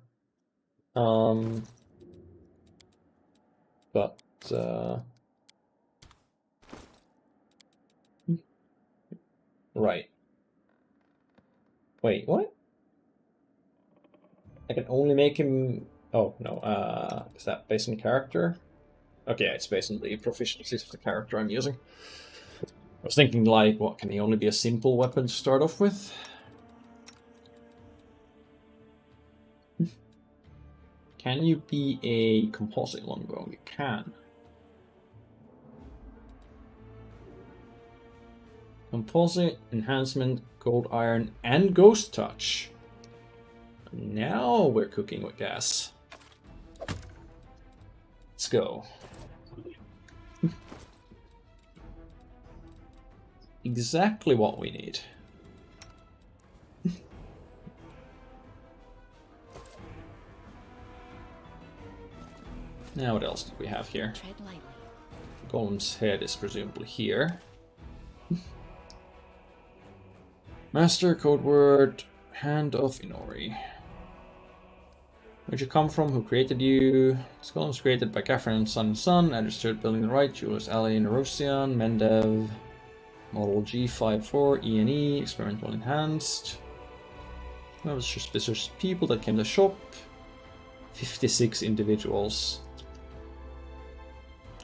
Right. Wait, what? I can only make him... Oh, no, is that based on character? Okay, it's based on the proficiencies of the character I'm using. I was thinking, like, what, can he only be a simple weapon to start off with? Can you be a composite longbow? You can. Composite, enhancement, gold iron, and ghost touch. Now we're cooking with gas. Let's go. Exactly what we need. Now what else do we have here? Tread lightly. Golem's head is presumably here. Master, code word, Hand of Inori. Where'd you come from? Who created you? This golem was created by Catherine and Son, registered building the right, Julius Alley, Nerosian, Mendev, model G54, ENE, experimental enhanced. That was suspicious people that came to the shop. 56 individuals.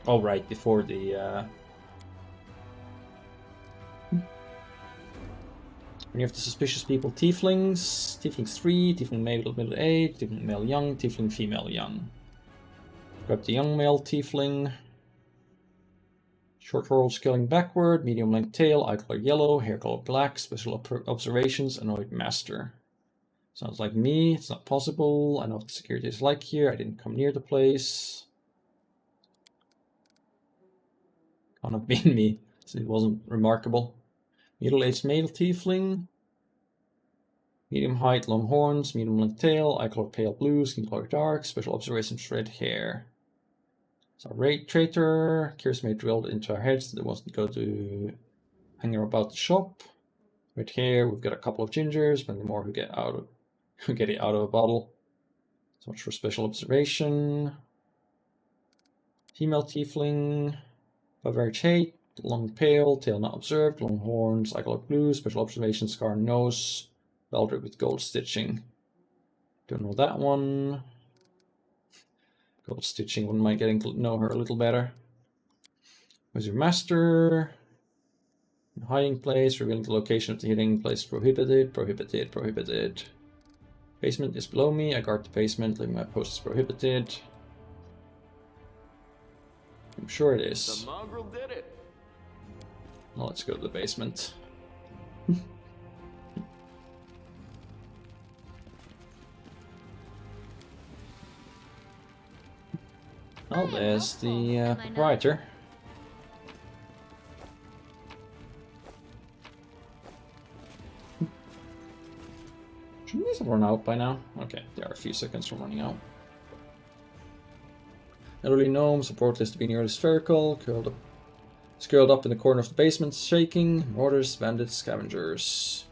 Oh, right, before the... When you have the suspicious people, tieflings, tieflings 3, tiefling male middle 8, tiefling male young, tiefling female young. Grab the young male tiefling. Short roll scaling backward, medium length tail, eye color yellow, hair color black, special observations, annoyed master. Sounds like me, it's not possible. I know what the security is like here, I didn't come near the place. Can't have been me, so it wasn't remarkable. Middle-aged male tiefling. Medium height, long horns, medium length tail, eye color pale blue, skin color dark, special observations, red hair. So raid traitor, curious may drilled into our heads that wants to go to hang about the shop. Red hair, we've got a couple of gingers, many more who get it out of a bottle. So much for special observation. Female tiefling, average height. Long pale, tail not observed, long horns, eye color blue, special observation, scar nose, Baldric with gold stitching. Don't know that one. Gold stitching, wouldn't mind getting to know her a little better. Where's your master? Hiding place, revealing the location of the hiding place prohibited, prohibited, prohibited. Basement is below me, I guard the basement, leaving my post is prohibited. I'm sure it is. The mongrel did it. Well, let's go to the basement. Oh, there's the proprietor. Shouldn't these have run out by now? Okay, they are a few seconds from running out. Elderly gnome, support list to be nearly spherical, curled up It's curled up in the corner of the basement, shaking. Marauders, bandits, scavengers.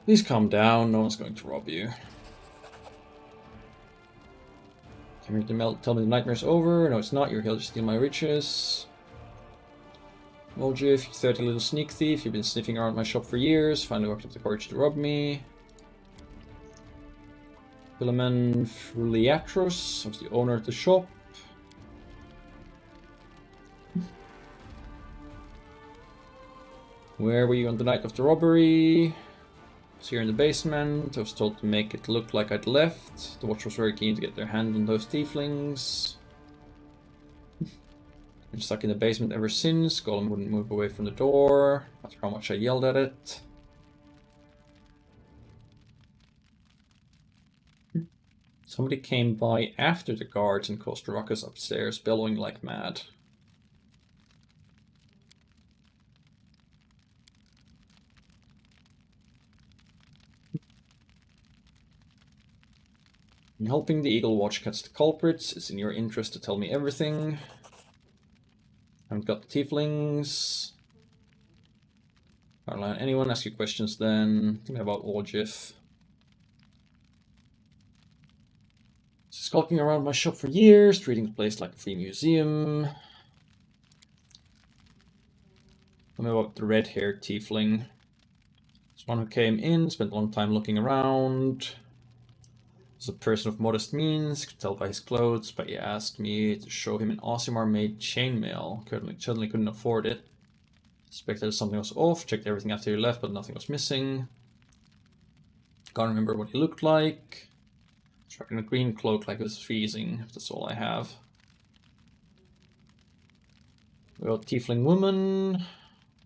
Please calm down, no one's going to rob you. Came here to tell me the nightmare's over. No, it's not. You're here to steal my riches. Moljif, you 30 little sneak thief. You've been sniffing around my shop for years. Finally worked up the courage to rob me. Philomen Fruliatros was the owner of the shop. Where were you on the night of the robbery? I was here in the basement. I was told to make it look like I'd left. The watch was very keen to get their hand on those tieflings. Been stuck in the basement ever since. Golem wouldn't move away from the door, no matter how much I yelled at it. Somebody came by after the guards and caused a ruckus upstairs, bellowing like mad. In helping the Eagle Watch catch the culprits, it's in your interest to tell me everything. I haven't got the tieflings. I'll let anyone ask you questions then. Tell me about Orgif. Skulking around my shop for years, treating the place like a free museum. Tell me about the red-haired tiefling. It's one who came in, spent a long time looking around. Was a person of modest means, could tell by his clothes, but he asked me to show him an Osimar-made chainmail. Certainly couldn't afford it. Suspected something was off, checked everything after he left, but nothing was missing. Can't remember what he looked like. Struck in a green cloak like it was freezing, that's all I have. We got Tiefling Woman.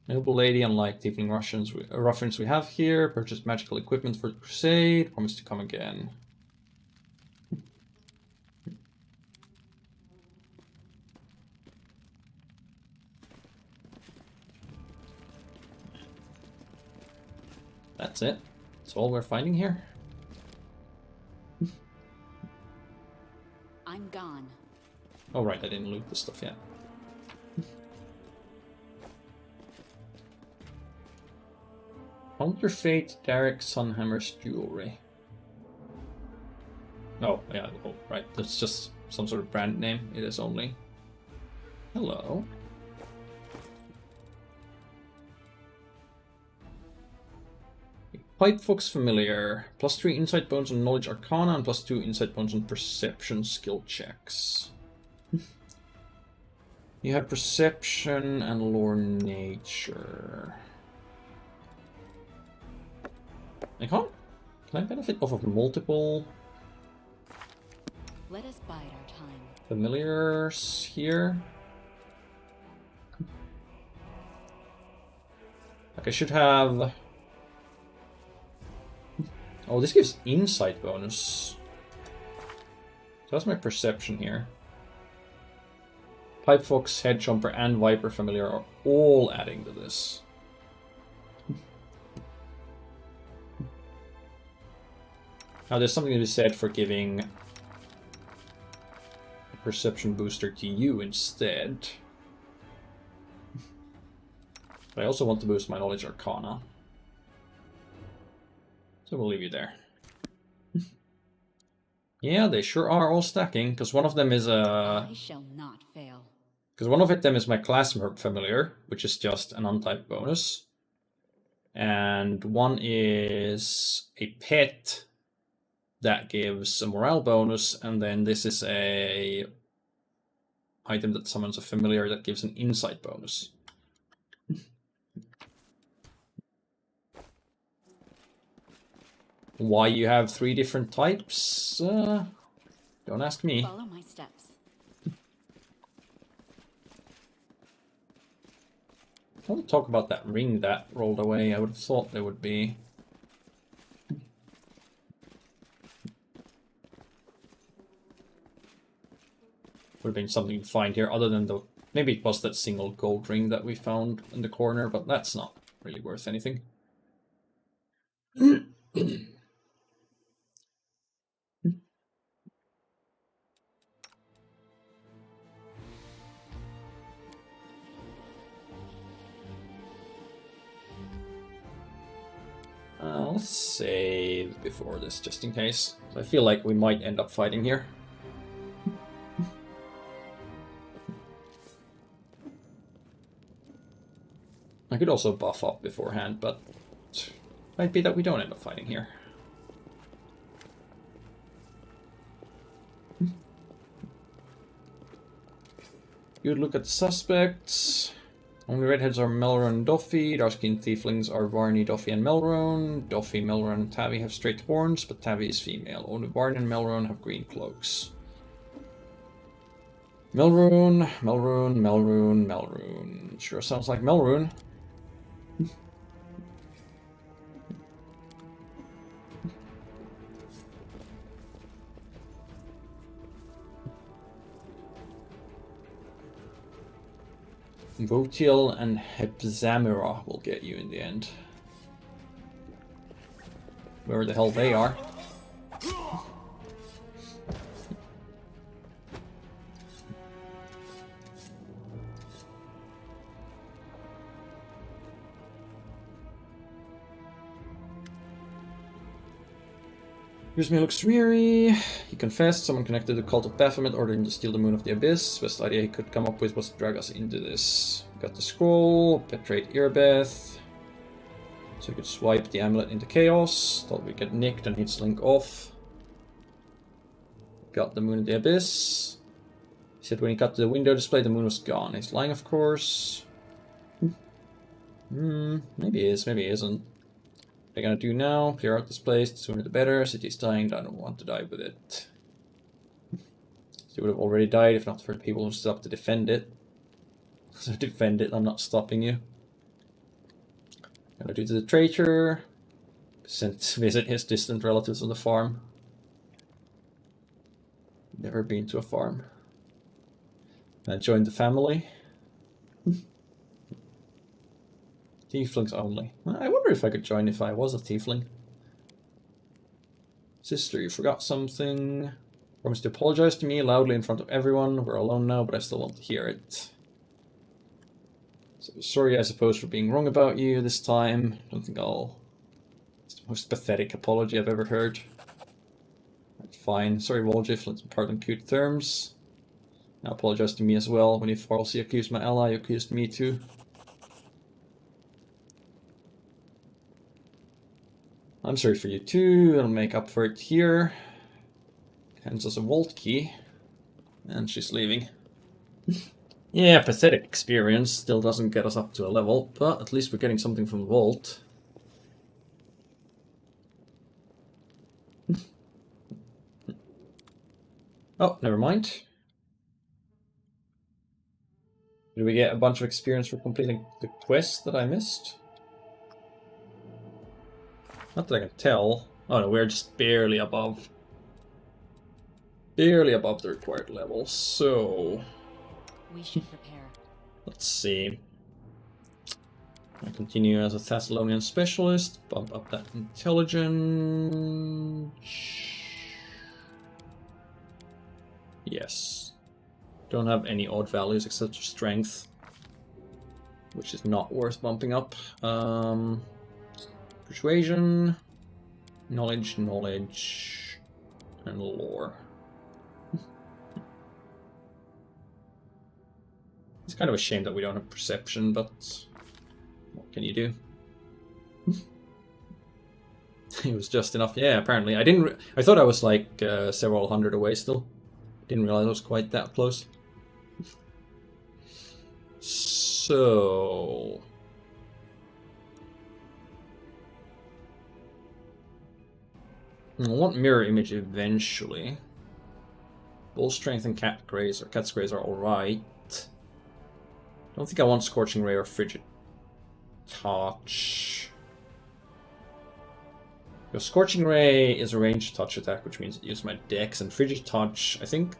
Noble lady, unlike Tiefling ruffians we have here. Purchased magical equipment for the crusade. Promised to come again. That's it. That's all we're finding here. I'm gone. Oh right, I didn't loot this stuff yet. Counterfeit Derek Sunhammer's jewelry. Oh, yeah, oh, right. That's just some sort of brand name. It is only. Hello. Pipefox Familiar. +3 insight bonus on Knowledge Arcana and +2 insight bonus on Perception skill checks. You have Perception and Lore Nature. Can I benefit off of multiple Let us bide our time. familiars here? Like I should have... Oh, this gives insight bonus. So that's my perception here. Pipefox, Headjumper, and Viper Familiar are all adding to this. Now there's something to be said for giving a perception booster to you instead. But I also want to boost my Knowledge Arcana. So we'll leave you there. Yeah, they sure are all stacking, because one of them is a... I shall not fail. Because one of them is my class familiar, which is just an untyped bonus. And one is a pet that gives a morale bonus, and then this is a item that summons a familiar that gives an insight bonus. Why you have 3 different types? Don't ask me. Follow my steps. I want to talk about that ring that rolled away. I would have thought there would be. Would have been something to find here, other than the... Maybe it was that single gold ring that we found in the corner, but that's not really worth anything. Let's save before this, just in case. I feel like we might end up fighting here. I could also buff up beforehand, but it might be that we don't end up fighting here. Good look at the suspects. Only redheads are Melron and Doffy. Dark-skinned tieflings are Varney, Doffy, and Melron. Doffy, Melron, and Tavi have straight horns, but Tavi is female. Only Varney and Melron have green cloaks. Melron, Melron, Melron, Melron. Sure sounds like Melron. Votiel and Hepzamira will get you in the end. Where the hell they are. Here's me looks weary. He confessed someone connected to the cult of Baphomet ordered him to steal the moon of the abyss. Best idea he could come up with was to drag us into this. Got the scroll, penetrate Irbeth. So we could swipe the amulet into chaos. Thought we'd get nicked and he'd slink off. Got the moon of the abyss. He said when he got to the window display the moon was gone. He's lying, of course. Maybe he is, maybe he isn't. What are you gonna do now? Clear out this place, the sooner the better. City's dying, I don't want to die with it. She would have already died if not for the people who stood up to defend it. So defend it, I'm not stopping you. Gonna do to the traitor. Sent to visit his distant relatives on the farm. Never been to a farm. And join the family. Tieflings only. I wonder if I could join if I was a tiefling. Sister, you forgot something. Promise to apologize to me loudly in front of everyone. We're alone now, but I still want to hear it. So sorry, I suppose, for being wrong about you this time. Don't think I'll... It's the most pathetic apology I've ever heard. Right, fine. Sorry, Woljif. Let's part on cute terms. Now apologize to me as well. When you falsely accused my ally, you accused me too. I'm sorry for you too, I'll make up for it here. Hands us a vault key. And she's leaving. Yeah, pathetic experience. Still doesn't get us up to a level, but at least we're getting something from the vault. Oh, never mind. Did we get a bunch of experience for completing the quest that I missed? Not that I can tell. Oh no, we're just barely above. Barely above the required level, so... We should prepare. Let's see. I continue as a Thassilonian specialist, bump up that intelligence... Yes. Don't have any odd values except for strength, which is not worth bumping up. Persuasion, knowledge, and lore. It's kind of a shame that we don't have perception, but what can you do? It was just enough. Yeah, apparently. I thought I was like several hundred away still. Didn't realize I was quite that close. So... I want mirror image eventually. Bull strength and cat's grays are alright. Don't think I want scorching ray or frigid touch. Because scorching ray is a ranged touch attack, which means it uses my dex, and frigid touch, I think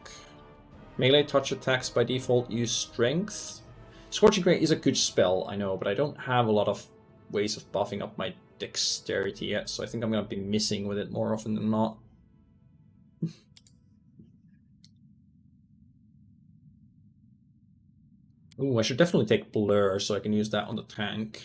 melee touch attacks by default use strength. Scorching ray is a good spell, I know, but I don't have a lot of ways of buffing up my dexterity yet, so I think I'm going to be missing with it more often than not. Ooh, I should definitely take blur so I can use that on the tank.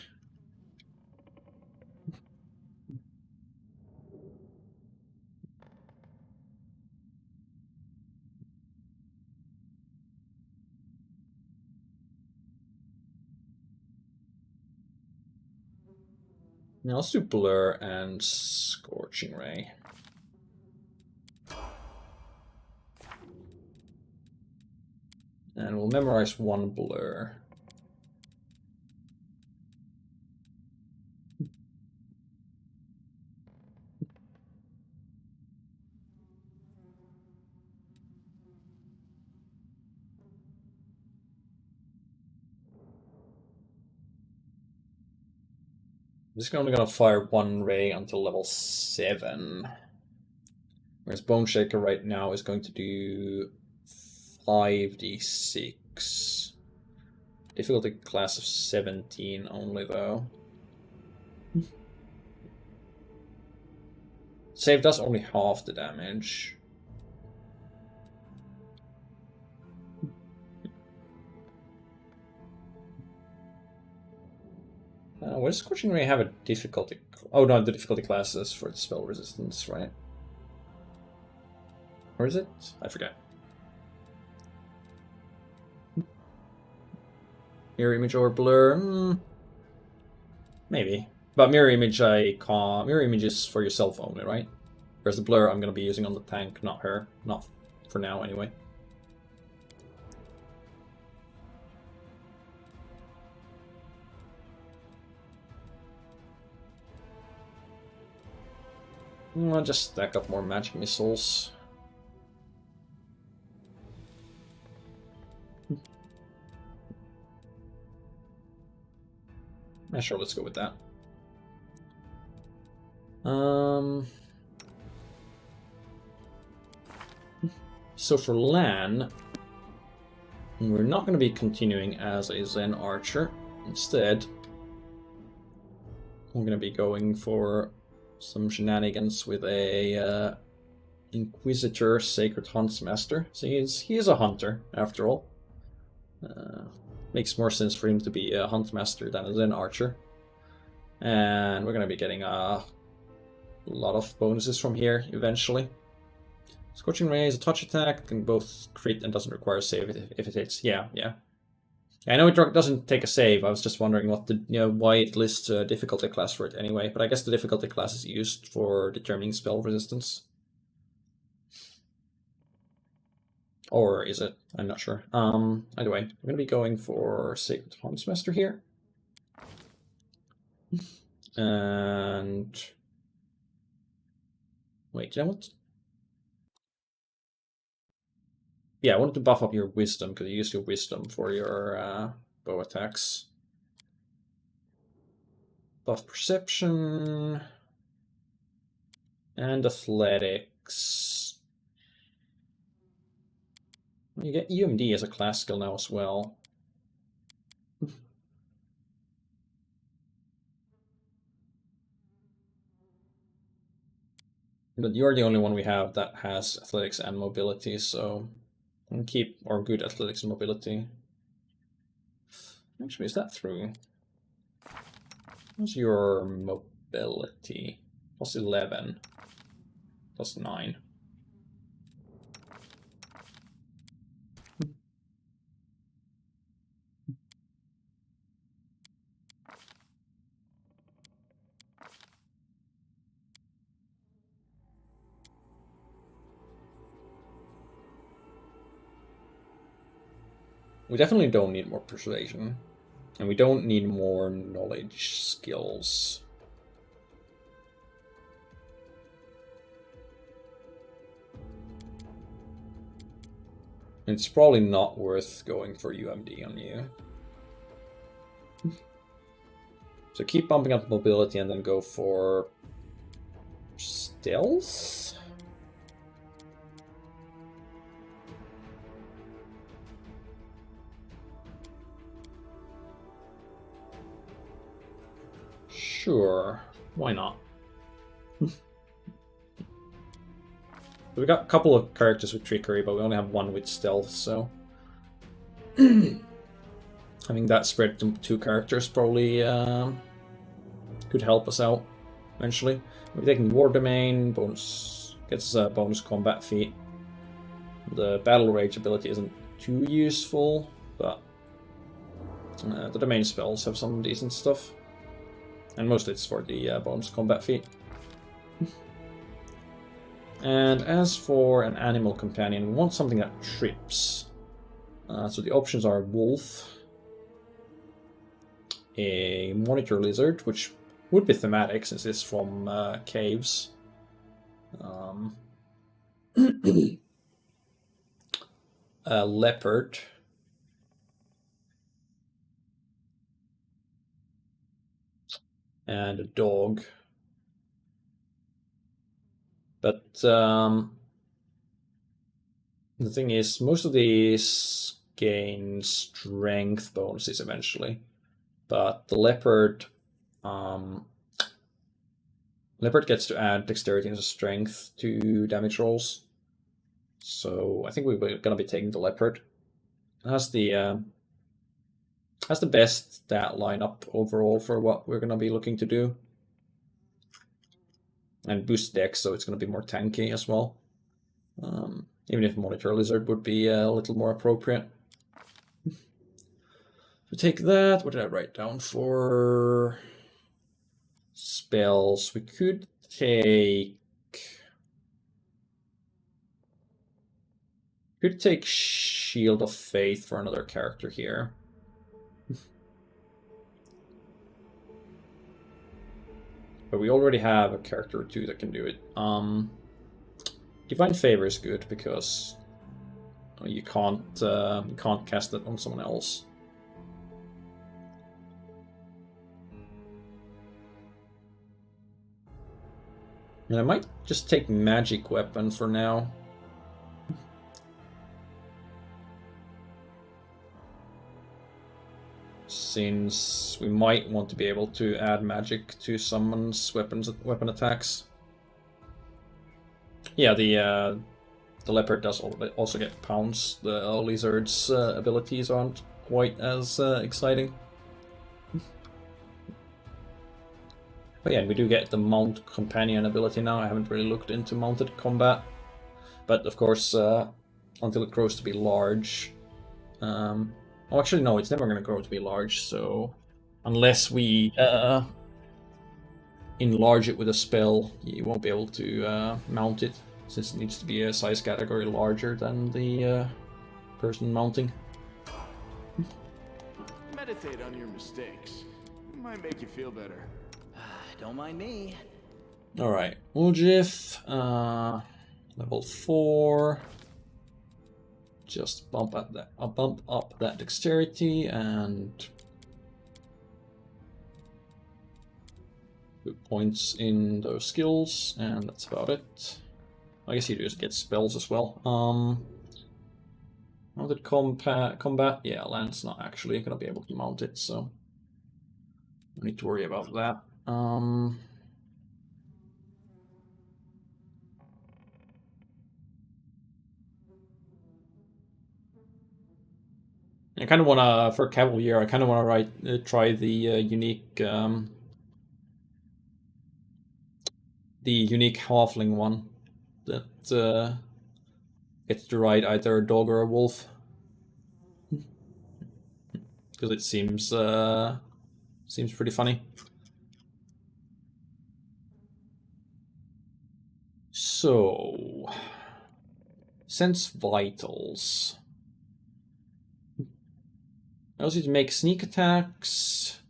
Now let's do Blur and Scorching Ray. And we'll memorize one Blur. I'm just only gonna fire one ray until level 7. Whereas Bone Shaker right now is going to do 5d6. Difficulty class of 17 only though. Save does only half the damage. Where does Scorching Ray have a difficulty? Oh no, the difficulty classes for the spell resistance, right? Or is it? I forget. Mirror Image or Blur? Maybe. But Mirror Image I can't. Mirror Image is for yourself only, right? Whereas the Blur I'm gonna be using on the tank, not her. Not for now, anyway. I'll just stack up more magic missiles. Yeah, sure, let's go with that. So for Lan, we're not going to be continuing as a Zen Archer. Instead, we're going to be going for some shenanigans with a Inquisitor Sacred Huntsmaster. So he is a hunter, after all. Makes more sense for him to be a Huntmaster than a Zen Archer. And we're going to be getting a lot of bonuses from here, eventually. Scorching Ray is a touch attack, can both crit and doesn't require a save if it hits. Yeah. I know it doesn't take a save. I was just wondering what why it lists a difficulty class for it anyway. But I guess the difficulty class is used for determining spell resistance. Or is it? I'm not sure. Either way, I'm going to be going for Sacred Huntsmaster here. And... wait, did I want... yeah, I wanted to buff up your Wisdom, because you use your Wisdom for your bow attacks. Buff Perception... and Athletics... you get UMD as a class skill now as well. But you're the only one we have that has athletics and mobility, so I'm gonna keep our good athletics and mobility. Actually, is that through? What's your mobility? Plus 11. Plus 9. We definitely don't need more persuasion. And we don't need more knowledge skills. It's probably not worth going for UMD on you. So keep bumping up mobility and then go for stealth? Sure, why not? We got a couple of characters with trickery, but we only have one with stealth, so having that spread to 2 characters probably could help us out eventually. We're taking War Domain, bonus gets us a bonus combat feat. The Battle Rage ability isn't too useful, but the domain spells have some decent stuff. And mostly it's for the bonus combat feat. And as for an animal companion, we want something that trips. So the options are wolf, a monitor lizard, which would be thematic since it's from caves. A leopard. And a dog. But the thing is, most of these gain strength bonuses eventually. But the leopard gets to add dexterity and strength to damage rolls. So I think we're gonna be taking the leopard. It has the best stat lineup overall for what we're gonna be looking to do. And boost dex, so it's gonna be more tanky as well. Even if monitor lizard would be a little more appropriate. We take that. What did I write down for spells? We could take Shield of Faith for another character here. But we already have a character or two that can do it. Divine Favor is good because you can't cast it on someone else. And I might just take Magic Weapon for now. Since we might want to be able to add magic to someone's weapon attacks. Yeah, the leopard does also get pounce. The lizard's abilities aren't quite as exciting. But yeah, we do get the Mount Companion ability now. I haven't really looked into mounted combat. But of course, until it grows to be large... oh, actually no, it's never going to grow to be large, so... Unless we enlarge it with a spell, you won't be able to mount it, since it needs to be a size category larger than the person mounting. Meditate on your mistakes. It might make you feel better. Don't mind me. Alright, Uljif, level 4. Just bump up that dexterity and put points in those skills, and that's about it. I guess you just get spells as well. Mounted combat, yeah, Lance not actually gonna be able to mount it, so no need to worry about that. I kind of wanna, for Cavalier, I kind of wanna try the unique halfling one that gets to ride either a dog or a wolf, because it seems pretty funny. So, sense vitals. Allows you to make sneak attacks.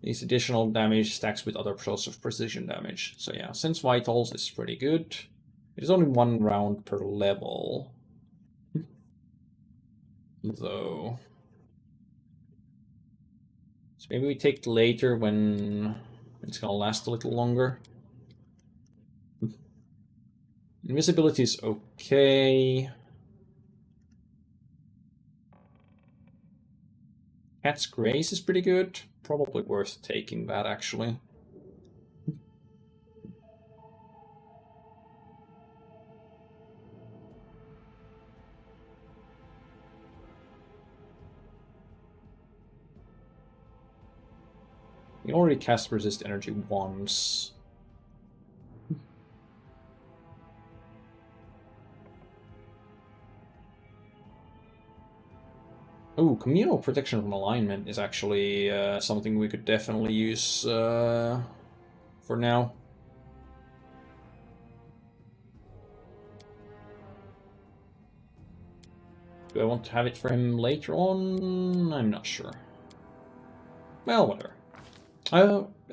These additional damage stacks with other sources of precision damage. So yeah, sense vitals is pretty good. It is only 1 round per level. Though. So maybe we take later when it's gonna last a little longer. Invisibility is okay. Cat's Grace is pretty good. Probably worth taking that, actually. You already cast Resist Energy once. Oh, communal protection from alignment is actually something we could definitely use for now. Do I want to have it for him later on? I'm not sure. Well, whatever.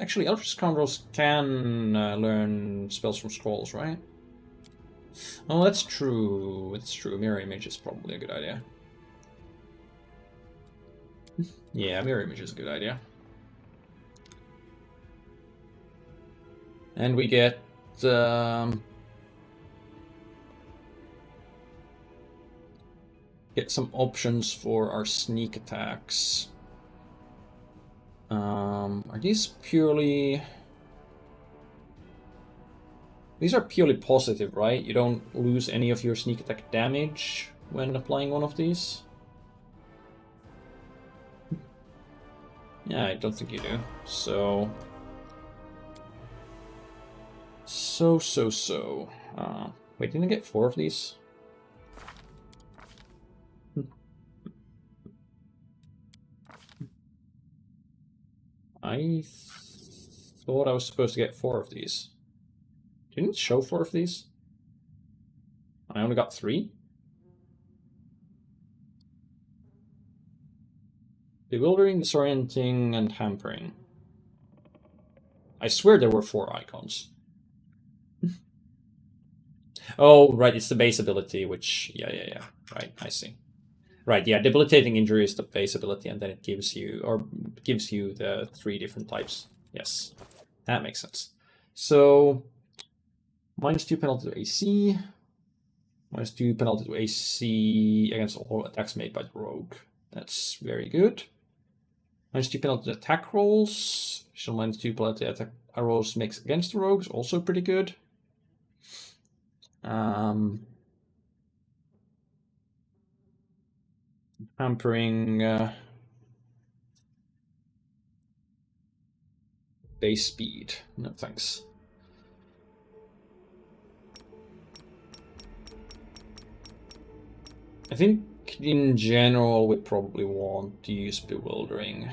Actually, Eldritch Scoundrels can learn spells from scrolls, right? Oh, that's true. It's true. Mirror Image is probably a good idea. Yeah, Mirror Image is a good idea. And we get... get some options for our sneak attacks. Are these purely... These are purely positive, right? You don't lose any of your sneak attack damage when applying one of these? Yeah, I don't think you do. So... Wait, didn't I get 4 of these? I thought I was supposed to get 4 of these. Didn't it show 4 of these? I only got 3? Bewildering, disorienting, and hampering. I swear there were 4 icons. Oh, right, it's the base ability, which... Yeah. Right, I see. Right, yeah, debilitating injury is the base ability, and then it gives you the 3 different types. Yes, that makes sense. So, -2 penalty to AC, -2 penalty to AC against all attacks made by the rogue. That's very good. -2 penalty to attack rolls. So -2 penalty attack rolls makes against the rogues, also pretty good. Hampering base speed. No thanks. I think in general we probably want to use Bewildering.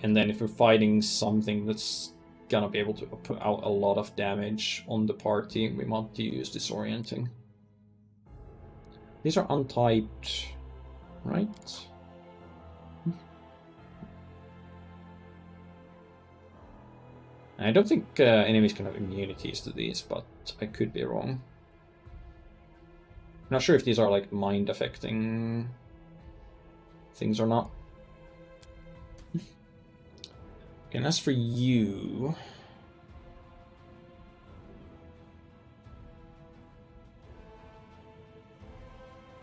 And then if we're fighting something that's gonna be able to put out a lot of damage on the party, we want to use Disorienting. These are untyped, right? I don't think enemies can have immunities to these, but I could be wrong. I'm not sure if these are like mind affecting things or not. Okay, and as for you...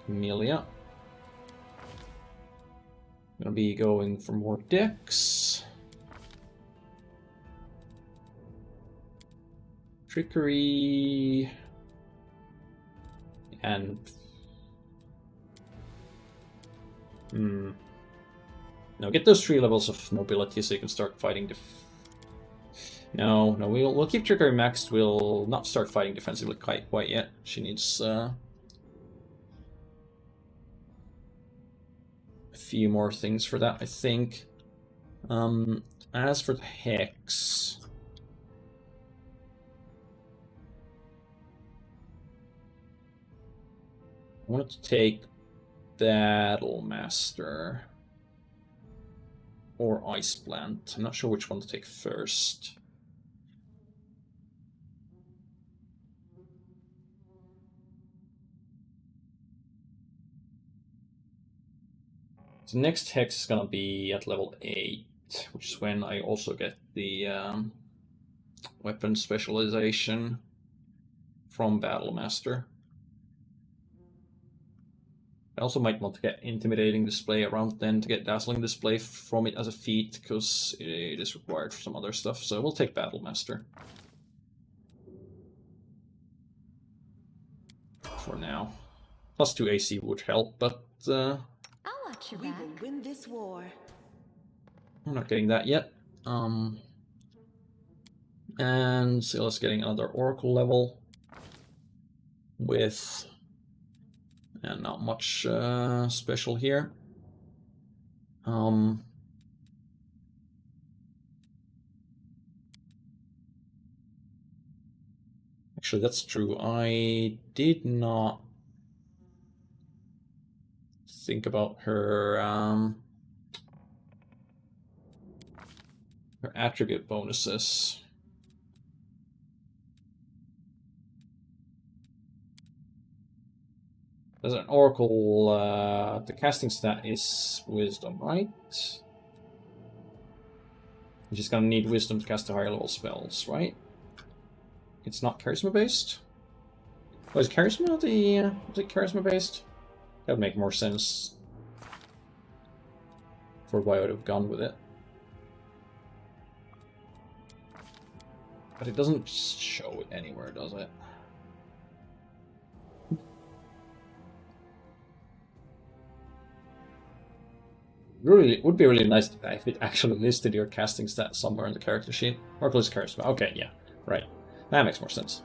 Amelia. I'm gonna be going for more dex. Trickery. And... No, get those 3 levels of mobility so you can start fighting No, we'll keep Trickery maxed. We'll not start fighting defensively quite yet. She needs a few more things for that, I think. As for the Hex... I wanted to take Battle Master or Ice Plant. I'm not sure which one to take first. The next Hex is gonna be at level 8, which is when I also get the weapon specialization from Battle Master. I also might want to get Intimidating Display around then to get Dazzling Display from it as a feat, because it is required for some other stuff, so we'll take Battle Master. For now. +2 AC would help, but... I'll watch your We back. will win this war. I'm not getting that yet. And Silas getting another Oracle level. With... And not much special here. Actually, that's true. I did not think about her her attribute bonuses. There's an oracle. The casting stat is wisdom, right? You're just gonna need wisdom to cast the higher level spells, right? It's not charisma based. Oh, is charisma the? Is it charisma based? That would make more sense for why I would have gone with it. But it doesn't show it anywhere, does it? Really, it would be really nice if it actually listed your casting stat somewhere in the character sheet. Oracle is charisma. Okay, yeah, right. That makes more sense.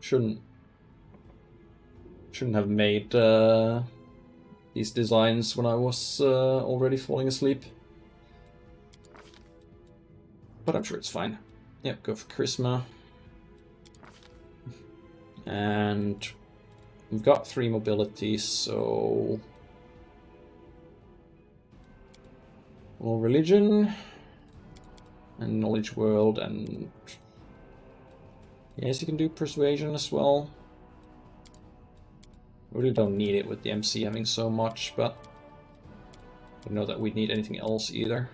Shouldn't have made these designs when I was already falling asleep. But I'm sure it's fine. Yep, go for charisma. And we've got 3 mobility, so... Well, religion, and knowledge world, and... Yes, you can do persuasion as well. We really don't need it with the MC having so much, but... I don't know that we'd need anything else either.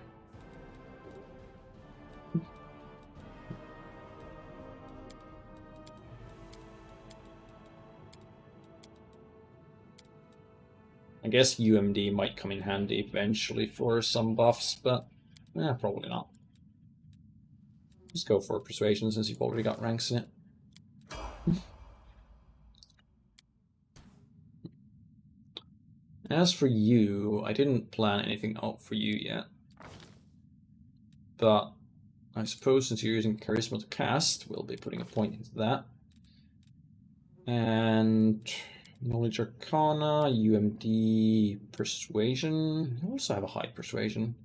I guess UMD might come in handy eventually for some buffs, but probably not. Just go for persuasion since you've already got ranks in it. As for you, I didn't plan anything out for you yet. But I suppose since you're using charisma to cast, we'll be putting a point into that. And knowledge arcana, UMD, persuasion. You also have a high persuasion.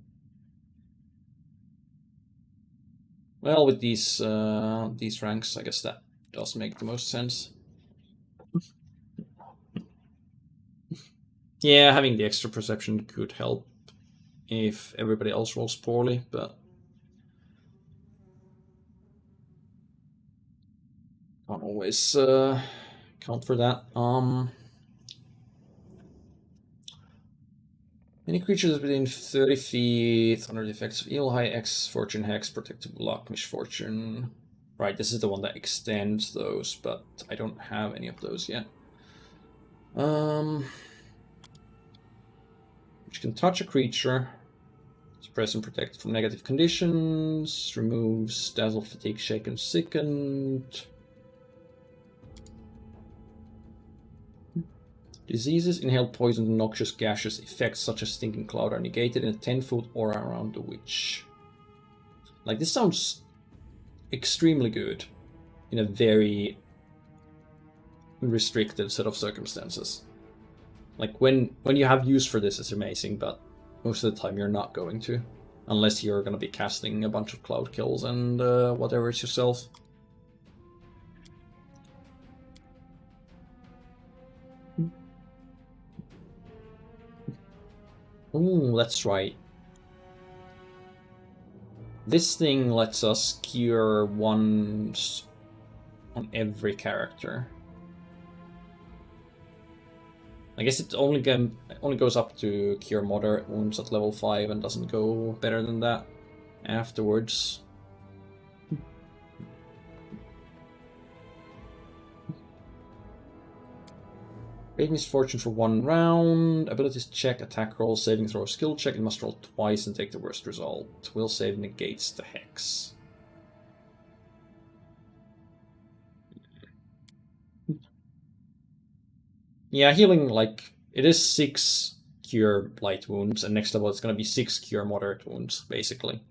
Well, with these ranks, I guess that does make the most sense. Yeah, having the extra perception could help if everybody else rolls poorly, but can't always count for that. Any creatures within 30 feet under the effects of evil, high X, fortune, hex, protective luck, misfortune. Right, this is the one that extends those, but I don't have any of those yet. Which can touch a creature, suppress and protect from negative conditions, removes dazzle, fatigue, shake, and sickened. Diseases, inhaled poison, and noxious gaseous effects such as stinking cloud are negated in a 10-foot aura around the witch. Like, this sounds extremely good in a very restricted set of circumstances. Like, when you have use for this, it's amazing, but most of the time you're not going to. Unless you're going to be casting a bunch of cloud kills and whatever it's yourself. Oh, that's right. This thing lets us cure once on every character. I guess it only goes up to cure moderate wounds at level 5 and doesn't go better than that afterwards. Great misfortune for 1 round. Abilities check, attack roll, saving throw, skill check. It must roll twice and take the worst result. Will save negates the hex. Yeah, healing, like, it is 6 cure light wounds, and next level it's going to be 6 cure moderate wounds, basically.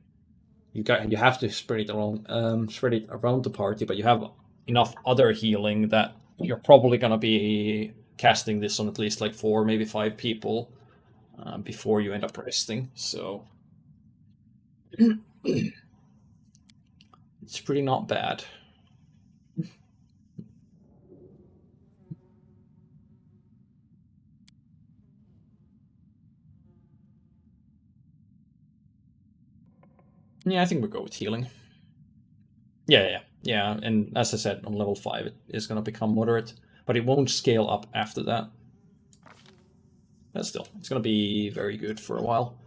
You have to spread it around the party, but you have enough other healing that you're probably going to be casting this on at least like 4, maybe 5 people before you end up resting. So it's pretty not bad. Yeah, I think we'll go with healing. Yeah. And as I said, on level 5 it is going to become moderate, but it won't scale up after that. But still, it's going to be very good for a while.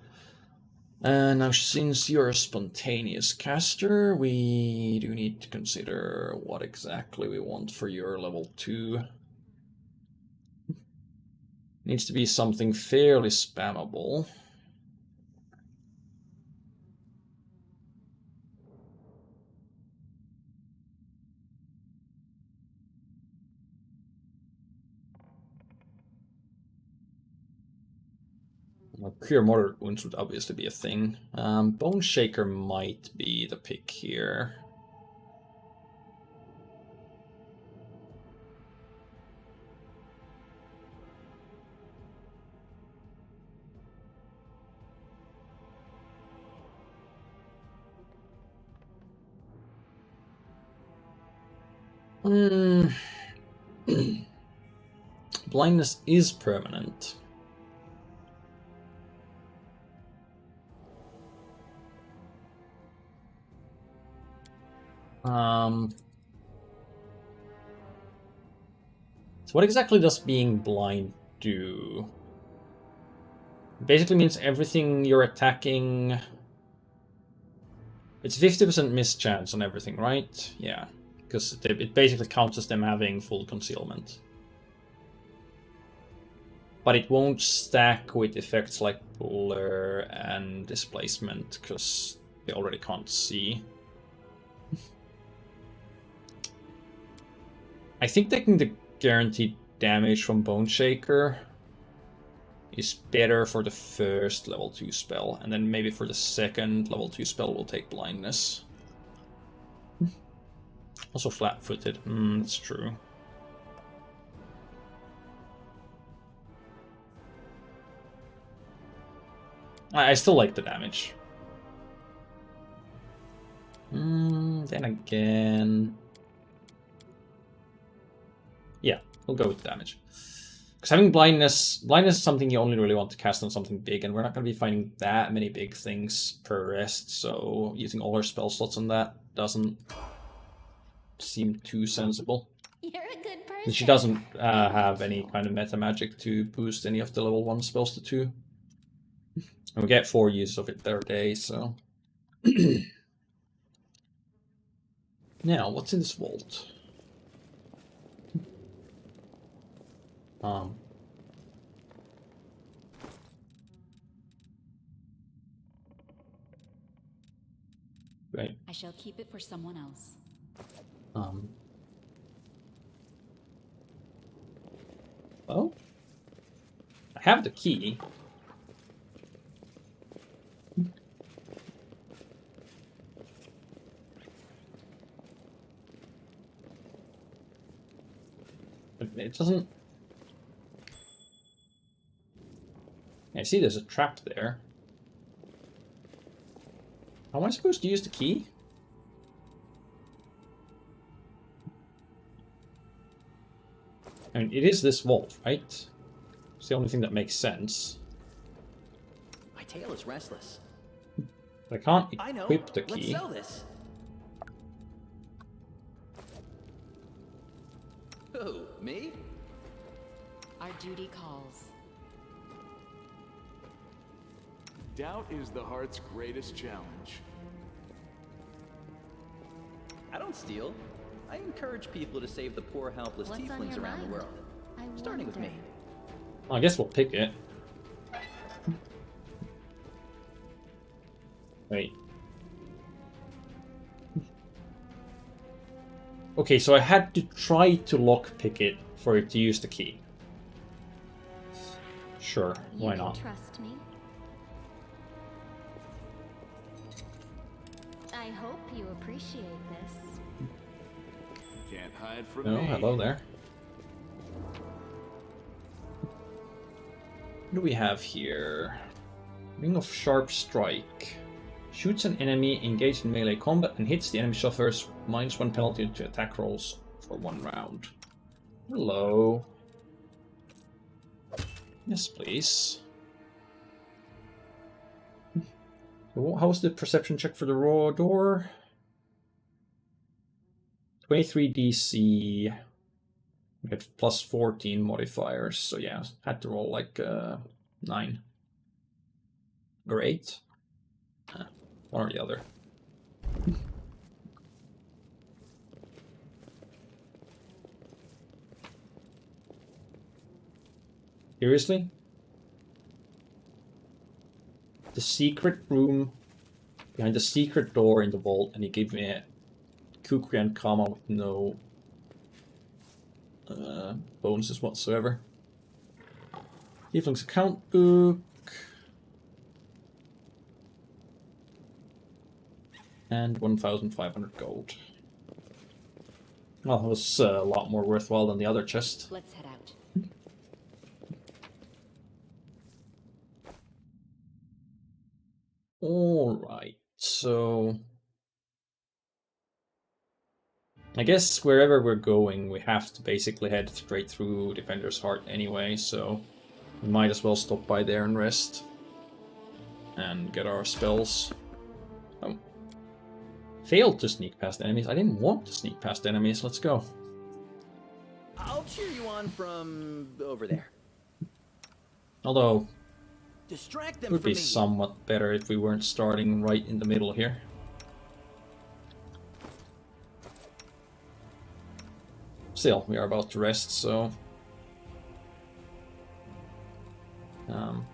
And now, since you're a spontaneous caster, we do need to consider what exactly we want for your level 2. Needs to be something fairly spammable. Well, Cure Moderate Wounds would obviously be a thing. Bone Shaker might be the pick here. Blindness is permanent. So what exactly does being blind do? Basically means everything you're attacking... It's 50% mischance on everything, right? Yeah, because it basically counts as them having full concealment. But it won't stack with effects like Blur and Displacement, because they already can't see. I think taking the guaranteed damage from Bone Shaker is better for the first level 2 spell, and then maybe for the second level 2 spell we'll take Blindness. Also flat-footed, that's true. I still like the damage. Then again... Yeah, we'll go with the damage. Because having blindness is something you only really want to cast on something big, and we're not going to be finding that many big things per rest, so using all our spell slots on that doesn't seem too sensible. You're a good person. And she doesn't have any kind of meta magic to boost any of the level 1 spells to 2. And we get 4 uses of it per day, so... Now, what's in this vault? Right. I shall keep it for someone else. Oh? I have the key. But it doesn't... I see there's a trap there. How am I supposed to use the key? I mean, it is this vault, right? It's the only thing that makes sense. My tail is restless. But I can't I know. equip the Let's key. sell this. Who, me? Our duty calls. Doubt is the heart's greatest challenge. I don't steal. I encourage people to save the poor, helpless What's on tieflings your around the mind? world. Starting with me. Well, I guess we'll pick it. Wait. Okay, so I had to try to lockpick it for it to use the key. Sure, why not? You can trust me. I hope you appreciate this. Can't hide from Oh, me. hello there. What do we have here? Ring of Sharp Strike. Shoots an enemy engaged in melee combat and hits the enemy suffers -1 penalty to attack rolls for 1 round. Hello. Yes, please. How's the perception check for the raw door? 23 DC. We had plus 14 modifiers, so yeah, had to roll like 9. Or 8. One or the other. Seriously? The secret room behind the secret door in the vault, and he gave me a Kukri and Kama with no bonuses whatsoever. Tiefling's account book. And 1,500 gold. Well, it was a lot more worthwhile than the other chest. Let's head out. Alright, so... I guess wherever we're going, we have to basically head straight through Defender's Heart anyway, so we might as well stop by there and rest. And get our spells. Oh. Failed to sneak past enemies. I didn't want to sneak past enemies. Let's go. I'll cheer you on from over there. Although, Distract them it would from be me. somewhat better if we weren't starting right in the middle here. Still, we are about to rest, so... not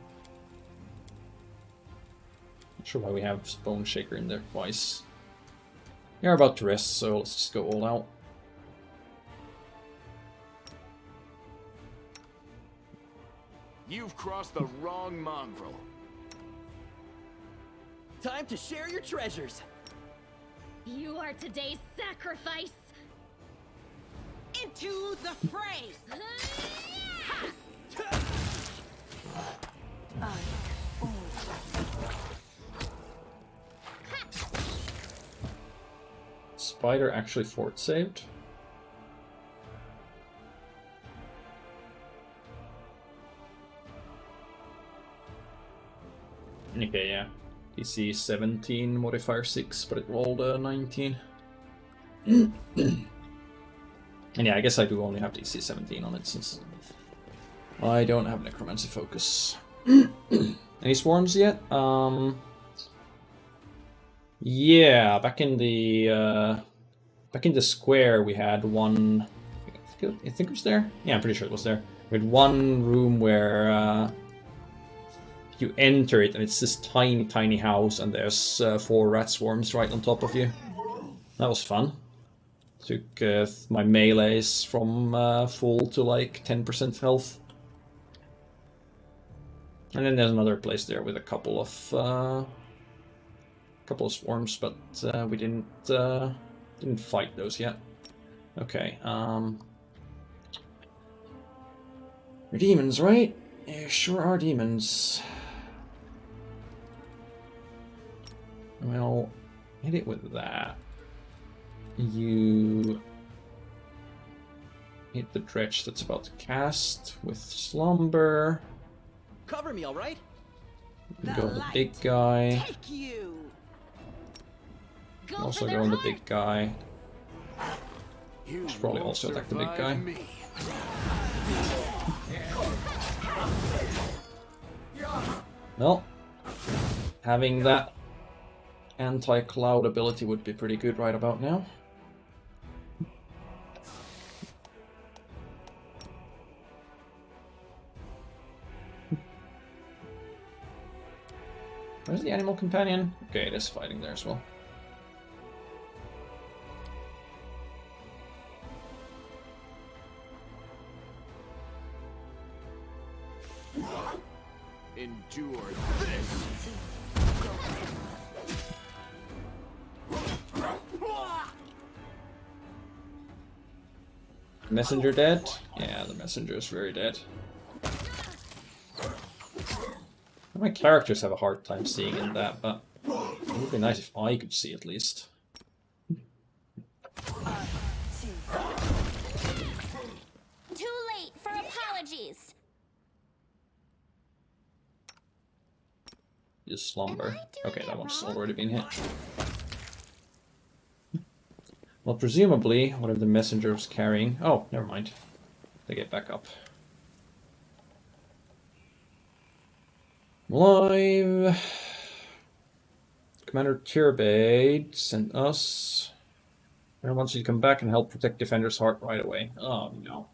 sure why we have Bone Shaker in there twice. We are about to rest, so let's just go all out. You've crossed the wrong mongrel. Time to share your treasures. You are today's sacrifice. Into the fray! Spider actually fort saved. Okay, yeah. DC 17, modifier 6, but it rolled 19. And yeah, I guess I do only have DC 17 on it since I don't have Necromancy Focus. Any swarms yet? Yeah, back in the square we had one. I think it was there. Yeah, I'm pretty sure it was there. We had one room where you enter it and it's this tiny house, and there's 4 rat swarms right on top of you. That was fun. Took my melees from full to like 10% health. And then there's another place there with a couple of swarms, but we didn't fight those yet. Okay. You're demons, right? You sure are demons. Well, hit it with that. You hit the dredge that's about to cast with Slumber. Cover me, all right? Go on the big guy. Take you. Also go on the big guy. Should probably also attack the big guy. Well, having that anti-cloud ability would be pretty good right about now. Where's the animal companion? Okay, it is fighting there as well. Endure this! Messenger dead? Yeah, the messenger is very dead. My characters have a hard time seeing in that, but it would be nice if I could see at least. Too late for apologies. You slumber. Okay, that one's already been hit. Well, presumably, whatever the messenger was carrying... Oh, never mind. They get back up. Live. Commander Tierbade sent us. I wants you to come back and help protect Defender's Heart right away. Oh no.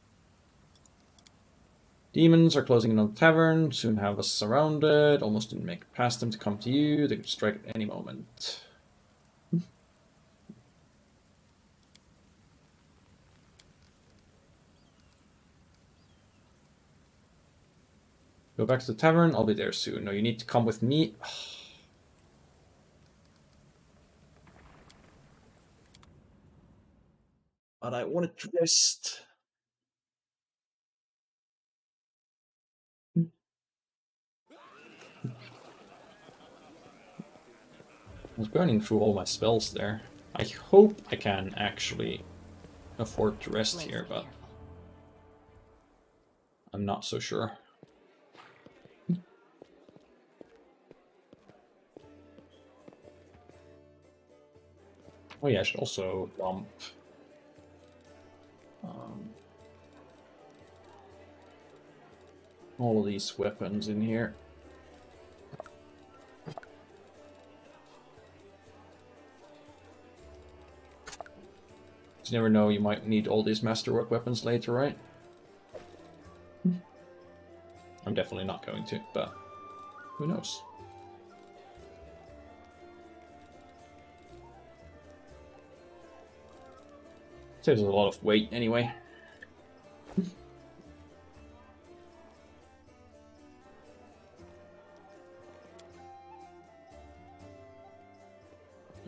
Demons are closing in on the tavern, soon have us surrounded. Almost didn't make it past them to come to you. They could strike at any moment. Go back to the tavern, I'll be there soon. No, you need to come with me. But I wanted to rest. I was burning through all my spells there. I hope I can actually afford to rest here, but I'm not so sure. Oh yeah, I should also dump all of these weapons in here. You never know, you might need all these masterwork weapons later, right? I'm definitely not going to, but who knows? Saves a lot of weight anyway.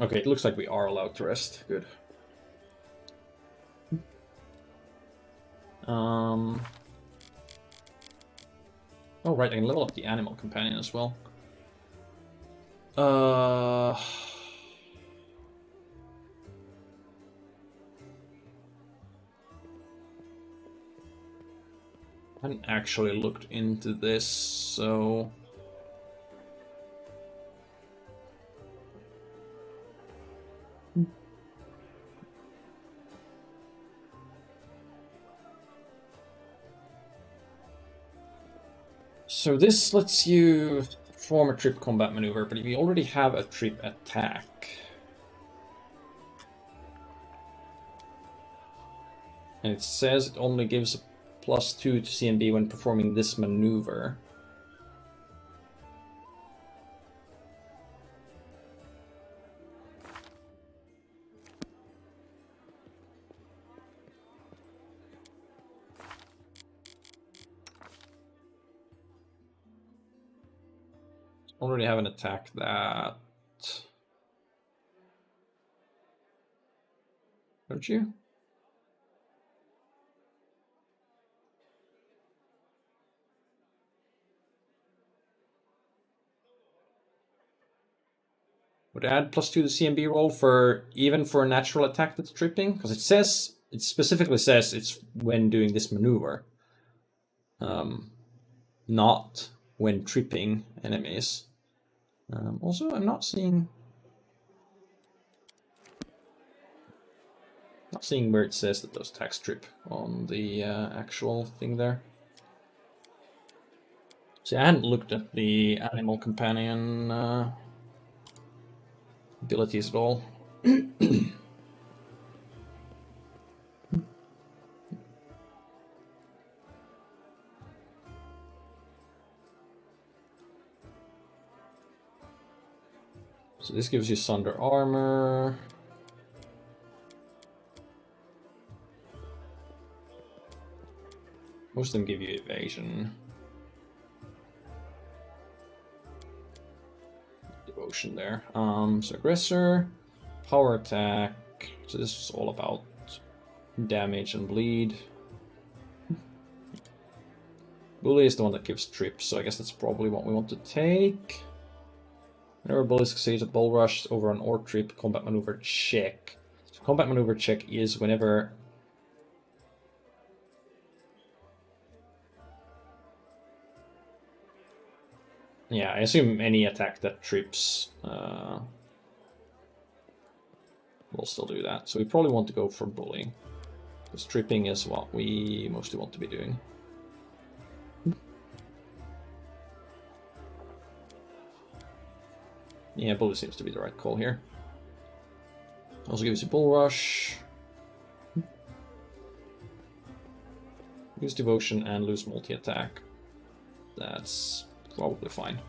Okay, it looks like we are allowed to rest. Good. Oh right, I can level up the animal companion as well. I hadn't actually looked into this, so... So this lets you perform a trip combat maneuver, but if you already have a trip attack... And it says it only gives a +2 to CMB when performing this maneuver. Already have an attack that... Don't you? Would add +2 to CMB roll for even for a natural attack that's tripping? Because it specifically says it's when doing this maneuver. Not when tripping enemies. Also, I'm not seeing where it says that those attacks trip on the actual thing there. See, I hadn't looked at the animal companion abilities at all. So this gives you Sunder Armor. Most of them give you evasion. Devotion there. So aggressor, power attack. So this is all about damage and bleed. Bully is the one that gives trips, so I guess that's probably what we want to take. Whenever Bully succeeds a bull rush over an or trip, combat maneuver check. So combat maneuver check is whenever... Yeah, I assume any attack that trips will still do that. So we probably want to go for Bully, because tripping is what we mostly want to be doing. Yeah, Bully seems to be the right call here. Also gives you Bull Rush. Use Devotion and lose multi-attack. That's probably fine.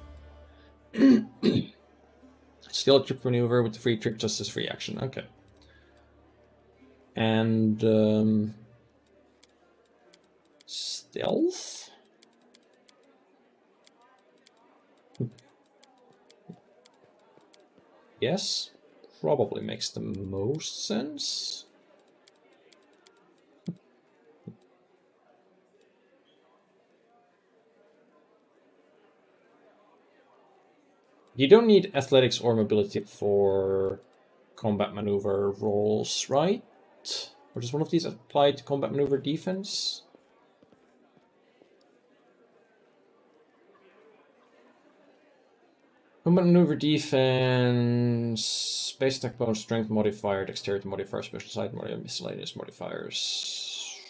Still a trip maneuver with the free trip, just as free action. Okay. And stealth? Yes, probably makes the most sense. You don't need athletics or mobility for combat maneuver rolls, right? Or does one of these apply to combat maneuver defense? Combat maneuver defense, base attack bonus, strength modifier, dexterity modifier, special side modifier, miscellaneous modifiers.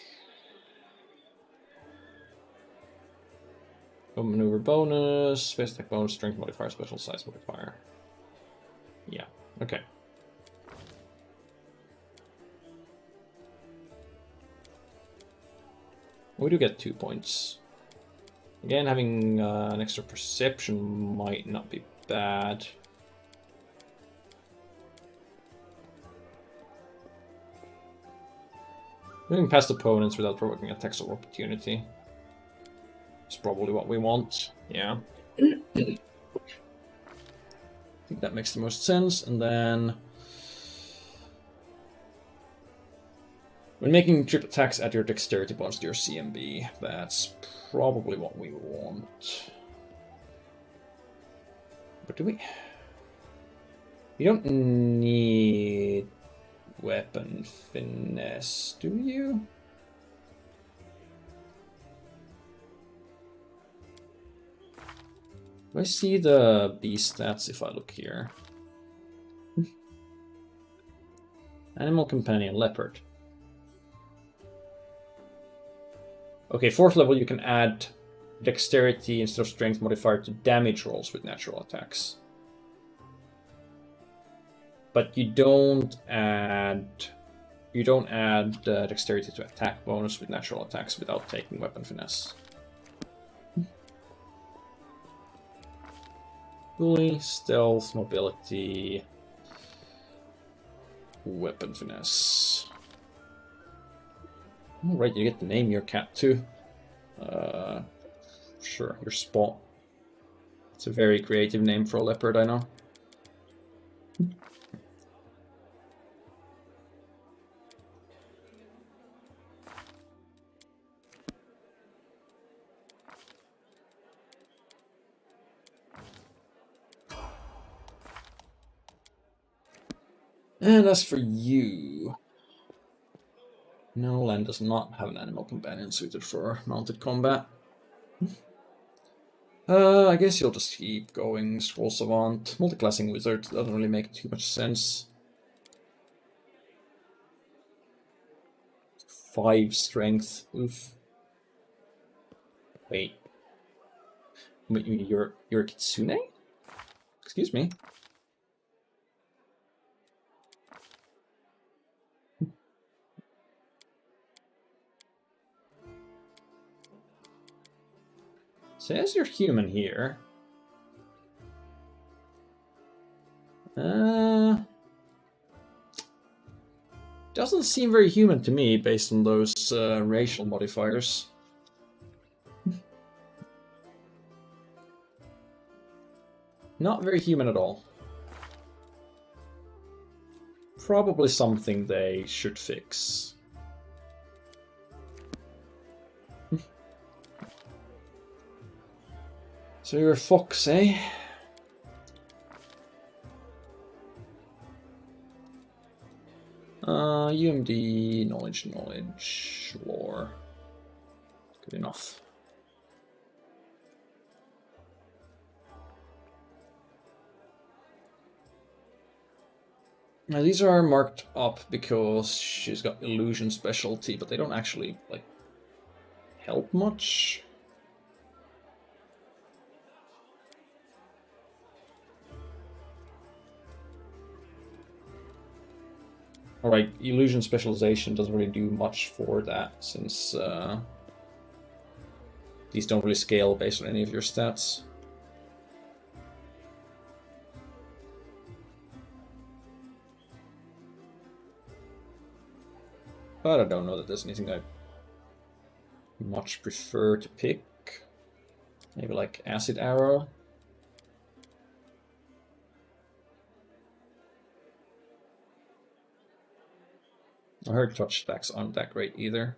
Combat maneuver bonus, base attack bonus, strength modifier, special size modifier. Yeah, okay. We do get 2 points. Again, having an extra perception might not be bad. Moving past opponents without provoking attacks of opportunity is probably what we want. Yeah. I think that makes the most sense. And then when making trip attacks, add your dexterity bonus to your CMB. That's probably what we want. But do we? You don't need weapon finesse, do you? Do I see the B stats if I look here? Animal companion, leopard. Okay, 4th level you can add dexterity instead of strength modifier to damage rolls with natural attacks. But you don't add dexterity to attack bonus with natural attacks without taking weapon finesse. Bully, stealth, mobility, weapon finesse. Alright, you get to name your cat too. Sure, your Spot. It's a very creative name for a leopard, I know. And as for you... No, Land does not have an animal companion suited for mounted combat. I guess you'll just keep going, Scroll Savant. Multiclassing Wizard doesn't really make too much sense. 5 strength, oof. Wait. You're a Kitsune? Excuse me. Says you're human here. Doesn't seem very human to me based on those racial modifiers. Not very human at all. Probably something they should fix. So you're a fox, eh? UMD, knowledge, lore. Good enough. Now these are marked up because she's got illusion specialty, but they don't actually, like, help much. Alright, illusion specialization doesn't really do much for that, since these don't really scale based on any of your stats. But I don't know that there's anything I much prefer to pick. Maybe like Acid Arrow. I heard touch stacks aren't that great either.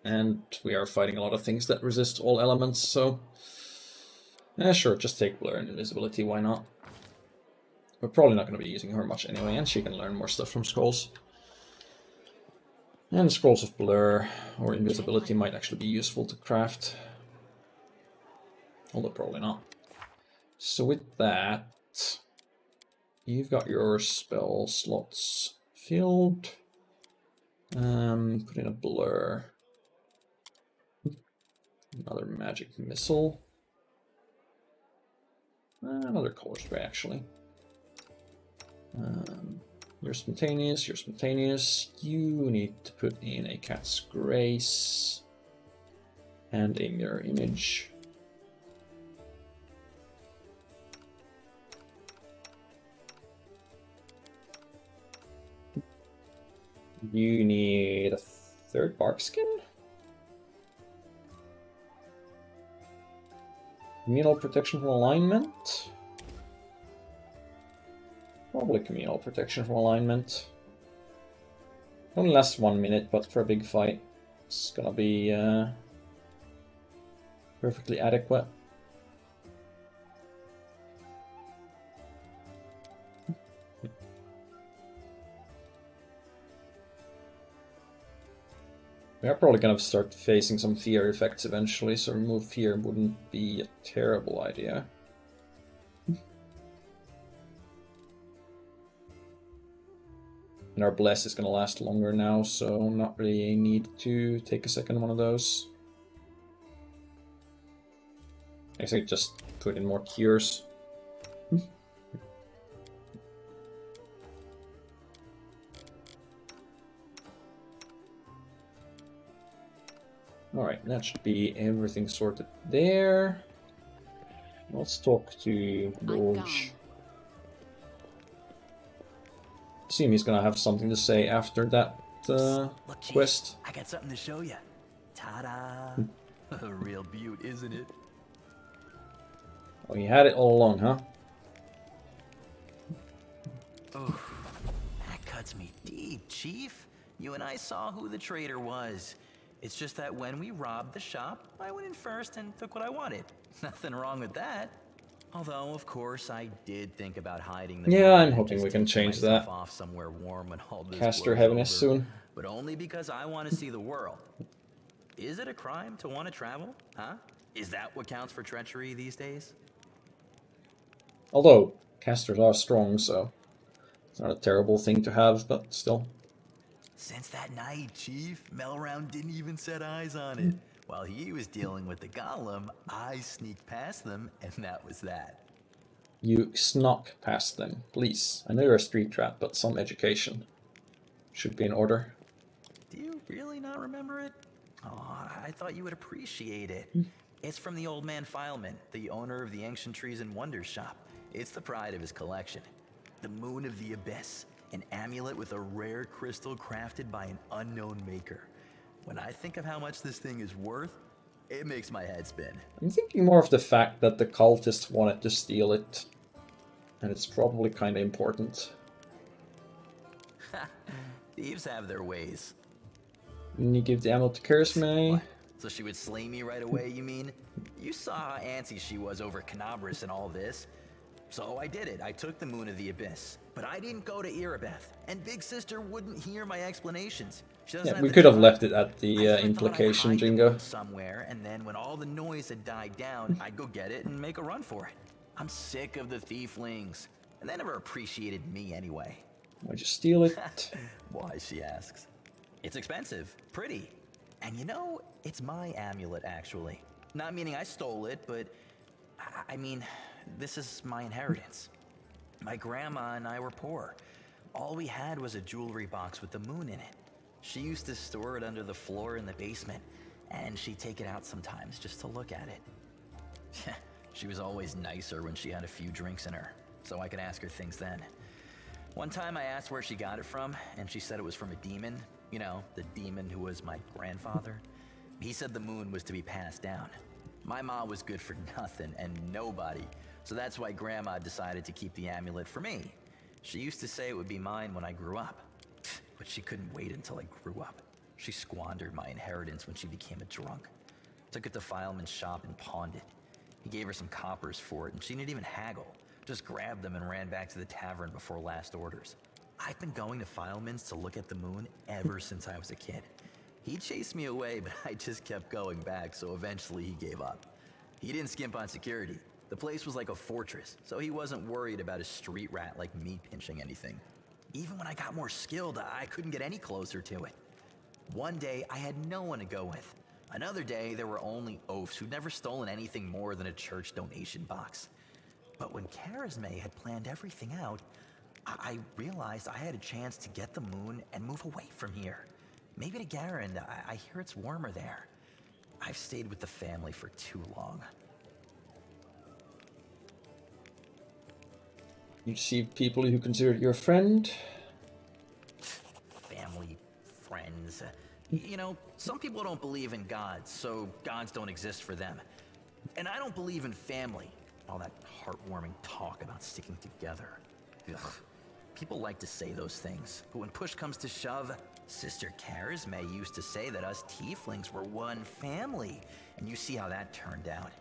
And we are fighting a lot of things that resist all elements, so... yeah, sure, just take Blur and Invisibility, why not? We're probably not going to be using her much anyway, and she can learn more stuff from Scrolls. And Scrolls of Blur or Invisibility might actually be useful to craft. Although probably not. So with that, you've got your spell slots filled. Put in a Blur. Another Magic Missile. Another Color Spray, actually. You're spontaneous, you're spontaneous. You need to put in a Cat's Grace and a Mirror Image. You need a third Bark Skin? Communal Protection from Alignment? Probably Communal Protection from Alignment. Only lasts 1 minute, but for a big fight, it's gonna be perfectly adequate. We are probably gonna start facing some fear effects eventually, so remove fear wouldn't be a terrible idea. And our Bless is gonna last longer now, so not really a need to take a second one of those. I guess I could just put in more cures. Alright, that should be everything sorted there. Let's talk to George. Assume he's gonna have something to say after that Look, Chief, quest. I got something to show you. Ta-da! A real beaut, isn't it? Oh, you had it all along, huh? Oh, that cuts me deep, Chief. You and I saw who the traitor was. It's just that when we robbed the shop, I went in first and took what I wanted. Nothing wrong with that. Although, of course, I did think about hiding the Yeah, I'm and hoping just we can taking change myself that. off somewhere warm when all this Caster blows heaviness over. soon. But only because I want to see the world. Is it a crime to want to travel? Huh? Is that what counts for treachery these days? Although, casters are strong, so it's not a terrible thing to have, but still. Since that night, Chief, Melround didn't even set eyes on it. While he was dealing with the golem, I sneaked past them, and that was that. You snuck past them, please. I know you're a street rat, but some education should be in order. Do you really not remember it? Oh, I thought you would appreciate it. It's from the old man Fileman, the owner of the Ancient Trees and Wonders shop. It's the pride of his collection. The Moon of the Abyss, an amulet with a rare crystal crafted by an unknown maker. When I think of how much this thing is worth, it makes my head spin. I'm thinking more of the fact that the cultists wanted to steal it, and it's probably kind of important. Thieves have their ways. And you give the amulet to Charisma. So she would slay me right away, you mean? You saw how antsy she was over Canabras and all this. So I did it. I took the Moon of the Abyss. But I didn't go to Erebeth. And Big Sister wouldn't hear my explanations. She doesn't have we the could have time. left it at the I thought I'd implication, hide the Jingo. moon somewhere, and then when all the noise had died down, I'd go get it and make a run for it. I'm sick of the thieflings. And they never appreciated me anyway. Why'd you steal it? Why, she asks. It's expensive. Pretty. And you know, it's my amulet, actually. Not meaning I stole it, but I mean, this is my inheritance. My grandma and I were poor. All we had was a jewelry box with the moon in it. She used to store it under the floor in the basement, and she'd take it out sometimes just to look at it. She was always nicer when she had a few drinks in her, so I could ask her things then. One time I asked where she got it from, and she said it was from a demon. You know, the demon who was my grandfather. He said the moon was to be passed down. My mom was good for nothing and nobody, so that's why Grandma decided to keep the amulet for me. She used to say it would be mine when I grew up, but she couldn't wait until I grew up. She squandered my inheritance when she became a drunk. Took it to Fileman's shop and pawned it. He gave her some coppers for it, and she didn't even haggle. Just grabbed them and ran back to the tavern before last orders. I've been going to Fileman's to look at the moon ever since I was a kid. He chased me away, but I just kept going back, so eventually he gave up. He didn't skimp on security. The place was like a fortress, so he wasn't worried about a street rat like me pinching anything. Even when I got more skilled, I couldn't get any closer to it. One day, I had no one to go with. Another day, there were only oafs who'd never stolen anything more than a church donation box. But when Charisme had planned everything out, I realized I had a chance to get the moon and move away from here. Maybe to Garand. I hear it's warmer there. I've stayed with the family for too long. You deceived people who considered you a friend? Family, friends. You know, some people don't believe in gods, so gods don't exist for them. And I don't believe in family. All that heartwarming talk about sticking together. Ugh. People like to say those things, but when push comes to shove, Sister Charisme used to say that us tieflings were one family, and you see how that turned out.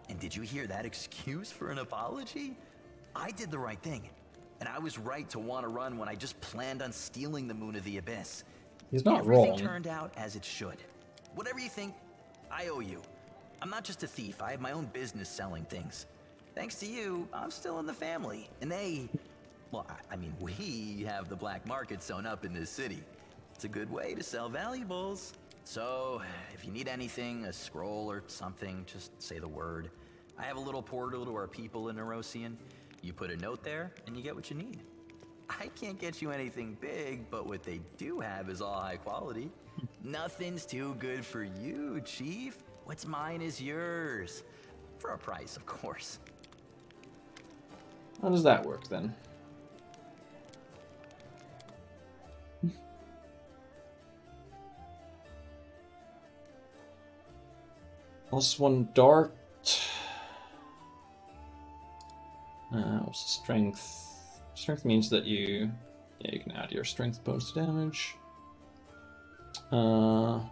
And did you hear that excuse for an apology? I did the right thing, and I was right to want to run when I just planned on stealing the Moon of the Abyss. He's not Everything wrong. turned out as it should. Whatever you think, I owe you. I'm not just a thief, I have my own business selling things. Thanks to you, I'm still in the family, and well, I mean, we have the black market sewn up in this city. It's a good way to sell valuables. So, if you need anything, a scroll or something, just say the word. I have a little portal to our people in Nerosian. You put a note there, and you get what you need. I can't get you anything big, but what they do have is all high quality. Nothing's too good for you, Chief. What's mine is yours. For a price, of course. How does that work, then? +1 dart. What's the strength? Strength means that you can add your strength bonus to damage. Warren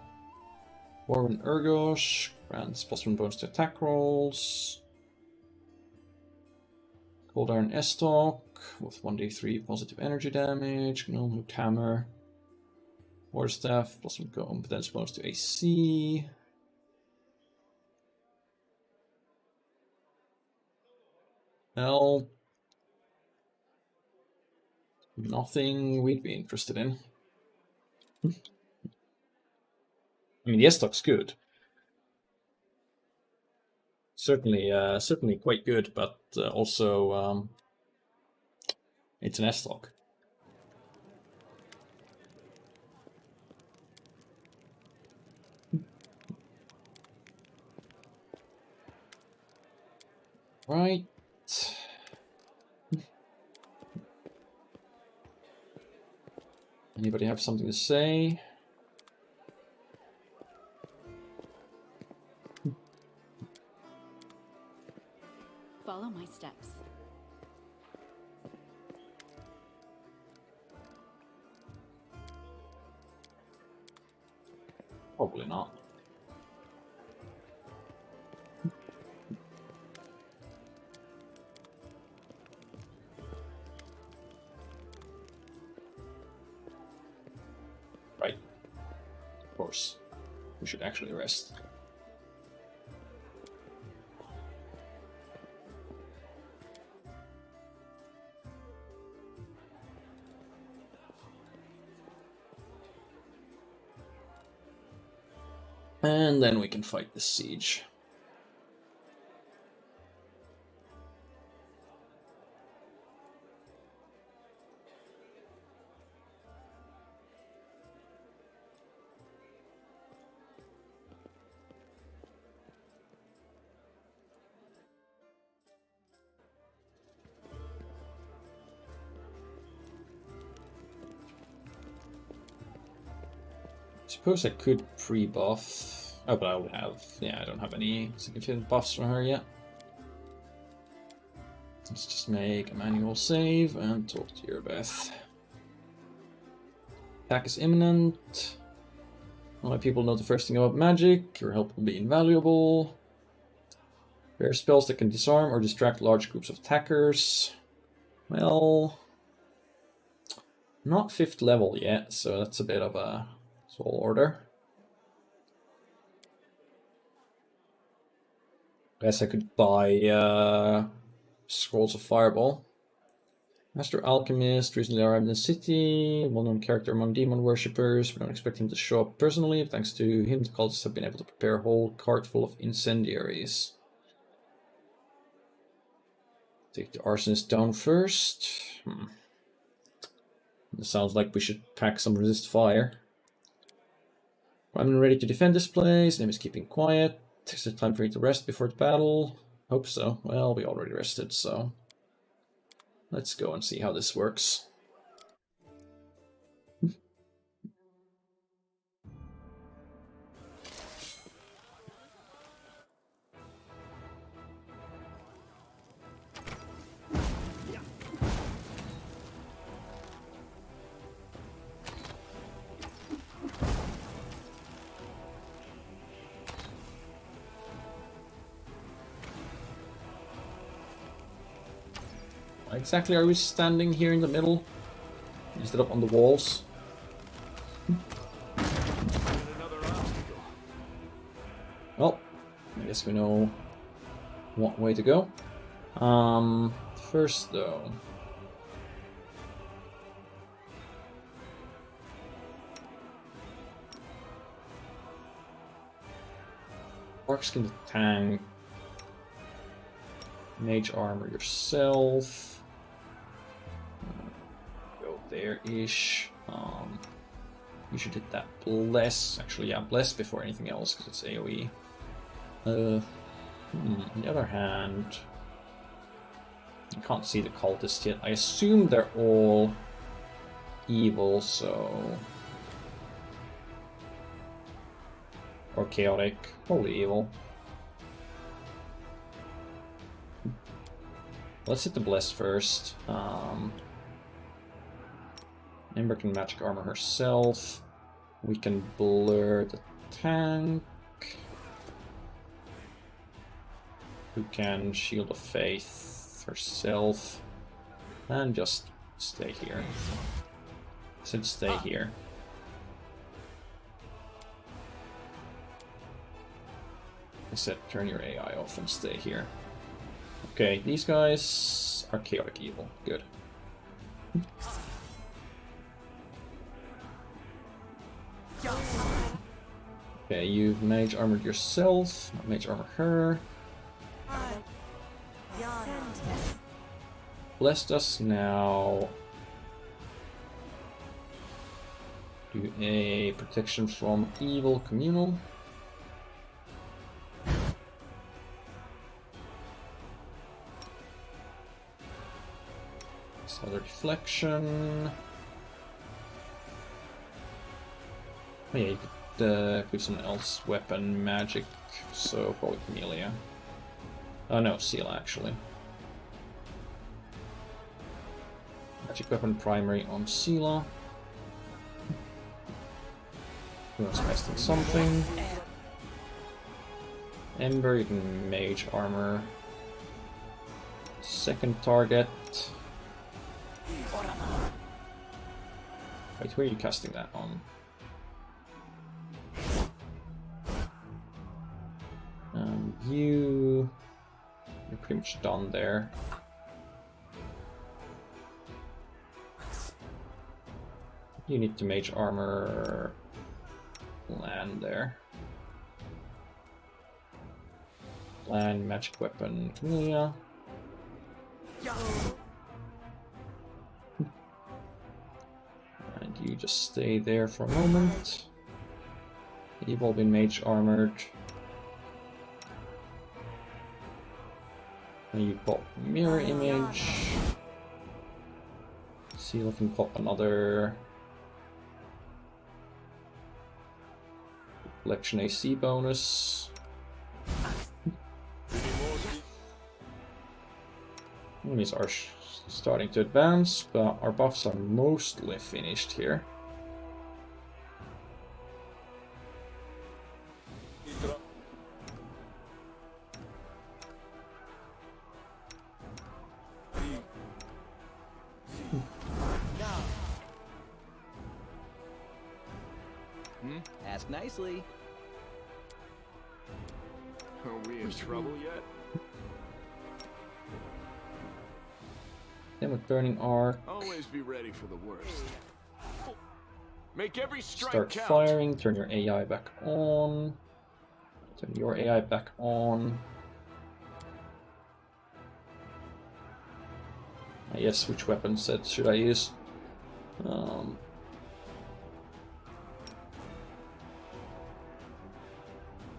Urgosh grants +1 bonus to attack rolls. Cold Iron Estoc with 1d3 positive energy damage. Gnome Hooked Hammer. War Staff +1 competence bonus to AC. Well, nothing we'd be interested in. I mean, the Estoc's good. Certainly quite good, but also it's an Estoc. Right. Anybody have something to say? Follow my steps. Probably not. course, we should actually rest. And then we can fight the siege. Suppose I could pre-buff. Oh, but I would have. Yeah, I don't have any significant buffs from her yet. Let's just make a manual save and talk to your Beth. Attack is imminent. All my people know the first thing about magic. Your help will be invaluable. There are spells that can disarm or distract large groups of attackers. Well, not 5th level yet, so that's a bit of a tall order. Guess I could buy Scrolls of Fireball. Master Alchemist recently arrived in the city, well-known character among demon worshippers. We don't expect him to show up personally. Thanks to him, the cultists have been able to prepare a whole cart full of incendiaries. Take the arsonist down first. It sounds like we should pack some resist fire. I'm ready to defend this place. Name is keeping quiet. Is it time for me to rest before the battle? Hope so. Well, we already rested, so let's go and see how this works. Exactly, are we standing here in the middle instead of on the walls? Well, I guess we know what way to go. First though, Orcskin the tank, Mage Armor yourself. There-ish. You should hit that Bless. Actually, yeah, Bless before anything else, because it's AoE. On the other hand, I can't see the cultist yet. I assume they're all evil, so... Or chaotic. Probably evil. Let's hit the Bless first. Ember can magic armor herself. We can blur the tank. Who can shield of faith herself. And just stay here. So stay here. I said turn your AI off and stay here. Okay, these guys are chaotic evil. Good. Okay, you've mage armored yourself, not mage armor her. Blessed us now. Do a protection from evil communal. Other deflection. Oh yeah, you could give someone else weapon magic, so probably Camellia. Oh no, Seal actually. Magic weapon primary on Seela. Who wants casting something? Ember, you can mage armor. Second target. Wait, who are you casting that on? you're pretty much done there. You need to Mage Armor land there. Land, magic weapon, Camellia. And you just stay there for a moment. You've all been Mage Armored. And you pop Mirror Image. See if I can pop another Collection AC bonus. Enemies are starting to advance, but our buffs are mostly finished here. Ask nicely. Are we in trouble yet? Then with Burning Arc, Always be ready for the worst. Make every strike start count. firing, turn your AI back on. Turn your AI back on. Yes, which weapon set should I use?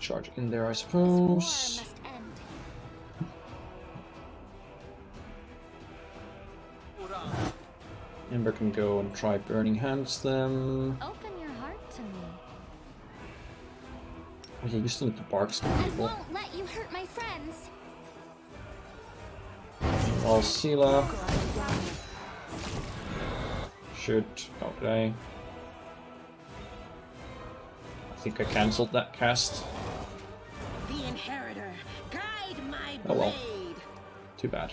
Charge in there, I suppose. Ember can go and try Burning Hands them. Open your heart to me. Okay, you still need to bark some I people. won't let you hurt my friends. All Sela. Shoot. Okay. I think I cancelled that cast. The inheritor, guide my Oh well. blade. Too bad.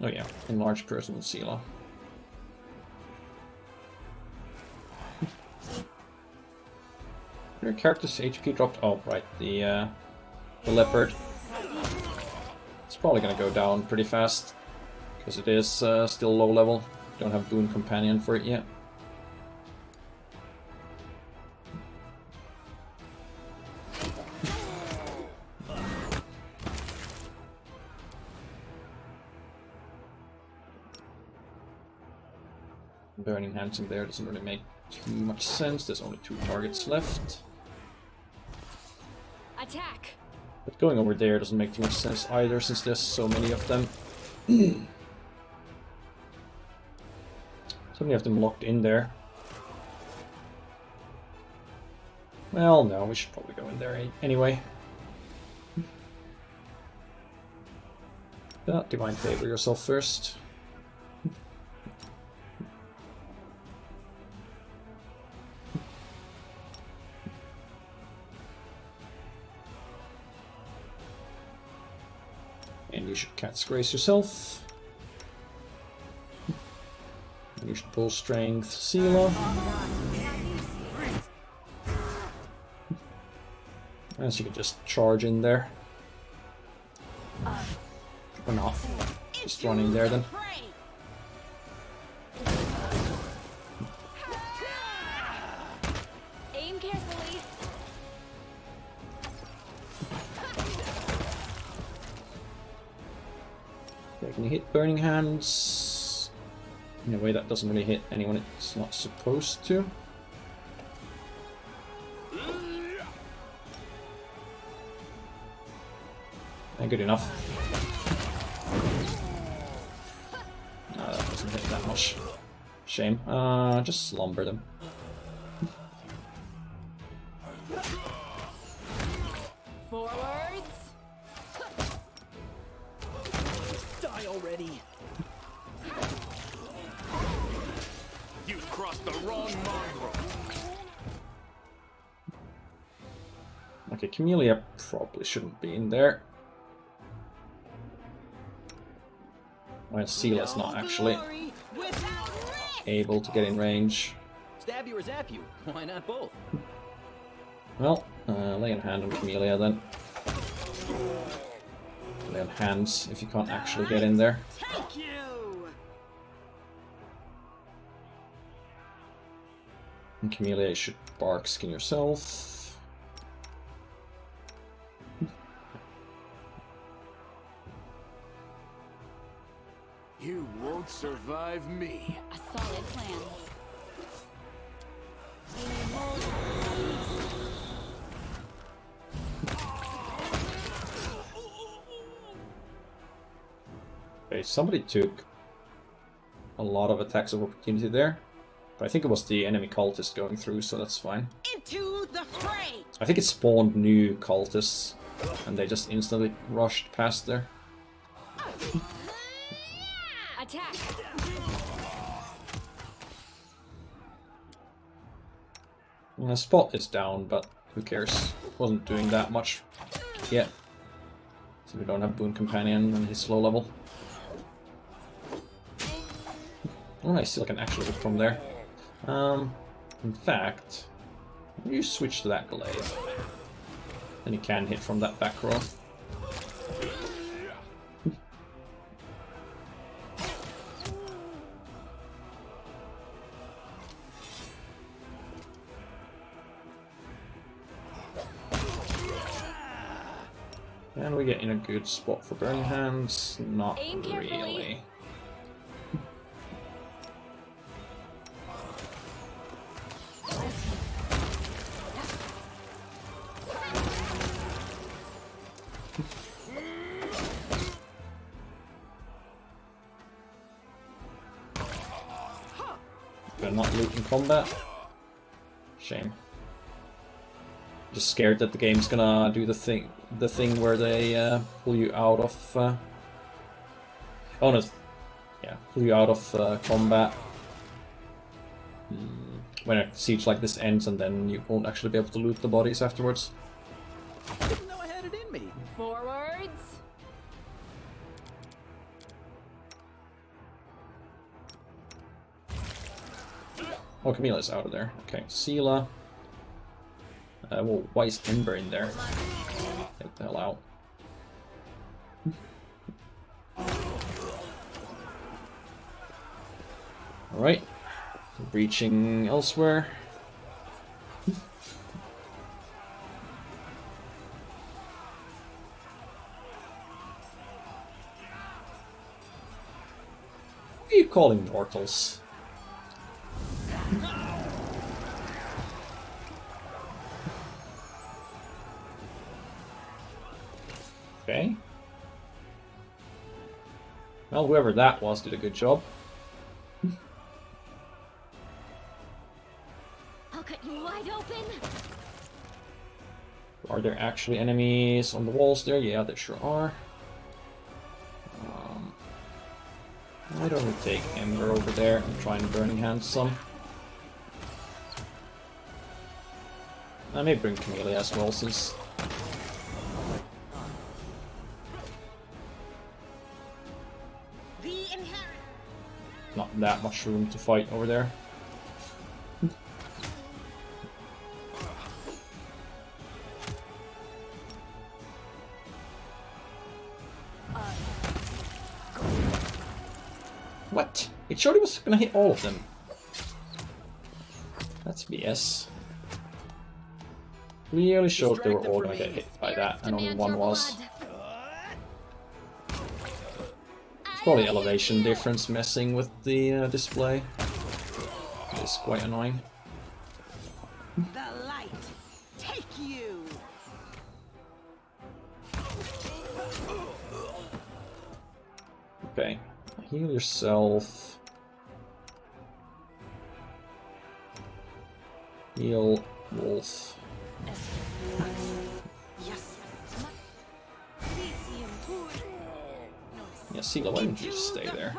Oh yeah, enlarged personal Sela. Your character's HP dropped. Oh right, the leopard. It's probably gonna go down pretty fast because it is still low level. Don't have Boon Companion for it yet. Burning Hands in there doesn't really make too much sense. There's only 2 targets left. Attack! But going over there doesn't make too much sense either, since there's so many of them. So many of them locked in there. Well, no, we should probably go in there anyway. But Divine Favor yourself first. And you should Cat's Grace yourself. And you should pull Strength Sela. And so you can just charge in there. Or not. Just run in there then. Aim carefully. Okay, can you hit Burning Hands? In a way that doesn't really hit anyone it's not supposed to. And good enough. No, that doesn't hit that much. Shame. Just slumber them. Forwards. Die already. You've crossed the wrong mongrel. Okay, Camellia probably shouldn't be in there. Well, Sela's not actually able to get in range. Stab you or zap you? Why not both? Well, lay on hand on Camellia then. Lay on hands if you can't actually get in there. Take you! And Camellia, you should bark skin yourself. You won't survive me. A solid plan. Okay, somebody took a lot of attacks of opportunity there. But I think it was the enemy cultist going through, so that's fine. Into the fray! I think it spawned new cultists, and they just instantly rushed past there. Attack! The spot is down, but who cares? Wasn't doing that much yet. So we don't have Boon Companion and he's low level. Oh, I still can actually hit from there. In fact, you switch to that glaive. Then you can hit from that back row. And we get in a good spot for Burning Hands? Not really. They're not loot in combat. Shame. Just scared that the game's gonna do the thing where they pull you out of oh no, yeah, pull you out of combat when a siege like this ends, and then you won't actually be able to loot the bodies afterwards. Didn't know I had it in me. Forwards. Oh, Camilla's out of there. Okay, Sela. Well, why is Ember in there? Get the hell out. Alright. Breaching elsewhere. What are you calling mortals? Okay. Well, whoever that was did a good job. I'll cut you wide open. Are there actually enemies on the walls there? Yeah, there sure are. Why don't we take Ember over there and try and Burning Hand some? I may bring Camellia as well, since not that much room to fight over there. What? It showed it was gonna hit all of them. That's BS. Clearly showed they were all gonna get hit by that, and only one was. It's probably elevation difference messing with the display. It's quite annoying. The light, take you. Okay, heal yourself. Heal Wolf. Yes. Yeah, Sela, why don't you just stay there?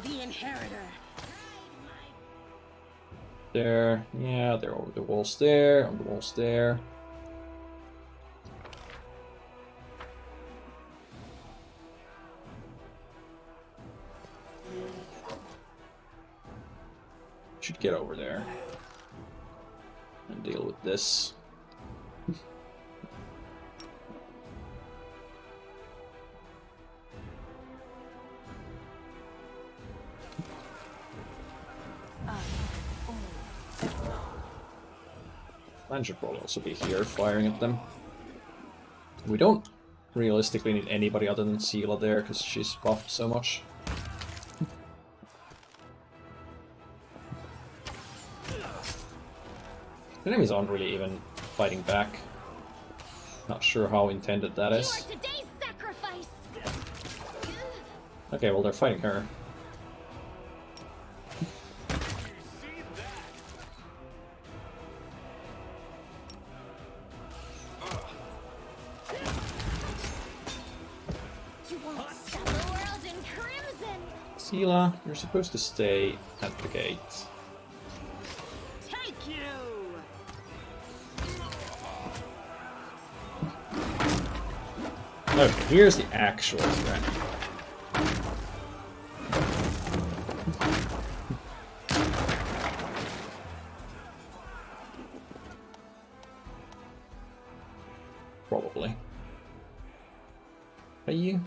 The inheritor. There, yeah, they're over the walls there, on the walls there. should get over there and deal with this. Man should probably also be here firing at them. We don't realistically need anybody other than Sela there because she's buffed so much. The enemies aren't really even fighting back. Not sure how intended that is. Today's sacrifice. Okay, well they're fighting her. Sela, you're supposed to stay at the gate. Take you! Okay, here's the actual threat. Probably. Are you?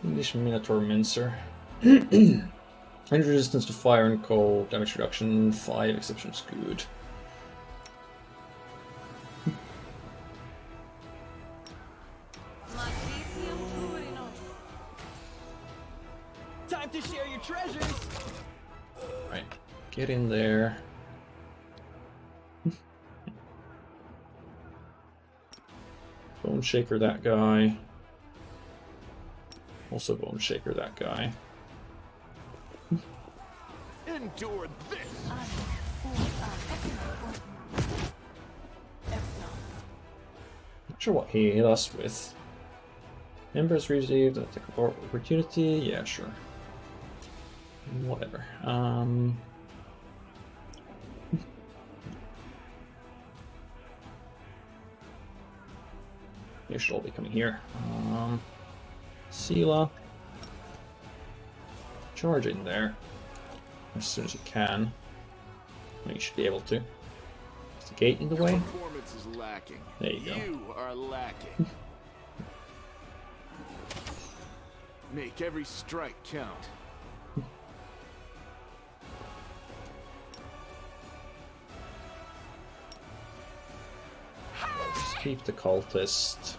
English Minotaur Mincer. And resistance to fire and cold, damage reduction 5, exceptions good. Time to share your treasures. Right, get in there. Bone Shaker that guy. Also Bone Shaker that guy. Endure this! Not sure what he hit us with. Embers received an attack of opportunity. Yeah, sure. Whatever. You should all be coming here. Sela. Charge in there as soon as you can. Well, you should be able to. Is the gate in the way? Performance is lacking. There you go. You are lacking. Make every strike count. Just keep the cultist.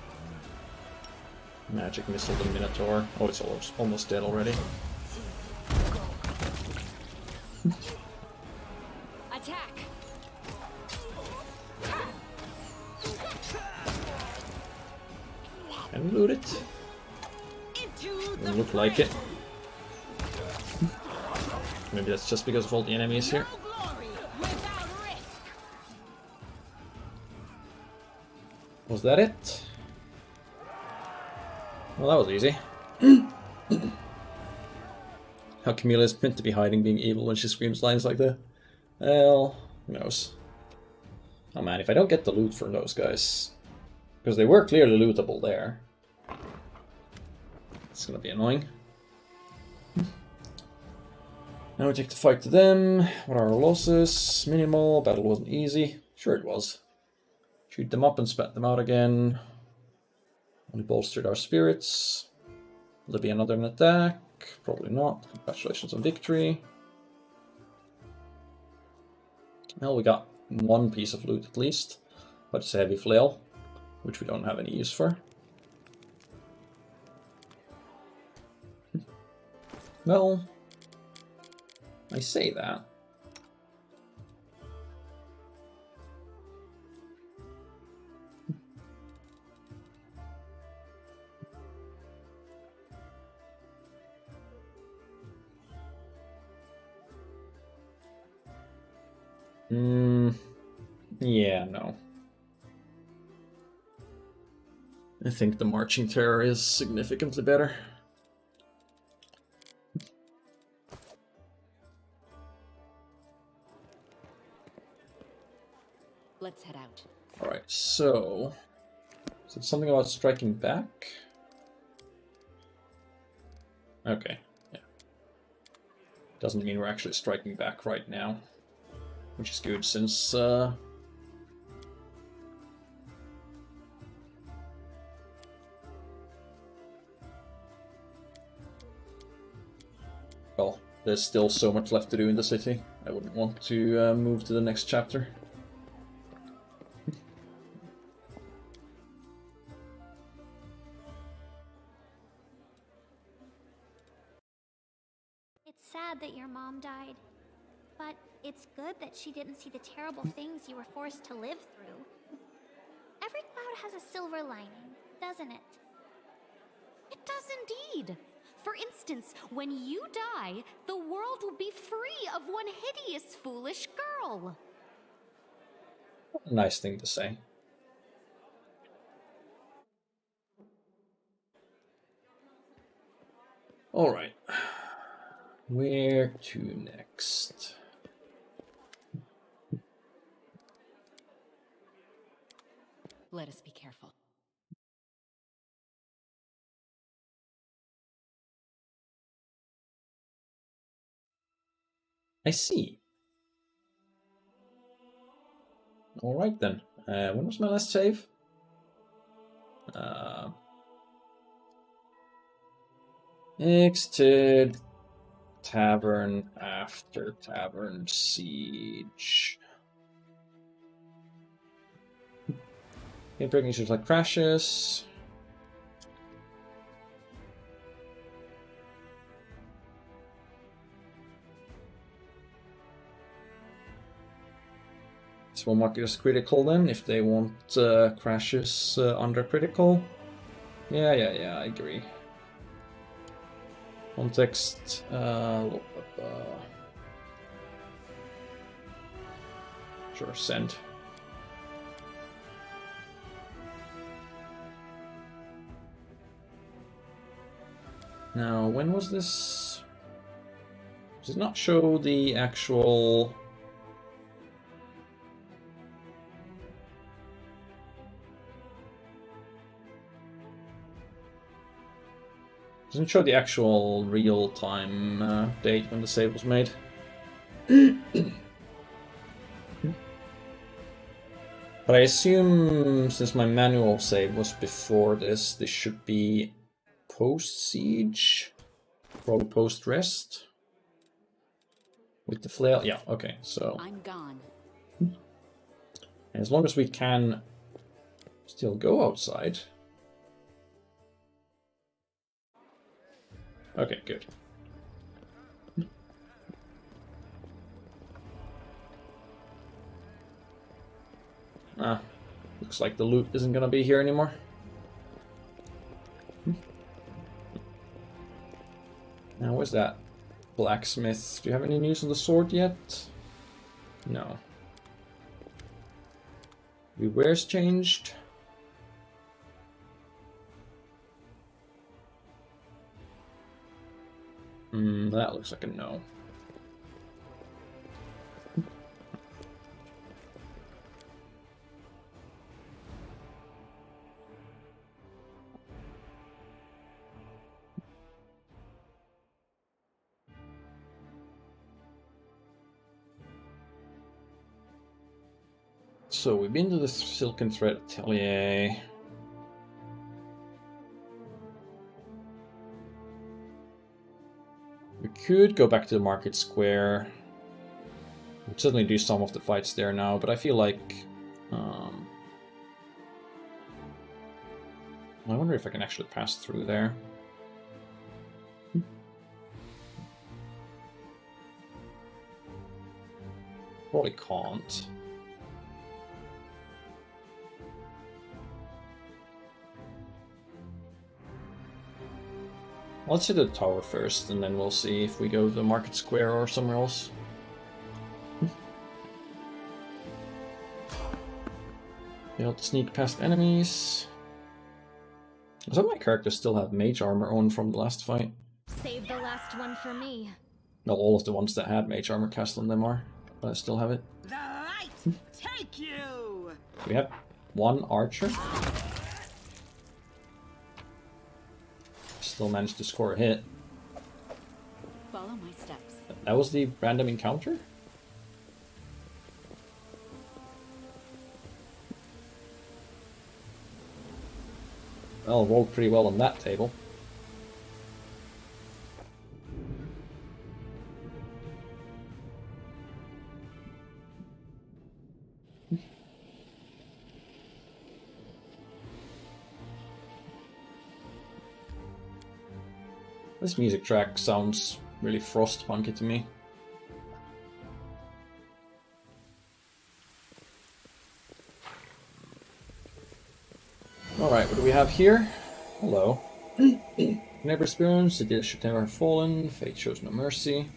Magic missile the Minotaur. Oh, it's almost dead already. Attack. Can we loot it? Doesn't look like it. Maybe that's just because of all the enemies here. Was that it? Well, that was easy. How Camilla is meant to be hiding being evil when she screams lines like that. Well, who knows. Oh man, if I don't get the loot from those guys, because they were clearly lootable there, it's gonna be annoying. Now we take the fight to them. What are our losses? Minimal. Battle wasn't easy. Sure it was. Shoot them up and spat them out again. Only bolstered our spirits. Will there be another attack? Probably not. Congratulations on victory. Well, we got one piece of loot at least, but it's a heavy flail, which we don't have any use for. Well, I say that. Yeah, no. I think the Marching Terror is significantly better. Let's head out. Alright, so... is it something about striking back? Okay, yeah. Doesn't mean we're actually striking back right now, which is good since well, there's still so much left to do in the city. I wouldn't want to move to the next chapter. It's sad that your mom died, but it's good that she didn't see the terrible things you were forced to live through. Every cloud has a silver lining, doesn't it? It does indeed. For instance, when you die, the world will be free of one hideous, foolish girl. Nice thing to say. Alright. Where to next? Let us be careful. I see. Alright then. When was my last save? Exited Tavern after Tavern Siege. Breaking issues like crashes. So we'll mark it as critical then, if they want crashes under critical. Yeah, I agree. Context, sure, send. Now, when was this? Does it not show the actual... Doesn't show the actual real-time date when the save was made. But I assume, since my manual save was before this, this should be post-siege? Probably post-rest? With the flail? Yeah, okay, so... I'm gone. As long as we can still go outside... Okay, good. Looks like the loot isn't gonna be here anymore. Now, where's that blacksmith? Do you have any news on the sword yet? No. Where's changed? That looks like a no. So we've been to the Silken Thread Atelier. We could go back to the Market Square. We'd certainly do some of the fights there now, but I feel like... I wonder if I can actually pass through there. Probably can't. Let's hit the tower first, and then we'll see if we go to the Market Square or somewhere else. Be able to sneak past enemies. Does my character still have Mage Armor on from the last fight? Save the last one for me. No, all of the ones that had Mage Armor cast on them are, but I still have it. The light take you! We have one archer. Still managed to score a hit. Follow Follow my steps. That was the random encounter? Well, rolled pretty well on that table. This music track sounds really frostpunky to me. Alright, what do we have here? Hello. Never spoons, the dead should never have fallen, fate shows no mercy.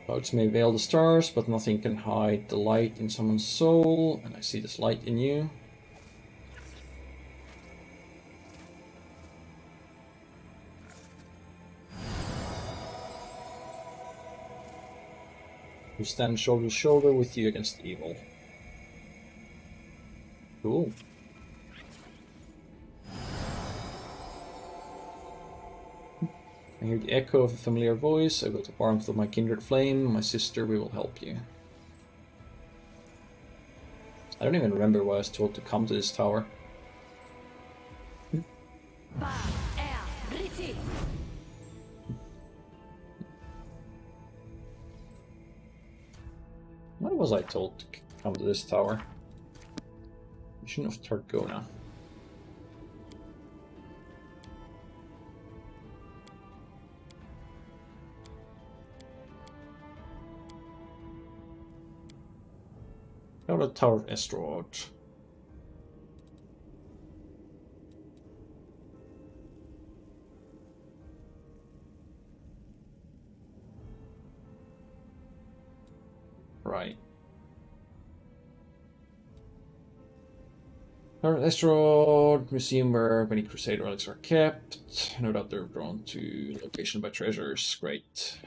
Clouds may veil the stars, but nothing can hide the light in someone's soul, and I see this light in you. We stand shoulder to shoulder with you against evil. Cool. I hear the echo of a familiar voice. I will the warmth of my kindred flame. My sister, we will help you. I don't even remember why I was told to come to this tower. Why was I told to come to this tower? Mission of Targona. Go to the Tower of Estrod. Right. Tower of Estrod, museum where many Crusader relics are kept. No doubt they're drawn to location by treasures. Great.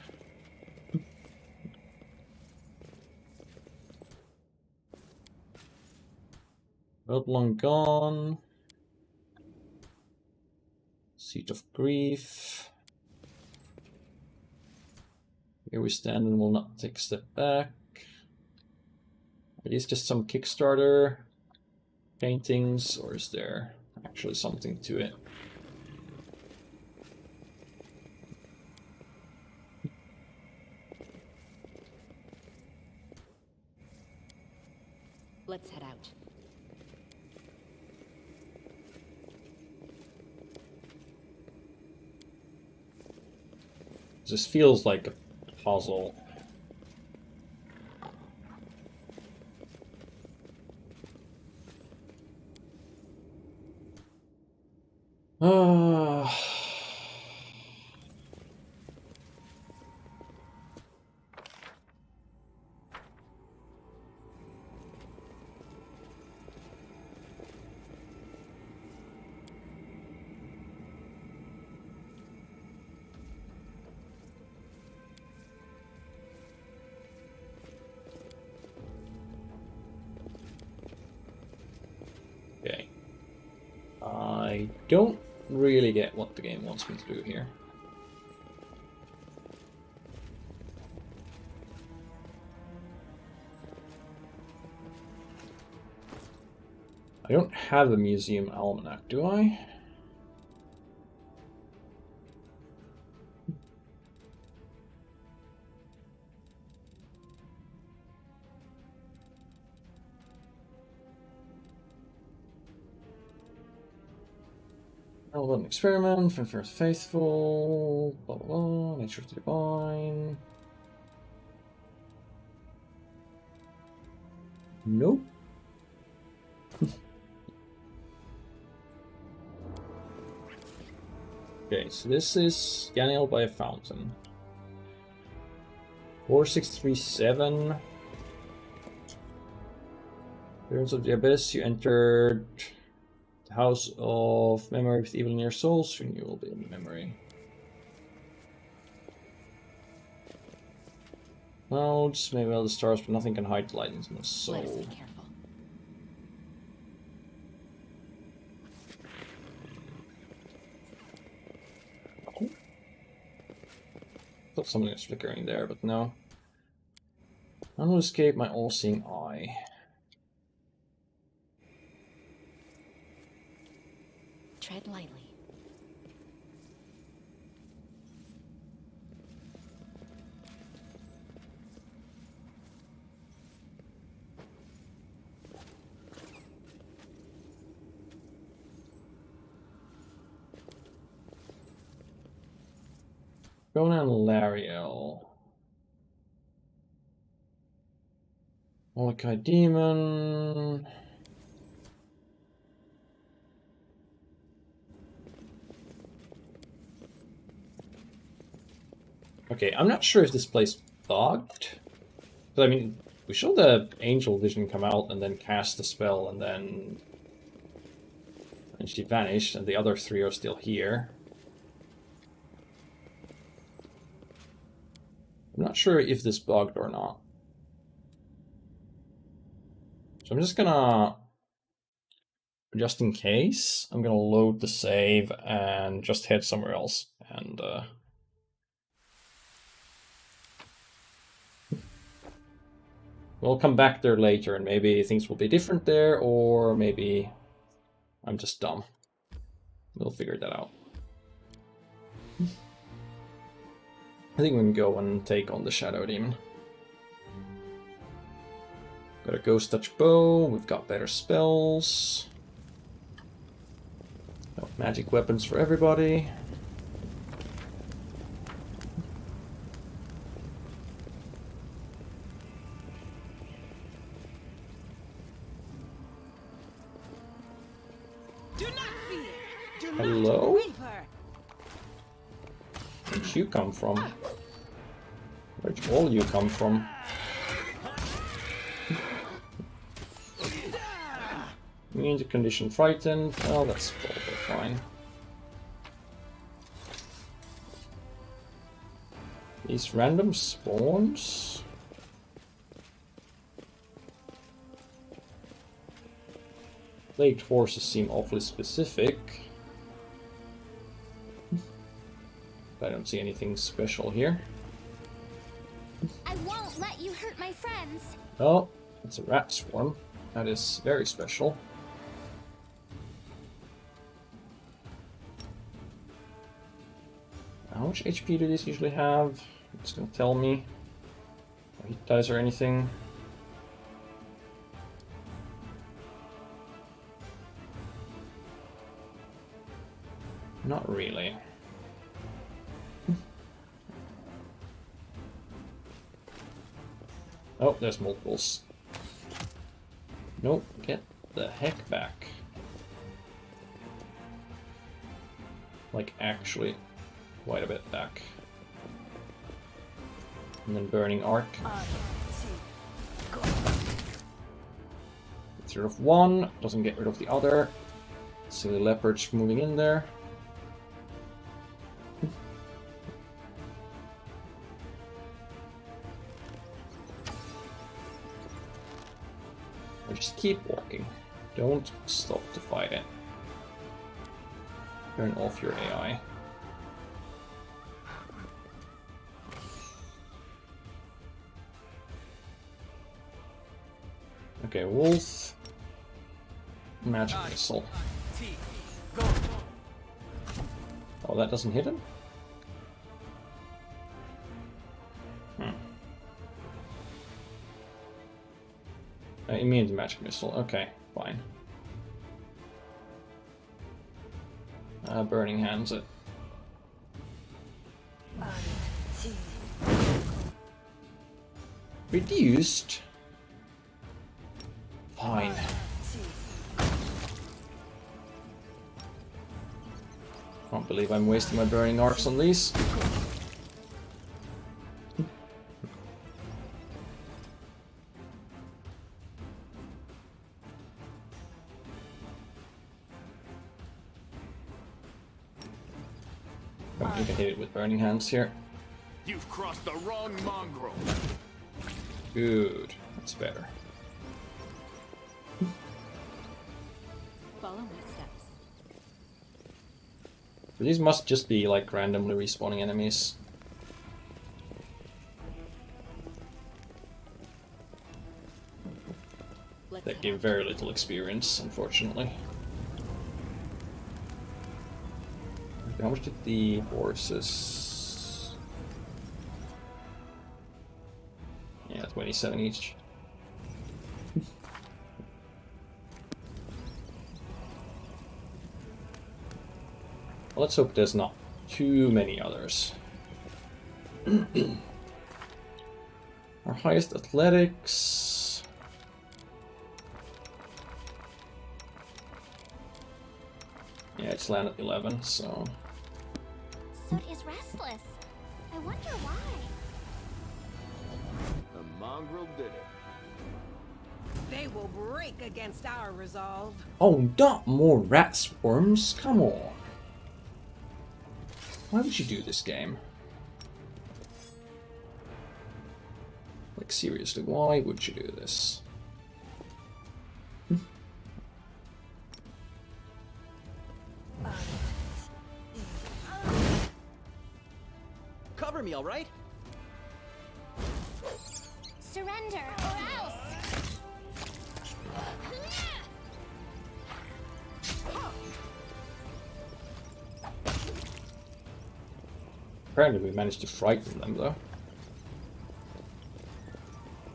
Not long gone. Seat of Grief. Here we stand and will not take a step back. Are these just some Kickstarter paintings, or is there actually something to it? Let's head out. This feels like a puzzle. Okay. I don't really get what the game wants me to do here. I don't have a museum almanac, do I? An experiment, from first faithful, blah blah blah, nature of the divine. Nope. Okay, so this is Ganiel by a fountain. 4637. Spirits of the Abyss, you entered the House of Memory with evil in your soul, soon you will be in memory. Clouds may veil the stars, but nothing can hide the light in the soul. Let us be careful. Thought something was flickering there, but no. None will escape my all-seeing eye. Tread lightly. Conan Lariel. Molokai Demon. Okay, I'm not sure if this place bugged. But I mean, we saw the Angel Vision come out and then cast the spell and then... And she vanished and the other three are still here. I'm not sure if this bugged or not. So I'm just gonna, just in case, I'm gonna load the save and just head somewhere else. And we'll come back there later and maybe things will be different there, or maybe I'm just dumb. We'll figure that out. I think we can go and take on the Shadow Demon. Got a Ghost Touch Bow, we've got better spells. Got magic weapons for everybody. Do not fear. Do not Hello? waver. Where'd you come from? Where'd all you come from? Means the condition frightened. Well, that's probably fine. These random spawns. Plagued forces seem awfully specific. I don't see anything special here. I won't let you hurt my friends. Oh, it's a rat swarm. That is very special. How much HP do these usually have? It's gonna tell me. No hit dice or anything. Not really. Oh, there's multiples. Nope, get the heck back. Like, actually, quite a bit back. And then Burning Arc. Gets rid of one, doesn't get rid of the other. Silly leopards moving in there. Just keep walking. Don't stop to fight it. Turn off your AI. Okay, wolf. Magic missile. Oh, that doesn't hit him? Immune to magic missile. Okay, fine. Burning hands it. Reduced. Fine. Can't believe I'm wasting my burning arcs on these. You can hit it with burning hands here. You've crossed the wrong mongrel. Good. That's better. Follow my steps. These must just be like randomly respawning enemies. That gave very little experience, unfortunately. How much did the horses... Yeah, 27 each. Well, let's hope there's not too many others. Our highest athletics... Yeah, it's land at 11, so... So is restless. I wonder why. The mongrel did it. They will break against our resolve. Oh, not more rat swarms! Come on! Why would you do this game? Like, seriously, why would you do this? Cover me, all right? Surrender or else. Apparently we managed to frighten them, though.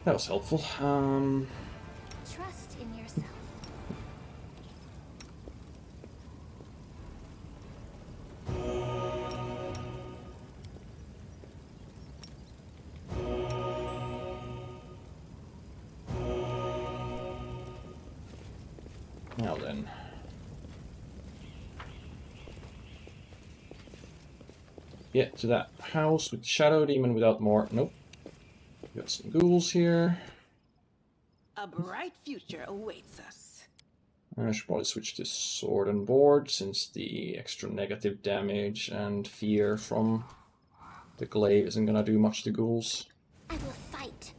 That was helpful. Trust in yourself. Now then. Get to that house with Shadow Demon without more. Nope. Got some ghouls here. A bright future awaits us. I should probably switch to sword and board since the extra negative damage and fear from the glaive isn't gonna do much to ghouls. I will fight.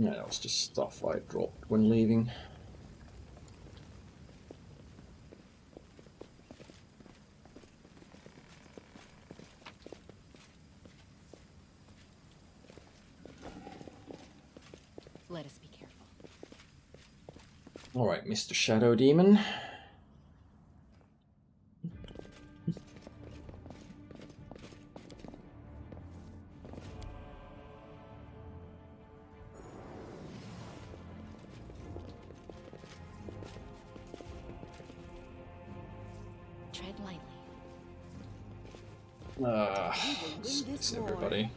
Yeah, that was just stuff I dropped when leaving. Let us be careful. Alright, Mr. Shadow Demon. Tread lightly. Space everybody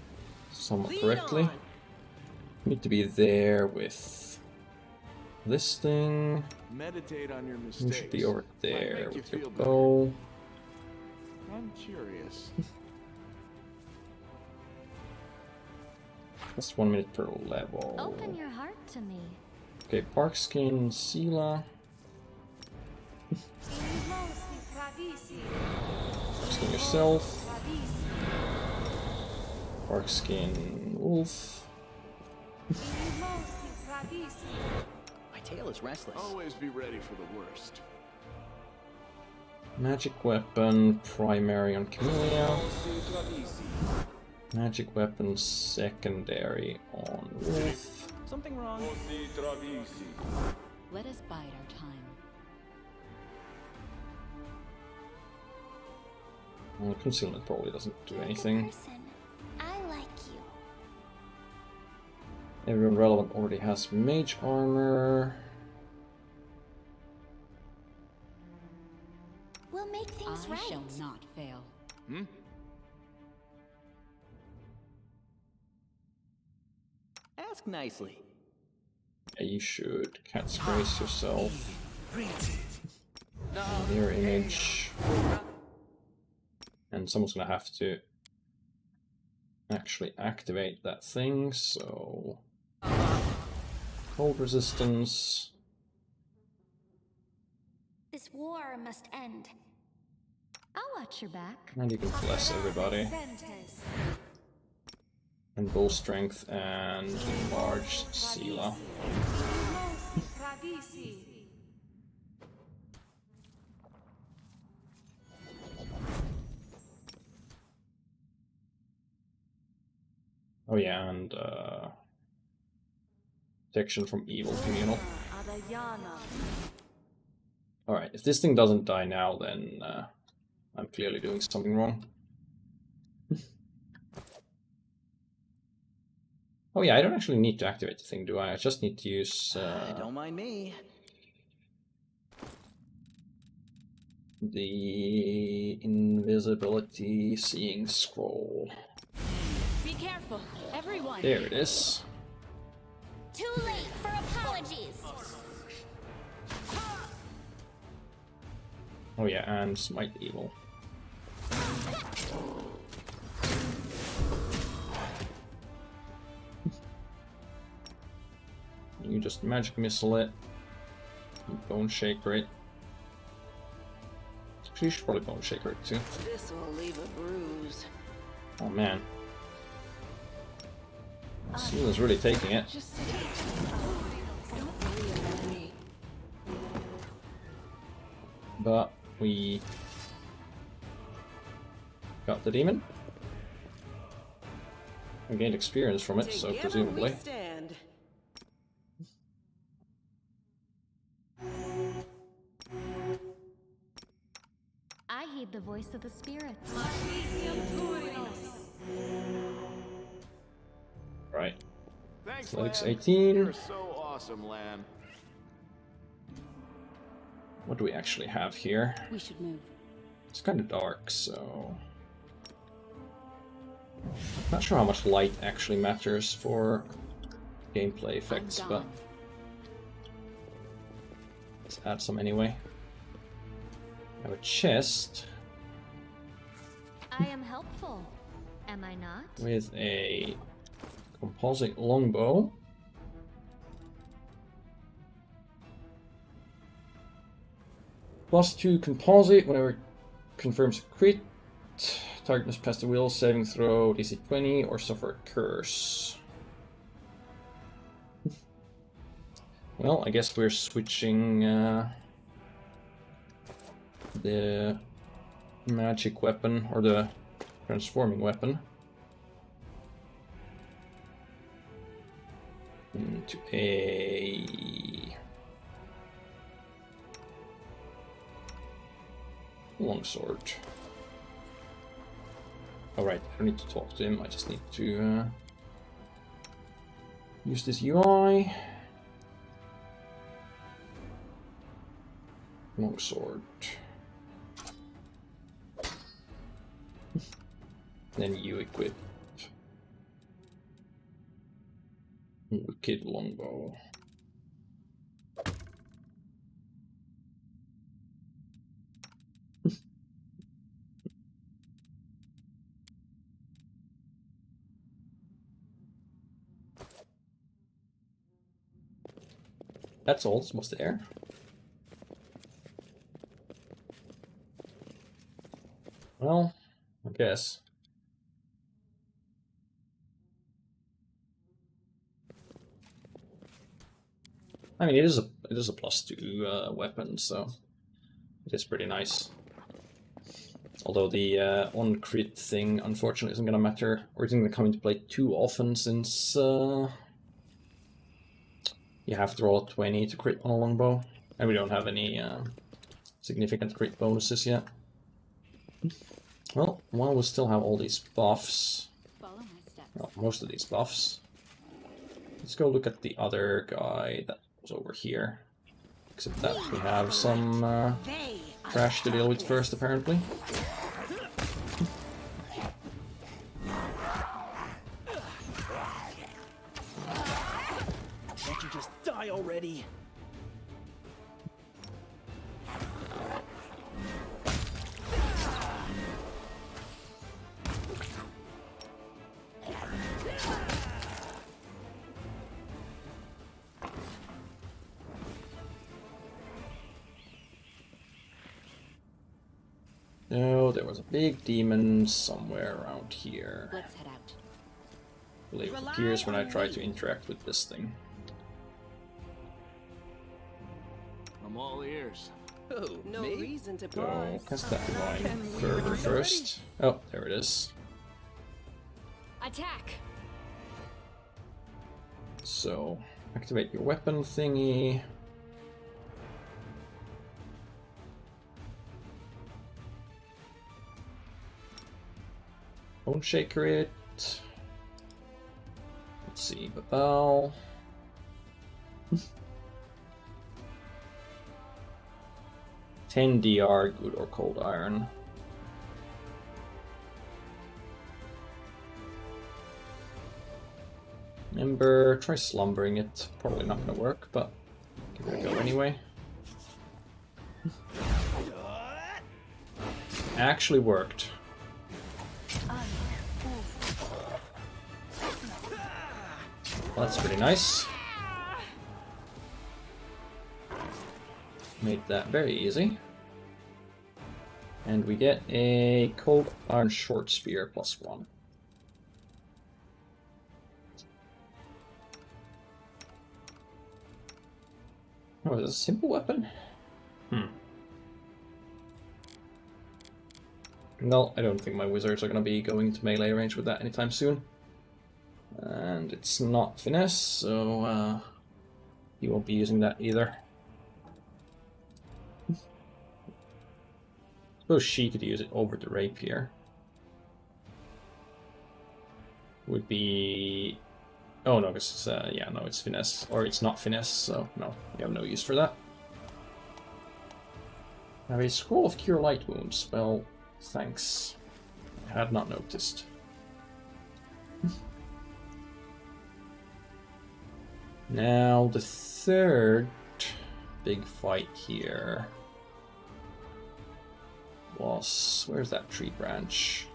somewhat correctly. Need to be there with this thing. Meditate on your You mistakes. should be over Might there make you with your feel better. bow. I'm curious. That's 1 minute per level. Open your heart to me. Okay, Parkskin, Sela. Parkskin yourself. Parkskin Wolf. My tail is restless. Always be ready for the worst. Magic weapon, primary on Camellia. Magic weapon, secondary on Wolf. Something wrong? Let us bide our time. Well, concealment probably doesn't do anything. Person, I like you. Everyone relevant already has Mage Armor. We'll make things I right. shall not fail. Ask nicely. Yeah, you should categorize yourself. Mirror image. And someone's gonna have to actually activate that thing, so... Cold resistance. This war must end. I'll watch your back. And you can bless everybody. And bull strength and enlarge Sila. Oh yeah, and protection from evil communal. Alright, if this thing doesn't die now, then I'm clearly doing something wrong. Oh yeah, I don't actually need to activate the thing, do I? I just need to use... Don't mind me. The invisibility seeing scroll. Be careful, everyone. There it is. Too late for apologies. Oh yeah, and smite evil. You just magic missile it. You bone shaker it. Actually, you should probably bone shaker it too. This will leave a bruise. Oh man. Sila's really taking it. But we got the demon. We gained experience from it, so presumably. I heed the voice of the spirits. Right. Thanks, Athletics Lamb. 18. You're so awesome, Lamb. What do we actually have here? We should move. It's kind of dark, so... Not sure how much light actually matters for gameplay effects, but... Let's add some anyway. I have a chest. I am helpful, am I not? With a composite longbow. +2 composite whenever confirms a crit. Target must pass the will saving throw DC 20 or suffer a curse. Well, I guess we're switching the magic weapon or the transforming weapon into a longsword. Alright, I don't need to talk to him, I just need to use this UI. Longsword. Then you equip Wicked Longbow. That's all that's most there. Well, I guess. I mean, it is a +2 weapon, so it is pretty nice. Although the on crit thing, unfortunately, isn't going to matter, or isn't going to come into play too often, since you have to roll 20 to crit on a longbow, and we don't have any significant crit bonuses yet. Well, while we still have all these buffs, well, most of these buffs, let's go look at the other guy that was over here. Except that we have some trash to deal with first, apparently. Can't you just die already? No, there was a big demon somewhere around here. Let's head out. I believe it appears when I try to interact with this thing. I'm all ears. No reason to So, pause. cast that divine fervor first. Oh, there it is. Attack! So, activate your weapon thingy. Bone shaker it. Let's see, Babal. 10 DR, good or cold iron. Remember, try slumbering it. Probably not gonna work, but give it a go anyway. Actually worked. Well, that's pretty nice. Made that very easy. And we get a cold iron short spear +1. Oh, is this a simple weapon? No, I don't think my wizards are going to be going to melee range with that anytime soon. And it's not finesse, so he won't be using that either. Suppose she could use it over the rapier. Would be... Oh no, because yeah, no, it's finesse. Or it's not finesse, so no, we have no use for that. I have a scroll of cure light wounds. Well, thanks. I had not noticed. Now, the third big fight here was... Where's that tree branch?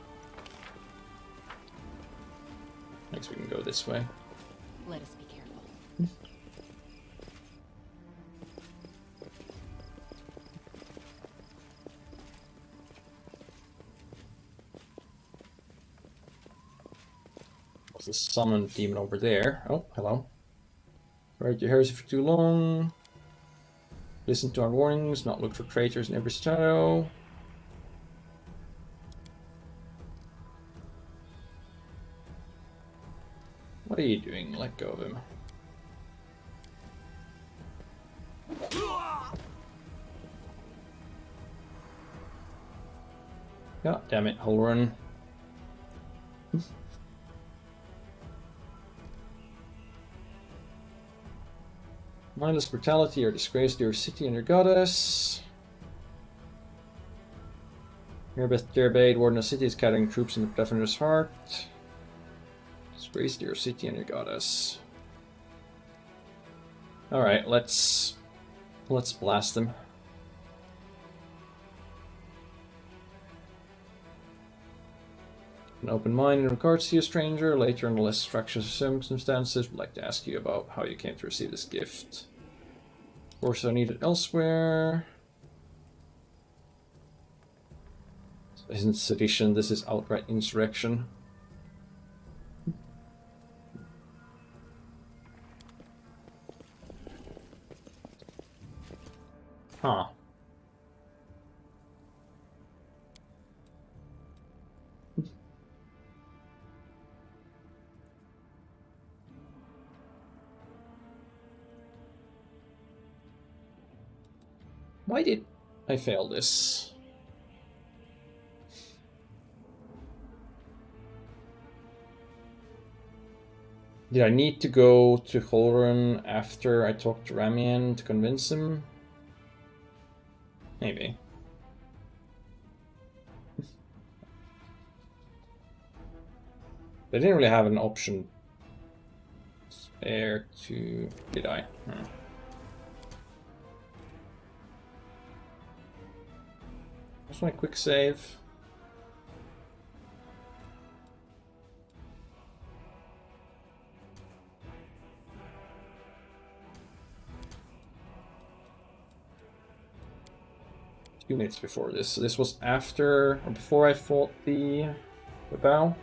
Next we can go this way. Let us be careful. There's a summoned demon over there. Oh, hello. Ride your heresy for too long. Listen to our warnings, not look for traitors in every shadow. What are you doing? Let go of him. God damn it, Holrun. Mindless brutality or disgrace to your city and your goddess. Mirabeth Derbade, Warden of City, is gathering troops in the Pathinder's heart. Disgrace to your city and your goddess. Alright, let's blast them. An open mind in regards to you, stranger. Later, in the less fractious circumstances, would like to ask you about how you came to receive this gift. Of course, I need it elsewhere. This isn't sedition, this is outright insurrection. Huh. Why did I fail this? Did I need to go to Holrun after I talked to Ramian to convince him? Maybe. They didn't really have an option spare to... Did I? Just my quick save. units before this. So this was after or before I fought the bow.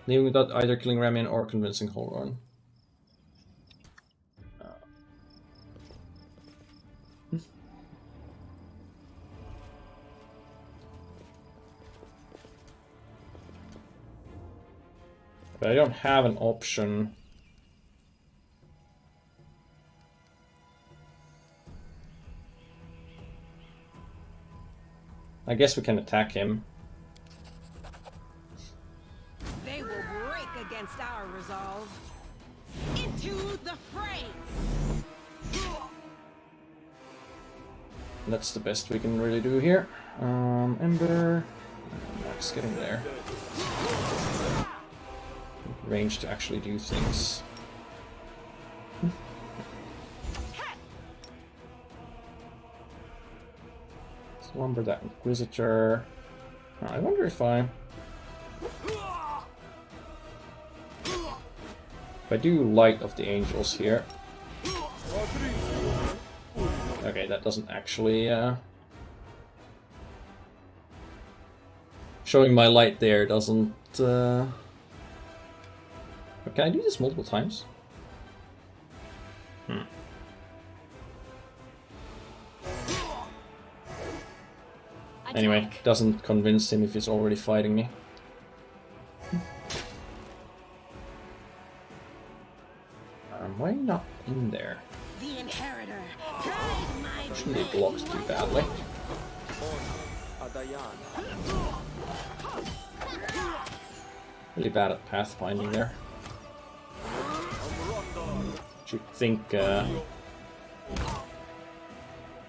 Leaving without either killing Ramian or convincing Holron. But I don't have an option. I guess we can attack him. They will break against our resolve. Into the fray! That's the best we can really do here. Ember. Max getting there. Range to actually do things. Slumber that Inquisitor. I wonder if I do Light of the Angels here. Okay, that doesn't actually showing my light there doesn't but can I do this multiple times? Anyway, doesn't convince him if he's already fighting me. Why not in there? The Inheritor. Shouldn't be blocked too badly. Really bad at pathfinding there. Should think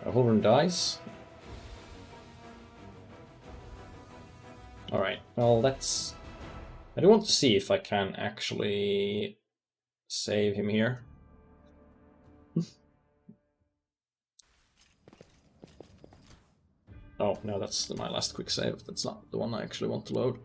Holron dies. Alright, well that's... I do want to see if I can actually save him here. Oh, no, that's my last quick save. That's not the one I actually want to load.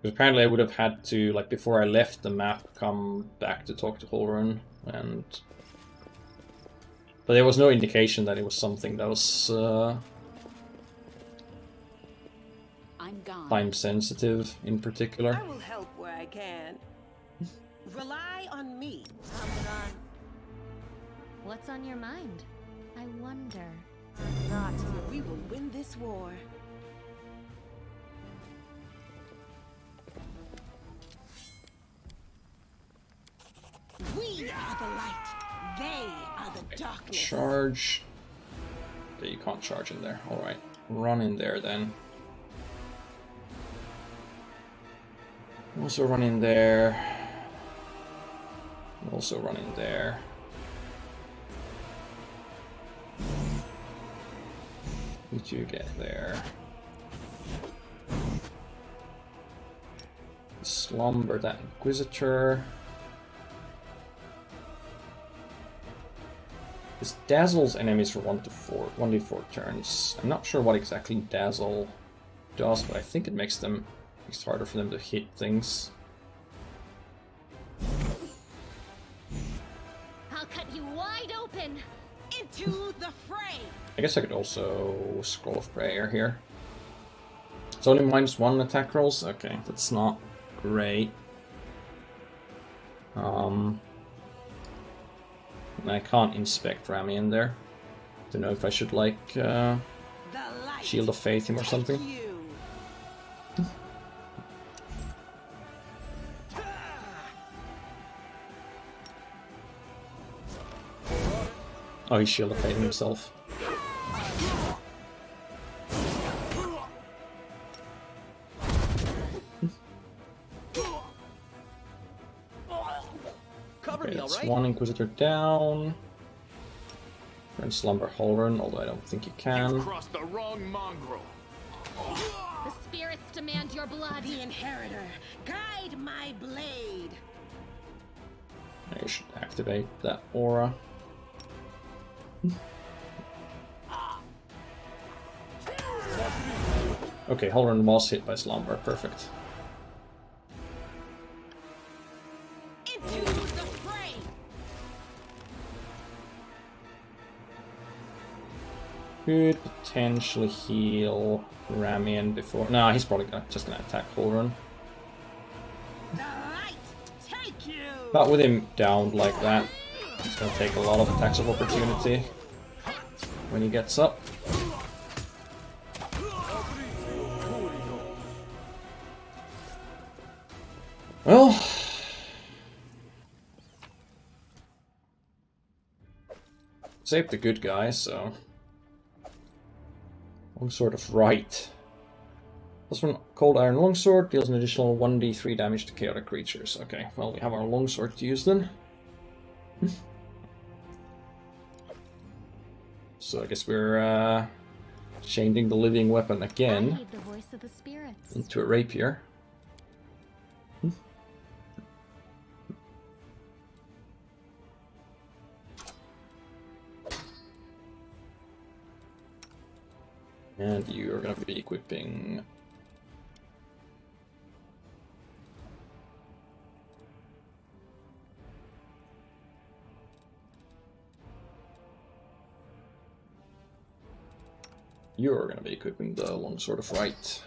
Apparently I would have had to, like, before I left the map, come back to talk to Holron, and... But there was no indication that it was something that was time sensitive in particular. I will help where I can. Rely on me. What's on your mind? I wonder. Not. We will win this war. We are the light. They are the darkness. Charge. Okay, you can't charge in there. Alright. Run in there then. Also run in there. Also run in there. Did you get there? Slumber that Inquisitor. This dazzles enemies for 1d4 turns. I'm not sure what exactly dazzle does, but I think it makes it harder for them to hit things. I'll cut you wide open. Into the fray. I guess I could also Scroll of Prayer here. It's only -1 attack rolls. Okay, that's not great. I can't inspect Rami in there. Don't know if I should like Shield of Faith him or something. Oh, he's Shield of Faith himself. Okay, that's one Inquisitor down. And Slumber Holron, although I don't think you can. Crossed the wrong mongrel. The spirits demand your blood. The Inheritor, guide my blade. I should activate that aura. Okay, Halloran was hit by Slumber, perfect. Into the fray! Could potentially heal Ramian before... Nah, he's probably just gonna attack Halloran. But with him downed like that, it's gonna take a lot of attacks of opportunity when he gets up. Well, saved the good guy, so longsword of right. This one, Cold Iron Longsword, deals an additional 1d3 damage to chaotic creatures. Okay, well, we have our longsword to use then. So I guess we're changing the living weapon again the voice of the spirits. into a rapier. And you are going to be equipping... You're going to be equipping the Longsword of Right.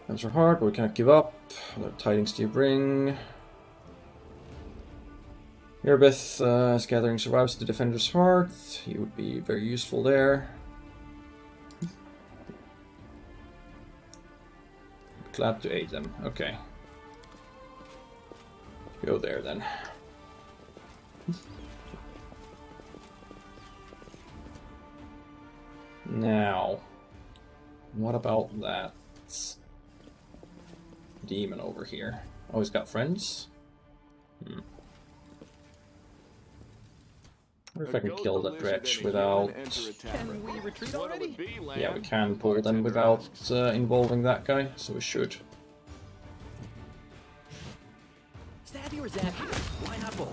Times are hard, but we can't give up. What tidings do you bring? Erebeth, as gathering survives the Defender's Heart. He would be very useful there. Glad to aid them. Okay. Go there then. Now, what about that demon over here? Oh, he's got friends? I wonder if I can kill that wretch without... Can we retreat already? Yeah, we can pull them without involving that guy, so we should. Stab you or zap you? Why not both?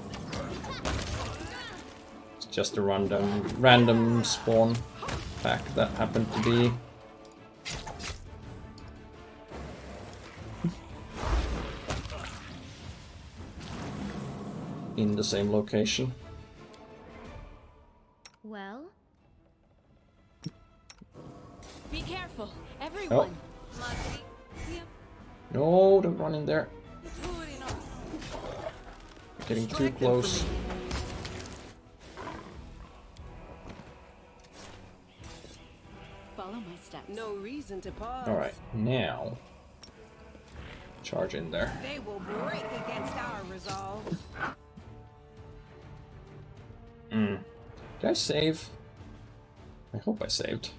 It's just a random spawn pack that happened to be in the same location. Well, Be careful, everyone. No, don't run in there. You're getting too close. Follow my steps. No reason to pause. Alright, now charge in there. They will break against our resolve. Did I save? I hope I saved.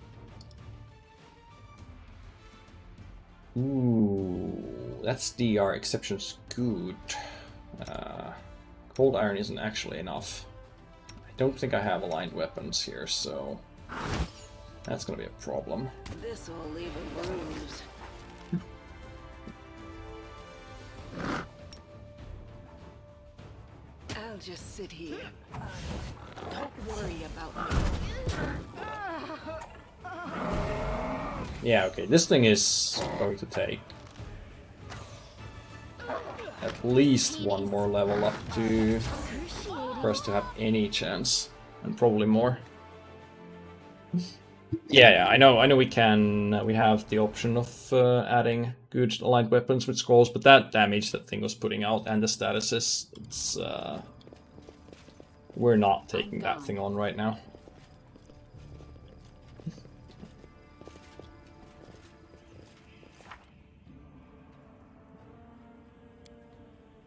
Ooh, that's DR exceptions good. Cold Iron isn't actually enough. I don't think I have aligned weapons here, so that's gonna be a problem. This will leave a bruise. I'll just sit here. Don't worry about me. Yeah, okay, this thing is going to take at least one more level up to for us to have any chance, and probably more. Yeah, I know we can, we have the option of adding good aligned weapons with scrolls, but that damage that thing was putting out and the statuses, it's, we're not taking that thing on right now.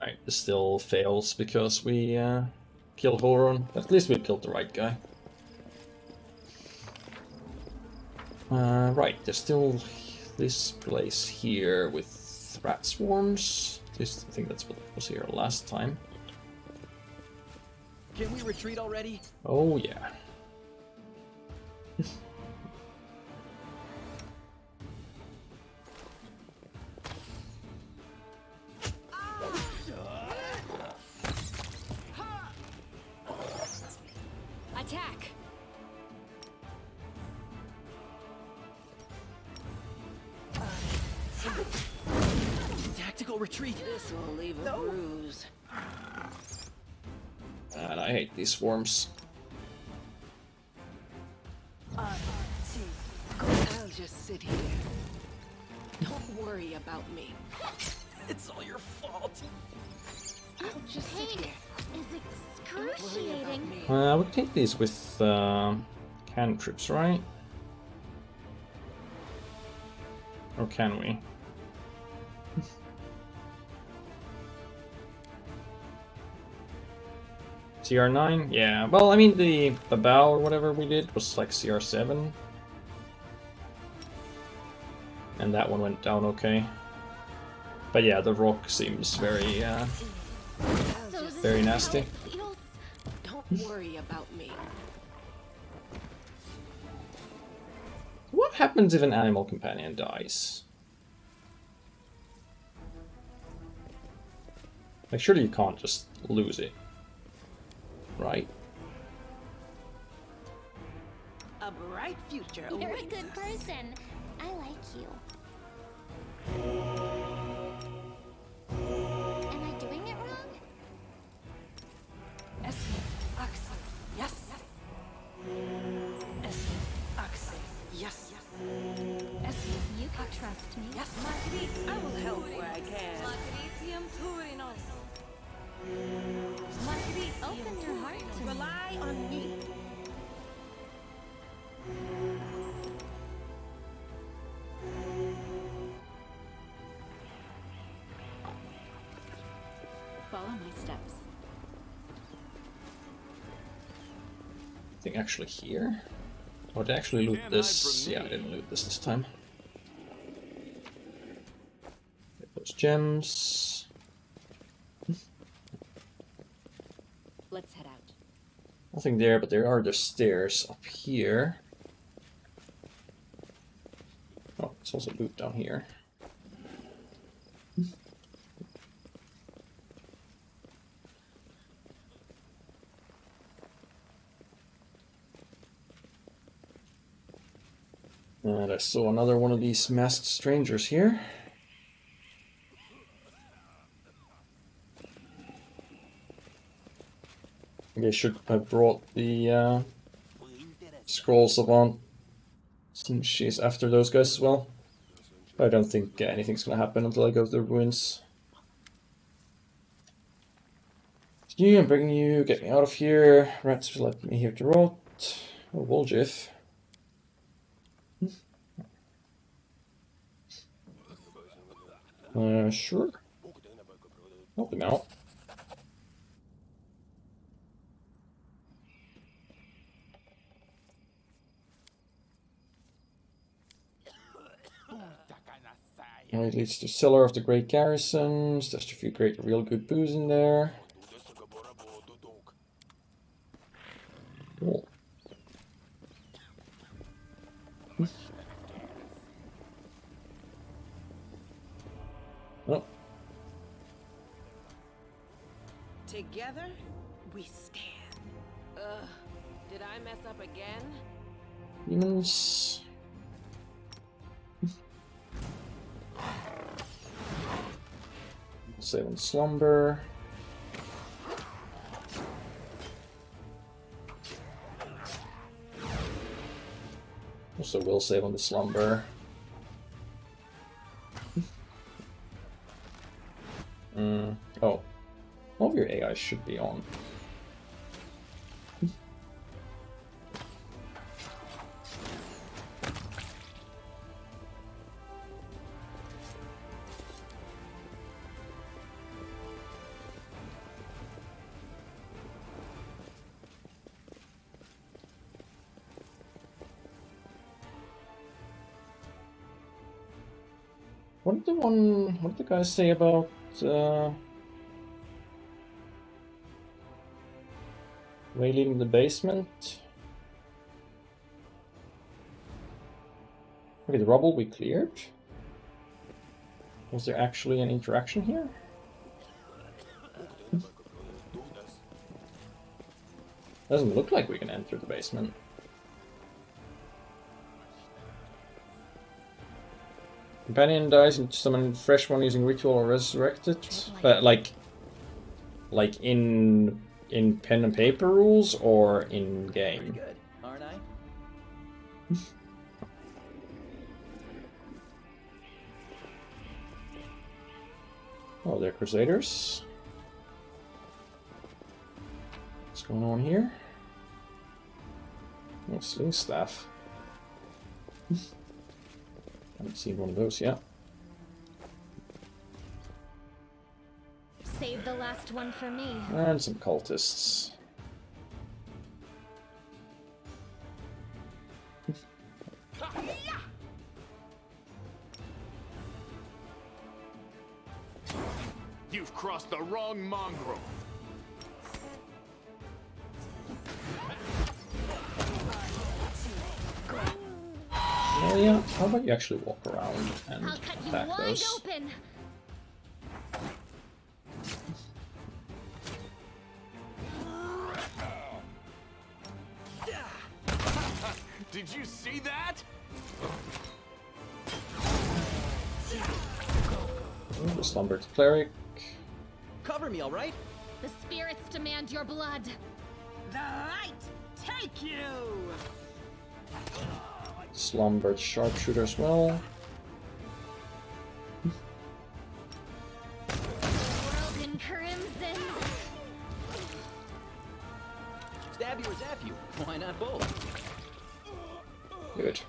Alright, this still fails because we killed Horon, but at least we killed the right guy. Right, there's still this place here with rat swarms. At least I think that's what was here last time. Can we retreat already? Oh yeah. attack! I'll retreat. This will leave a bruise. And I hate these swarms. I'll just sit here. Don't worry about me. It's all your fault. I'll just sit here. Is excruciating. We can take these with cantrips, right? Or can we? CR9? Yeah. Well, I mean, the bow or whatever we did was like CR7. And that one went down okay. But yeah, the rock seems very, very nasty. Don't worry about me. What happens if an animal companion dies? Like, surely you can't just lose it, right? A bright future You're a awaits good us. person. I like you. Am I doing it wrong? Yes. Yes. You can trust me. Yes, Marguerite, I will help where I can. Marguerite, Open your heart to me. rely on me. Follow my steps. I think actually here. Or did I actually loot this? Yeah, I didn't loot this time. Get those gems. Let's head out. Nothing there, but there are the stairs up here. Oh, it's also loot down here. And I saw another one of these masked strangers here. I should have brought the scrolls of Aunt, since she's after those guys as well. But I don't think anything's gonna happen until I go to the ruins. I'm bringing you, get me out of here. Rats will let me here to rot. Oh, Woljif. Sure. Help him out. It leads to cellar of the great garrisons. There's a few great, real good booze in there. Cool. Oh. Together, we stand. Ugh, did I mess up again? Demons. Save on slumber. Also will save on the slumber. Oh. All of your AI should be on. What did the guys say about way leaving the basement? Okay, the rubble we cleared. Was there actually an interaction here? Doesn't look like we can enter the basement. Companion dies and summon fresh one using ritual or resurrected. Like in pen and paper rules or in game. Pretty good, aren't I? Oh, they're Crusaders. What's going on here? Oh, sling staff. Haven't seen one of those yet. Save the last one for me. And some cultists. You've crossed the wrong mongrel. Oh yeah, how about you actually walk around and I'll cut you attack wide those? open. Did you see that? Oh, the slumbered cleric. Cover me, all right? The spirits demand your blood. The light take you! Slumbered sharpshooter as well. World in crimson. Stab you or zap you? Why not both? Good.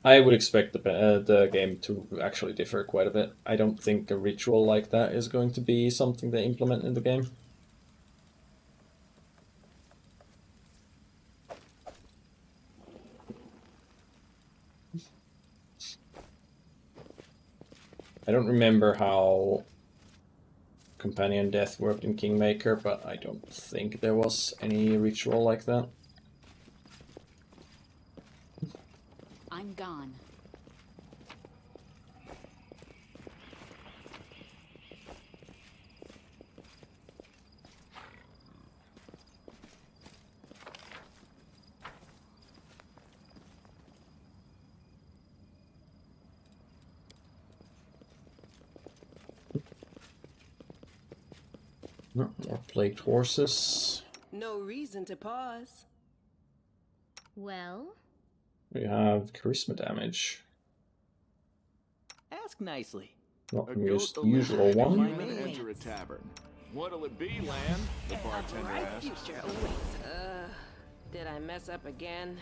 I would expect the game to actually differ quite a bit. I don't think a ritual like that is going to be something they implement in the game. I don't remember how companion death worked in Kingmaker, but I don't think there was any ritual like that. I'm gone. No, more plagued horses. No reason to pause. Well, We have charisma damage. Ask nicely. Not A the goat, most a usual lizard, and a one. human enter a tavern. What'll it be, Lan? The bartender Bright asked. future awaits. Did I mess up again?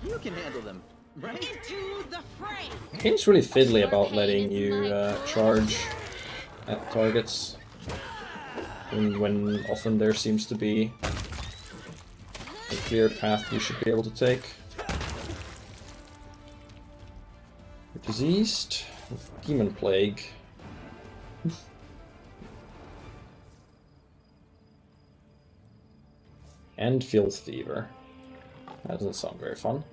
You can handle them, right? Into the fray! Game's really fiddly Your about pain letting is you my charge at targets. When often there seems to be a clear path you should be able to take. You're diseased. Demon plague. And filth fever. That doesn't sound very fun.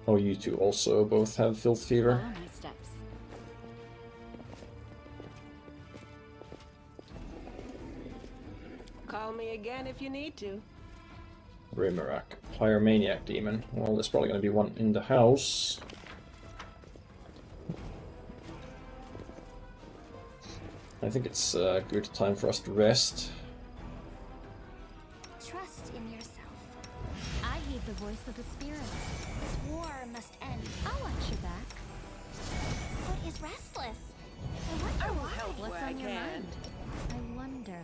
Oh, you two also both have filth fever. Follow my steps. Call me again if you need to. Rimarak, Pyromaniac Demon. Well, there's probably going to be one in the house. I think it's a good time for us to rest. Trust in yourself. I heed the voice of the spirits. This war must end. I'll watch your back. Foot is restless. I wonder why. Help What's where I on your can. mind? I wonder.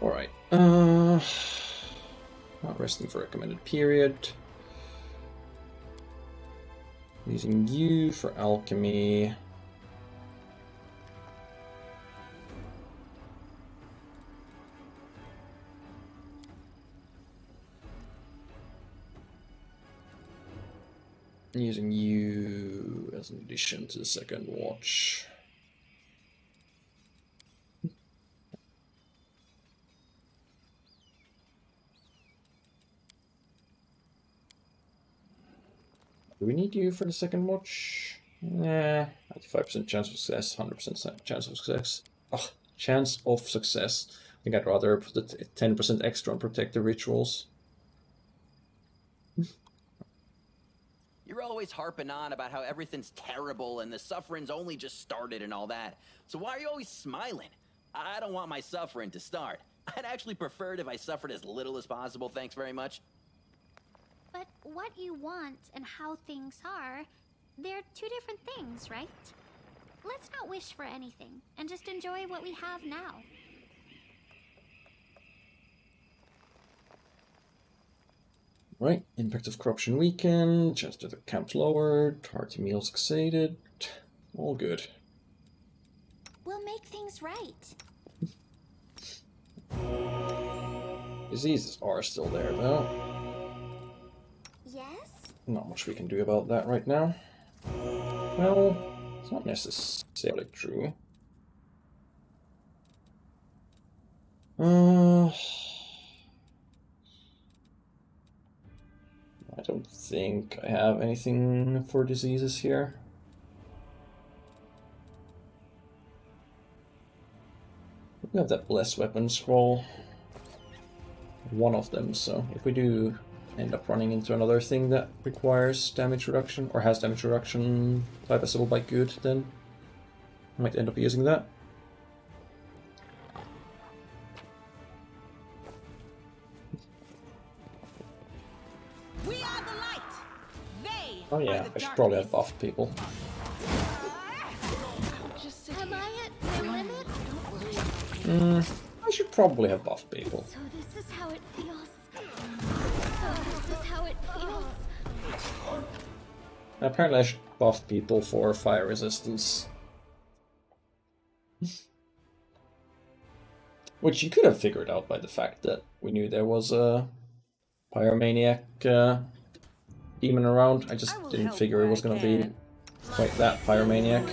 Alright. Not resting for recommended period. Using you for alchemy. Using you as an addition to the second watch. Do we need you for the second watch? Nah, 95% chance of success, 100% chance of success. Oh, chance of success. I think I'd rather put the 10% extra on protective rituals. You're always harping on about how everything's terrible and the suffering's only just started and all that. So why are you always smiling? I don't want my suffering to start. I'd actually prefer it if I suffered as little as possible, thanks very much. But what you want and how things are, they're two different things, right? Let's not wish for anything and just enjoy what we have now. Right, impact of corruption weakened, chance to the camp lowered, hearty meal succeeded. All good. We'll make things right. Diseases are still there though. Yes? Not much we can do about that right now. Well, it's not necessarily true. I don't think I have anything for diseases here. We have that blessed weapon scroll. One of them, so if we do end up running into another thing that requires damage reduction, or has damage reduction bypassable by good, then I might end up using that. We are the light. They Oh yeah, I should probably have buffed people. Am I at my limit? I should probably have buffed people. So this is how it feels. So this is how it feels. Apparently I should buff people for fire resistance. Which you could have figured out by the fact that we knew there was a pyromaniac demon around. I just didn't figure it was gonna be quite that pyromaniac.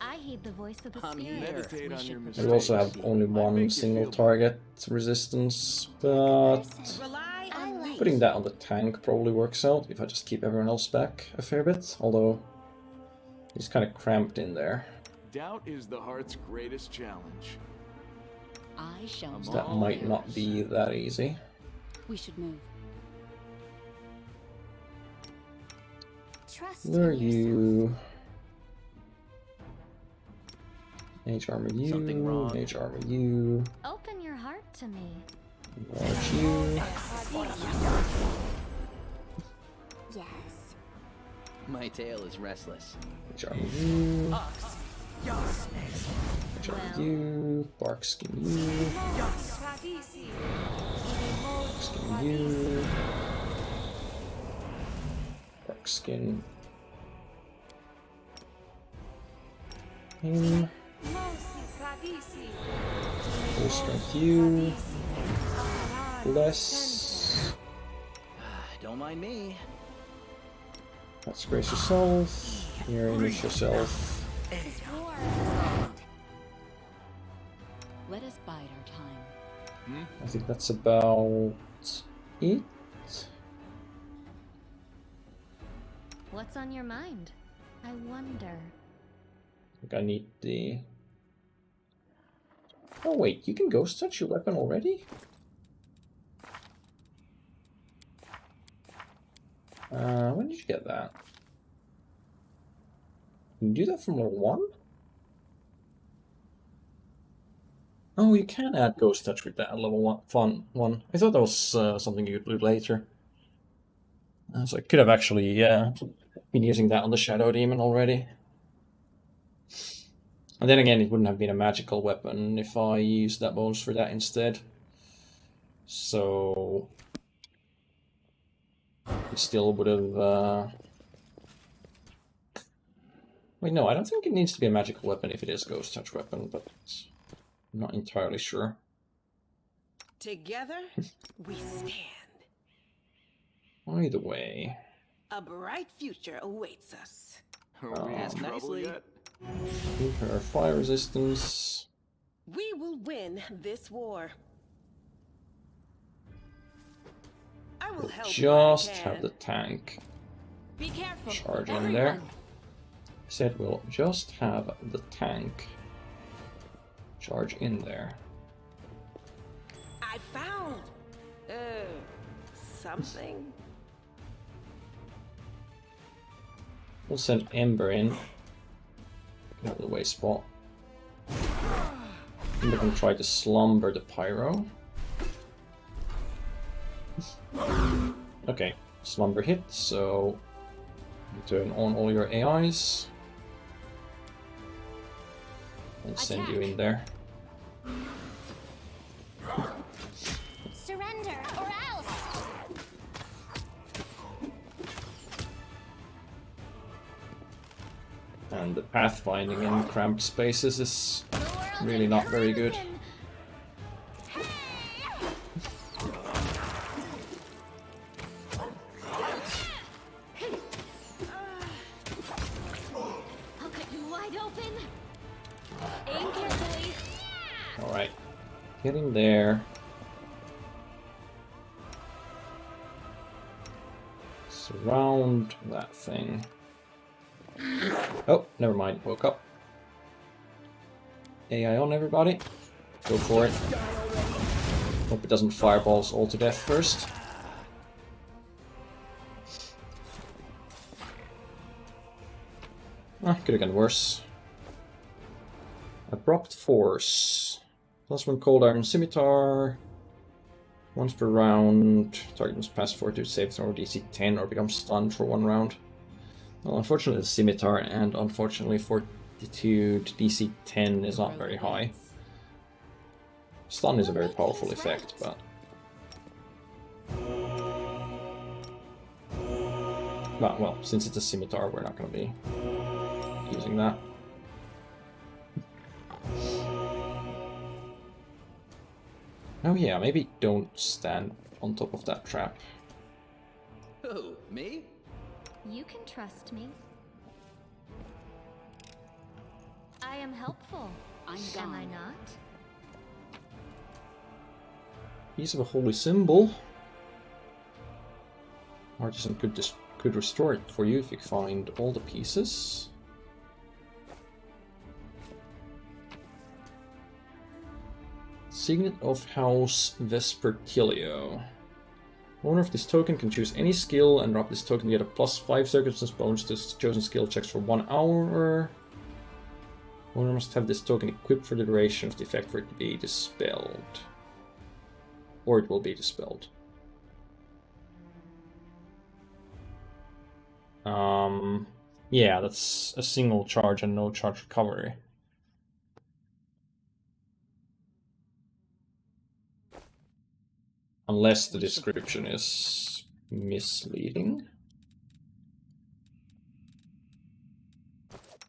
I heed the voice of the spirit. Meditate on your I mistakes. would also have only one single target resistance, but rely on light. putting that on the tank probably works out if I just keep everyone else back a fair bit, although he's kind of cramped in there. Doubt is the heart's greatest challenge. I shall So that might not be that easy. We should move. Trust Where are in yourself. you? Mage Armor you, Something wrong. Mage Armor you, Open your heart to me. Large you. Yes? My tail is restless. Mage Armor you. Mage Armor you. Bark Skin you. Skin you. Bark Skin. Him. Full Strength you. Bless. Don't mind me. That's Grace yourself. Mirror image yourself. Let us bide our time. I think that's about it. What's on your mind? I wonder. I think I need the... Oh wait, you can ghost touch your weapon already? When did you get that? Can you do that from level 1? Oh, you can add ghost touch with that at level 1. I thought that was something you could do later. So I could have actually been using that on the Shadow Demon already. And then again, it wouldn't have been a magical weapon if I used that bonus for that instead. So... it still would have... Wait, no, I don't think it needs to be a magical weapon if it is a ghost touch weapon, but I'm not entirely sure. Together, we stand. Either way... A bright future awaits us. Are we in Ask trouble nicely. yet? Give her fire resistance. We will win this war. I will help where I Just can. have the tank. Be careful. Charge in there. Said we'll just have the tank charge in there. I found something. We'll send Ember in. Get out of the way spot. Ember can try to slumber the pyro. Okay, slumber hit, so turn on all your AIs. And send you in there. Surrender, or else! And the pathfinding in cramped spaces is really not very good. I'll cut you wide open. Aim carefully. Alright. Get in there. Surround that thing. Oh, never mind. Woke up. AI on, everybody. Go for it. Hope it doesn't fireballs all to death first. Ah, could have gone worse. Abrupt Force. Plus 1 cold iron scimitar. Once per round. Target must pass fortitude save throw DC 10 or become stunned for 1 round. Well, unfortunately the scimitar and unfortunately fortitude DC 10 is not very high. Stun is a very powerful effect, but... well, since it's a scimitar, we're not going to be using that. Oh yeah, maybe don't stand on top of that trap. Who, me? You can trust me. I am helpful. I'm Am I gone. not? Piece of a holy symbol. Artisan could restore it for you if you find all the pieces. Signet of House Vespertilio. Owner of this token can choose any skill and drop this token to get a +5 circumstance bonus to chosen skill checks for 1 hour. Owner must have this token equipped for the duration of the effect for it to be dispelled. Or it will be dispelled. Yeah, that's a single charge and no charge recovery. Unless the description is misleading.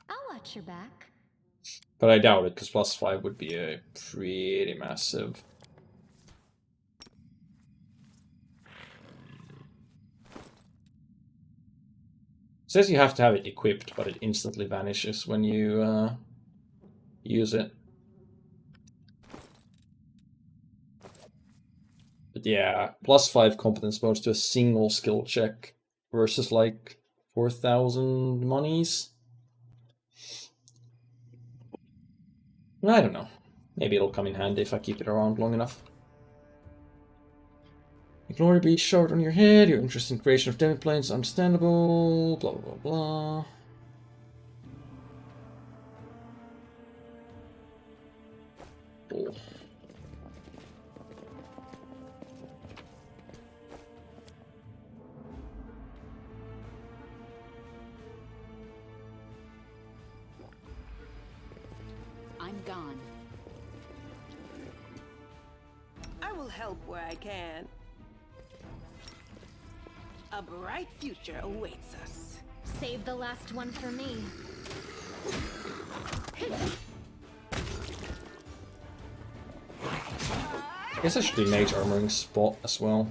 I'll watch your back. But I doubt it, because +5 would be a pretty massive. It says you have to have it equipped, but it instantly vanishes when you use it. But yeah, +5 competence bonus to a single skill check versus like 4,000 monies. I don't know. Maybe it'll come in handy if I keep it around long enough. Your glory be showered on your head, your interest in creation of demiplanes understandable, blah blah blah blah. Oh. I'm gone. I will help where I can. A bright future awaits us. Save the last one for me. I guess I should do Mage Armoring spot as well.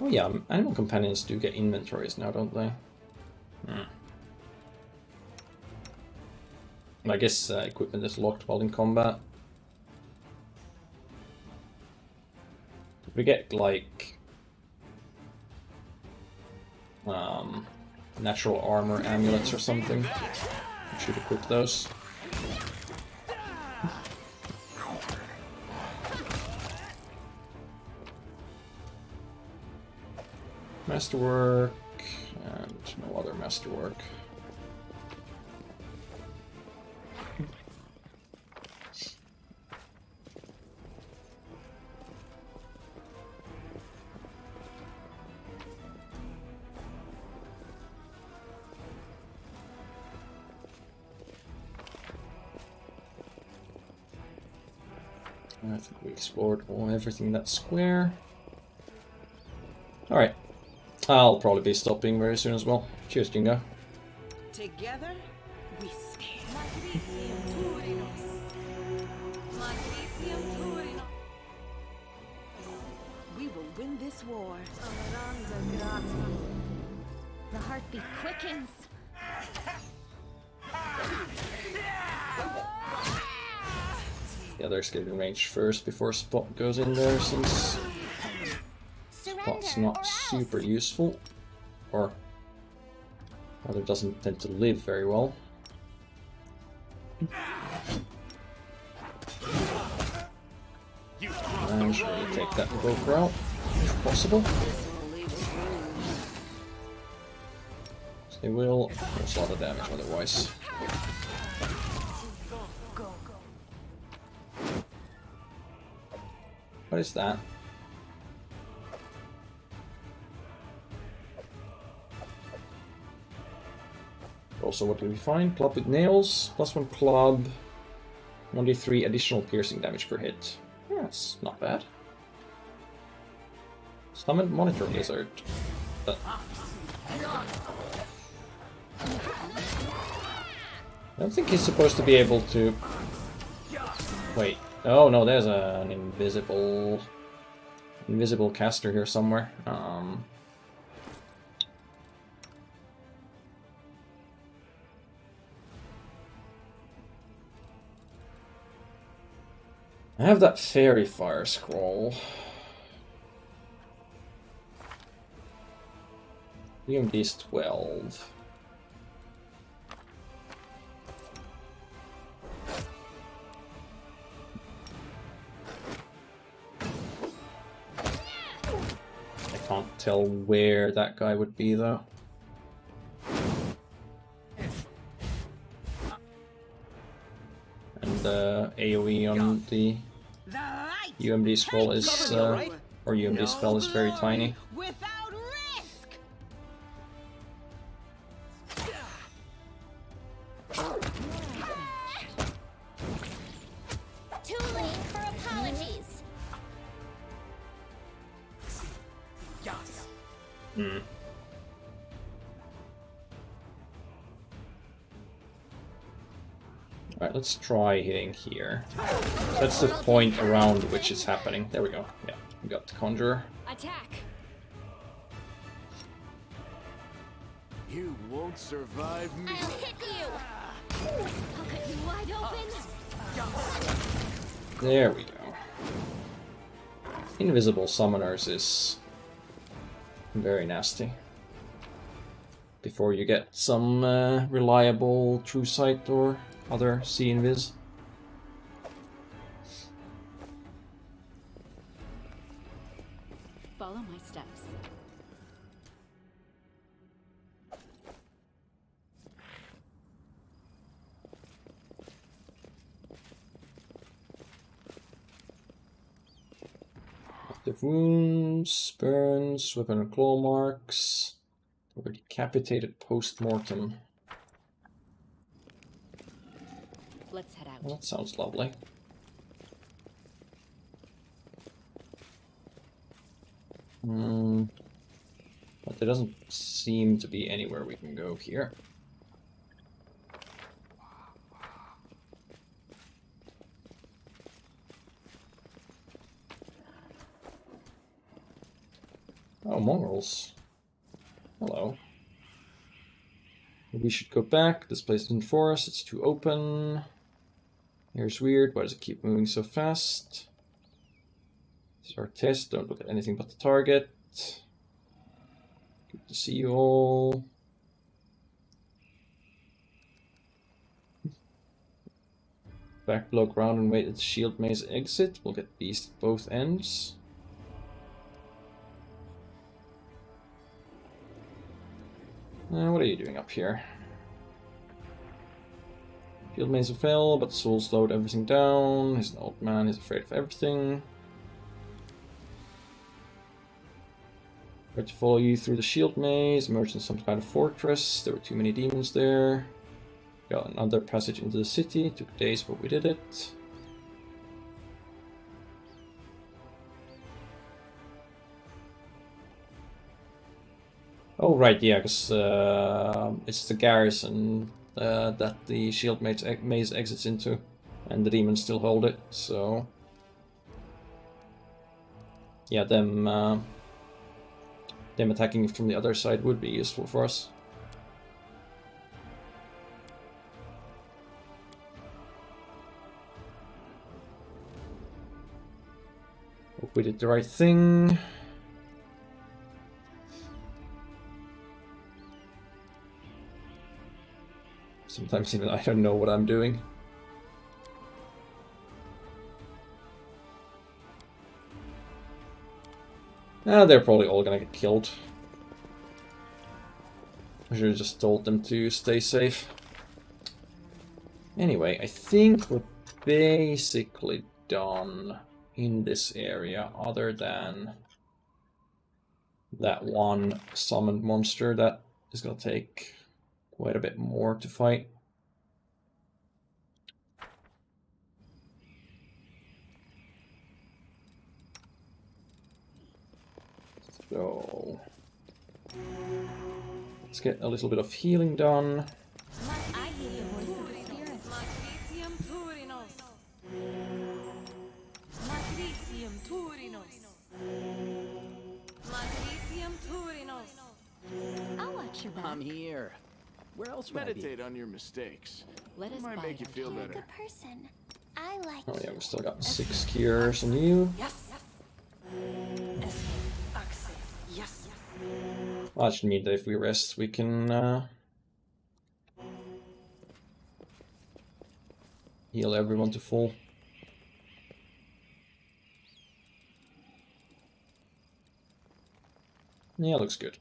Oh yeah, animal companions do get inventories now, don't they? I guess equipment is locked while in combat. If we get like natural armor amulets or something. I should equip those. Masterwork, and no other masterwork. I think we explored everything that's square. Alright. I'll probably be stopping very soon as well. Cheers, Jingo. Together, we stand. We will win this war. The heartbeat quickens. Yeah, they're escaping range first before Spot goes in there, since Spot's not super useful, or rather doesn't tend to live very well. I'm just going to take that Invoker out, if possible. They will cause a lot of damage otherwise. What is that? Also, what do we find? Club with nails, +1 club, 1d3 additional piercing damage per hit. Yeah, that's not bad. Summoned monitor lizard. I don't think he's supposed to be able to... Wait. Oh no, there's an invisible caster here somewhere. I have that fairy fire scroll. EMD's 12. I can't tell where that guy would be though. And the AoE on the UMD scroll is, or UMD spell is very tiny. Without risk. Too late for apologies. Alright, let's try hitting here. That's the point around which it's happening. There we go. Yeah, we got the Conjurer. Attack. You won't survive me. I'll hit you. I'll cut you wide open. There we go. Invisible Summoners is very nasty. Before you get some reliable True Sight or other C-Invis. Follow my steps. Active wounds, burns, weapon and claw marks, or decapitated post-mortem. Let's head out. Well, that sounds lovely. But there doesn't seem to be anywhere we can go here. Oh, mongrels. Hello. Maybe we should go back. This place isn't for us. It's too open. Here's weird. Why does it keep moving so fast? This is our test. Don't look at anything but the target. Good to see you all. Backblock round and wait at the shield maze exit. We'll get beast at both ends. What are you doing up here? Shield maze fell, but Soul slowed everything down. He's an old man, he's afraid of everything. Tried to follow you through the shield maze, emerged in some kind of fortress. There were too many demons there. Got another passage into the city. Took days, but we did it. Oh right, yeah, because it's the garrison that the shield maze exits into, and the demons still hold it. So yeah, them attacking from the other side would be useful for us. Hope we did the right thing. Sometimes even I don't know what I'm doing. They're probably all gonna get killed. I should have just told them to stay safe. Anyway, I think we're basically done in this area, other than that one summoned monster that is gonna take quite a bit more to fight. So let's get a little bit of healing done. I'll watch your back. I'm here. Where else would meditate on your mistakes? Let us might make you feel You're a better. good person. I like Oh yeah, you. we still got 6 cures on you. Yes. Yes. Well, I should need that if we rest, we can heal everyone to full. Yeah, looks good.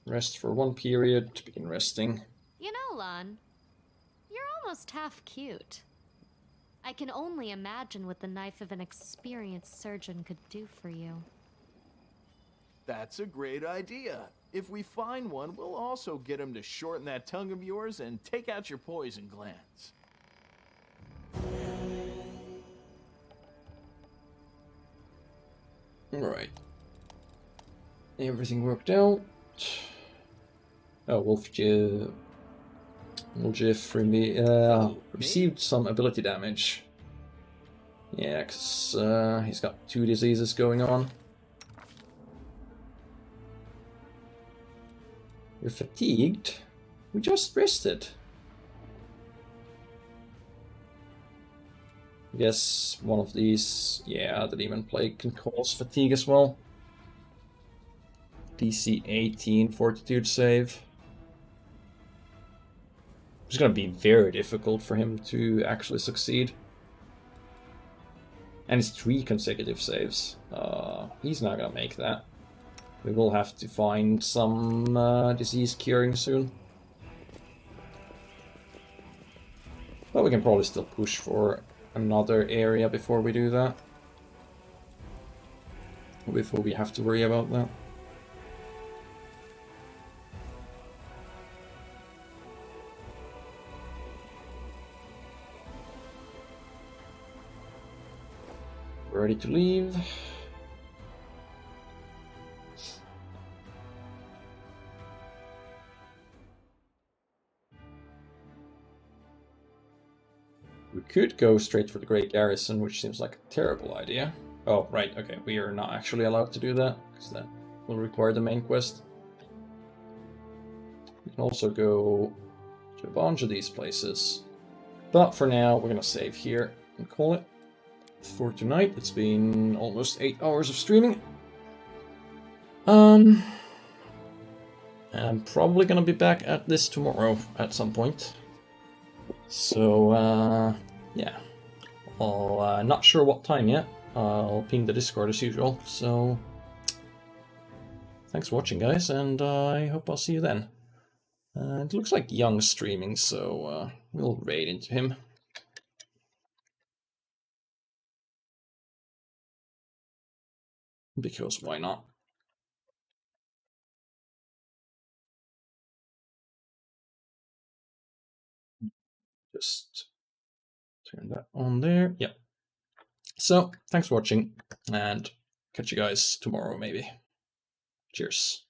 Rest for 1 period to begin resting. You know, Lon, you're almost half cute. I can only imagine what the knife of an experienced surgeon could do for you. That's a great idea. If we find one, we'll also get him to shorten that tongue of yours and take out your poison glands. Alright. Everything worked out. Oh, Wolfjif received some ability damage. Yeah, because he's got 2 diseases going on. You're fatigued? We just rested. I guess one of these, yeah, the Demon Plague can cause fatigue as well. DC 18 Fortitude save. It's going to be very difficult for him to actually succeed. And it's 3 consecutive saves. He's not going to make that. We will have to find some disease curing soon. But we can probably still push for another area before we do that. Before we have to worry about that. Ready to leave. We could go straight for the Great Garrison, which seems like a terrible idea. Oh, right, okay, we are not actually allowed to do that, because that will require the main quest. We can also go to a bunch of these places. But for now, we're gonna save here and call it for tonight. It's been almost 8 hours of streaming. I'm probably gonna be back at this tomorrow at some point. So, yeah. I'll, not sure what time yet. I'll ping the Discord as usual, so... Thanks for watching, guys, and I hope I'll see you then. It looks like Young's streaming, so we'll raid into him. Because why not? Just turn that on there. Yep. So, thanks for watching, and catch you guys tomorrow, maybe. Cheers.